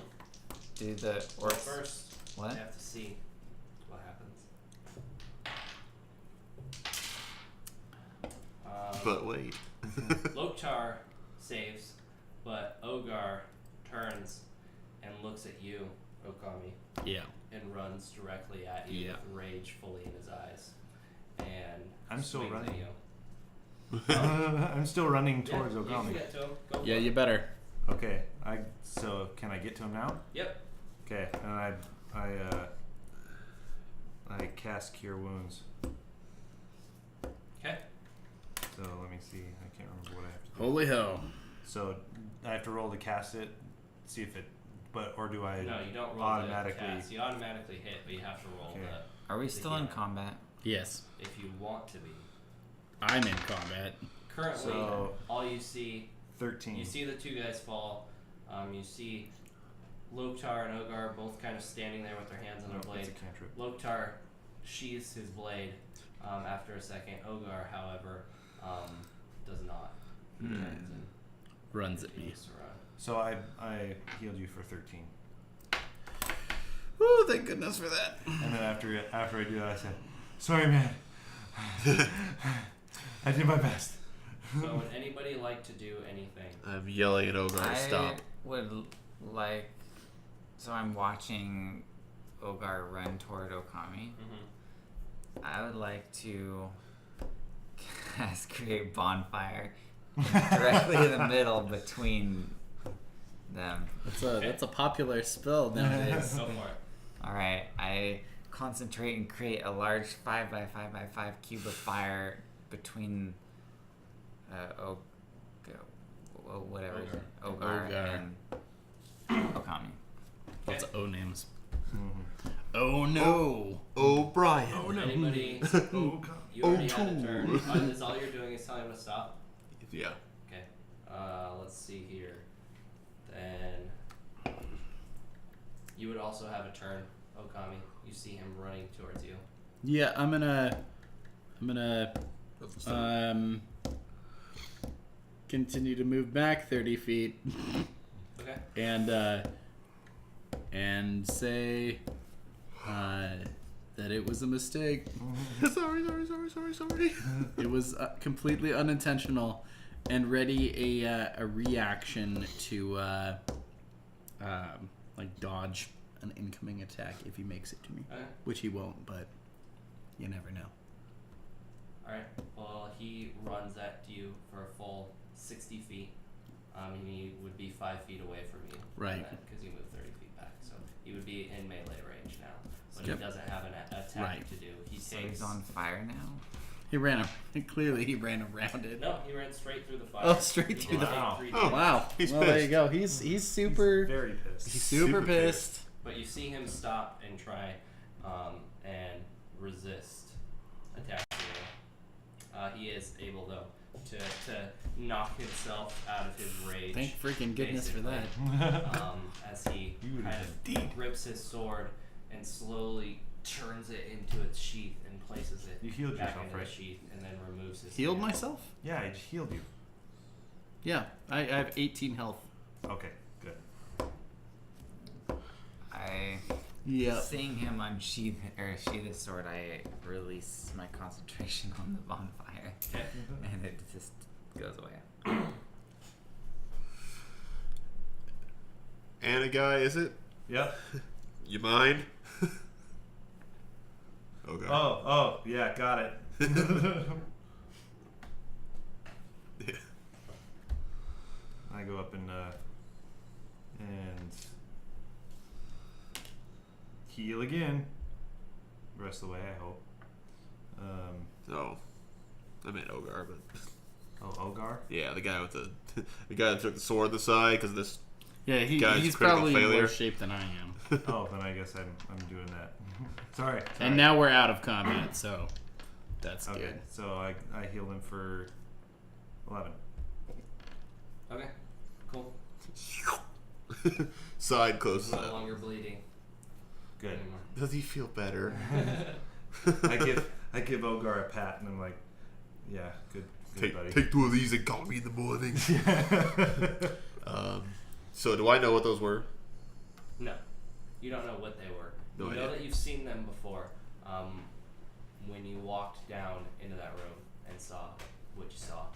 Speaker 5: Do the
Speaker 3: Well,
Speaker 5: orcs
Speaker 3: first,
Speaker 5: what?
Speaker 3: I have to see what happens.
Speaker 2: But wait.
Speaker 3: Loktar saves, but Ogar turns and looks at you, Okami,
Speaker 4: Yeah.
Speaker 3: and runs directly at you
Speaker 4: Yeah.
Speaker 3: with rage fully in his eyes. And
Speaker 1: I'm still
Speaker 3: swings at
Speaker 1: running.
Speaker 3: you.
Speaker 1: I'm still running
Speaker 3: Yeah,
Speaker 1: towards
Speaker 3: you can
Speaker 1: Ogami.
Speaker 3: get to him. Go
Speaker 4: Yeah,
Speaker 3: for
Speaker 4: you
Speaker 3: it.
Speaker 4: better.
Speaker 1: Okay. So can I get to him now?
Speaker 3: Yep.
Speaker 1: Okay. And I cast Cure Wounds.
Speaker 3: Okay.
Speaker 1: So let me see. I can't remember what I have to do.
Speaker 4: Holy hell.
Speaker 1: So I have to roll to cast it. See if it. Or do I?
Speaker 3: No, you don't roll
Speaker 1: automatically-
Speaker 3: the cast. You automatically hit, but you have to roll
Speaker 1: Okay.
Speaker 3: the
Speaker 5: Are we still in
Speaker 3: healing.
Speaker 5: combat?
Speaker 4: Yes.
Speaker 3: if you want to be.
Speaker 4: I'm in combat.
Speaker 3: Currently,
Speaker 1: So-
Speaker 3: all you see
Speaker 1: 13.
Speaker 3: You see the two guys fall. You see Loktar and Ogar both kind of standing there with their hands on their
Speaker 1: That's
Speaker 3: blade.
Speaker 1: a cantrip.
Speaker 3: Loktar sheathes his blade after a second. Ogar, however, does not. He turns and
Speaker 4: Runs at me.
Speaker 3: continues to run.
Speaker 1: So I healed you for 13.
Speaker 4: Ooh, thank goodness for that.
Speaker 1: And then after I do that, I said, "Sorry, man. I did my best."
Speaker 3: So would anybody like to do anything?
Speaker 2: I'm yelling at Ogar to stop.
Speaker 5: would like. So I'm watching Ogar run toward Okami.
Speaker 3: Mm-hmm.
Speaker 5: I would like to cast Create Bonfire directly in the middle between them.
Speaker 4: That's a popular spell nowadays.
Speaker 3: Go for it.
Speaker 5: Alright, I concentrate and create a large 5x5x5 cube of fire between whatever Ogar and Okami.
Speaker 4: Lots of O names. Mm-hmm. Oh no!
Speaker 2: O'Brien.
Speaker 1: Oh no!
Speaker 3: Anybody? You already had a turn. Is all you're doing is telling him to stop?
Speaker 2: Yeah.
Speaker 3: Okay. Let's see here. Then you would also have a turn, Okami. You see him running towards you.
Speaker 4: Yeah, I'm gonna continue to move back 30 feet.
Speaker 3: Okay.
Speaker 4: And say that it was a mistake.
Speaker 2: sorry.
Speaker 4: It was completely unintentional, and ready a reaction to like dodge an incoming attack if he makes it to me,
Speaker 3: Okay.
Speaker 4: which he won't, but you never know.
Speaker 3: Alright. Well, he runs at you for a full 60 feet. He would be 5 feet away from you.
Speaker 4: Right.
Speaker 3: Because you moved 30 feet back. So he would be in melee range now. But
Speaker 4: Yep.
Speaker 3: he doesn't have an attack
Speaker 4: Right.
Speaker 3: to do. He
Speaker 5: So
Speaker 3: takes.
Speaker 5: he's on fire now?
Speaker 4: He clearly he ran around it.
Speaker 3: No, he ran straight through the fire.
Speaker 4: Oh, straight
Speaker 3: He
Speaker 4: through
Speaker 3: did
Speaker 4: the
Speaker 3: take
Speaker 1: fire.
Speaker 3: 3
Speaker 2: Oh.
Speaker 3: damage.
Speaker 4: Wow.
Speaker 2: He's
Speaker 4: well, there you
Speaker 2: pissed.
Speaker 4: go. He's super.
Speaker 1: Very pissed.
Speaker 4: He's super pissed.
Speaker 3: But you see him stop and try and resist attacking you. He is able, though, to knock himself out of his rage.
Speaker 4: Thank freaking goodness for that.
Speaker 3: As he
Speaker 1: You
Speaker 3: kind
Speaker 1: indeed.
Speaker 3: of grips his sword and slowly turns it into its sheath and places it
Speaker 1: You healed
Speaker 3: back
Speaker 1: yourself,
Speaker 3: into
Speaker 1: right?
Speaker 3: the sheath and then removes his
Speaker 4: Healed
Speaker 3: hand.
Speaker 4: myself?
Speaker 1: Yeah, I just healed you.
Speaker 4: Yeah, I have 18 health.
Speaker 1: Okay, good.
Speaker 4: Yeah.
Speaker 5: Seeing him sheath his sword, I release my concentration on the bonfire,
Speaker 3: Okay.
Speaker 5: and it just goes away.
Speaker 2: And a guy, is it?
Speaker 1: Yep.
Speaker 2: You mind? Okay.
Speaker 1: Oh, yeah, got it.
Speaker 2: Yeah.
Speaker 1: I go up and heal again. The rest of the way, I hope.
Speaker 2: Oh, I meant Ogar, but
Speaker 1: Oh, Ogar?
Speaker 2: yeah, the guy with the guy that took the sword to the side because this.
Speaker 4: Yeah,
Speaker 2: Guy's
Speaker 4: he's
Speaker 2: critical
Speaker 4: probably in
Speaker 2: failure.
Speaker 4: worse shape than I am.
Speaker 1: Oh, then I guess I'm doing that. Sorry.
Speaker 4: And now we're out of combat, so that's
Speaker 1: Okay,
Speaker 4: good.
Speaker 1: so I healed him for 11.
Speaker 3: Okay. Cool.
Speaker 2: Side
Speaker 3: He's
Speaker 2: closes
Speaker 3: no
Speaker 2: up.
Speaker 3: longer bleeding
Speaker 1: Good.
Speaker 3: anymore.
Speaker 2: Does he feel better?
Speaker 1: I give Ogar a pat and I'm like, yeah, good buddy.
Speaker 2: Take 2 of these and call me in the morning. So do I know what those were?
Speaker 3: No, you don't know what they were.
Speaker 2: No
Speaker 3: you know
Speaker 2: idea.
Speaker 3: that you've seen them before. When you walked down into that room and saw what you saw.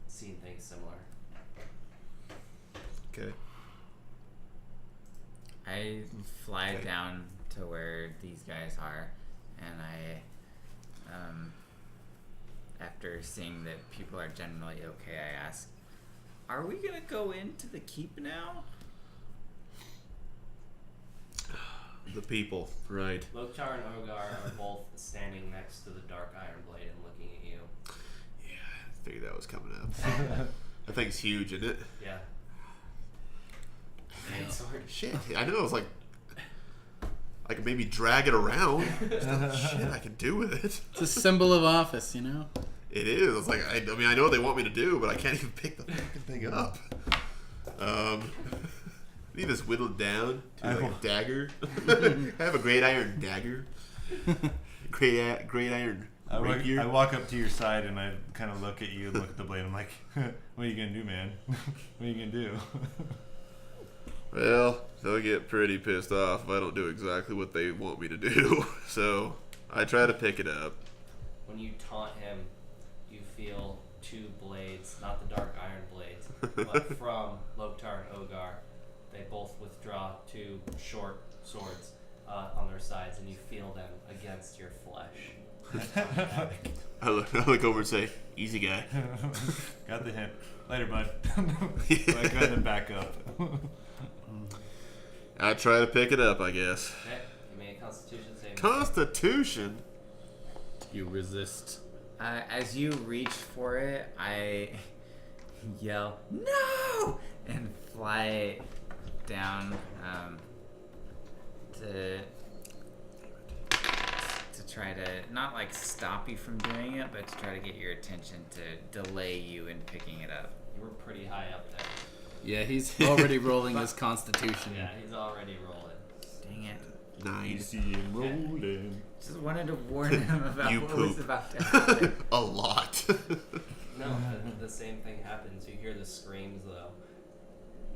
Speaker 3: Seen things similar.
Speaker 2: Okay.
Speaker 5: I fly
Speaker 2: Okay.
Speaker 5: down to where these guys are, and I, after seeing that people are generally okay, I ask, "Are we gonna go into the keep now?"
Speaker 2: The people, right?
Speaker 3: Loktar and Ogar are both standing next to the dark iron blade and looking at you.
Speaker 2: Yeah, I figured that was coming up. That thing's huge, isn't it?
Speaker 3: Yeah. Great sword.
Speaker 2: Shit, I know. It's like I could maybe drag it around. There's no shit I can do with it.
Speaker 4: It's a symbol of office, you know?
Speaker 2: It is. It's like I mean, I know what they want me to do, but I can't even pick the fucking thing up. I need this whittled down to like a dagger. I have a great iron dagger. Great iron rapier.
Speaker 1: I walk up to your side and I kind of look at you and look at the blade. I'm like, what are you going to do, man? What are you going to do?
Speaker 2: Well, they'll get pretty pissed off if I don't do exactly what they want me to do. So I try to pick it up.
Speaker 3: When you taunt him, you feel two blades, not the dark iron blades, but from Loktar and Ogar. They both withdraw two short swords on their sides, and you feel them against your flesh.
Speaker 2: I look over and say, "Easy guy."
Speaker 1: Got the hint. Later, bud. So I go ahead and back up.
Speaker 2: I try to pick it up, I guess.
Speaker 3: Okay, give me a Constitution saving.
Speaker 2: Constitution?
Speaker 4: You resist.
Speaker 5: As you reach for it, I yell, "No!" and fly down to try to not like stop you from doing it, but to try to get your attention to delay you in picking it up.
Speaker 3: You were pretty high up there.
Speaker 4: Yeah, he's already rolling his constitution.
Speaker 3: Yeah, he's already rolling.
Speaker 5: Dang it.
Speaker 2: 9.
Speaker 1: See him rolling.
Speaker 5: Just wanted to warn him about
Speaker 2: You
Speaker 5: what was
Speaker 2: poop.
Speaker 5: about to happen.
Speaker 2: A lot.
Speaker 3: No, the same thing happens. You hear the screams, though.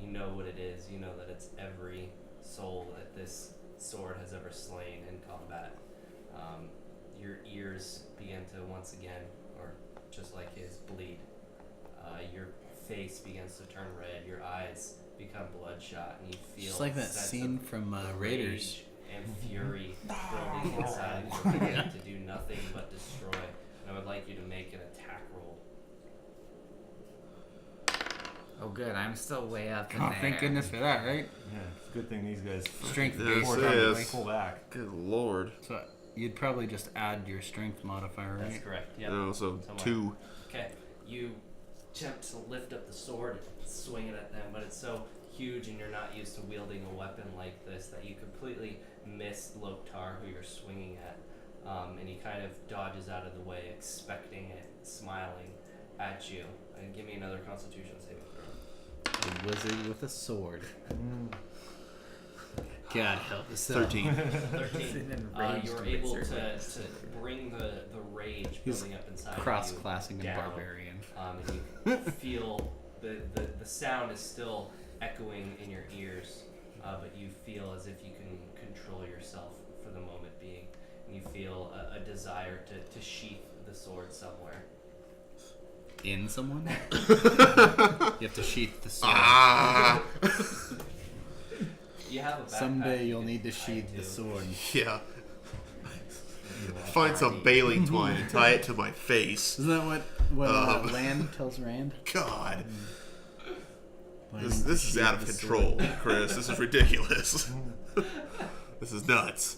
Speaker 3: You know what it is. You know that it's every soul that this sword has ever slain in combat. Your ears begin to once again, or just like his, bleed. Your face begins to turn red. Your eyes become bloodshot, and you feel
Speaker 4: Just like that
Speaker 3: sense
Speaker 4: scene
Speaker 3: of
Speaker 4: from Raiders.
Speaker 3: rage and fury building inside of your mind to do nothing but destroy. And I would like you to make an attack roll.
Speaker 5: Oh, good. I'm still way up in
Speaker 4: Oh,
Speaker 5: there.
Speaker 4: thank goodness for that, right?
Speaker 1: Yeah, it's a good thing these guys
Speaker 4: Strength
Speaker 2: Yes,
Speaker 4: based.
Speaker 1: four
Speaker 2: it
Speaker 1: times
Speaker 2: is.
Speaker 1: pull back.
Speaker 2: Good lord.
Speaker 4: So you'd probably just add your strength modifier,
Speaker 3: That's
Speaker 4: right?
Speaker 3: correct. Yep.
Speaker 2: No, so
Speaker 3: Somewhere.
Speaker 2: 2.
Speaker 3: Okay, you attempt to lift up the sword and swing it at them, but it's so huge and you're not used to wielding a weapon like this that you completely miss Loktar, who you're swinging at, and he kind of dodges out of the way, expecting it, smiling at you. And give me another Constitution saving throw.
Speaker 4: A wizard with a sword. God help us.
Speaker 2: 13.
Speaker 3: 13. You're able to bring the rage
Speaker 4: He's
Speaker 3: building up inside of
Speaker 4: cross-classing
Speaker 3: you
Speaker 4: a
Speaker 3: down.
Speaker 4: barbarian.
Speaker 3: And you feel the sound is still echoing in your ears, but you feel as if you can control yourself for the moment being. And you feel a desire to sheath the sword somewhere.
Speaker 4: In someone? You have to sheath the sword.
Speaker 2: Ah!
Speaker 3: You have a backpack
Speaker 4: Someday
Speaker 3: you
Speaker 4: you'll
Speaker 3: can
Speaker 4: need to
Speaker 3: tie
Speaker 4: sheath
Speaker 3: to.
Speaker 4: the sword.
Speaker 2: Yeah. Find some baling twine and tie it to my face.
Speaker 4: Isn't that what Land tells Rand?
Speaker 2: God.
Speaker 4: Planning
Speaker 2: This
Speaker 4: to
Speaker 2: is
Speaker 4: sheath
Speaker 2: out of
Speaker 4: the
Speaker 2: control,
Speaker 4: sword.
Speaker 2: Chris. This is ridiculous. This is nuts.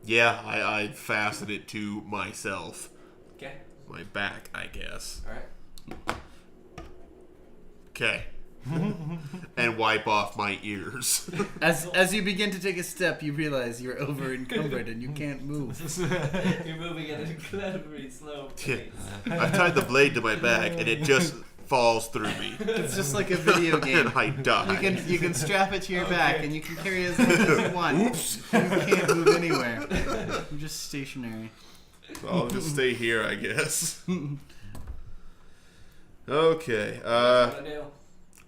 Speaker 2: Yeah, I fasten it to myself.
Speaker 3: Okay.
Speaker 2: My back, I guess.
Speaker 3: All right.
Speaker 2: Okay. And wipe off my ears.
Speaker 4: As you begin to take a step, you realize you're over encumbered and you can't move.
Speaker 3: You're moving at an incredibly slow
Speaker 2: Yeah.
Speaker 3: pace.
Speaker 2: I've tied the blade to my back and it just falls through me.
Speaker 4: It's just like a video
Speaker 2: And
Speaker 4: game.
Speaker 2: I die.
Speaker 4: You can strap it to your back and you can carry as much as you want. Oops. You can't move anywhere. You're just stationary.
Speaker 2: So I'll just stay here, I guess. Okay.
Speaker 3: What are you gonna do?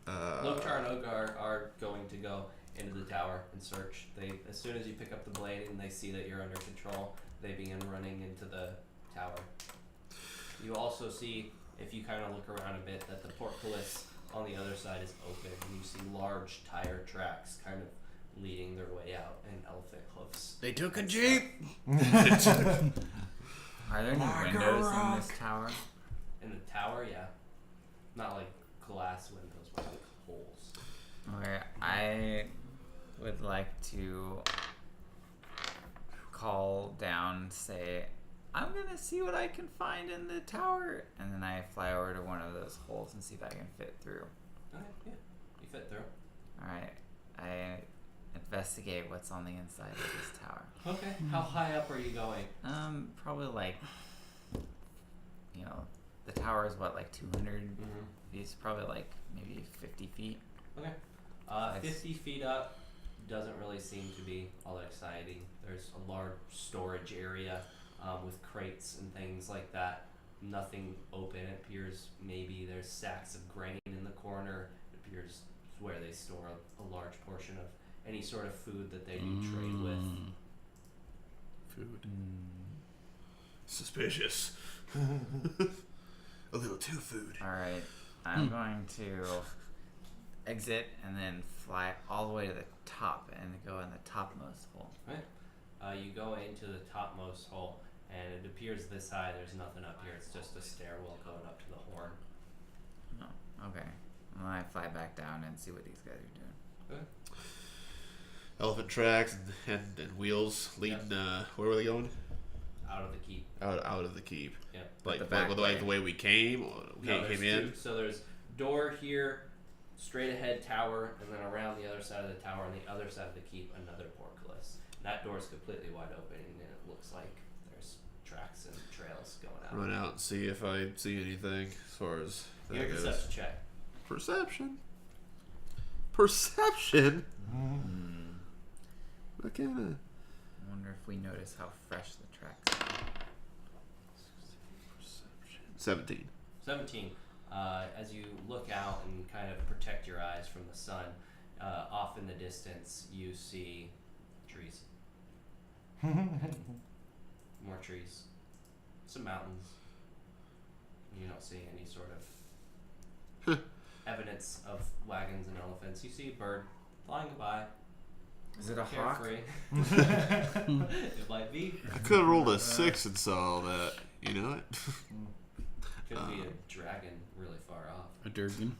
Speaker 3: Loktar and Ogar are going to go into the tower and search. They, as soon as you pick up the blade and they see that you're under control, they begin running into the tower. You also see, if you kind of look around a bit, that the portcullis on the other side is open, and you see large tire tracks kind of leading their way out, and elephant hoofs.
Speaker 4: They took a jeep.
Speaker 5: Are there any windows in this tower?
Speaker 3: In the tower, yeah, not like glass windows, but like holes.
Speaker 5: Okay, I would like to call down, say, I'm gonna see what I can find in the tower, and then I fly over to one of those holes and see if I can fit through.
Speaker 3: Okay, yeah, you fit through.
Speaker 5: Alright, I investigate what's on the inside of this tower.
Speaker 3: Okay, how high up are you going?
Speaker 5: Probably like, the tower is what, like 200 feet? It's probably like maybe 50 feet.
Speaker 3: Okay. 50 feet up doesn't really seem to be all that exciting. There's a large storage area with crates and things like that. Nothing open. It appears maybe there's sacks of grain in the corner. It appears where they store a large portion of any sort of food that they do trade with.
Speaker 2: Food. Suspicious. A little too food.
Speaker 5: Alright, I'm going to exit and then fly all the way to the top and go in the topmost hole.
Speaker 3: Right. You go into the topmost hole, and it appears this high. There's nothing up here. It's just a stairwell going up to the horn.
Speaker 5: Oh, okay. Well, I fly back down and see what these guys are doing.
Speaker 3: Okay.
Speaker 2: Elephant tracks and wheels leading. Where were they going?
Speaker 3: Out of the keep.
Speaker 2: Out of the keep.
Speaker 3: Yeah.
Speaker 2: Like
Speaker 5: the back
Speaker 2: the way we came.
Speaker 3: There's
Speaker 2: Came in.
Speaker 3: two. So there's door here, straight ahead tower, and then around the other side of the tower, on the other side of the keep, another portcullis. And that door is completely wide open, and it looks like there's tracks and trails going out.
Speaker 2: Run out and see if I see anything as far as that
Speaker 3: Your
Speaker 2: goes.
Speaker 3: perception check.
Speaker 2: Perception. Perception. What kind of?
Speaker 5: I wonder if we notice how fresh the tracks are.
Speaker 2: 17.
Speaker 3: 17. As you look out and kind of protect your eyes from the sun, off in the distance you see trees. More trees. Some mountains. You don't see any sort of evidence of wagons and elephants. You see a bird flying by.
Speaker 5: Is it a hawk?
Speaker 3: Carefree. It might be.
Speaker 2: I could have rolled a 6 and saw all that. You know it?
Speaker 3: Could be a dragon really far off.
Speaker 4: A Durgan.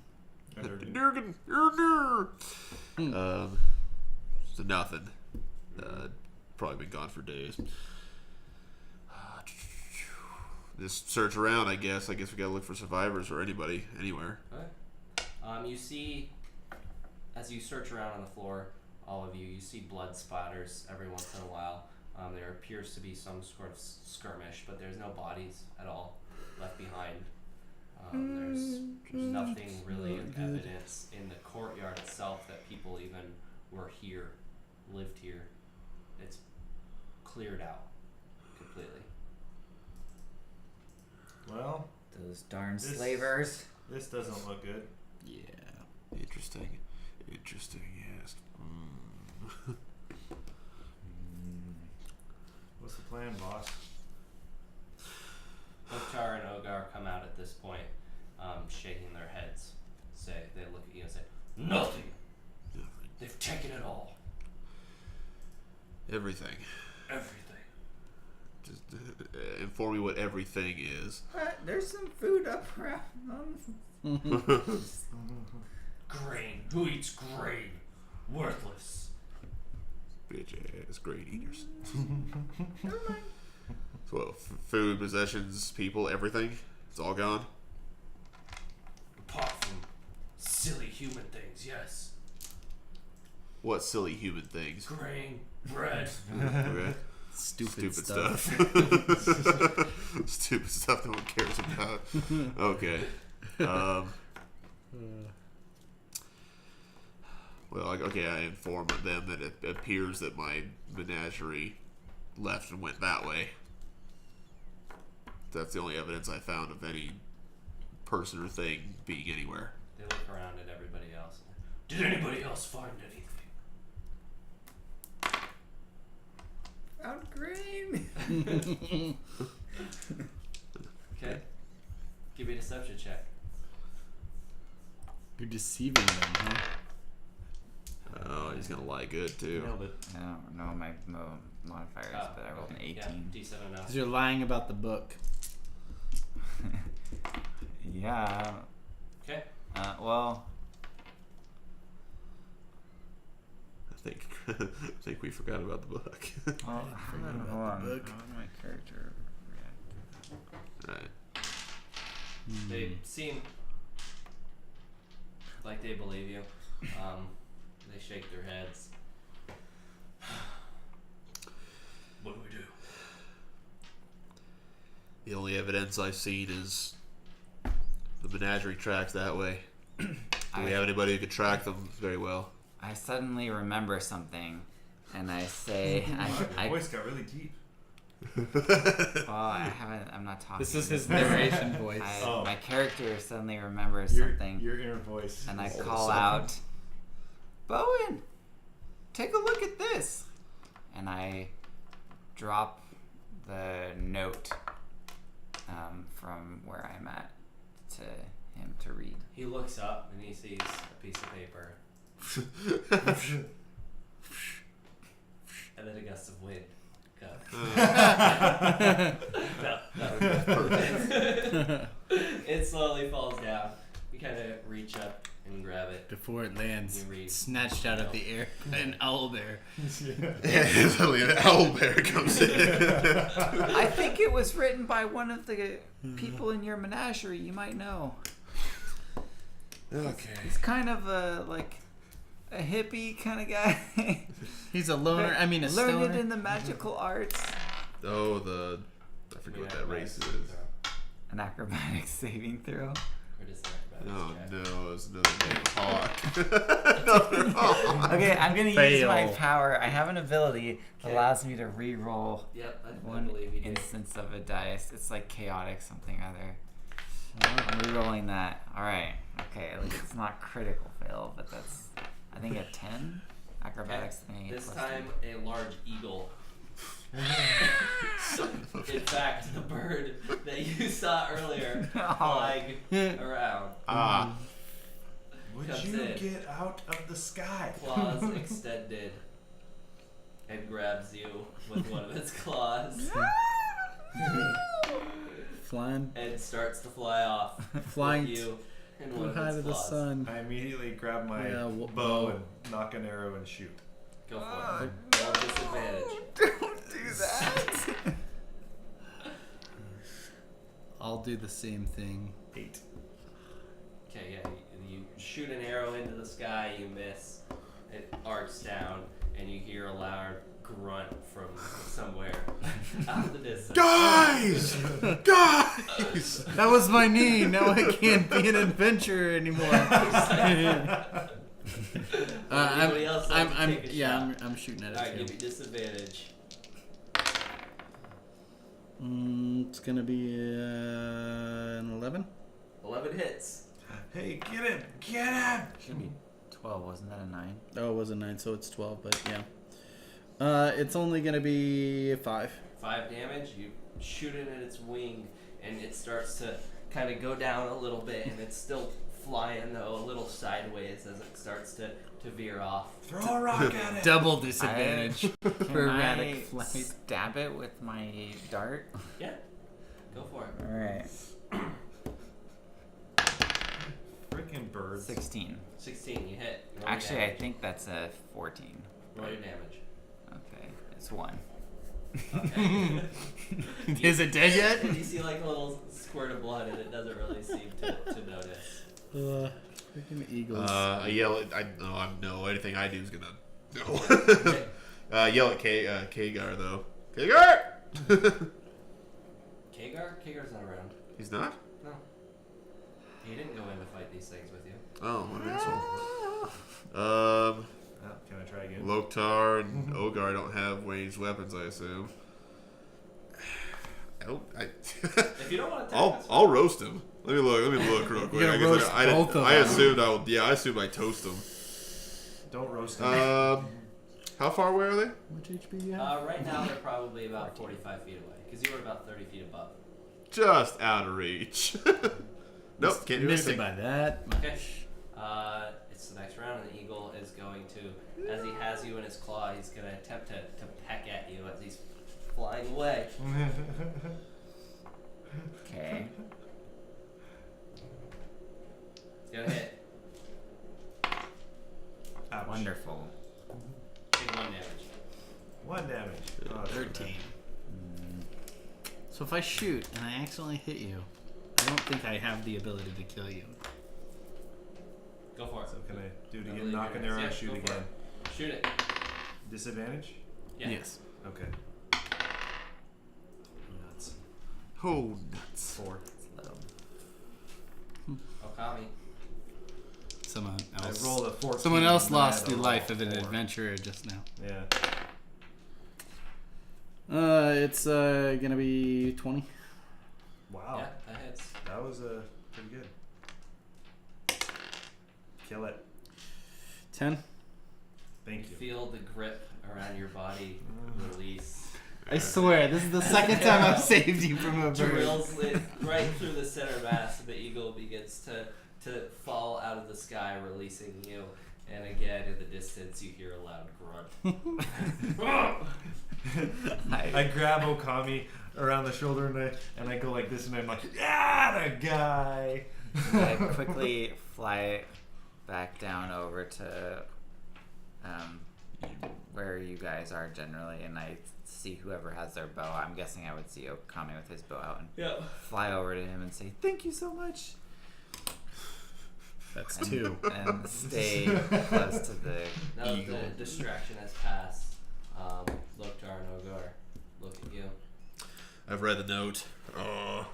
Speaker 2: Durgan. So nothing. Probably been gone for days. Just search around, I guess. I guess we gotta look for survivors or anybody, anywhere.
Speaker 3: Okay. You see, as you search around on the floor, all of you, you see blood splatters every once in a while. There appears to be some sort of skirmish, but there's no bodies at all left behind. There's nothing really of evidence in the courtyard itself that people even were here, lived here. It's cleared out completely.
Speaker 1: Well,
Speaker 5: Those darn slavers.
Speaker 1: this doesn't look good.
Speaker 2: Yeah. Interesting. Yes.
Speaker 1: What's the plan, boss?
Speaker 3: Oktar and Ogar come out at this point, shaking their heads. They look at you and say,
Speaker 6: Nothing. They've taken it all.
Speaker 2: Everything.
Speaker 6: Everything.
Speaker 2: Just inform me what everything is.
Speaker 5: There's some food up around.
Speaker 6: Grain. Who eats grain? Worthless.
Speaker 2: Bitch ass grain eaters. So, food, possessions, people, everything. It's all gone.
Speaker 6: Apart from silly human things, yes.
Speaker 2: What silly human things?
Speaker 6: Grain, bread.
Speaker 2: Okay.
Speaker 4: Stupid stuff.
Speaker 2: Stupid stuff no one cares about. Okay. Well, okay, I informed them that it appears that my menagerie left and went that way. That's the only evidence I found of any person or thing being anywhere.
Speaker 3: they look around at everybody else.
Speaker 6: Did anybody else find anything?
Speaker 5: Found grain.
Speaker 3: Okay. Give me a deception check.
Speaker 4: You're deceiving them, huh?
Speaker 2: Oh, he's gonna lie good too.
Speaker 1: Nailed it.
Speaker 5: I don't know my modifiers, but I rolled an 18.
Speaker 3: Yeah, D7 now.
Speaker 4: Because you're lying about the book.
Speaker 5: Yeah.
Speaker 3: Okay.
Speaker 5: Well,
Speaker 2: I think we forgot about the book.
Speaker 5: hold
Speaker 4: about
Speaker 5: on.
Speaker 4: the book.
Speaker 5: How did my character react to that?
Speaker 2: Right.
Speaker 3: They seem like they believe you. They shake their heads.
Speaker 6: What do we do?
Speaker 2: The only evidence I've seen is the menagerie tracks that way. Do we have anybody who could track them very well?
Speaker 5: I suddenly remember something, and I say,
Speaker 1: My voice got really deep.
Speaker 5: I'm not talking.
Speaker 4: This is his narration voice.
Speaker 5: My character suddenly remembers
Speaker 1: Your
Speaker 5: something,
Speaker 1: inner voice.
Speaker 5: and I
Speaker 1: is-
Speaker 5: call out, Bowen, take a look at this. And I drop the note from where I'm at to him to read.
Speaker 3: He looks up and he sees a piece of paper. And then a gust of wind. Go. No. It slowly falls down. You kind of reach up and grab it.
Speaker 4: Before it lands,
Speaker 3: You read.
Speaker 4: snatched out of the air by an owl bear.
Speaker 2: Yeah, suddenly an owl bear comes in.
Speaker 5: I think it was written by one of the people in your menagerie. You might know.
Speaker 2: Okay.
Speaker 5: He's kind of a hippie kind of guy.
Speaker 4: He's a loner. I mean, a stoner.
Speaker 5: Learned in the magical arts.
Speaker 2: Oh, I forget what that race is.
Speaker 5: An acrobatics saving throw.
Speaker 3: Or just an
Speaker 2: Oh
Speaker 3: acrobatics check.
Speaker 2: no, it's another damn hawk. Another hawk.
Speaker 5: Okay, I'm gonna use
Speaker 4: Fail.
Speaker 5: my power. I have an ability that
Speaker 3: Okay.
Speaker 5: allows me to re-roll
Speaker 3: Yep, I
Speaker 5: one
Speaker 3: believe you do.
Speaker 5: instance of a dice. It's like chaotic something or other. I'm re-rolling that. Alright. Okay, at least it's not critical fail, but that's, I think, a 10. Acrobatics thing.
Speaker 3: This time, a large eagle. In fact, the bird that you saw earlier flying around
Speaker 1: Would
Speaker 3: Comes
Speaker 1: you
Speaker 3: in.
Speaker 1: get out of the sky?
Speaker 3: claws extended and grabs you with one of its claws
Speaker 4: Flying
Speaker 3: and starts to fly off
Speaker 4: Flying
Speaker 3: with you and
Speaker 4: too
Speaker 3: one of
Speaker 4: high
Speaker 3: its
Speaker 4: to the
Speaker 3: claws.
Speaker 4: sun.
Speaker 1: I immediately grab my
Speaker 4: Yeah,
Speaker 1: bow and knock an arrow and shoot.
Speaker 3: Go for it. Roll disadvantage.
Speaker 5: Don't do that.
Speaker 4: I'll do the same thing.
Speaker 1: 8.
Speaker 3: Okay, yeah, you shoot an arrow into the sky, you miss, it arcs down, and you hear a loud grunt from somewhere out of the distance.
Speaker 2: Guys! Guys!
Speaker 4: That was my knee. Now I can't be an adventurer anymore.
Speaker 3: Anybody else like to take a shot?
Speaker 4: I'm shooting at
Speaker 3: Alright,
Speaker 4: it
Speaker 3: give
Speaker 4: too.
Speaker 3: me disadvantage.
Speaker 4: It's gonna be an 11.
Speaker 3: 11 hits.
Speaker 1: Hey, get him! Get him!
Speaker 5: Should be 12, wasn't that a 9?
Speaker 4: Oh, it was a 9, so it's 12. But yeah, it's only gonna be 5.
Speaker 3: 5 damage, you shoot it at its wing, and it starts to kind of go down a little bit, and it's still flying, though, a little sideways as it starts to veer off.
Speaker 1: Throw a rock at it!
Speaker 4: Double disadvantage for
Speaker 5: Can
Speaker 4: erratic
Speaker 5: I
Speaker 4: flight.
Speaker 5: stab it with my dart?
Speaker 3: Yeah, go for it.
Speaker 5: Alright.
Speaker 1: Freaking birds.
Speaker 5: 16.
Speaker 3: 16, you hit. Roll your
Speaker 5: Actually, I
Speaker 3: damage.
Speaker 5: think that's a 14.
Speaker 3: Roll your damage.
Speaker 5: Okay, it's 1.
Speaker 3: Okay.
Speaker 4: Is it dead yet?
Speaker 3: And you see like a little squirt of blood, and it doesn't really seem to notice.
Speaker 4: Freaking eagles.
Speaker 2: I yell at, no, anything I do is gonna, no. Yell at Kagar though. Kagar!
Speaker 3: Kagar? Kagar's not around.
Speaker 2: He's not?
Speaker 3: No. He didn't go in to fight these things with you.
Speaker 2: Oh, what an asshole.
Speaker 1: Oh, can I try again?
Speaker 2: Loktar and Ogar don't have ranged weapons, I assume.
Speaker 3: If you don't want to attack,
Speaker 2: I'll roast him. Let me look real quick.
Speaker 4: gonna roast both of
Speaker 2: I
Speaker 4: them.
Speaker 2: assumed I assumed I toast him.
Speaker 1: Don't roast him.
Speaker 2: How far away are they?
Speaker 4: How much HP do you have?
Speaker 3: right now they're probably about 45 feet away, because you were about 30 feet above.
Speaker 2: Just out of reach. Nope, can't do
Speaker 4: Missed it
Speaker 2: anything.
Speaker 4: by that much.
Speaker 3: Okay. It's the next round, and the eagle is going to, as he has you in his claw, he's going to attempt to peck at you as he's flying away.
Speaker 5: Okay.
Speaker 3: It's going to hit.
Speaker 1: Ouch.
Speaker 5: Wonderful.
Speaker 3: Take 1 damage.
Speaker 1: 1 damage. Oh, that's
Speaker 4: 13. So if I shoot and I accidentally hit you, I don't think I have the ability to kill you.
Speaker 3: Go for it.
Speaker 1: So can I do it
Speaker 3: I
Speaker 1: again?
Speaker 3: believe
Speaker 1: Knock
Speaker 3: you're
Speaker 1: an arrow,
Speaker 3: next.
Speaker 1: shoot
Speaker 3: Yeah, go for
Speaker 1: again.
Speaker 3: Shoot it.
Speaker 1: Disadvantage?
Speaker 3: Yeah.
Speaker 4: Yes.
Speaker 1: Okay. Nuts.
Speaker 2: Oh, nuts.
Speaker 1: 4.
Speaker 3: Okami.
Speaker 4: Someone
Speaker 1: I
Speaker 4: else.
Speaker 1: rolled a 14.
Speaker 4: Someone else
Speaker 1: and I
Speaker 4: lost
Speaker 1: had
Speaker 4: the
Speaker 1: to
Speaker 4: life
Speaker 1: roll
Speaker 4: of an
Speaker 1: 4.
Speaker 4: adventurer just now.
Speaker 1: Yeah.
Speaker 4: It's gonna be 20.
Speaker 1: Wow.
Speaker 3: Yeah, that hits.
Speaker 1: That was pretty good. Kill it.
Speaker 4: 10.
Speaker 1: Thank you.
Speaker 3: Feel the grip around your body release.
Speaker 4: I swear, this is the second time I've saved you from a bird.
Speaker 3: Drills it right through the center mass, and the eagle begins to fall out of the sky, releasing you. And again, in the distance, you hear a loud grunt.
Speaker 1: I grab Okami around the shoulder and I go like this, and I'm like, yeah, the guy.
Speaker 5: I quickly fly back down over to where you guys are generally, and I see whoever has their bow. I'm guessing I would see Okami with his bow out and fly over to him and say, "Thank you so much."
Speaker 4: That's two.
Speaker 5: And stay close to the
Speaker 3: Now that
Speaker 5: eagle.
Speaker 3: the distraction has passed, Loktar and Ogar look at you.
Speaker 2: I've read the note.
Speaker 9: I'll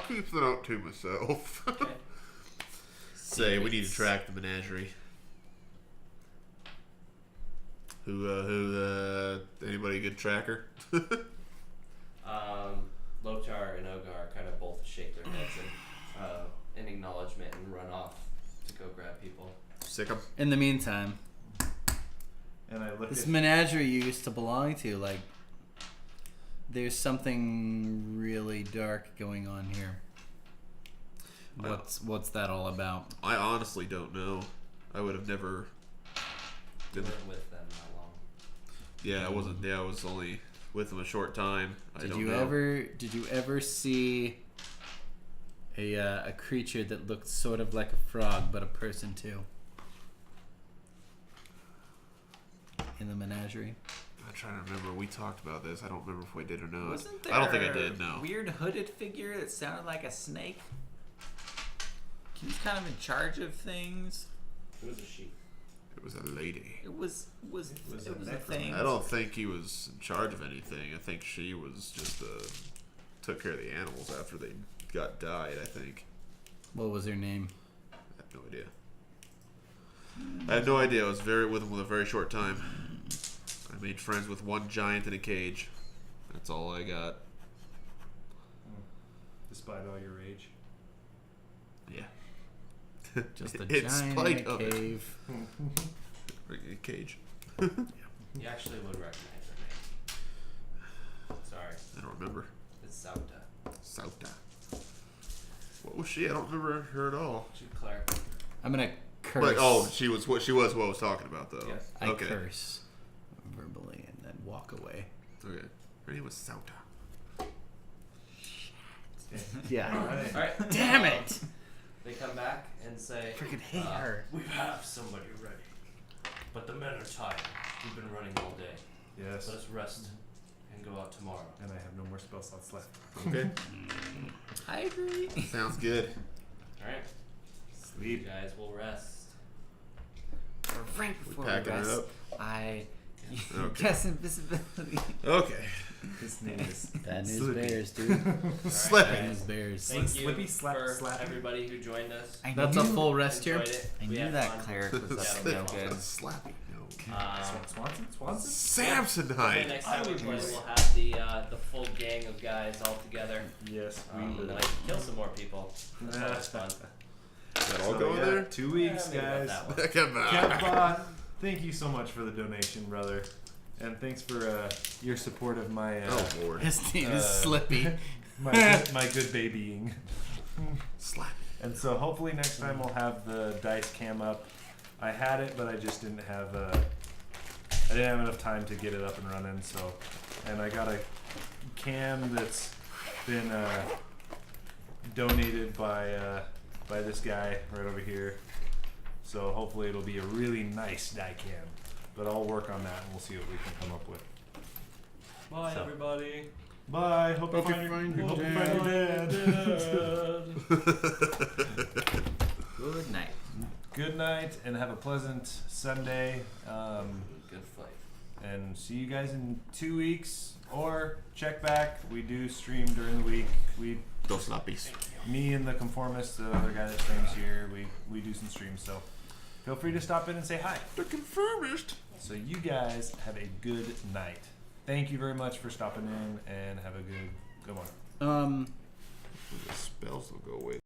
Speaker 9: keep the note to myself.
Speaker 3: Okay.
Speaker 2: Say we need to track the menagerie. Anybody a good tracker?
Speaker 3: Loktar and Ogar kind of both shake their heads in acknowledgement and run off to go grab people.
Speaker 2: Sick 'em.
Speaker 4: In the meantime,
Speaker 1: And I look
Speaker 4: this
Speaker 1: at
Speaker 4: menagerie you used to belong to, like, there's something really dark going on here. What's that all about?
Speaker 2: I honestly don't know. I would have never.
Speaker 3: You weren't with them that long.
Speaker 2: Yeah, I wasn't. Yeah, I was only with them a short time.
Speaker 4: Did you ever see a creature that looked sort of like a frog but a person too? In the menagerie.
Speaker 2: I'm trying to remember. We talked about this. I don't remember if we did or not.
Speaker 5: Wasn't there
Speaker 2: I don't think I did. No.
Speaker 5: a weird hooded figure that sounded like a snake? He was kind of in charge of things.
Speaker 3: It was a sheep.
Speaker 2: It was a lady.
Speaker 5: It was a thing.
Speaker 2: I don't think he was in charge of anything. I think she was just took care of the animals after they died. I think.
Speaker 4: What was her name?
Speaker 2: I have no idea. I have no idea. I was with them with a very short time. I made friends with one giant in a cage. That's all I got.
Speaker 1: despite all your rage.
Speaker 2: Yeah.
Speaker 4: Just a
Speaker 2: In
Speaker 4: giant
Speaker 2: spite
Speaker 4: in a
Speaker 2: of it.
Speaker 4: cave.
Speaker 2: A cage.
Speaker 3: You actually would recognize her name. Sorry,
Speaker 2: I don't remember.
Speaker 3: it's Sauta.
Speaker 2: Sauta. What was she? I don't remember her at all.
Speaker 3: She's a cleric.
Speaker 4: I'm gonna curse.
Speaker 2: But she was what I was talking about though.
Speaker 3: Yes.
Speaker 4: I
Speaker 2: Okay.
Speaker 4: curse verbally and then walk away.
Speaker 2: Okay. Her name was Sauta.
Speaker 4: Yeah.
Speaker 1: Alright.
Speaker 3: All right.
Speaker 4: Damn it!
Speaker 3: They come back and say,
Speaker 4: Freaking hate her.
Speaker 6: We have somebody ready. But the men are tired. We've been running all day.
Speaker 1: Yes.
Speaker 6: Let us rest and go out tomorrow.
Speaker 1: And I have no more spell slots left.
Speaker 2: Okay.
Speaker 5: I agree.
Speaker 2: Sounds good.
Speaker 3: "All right, you
Speaker 1: Sleep.
Speaker 3: guys will rest."
Speaker 5: Right before we
Speaker 2: packing it
Speaker 5: rest,
Speaker 2: up?
Speaker 5: I
Speaker 2: Okay.
Speaker 5: guess invisibility.
Speaker 2: Okay.
Speaker 1: His name is
Speaker 4: Bad news
Speaker 1: Slippy.
Speaker 4: bears, dude.
Speaker 2: Slippy.
Speaker 4: Bad news bears.
Speaker 3: Thank
Speaker 1: Slippy
Speaker 3: you
Speaker 1: slap
Speaker 3: for
Speaker 1: slap.
Speaker 3: everybody who joined us.
Speaker 5: I
Speaker 4: That's a
Speaker 5: knew,
Speaker 4: full rest here.
Speaker 3: Enjoyed it.
Speaker 5: I
Speaker 3: We
Speaker 5: knew
Speaker 3: had
Speaker 5: that
Speaker 3: fun.
Speaker 5: cleric was up to no good.
Speaker 2: Slappy. No.
Speaker 1: Swanson?
Speaker 2: Samsonite.
Speaker 3: Next time we play, we'll have the full gang of guys all together.
Speaker 1: Yes, we
Speaker 3: And
Speaker 1: will.
Speaker 3: like kill some more people. That's always fun.
Speaker 2: Is that all
Speaker 1: So,
Speaker 2: going
Speaker 1: yeah,
Speaker 2: there?
Speaker 1: 2 weeks,
Speaker 3: Maybe not
Speaker 1: guys.
Speaker 3: that one.
Speaker 2: Come on.
Speaker 1: Kevbot, thank you so much for the donation, brother. And thanks for your support of my
Speaker 2: Oh Lord.
Speaker 4: His name is Slippy.
Speaker 1: my good babying.
Speaker 2: Slappy.
Speaker 1: And so hopefully next time we'll have the dice cam up. I had it, but I just didn't have enough time to get it up and running. So, and I got a cam that's been donated by this guy right over here. So hopefully it'll be a really nice die cam. But I'll work on that and we'll see what we can come up with.
Speaker 3: Bye,
Speaker 1: So.
Speaker 3: everybody.
Speaker 1: Bye. Hope you find your dad.
Speaker 5: Good night.
Speaker 1: Good night and have a pleasant Sunday.
Speaker 3: Good fight.
Speaker 1: And see you guys in 2 weeks or check back. We do stream during the week.
Speaker 2: Dos lapis.
Speaker 1: Me and the conformist, the other guy that streams here, we do some streams. So feel free to stop in and say hi.
Speaker 2: The conformist.
Speaker 1: So you guys have a good night. Thank you very much for stopping in and have a good one.
Speaker 2: The spells will go away.